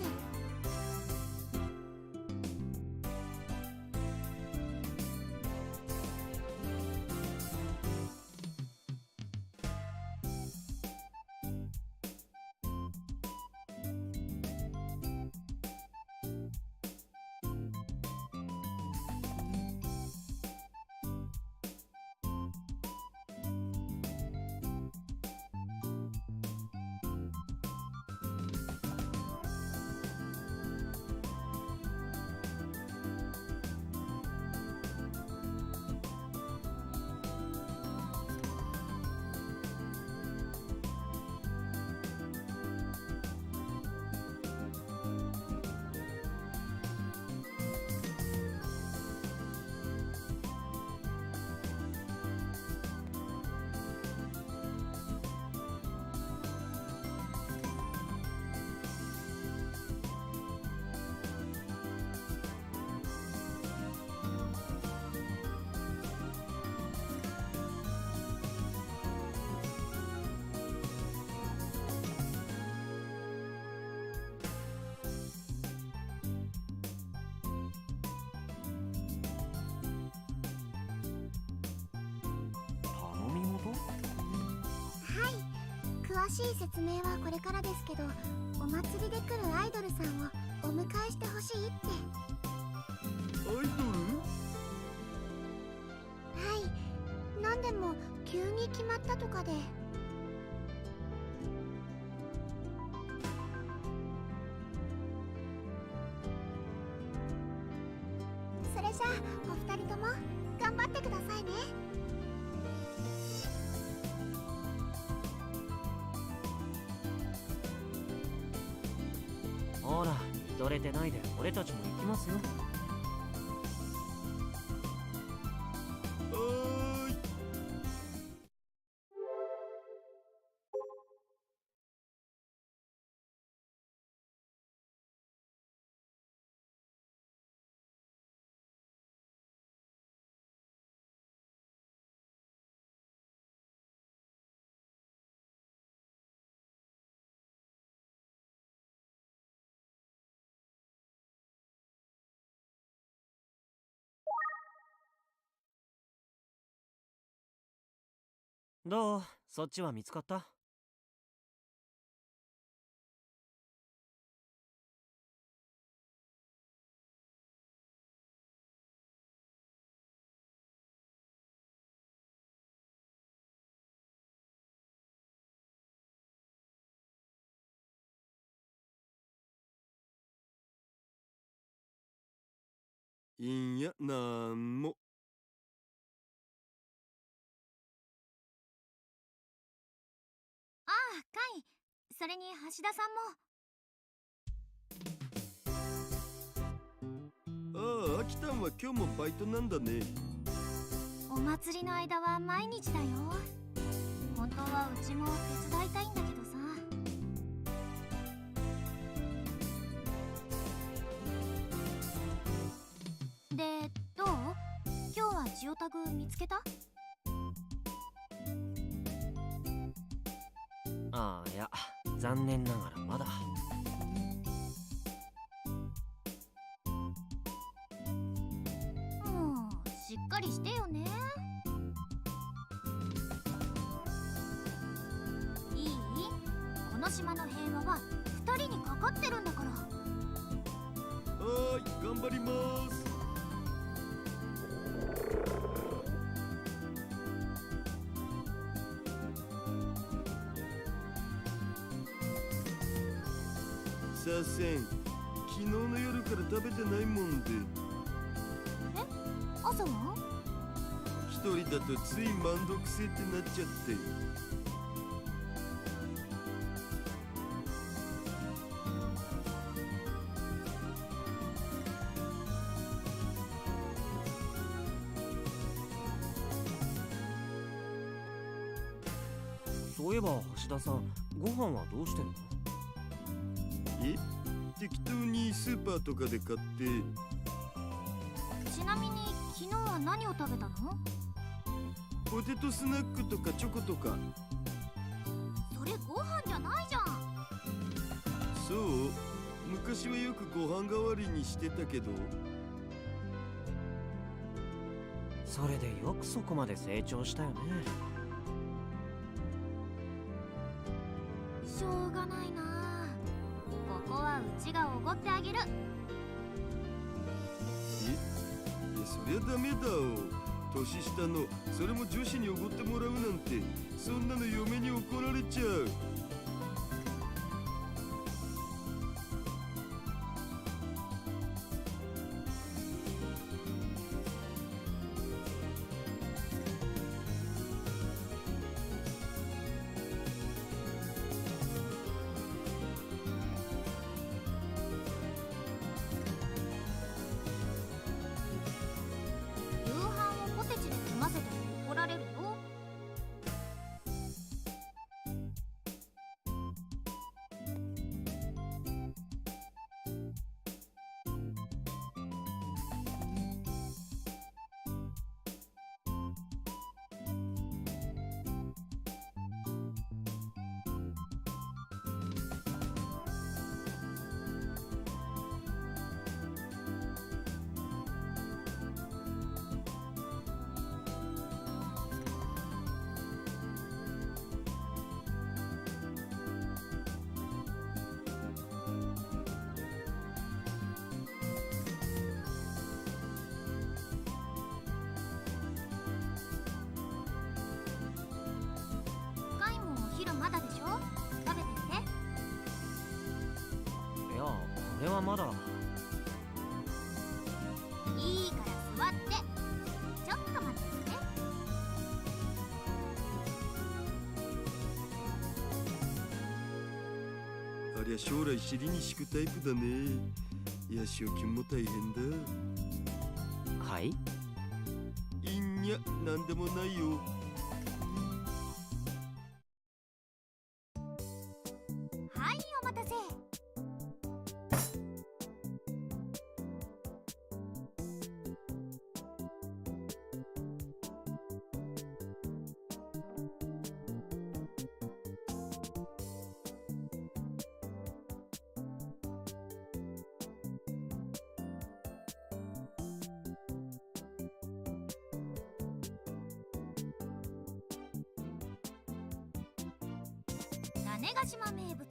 Speaker 1: 詳しい説明はこれからですけど、お祭りで来るアイドルさんをお迎えしてほしいって。
Speaker 4: アイドル？
Speaker 1: はい、なんでも急に決まったとかで。それじゃあお二人とも頑張ってくださいね。
Speaker 3: ほら、見とれてないで俺たちも行きますよ。
Speaker 4: はーい。
Speaker 3: どう？そっちは見つかった？
Speaker 4: いいんや、なんも。
Speaker 1: ああ、カイ。それに橋田さんも。
Speaker 4: ああ、アキタンは今日もバイトなんだね。
Speaker 1: お祭りの間は毎日だよ。本当はうちも手伝いたいんだけどさ。で、どう？今日はジオタグ見つけた？
Speaker 3: ああ、いや、残念ながらまだ。
Speaker 1: もうしっかりしてよね。いい？この島の平和は2人にかかってるんだから。
Speaker 4: はーい、頑張ります。さあせん、昨日の夜から食べてないもんで。
Speaker 1: え？朝は？
Speaker 4: 一人だとつい満足性ってなっちゃって。
Speaker 3: そういえば橋田さん、ご飯はどうしてるの？
Speaker 4: え？適当にスーパーとかで買って。
Speaker 1: ちなみに昨日は何を食べたの？
Speaker 4: ポテトスナックとかチョコとか。
Speaker 1: それご飯じゃないじゃん。
Speaker 4: そう？昔はよくご飯代わりにしてたけど。
Speaker 3: それでよくそこまで成長したよね。
Speaker 1: しょうがないな。ここはうちがおごってあげる。
Speaker 4: そりゃダメだお。年下の、それも女子におごってもらうなんて、そんなの嫁に怒られちゃう。
Speaker 1: 夕飯をポテチで済ませても怒られるよ。
Speaker 3: 俺はまだ。
Speaker 1: いいから座って。ちょっと待ってね。
Speaker 4: ありゃ将来尻に敷くタイプだね。ヤシオ君も大変だ。
Speaker 3: はい。
Speaker 4: いいんや、なんでもないよ。
Speaker 1: はい、お待たせ。種子島名物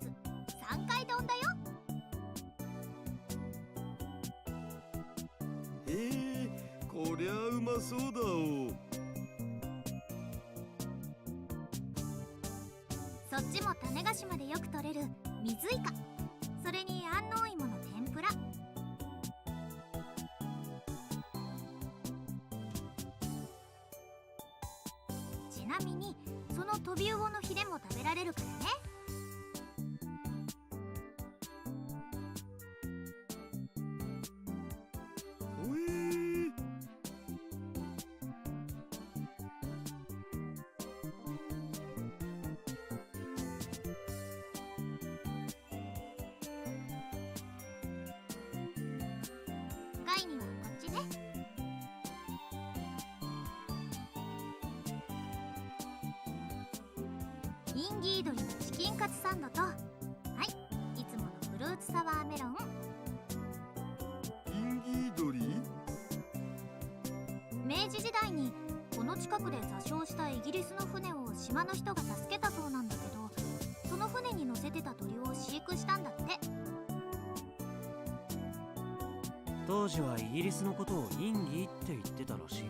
Speaker 1: 三階丼だよ。
Speaker 4: へえ、こりゃうまそうだお。
Speaker 1: そっちも種子島でよく取れる水イカ、それに安納芋の天ぷら。ちなみにそのトビウオのヒレも食べられるからね。
Speaker 4: おえ
Speaker 1: 貝にはこっちね。インギー鶏のチキンカツサンドと、はい、いつものフルーツサワーメロン。
Speaker 4: インギードリ？
Speaker 1: 明治時代にこの近くで座礁したイギリスの船を島の人が助けたそうなんだけど、その船に乗せてた鳥を飼育したんだって。
Speaker 3: 当時はイギリスのことをインギーって言ってたらしいね。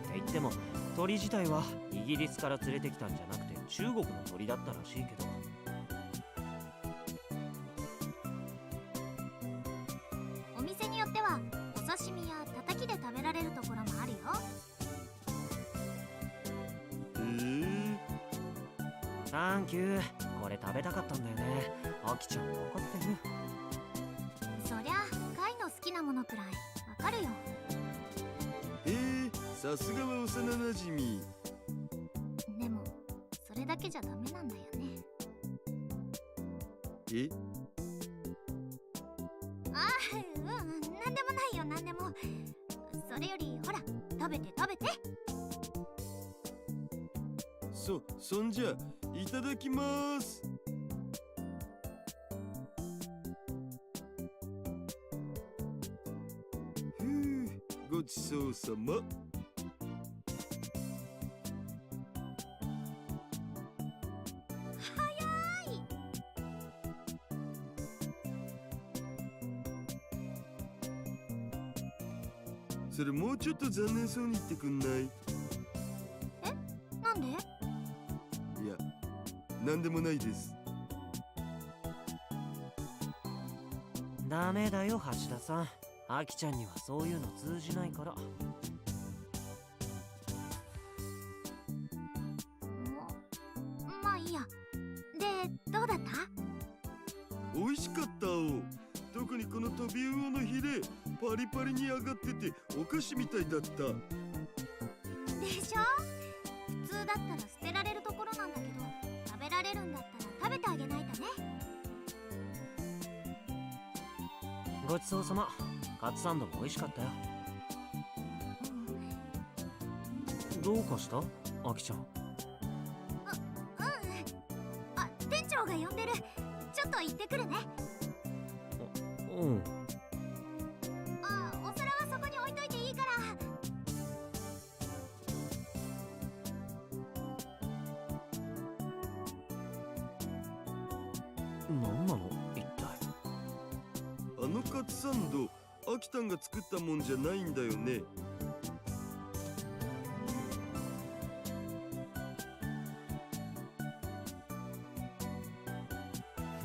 Speaker 3: って言っても鳥自体はイギリスから連れてきたんじゃなくて中国の鳥だったらしいけど。
Speaker 1: お店によってはお刺身やたたきで食べられるところもあるよ。
Speaker 3: サンキュー。これ食べたかったんだよね。アキちゃん分かってる。
Speaker 1: そりゃ貝の好きなものくらいわかるよ。
Speaker 4: さすがは幼なじみ。
Speaker 1: でもそれだけじゃダメなんだよね。
Speaker 4: え？
Speaker 1: ああ、なんでもないよ、なんでも。それよりほら、食べて食べて。
Speaker 4: そんじゃいただきます。ふう、ごちそうさま。
Speaker 1: 早い。
Speaker 4: それもうちょっと残念そうに言ってくんない？
Speaker 1: なんで？
Speaker 4: いや、なんでもないです。
Speaker 3: ダメだよ橋田さん。アキちゃんにはそういうの通じないから。
Speaker 1: まあいいや。で、どうだった？
Speaker 4: 美味しかったお。特にこのトビウオのヒレ、パリパリに揚がっててお菓子みたいだった。
Speaker 1: でしょ？普通だったら捨てられるところなんだけど、食べられるんだったら食べてあげないとね。
Speaker 3: ごちそうさま。カツサンドも美味しかったよ。どうかしたアキちゃん？
Speaker 1: あ、店長が呼んでる。ちょっと行ってくるね。
Speaker 3: うん。
Speaker 1: あ、お皿はそこに置いといていいから。
Speaker 3: 何なの一体。
Speaker 4: あのカツサンド、アキタンが作ったもんじゃないんだよね。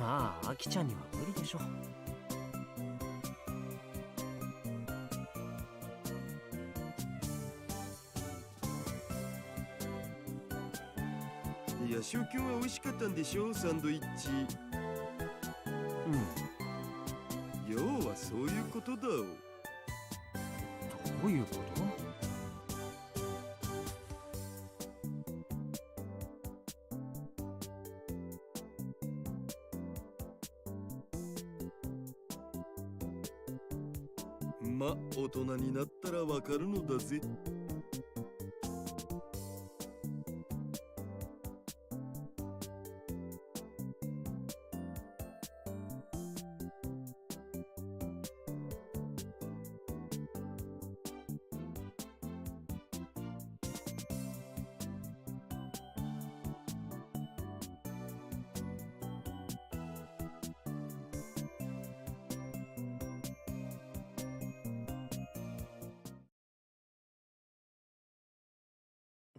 Speaker 3: まあアキちゃんには無理でしょ。
Speaker 4: いや、シュウキュンは美味しかったんでしょ、サンドイッチ。要はそういうことだ。
Speaker 3: どういうこと？
Speaker 4: ま、大人になったらわかるのだぜ。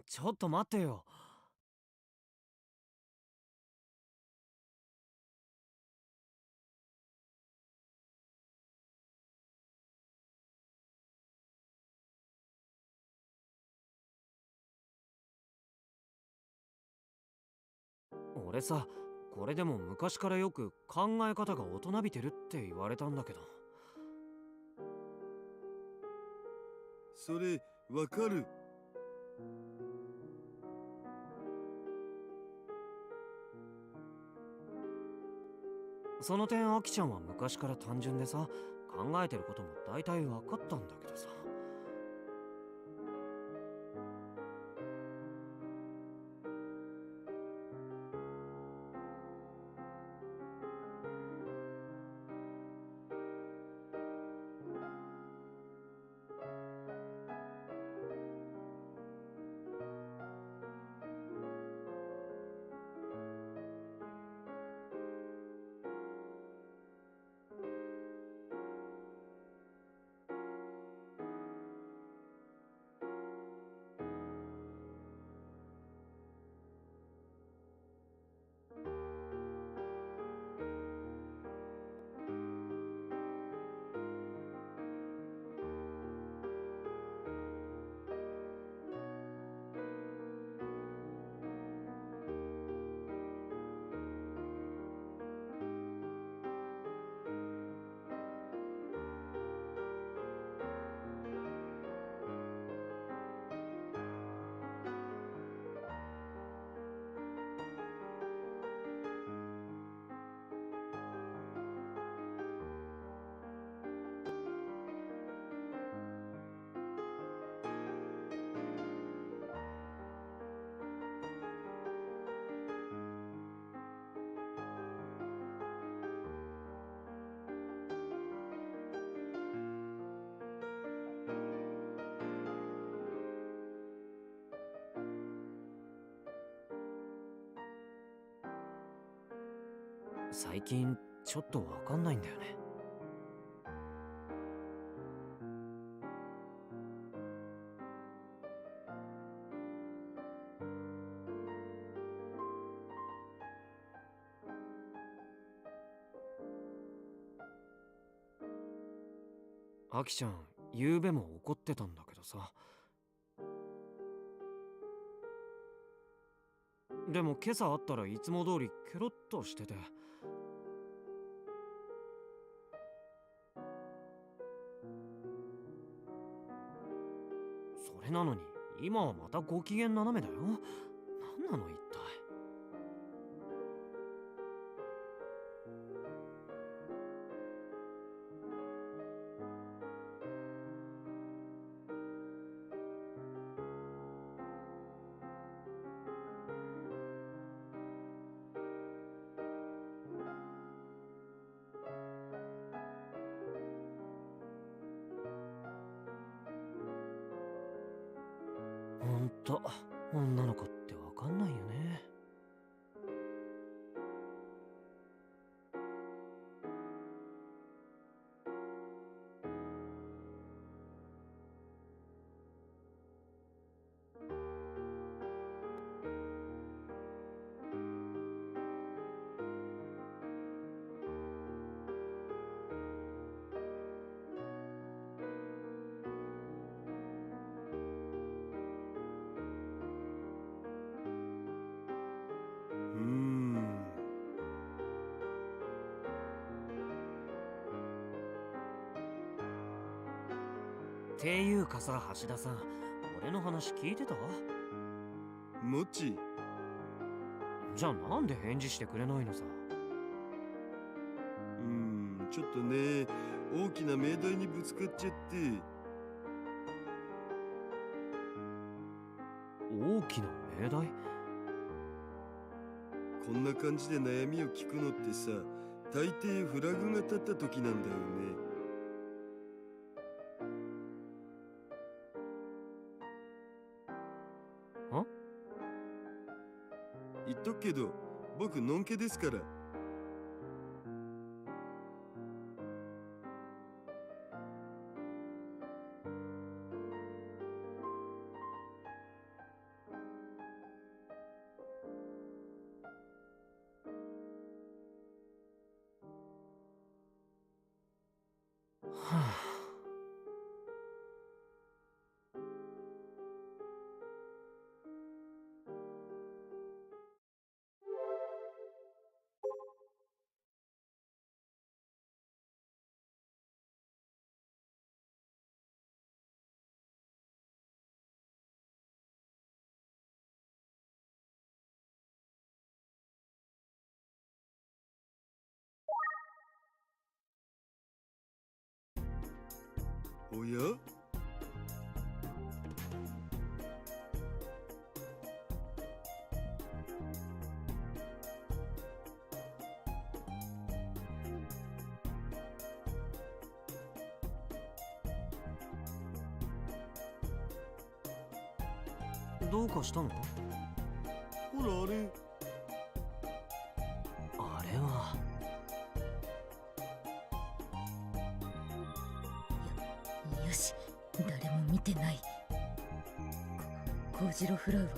Speaker 3: ちょっと待ってよ。俺さ、これでも昔からよく考え方が大人びてるって言われたんだけど。
Speaker 4: それ、わかる。
Speaker 3: その点アキちゃんは昔から単純でさ、考えてることも大体分かったんだけどさ。最近ちょっとわかんないんだよね。アキちゃん、昨べも怒ってたんだけどさ。でも今朝会ったらいつも通りケロッとしてて。それなのに今はまたご機嫌斜めだよ。何なの一体。ほんと、女の子ってわかんないよね。っていうかさ、橋田さん、俺の話聞いてた？
Speaker 4: もち。
Speaker 3: じゃあなんで返事してくれないのさ。
Speaker 4: ちょっとね、大きな命題にぶつかっちゃって。
Speaker 3: 大きな命題？
Speaker 4: こんな感じで悩みを聞くのってさ、大抵フラグが立った時なんだよね。言っとくけど、僕のんけですから。
Speaker 3: はあ。
Speaker 4: おや？
Speaker 3: どうかしたの？
Speaker 4: ほらあれ。
Speaker 3: あれは。
Speaker 5: よし、誰も見てない。コウジロフラウは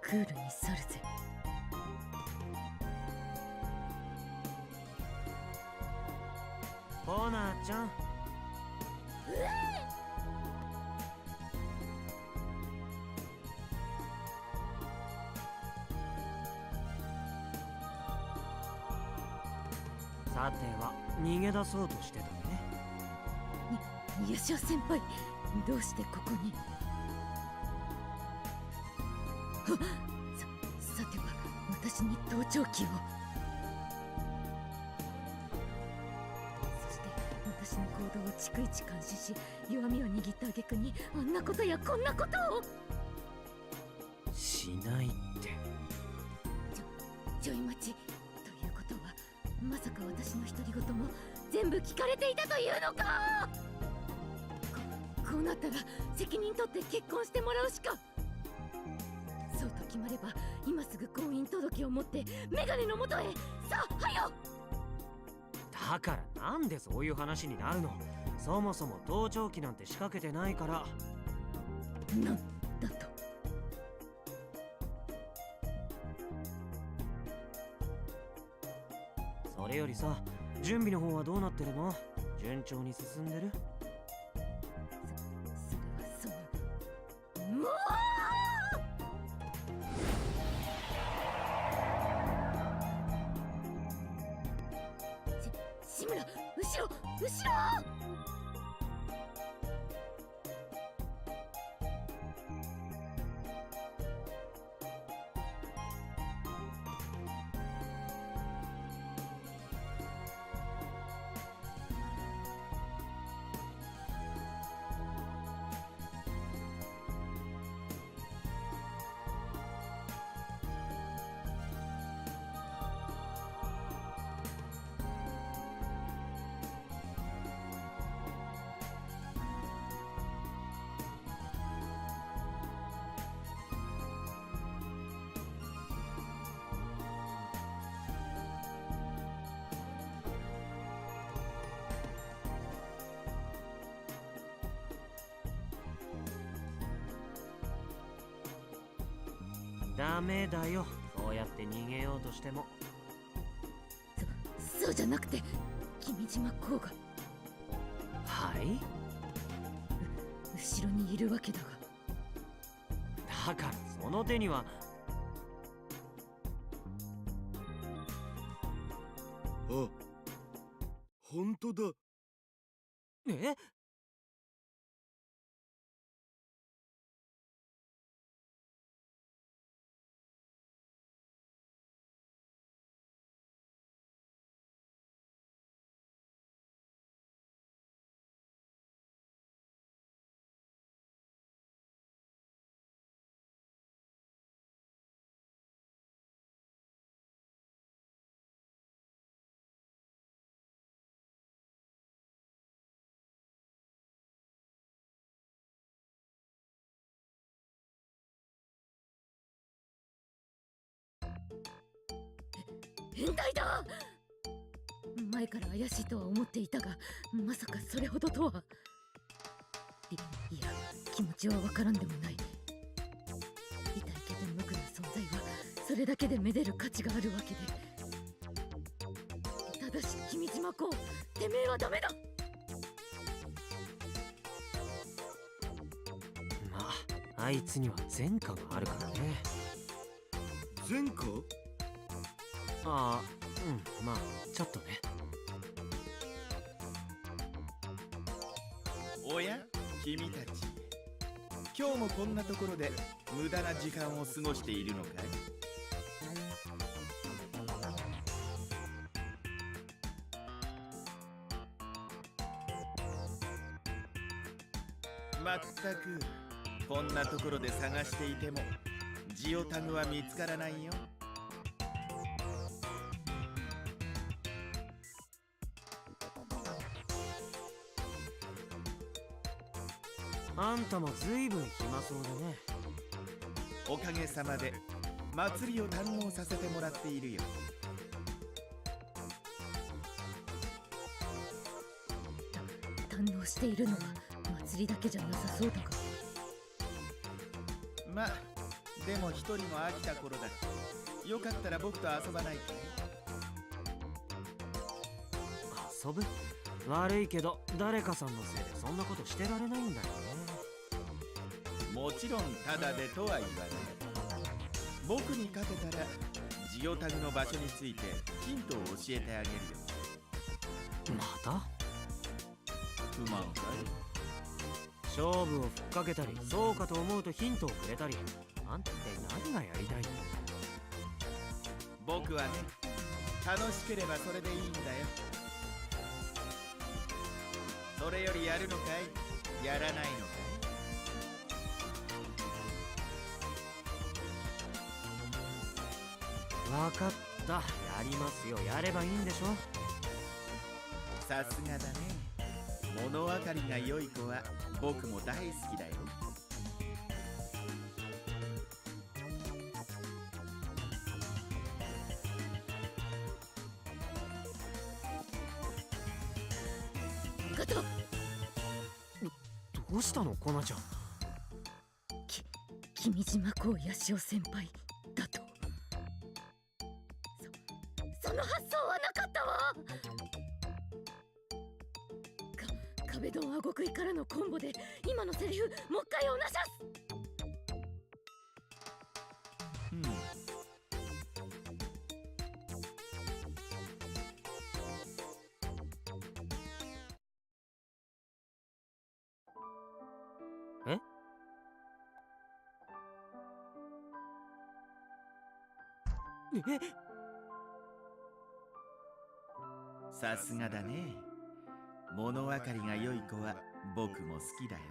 Speaker 5: クールに去るぜ。
Speaker 3: コーナーちゃん。さては逃げ出そうとしてたね。
Speaker 5: 優勝先輩、どうしてここに？さては私に盗聴器を。そして私の行動を逐一監視し、弱みを握った挙句にあんなことやこんなことを
Speaker 3: しないって。
Speaker 5: ちょい待ち。ということは、まさか私の独り言も全部聞かれていたというのか。こうなったら責任取って結婚してもらうしか。そうと決まれば今すぐ婚姻届を持ってメガネのもとへ。さあ、はよ。
Speaker 3: だからなんでそういう話になるの？そもそも盗聴器なんて仕掛けてないから。
Speaker 5: なんだと？
Speaker 3: それよりさ、準備の方はどうなってるの？順調に進んでる？
Speaker 5: それはもう志村、後ろ後ろ。
Speaker 3: ダメだよ、そうやって逃げようとしても。
Speaker 5: そうじゃなくて、君島光が。
Speaker 3: はい？
Speaker 5: 後ろにいるわけだが。
Speaker 3: だからその手には。
Speaker 4: あ、本当だ。
Speaker 3: え？
Speaker 5: 変態だ。前から怪しいとは思っていたが、まさかそれほどとは。いや、気持ちはわからんでもない。痛いけど無垢な存在はそれだけでめでる価値があるわけで。ただし君島公、てめえはダメだ。
Speaker 3: まあ、あいつには前科があるからね。
Speaker 4: 前科？
Speaker 3: ああ、うん、まあちょっとね。
Speaker 7: おや君たち、今日もこんなところで無駄な時間を過ごしているのかい？まったくこんなところで探していてもジオタグは見つからないよ。
Speaker 3: あんたもずいぶん暇そうだね。
Speaker 7: おかげさまで祭りを堪能させてもらっているよ。
Speaker 5: 堪能しているのは祭りだけじゃなさそうだが。
Speaker 7: まあでも一人も飽きた頃だ。よかったら僕と遊ばないかい？
Speaker 3: 遊ぶ？悪いけど誰かさんのせいでそんなことしてられないんだよね。
Speaker 7: もちろんタダでとは言わない。僕に勝てたらジオタグの場所についてヒントを教えてあげるよ。
Speaker 3: また？
Speaker 7: 不満かい？
Speaker 3: 勝負をふっかけたり、そうかと思うとヒントをくれたり、あんたって何がやりたいの？
Speaker 7: 僕はね、楽しければそれでいいんだよ。それよりやるのかい？やらないのかい？
Speaker 3: わかった、やりますよ。やればいいんでしょ。
Speaker 7: さすがだね。物分かりが良い子は僕も大好きだよ。
Speaker 5: ガト、
Speaker 3: どうしたの、コナちゃん。
Speaker 5: 君島公八潮先輩だと。その発想はなかったわ。壁ドンあご食いからのコンボで今のセリフもう一回おなしゃす。
Speaker 3: え？
Speaker 7: さすがだね。物分かりが良い子は僕も好きだよ。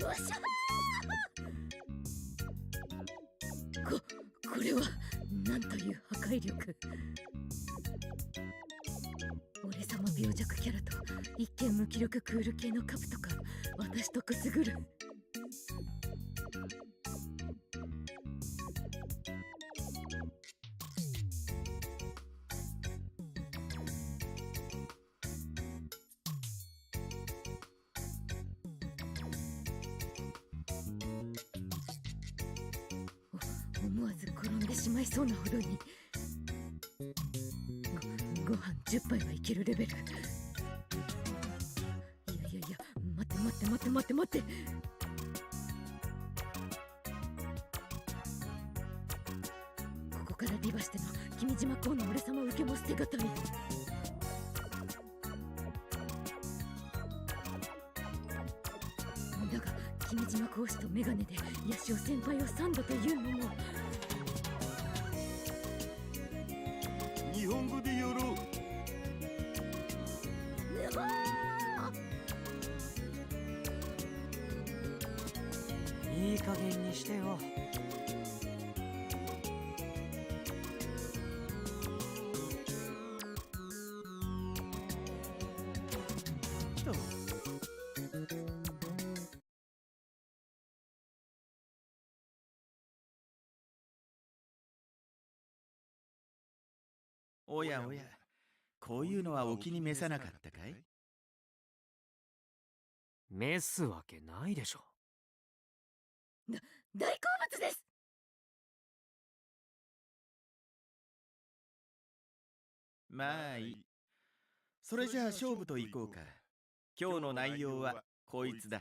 Speaker 5: わっしゃー。これはなんという破壊力。俺様病弱キャラと一見無気力クール系のカブとか私とくすぐる。思わず転んでしまいそうなほどにご飯10杯はいけるレベル。いや待ってここからリバしての君島公の俺様受けも捨てがたい。だが君島公子とメガネでヤシオ先輩をサンドというのも。
Speaker 4: 日本語でやろう。
Speaker 3: いい加減にしてよ。
Speaker 7: おやおや、こういうのはお気に召さなかったかい？
Speaker 3: 召すわけないでしょ。
Speaker 5: 大好物です。
Speaker 7: まあいい。それじゃあ勝負といこうか。今日の内容はこいつだ。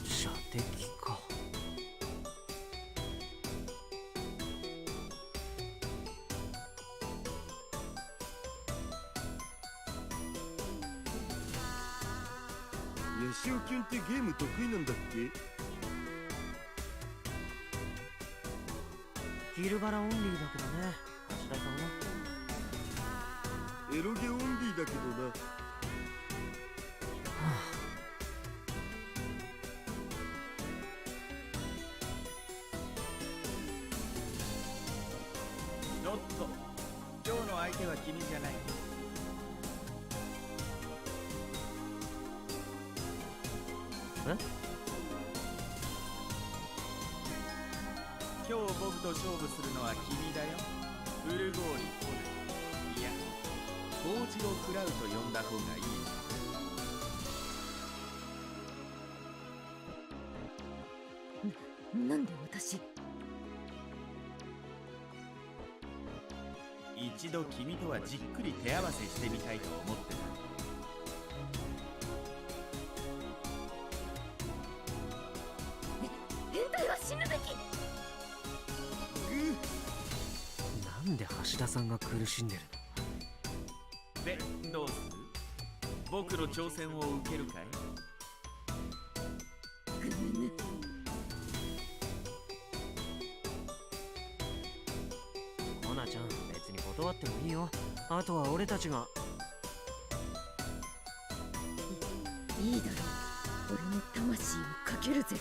Speaker 3: 射的か。
Speaker 4: ヤシオキュンってゲーム得意なんだっけ？
Speaker 3: ヒルバラオンリーだけどね、橋田さんは。
Speaker 4: エロゲオンリーだけどな。
Speaker 7: ノット、今日の相手は君じゃない。今日僕と勝負するのは君だよ。ブルゴーリ・ホル。いや、コウジロ・クラウと呼んだ方がいい。
Speaker 5: なんで私？
Speaker 7: 一度君とはじっくり手合わせしてみたいと思ってた。
Speaker 5: 変態は死ぬべき。
Speaker 3: なんで橋田さんが苦しんでるの？
Speaker 7: で、どうする？僕の挑戦を受けるかい？
Speaker 3: コナちゃん、別に断ってもいいよ。あとは俺たちが。
Speaker 5: いいだろう。俺の魂をかけるぜ。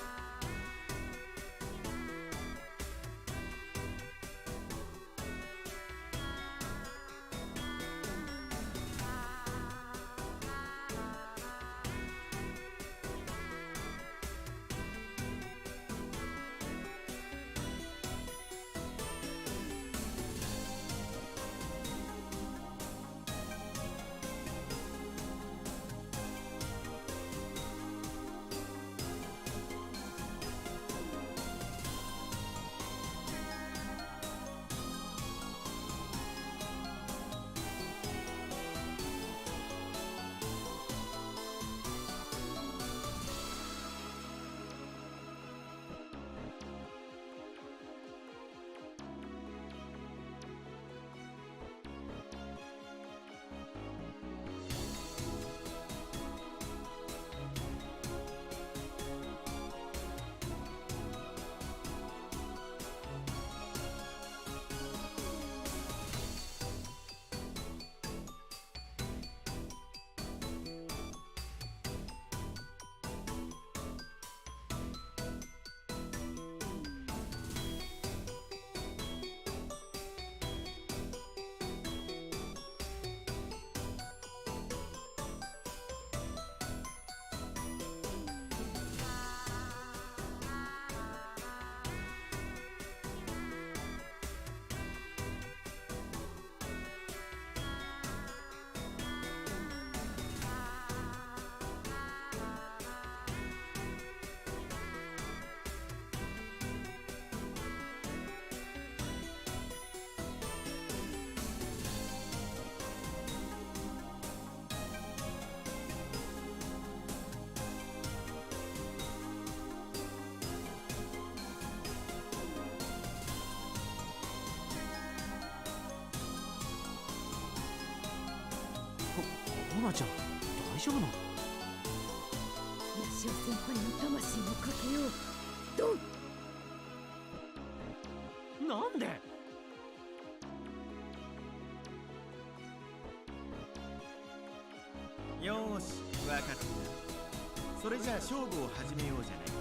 Speaker 3: ナちゃん大丈夫なの？
Speaker 5: ヤシオ先輩の魂をかけよう。ドン。
Speaker 3: なんで？
Speaker 7: よーし、分かった。それじゃあ勝負を始めようじゃないか。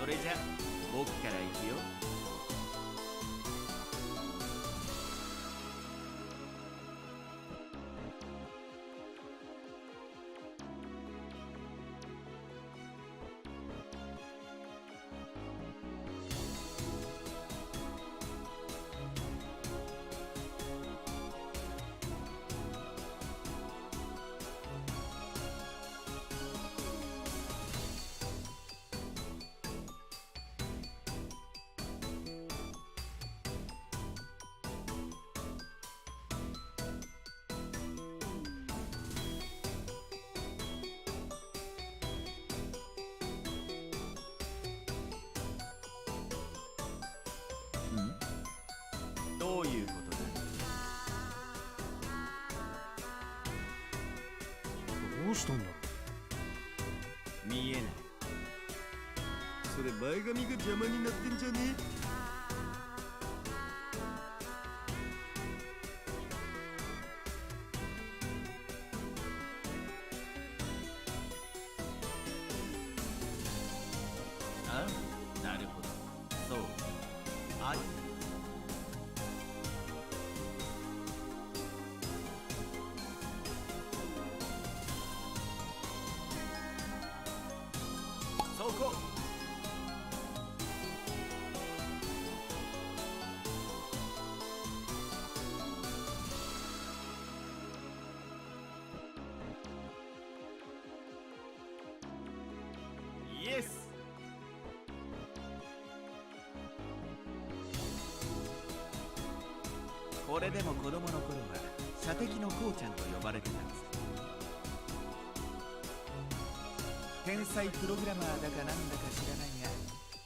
Speaker 7: それじゃ僕から行くよ。
Speaker 3: したんだろ
Speaker 7: 見えない。
Speaker 4: それ前髪が邪魔になってんじゃね？
Speaker 7: あ、なるほど。そう。あり。そこ。イエス。これでも子供の頃は射的のこうちゃんと呼ばれてたんです。天才プログラマーだかなんだか知らないが、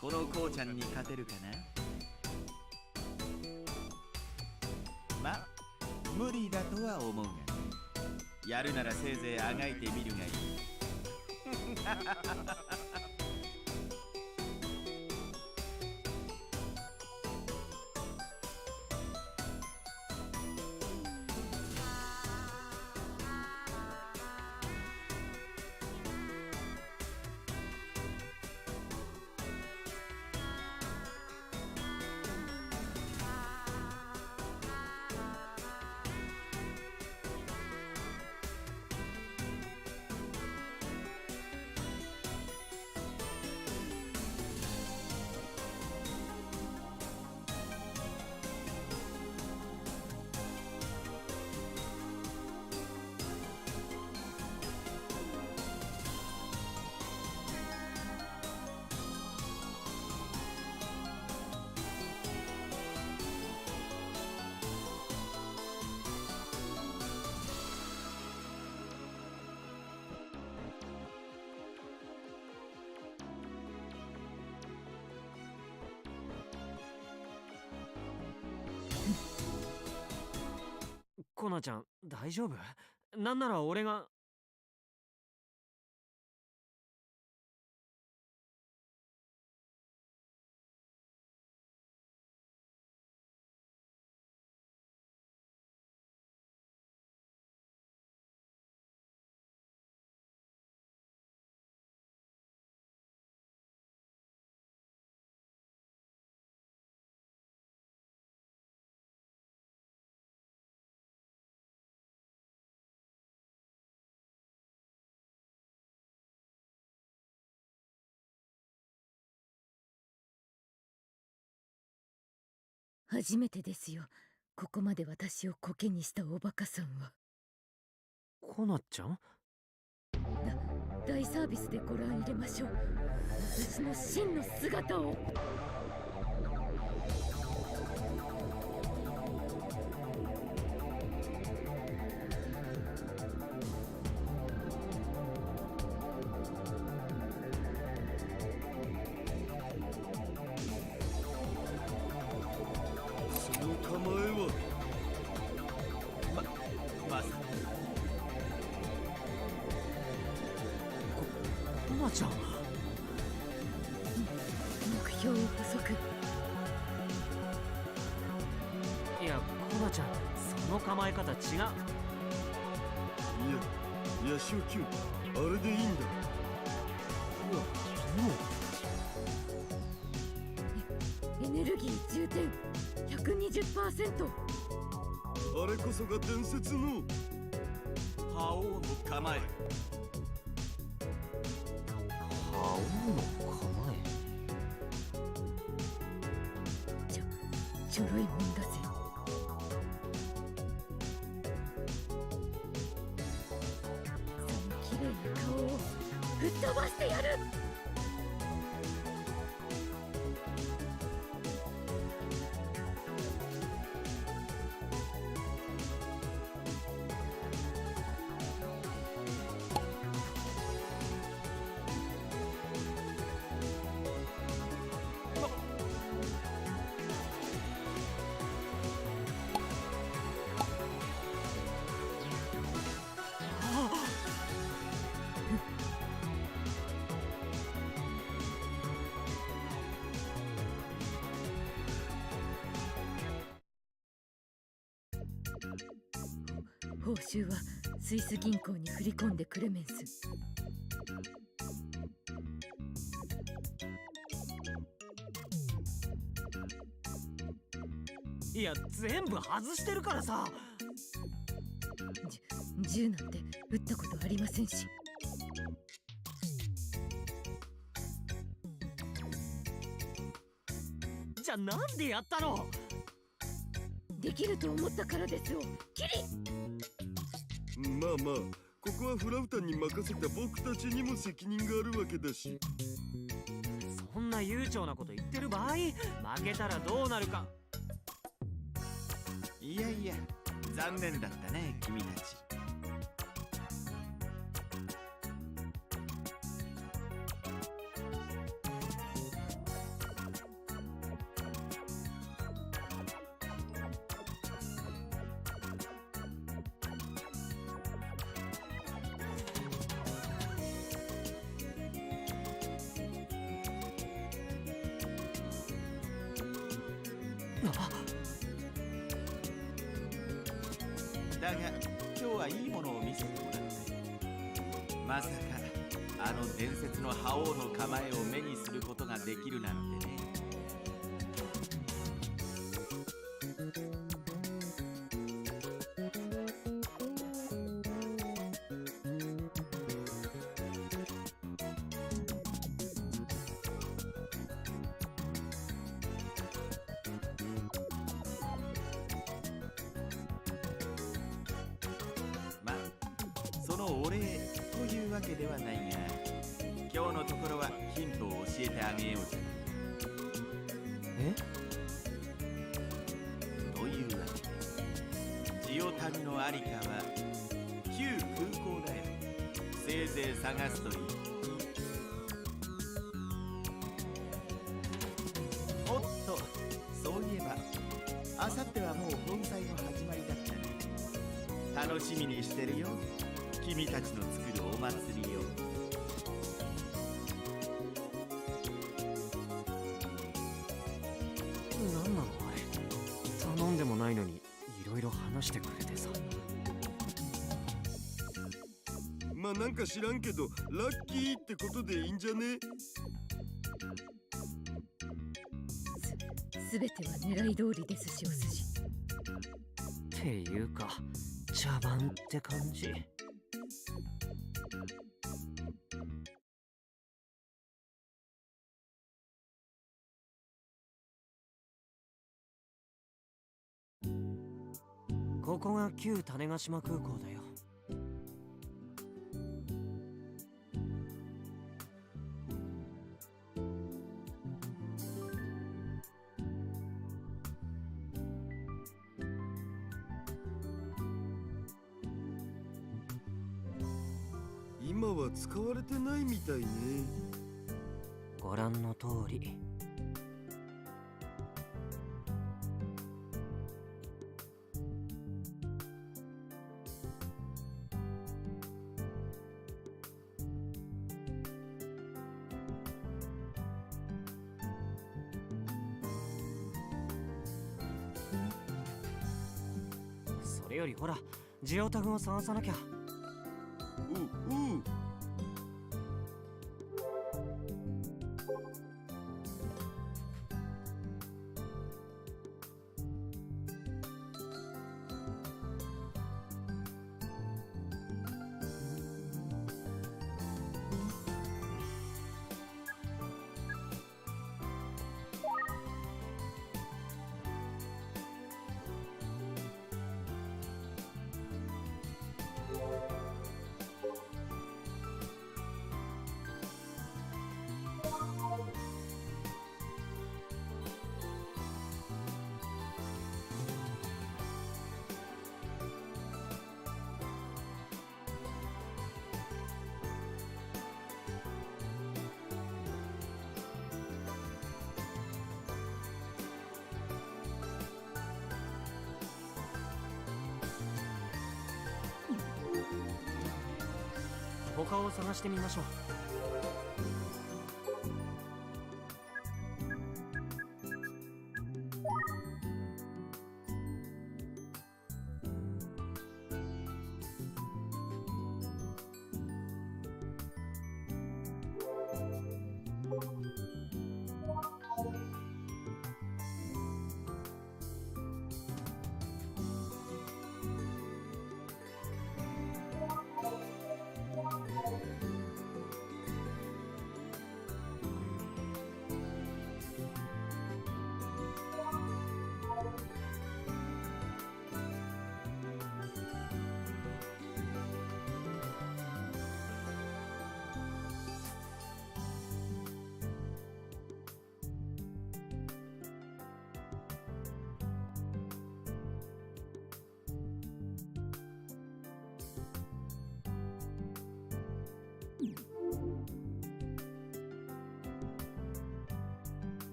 Speaker 7: このこうちゃんに勝てるかな。ま、無理だとは思うがね。やるならせいぜいあがいてみるがいい。
Speaker 3: コナちゃん大丈夫？なんなら俺が。
Speaker 5: 初めてですよ。ここまで私をコケにしたおバカさんは。
Speaker 3: コナちゃん？
Speaker 5: 大サービスでご覧入れましょう。私の真の姿を。
Speaker 4: その構えは
Speaker 7: まさか。
Speaker 3: コナちゃん。
Speaker 5: 目標を補足。
Speaker 3: いやコナちゃん、その構え方違う。
Speaker 4: いや野手球あれでいいんだ。
Speaker 5: エネルギー充填 120%。
Speaker 4: あれこそが伝説の
Speaker 7: 覇王の構え。
Speaker 3: 覇王の構え。
Speaker 5: ちょろいもんだぜ。その綺麗な顔を吹っ飛ばしてやる。報酬はスイス銀行に振り込んでくれメンス。
Speaker 3: いや全部外してるからさ。
Speaker 5: 銃なんて撃ったことありませんし。
Speaker 3: じゃあなんでやったの？
Speaker 5: できると思ったからですよ、キリ。
Speaker 4: まあまあ、ここはフラウタンに任せた僕たちにも責任があるわけだし。
Speaker 3: そんな悠長なこと言ってる場合、負けたらどうなるか。
Speaker 7: いやいや、残念だったね君たち。だが今日はいいものを見せてもらったよ。まさかあの伝説の覇王の構えを目にすることができるなんてね。そのお礼というわけではないが、今日のところはヒントを教えてあげようじゃない。というわけで、ジオ旅のありかは旧空港だよ。せいぜい探すといい。おっと、そういえばあさってはもう本祭の始まりだったね。楽しみにしてるよ、君たちの作るお祭りよ。
Speaker 3: なんなのあれ。頼んでもないのにいろいろ話してくれてさ。
Speaker 4: まあなんか知らんけどラッキーってことでいいんじゃね？
Speaker 5: すべては狙い通りですし、お筋。
Speaker 3: っていうか茶番って感じ。ここが旧種子島空港だよ。
Speaker 4: 今は使われてないみたいね。
Speaker 3: ご覧の通り。それよりほら、ジオタグを探さなきゃ。
Speaker 4: おう。
Speaker 3: 他を探してみましょう。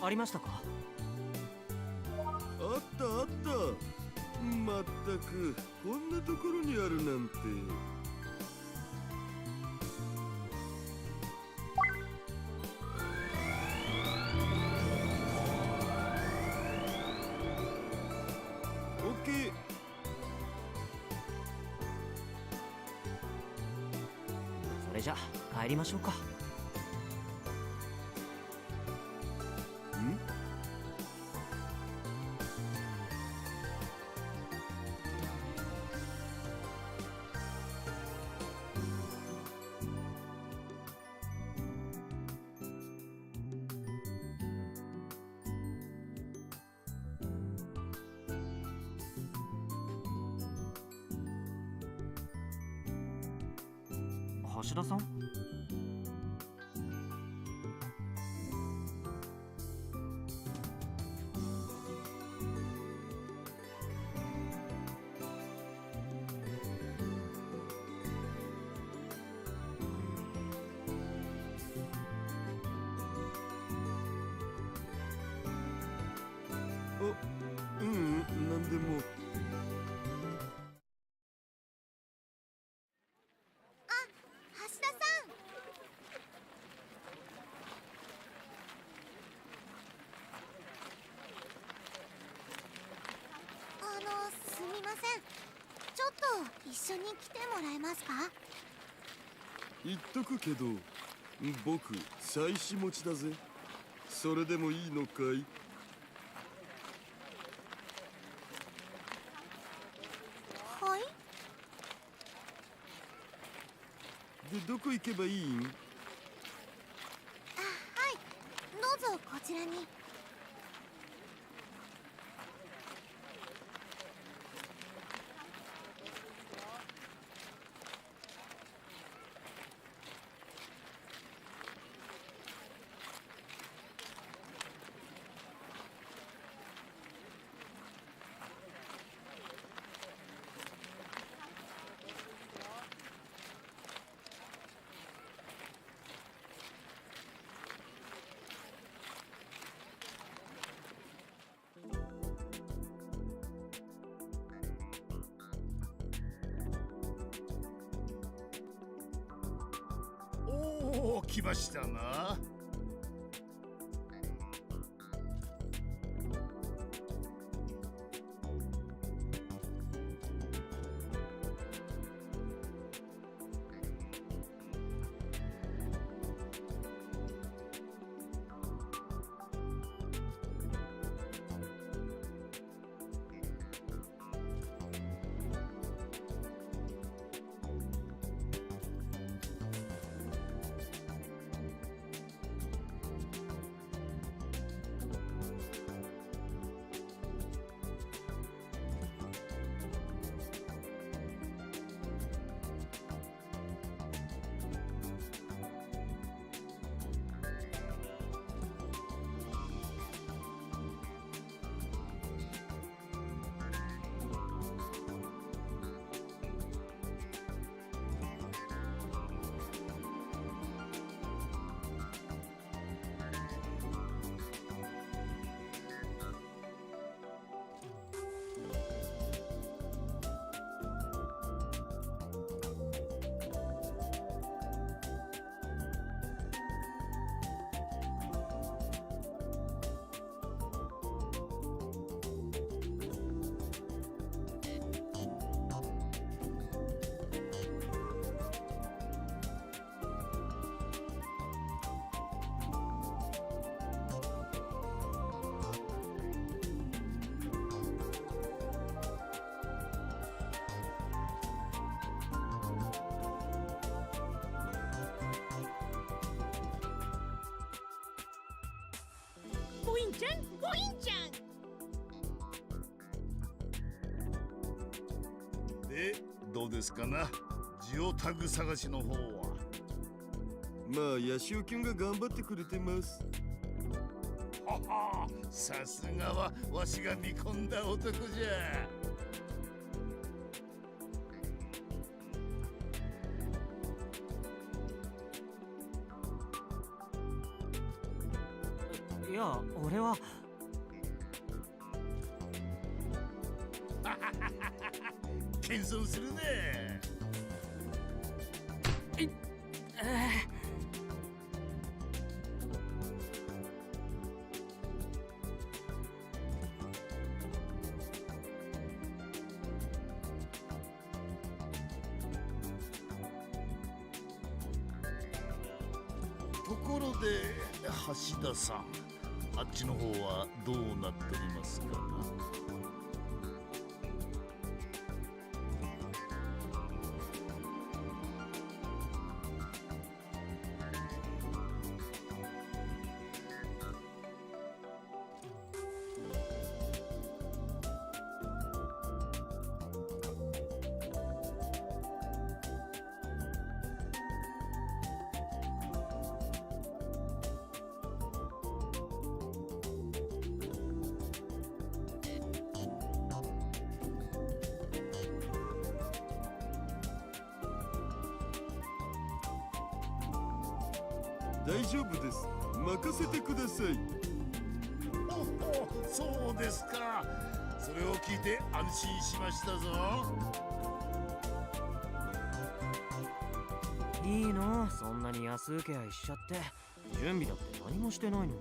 Speaker 3: ありましたか？
Speaker 4: あったあった。まったくこんなところにあるなんて。オッケー。
Speaker 3: それじゃ帰りましょうか。
Speaker 4: ん？
Speaker 3: 橋田さん？
Speaker 4: なんでも。
Speaker 1: 橋田さん。すみません。ちょっと一緒に来てもらえますか？
Speaker 4: 言っとくけど、僕妻子持ちだぜ。それでもいいのかい？
Speaker 1: はい。
Speaker 4: で、どこ行けばいいん？
Speaker 1: はい。どうぞこちらに。
Speaker 13: おお、来ましたな。
Speaker 5: ボインちゃん、ボインちゃん。
Speaker 13: で、どうですかな、ジオタグ探しの方は。
Speaker 4: まあヤシオキュンが頑張ってくれてます。
Speaker 13: はは、さすがはわしが見込んだ男じゃ。
Speaker 3: いや俺は
Speaker 13: 謙遜するね。ところで橋田さん、あっちの方はどうなっておりますかな。
Speaker 4: 大丈夫です。任せてください。
Speaker 13: おお、そうですか。それを聞いて安心しましたぞ。
Speaker 3: いいの、そんなに安請け合いしちゃって。準備だって何もしてないのに。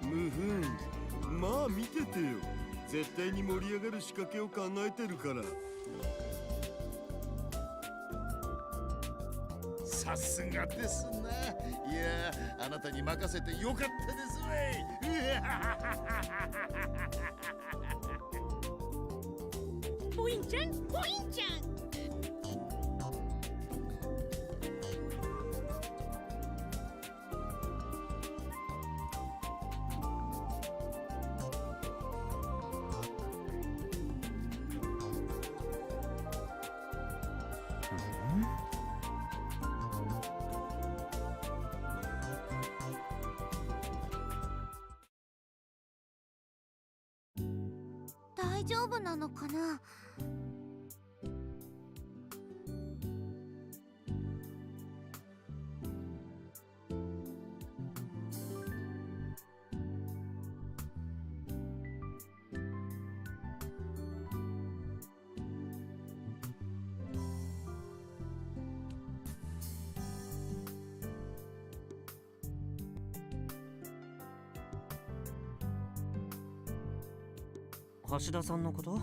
Speaker 4: むふん、まあ見ててよ。絶対に盛り上がる仕掛けを考えてるから。
Speaker 13: さすがですな。いや、あなたに任せてよかったですわい。
Speaker 5: ポインちゃん、ポインちゃん。
Speaker 1: 大丈夫なのかな。
Speaker 3: 橋田さんのこと？
Speaker 1: うん。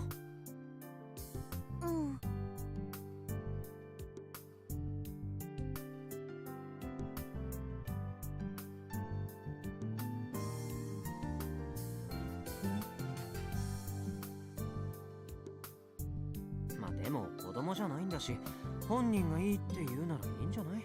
Speaker 3: まあでも子供じゃないんだし、本人がいいって言うならいいんじゃない？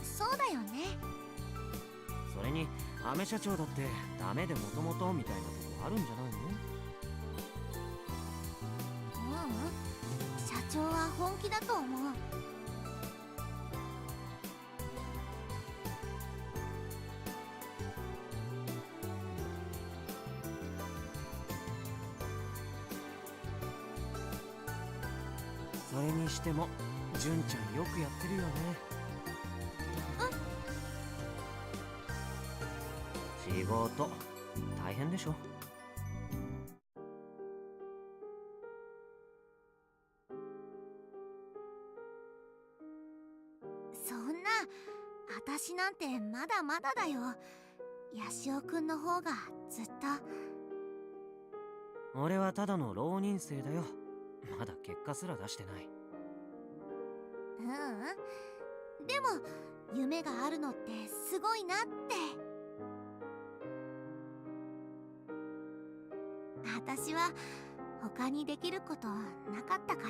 Speaker 1: そうだよね。
Speaker 3: それにアメ社長だってダメでもともとみたいなとこあるんじゃないの？
Speaker 1: 社長は本気だと思う。
Speaker 3: それにしても純ちゃんよくやってるよね。仕事大変でしょ。
Speaker 1: そんな、私なんてまだまだだよ。ヤシオくんの方がずっと。
Speaker 3: 俺はただの浪人生だよ。まだ結果すら出してない。
Speaker 1: でも夢があるのってすごいなって。私は他にできることなかったから。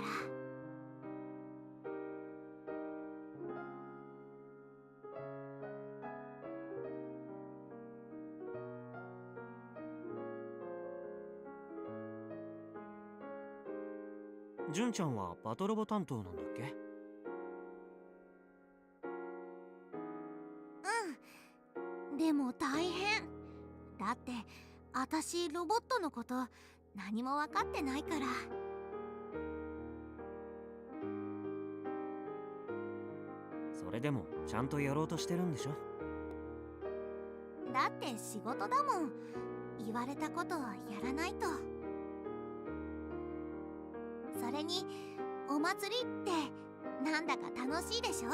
Speaker 3: 純ちゃんはバトロボ担当なんだっけ？
Speaker 1: でも大変だって、私ロボットのこと何も分かってないから。
Speaker 3: それでもちゃんとやろうとしてるんでしょ？
Speaker 1: だって仕事だもん。言われたことをやらないと。それにお祭りってなんだか楽しいでしょ？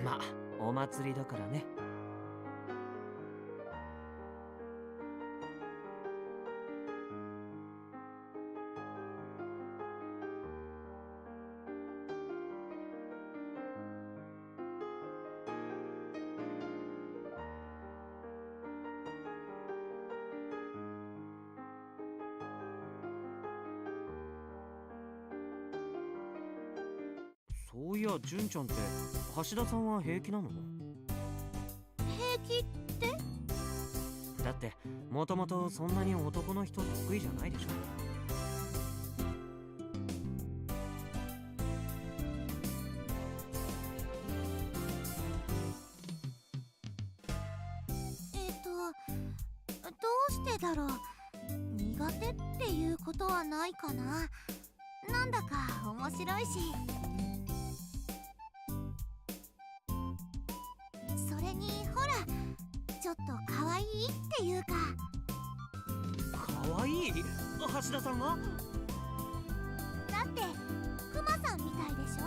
Speaker 3: まあお祭りだからね。そういや純ちゃんって橋田さんは平気なの？
Speaker 1: 平気って
Speaker 3: だってもともとそんなに男の人得意じゃないでしょ。
Speaker 1: どうしてだろう。苦手っていうことはないかな。なんだか面白いし。それにほら、ちょっと可愛いっていうか。
Speaker 3: 可愛い？橋田さんが？
Speaker 1: だってクマさんみたいでしょ。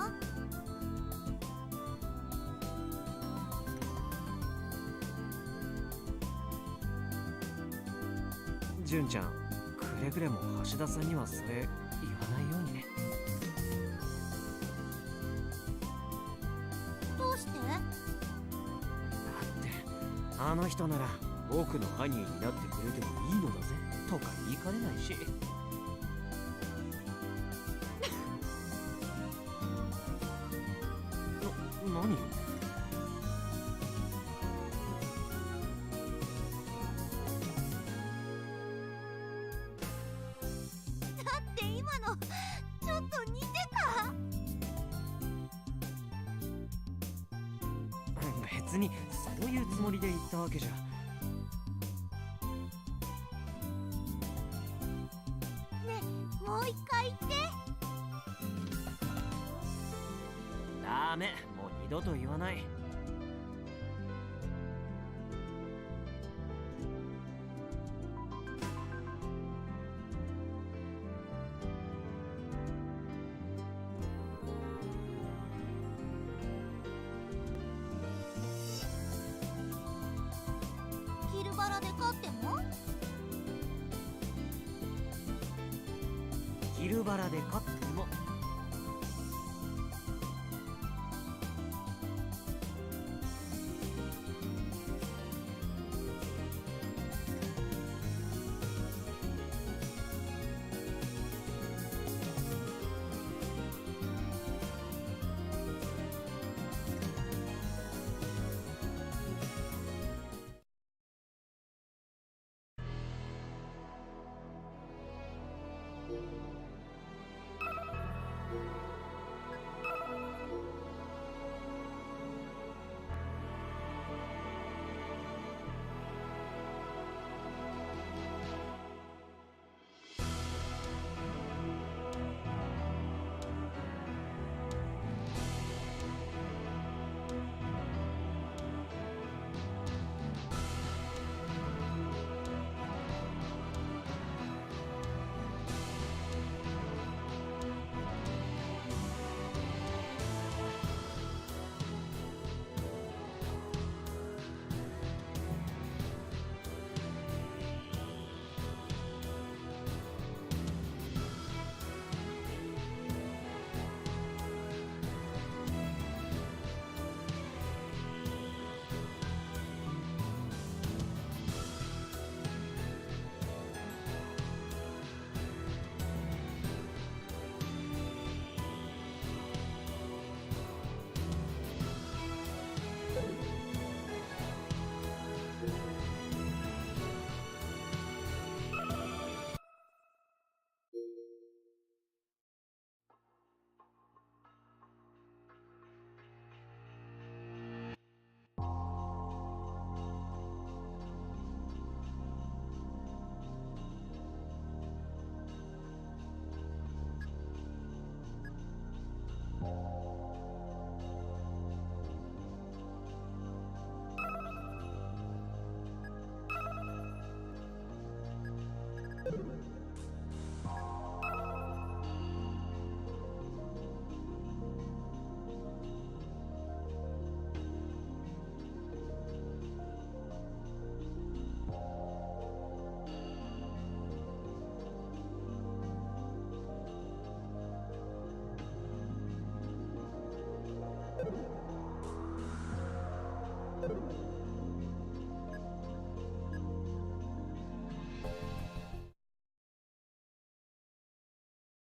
Speaker 3: 純ちゃん、くれぐれも橋田さんにはそれ言わないようにね。
Speaker 1: どうして？
Speaker 3: だってあの人なら僕の兄になってくれてもいいのだぜとか言いかねないし。何？
Speaker 1: だって今のちょっと似てた。
Speaker 3: 別にそういうつもりで言ったわけじゃ。
Speaker 1: ねえ、もう一回言って。
Speaker 3: ダメ、もう二度と言わない。
Speaker 1: キルバラで勝っても？
Speaker 3: キルバラで勝っても。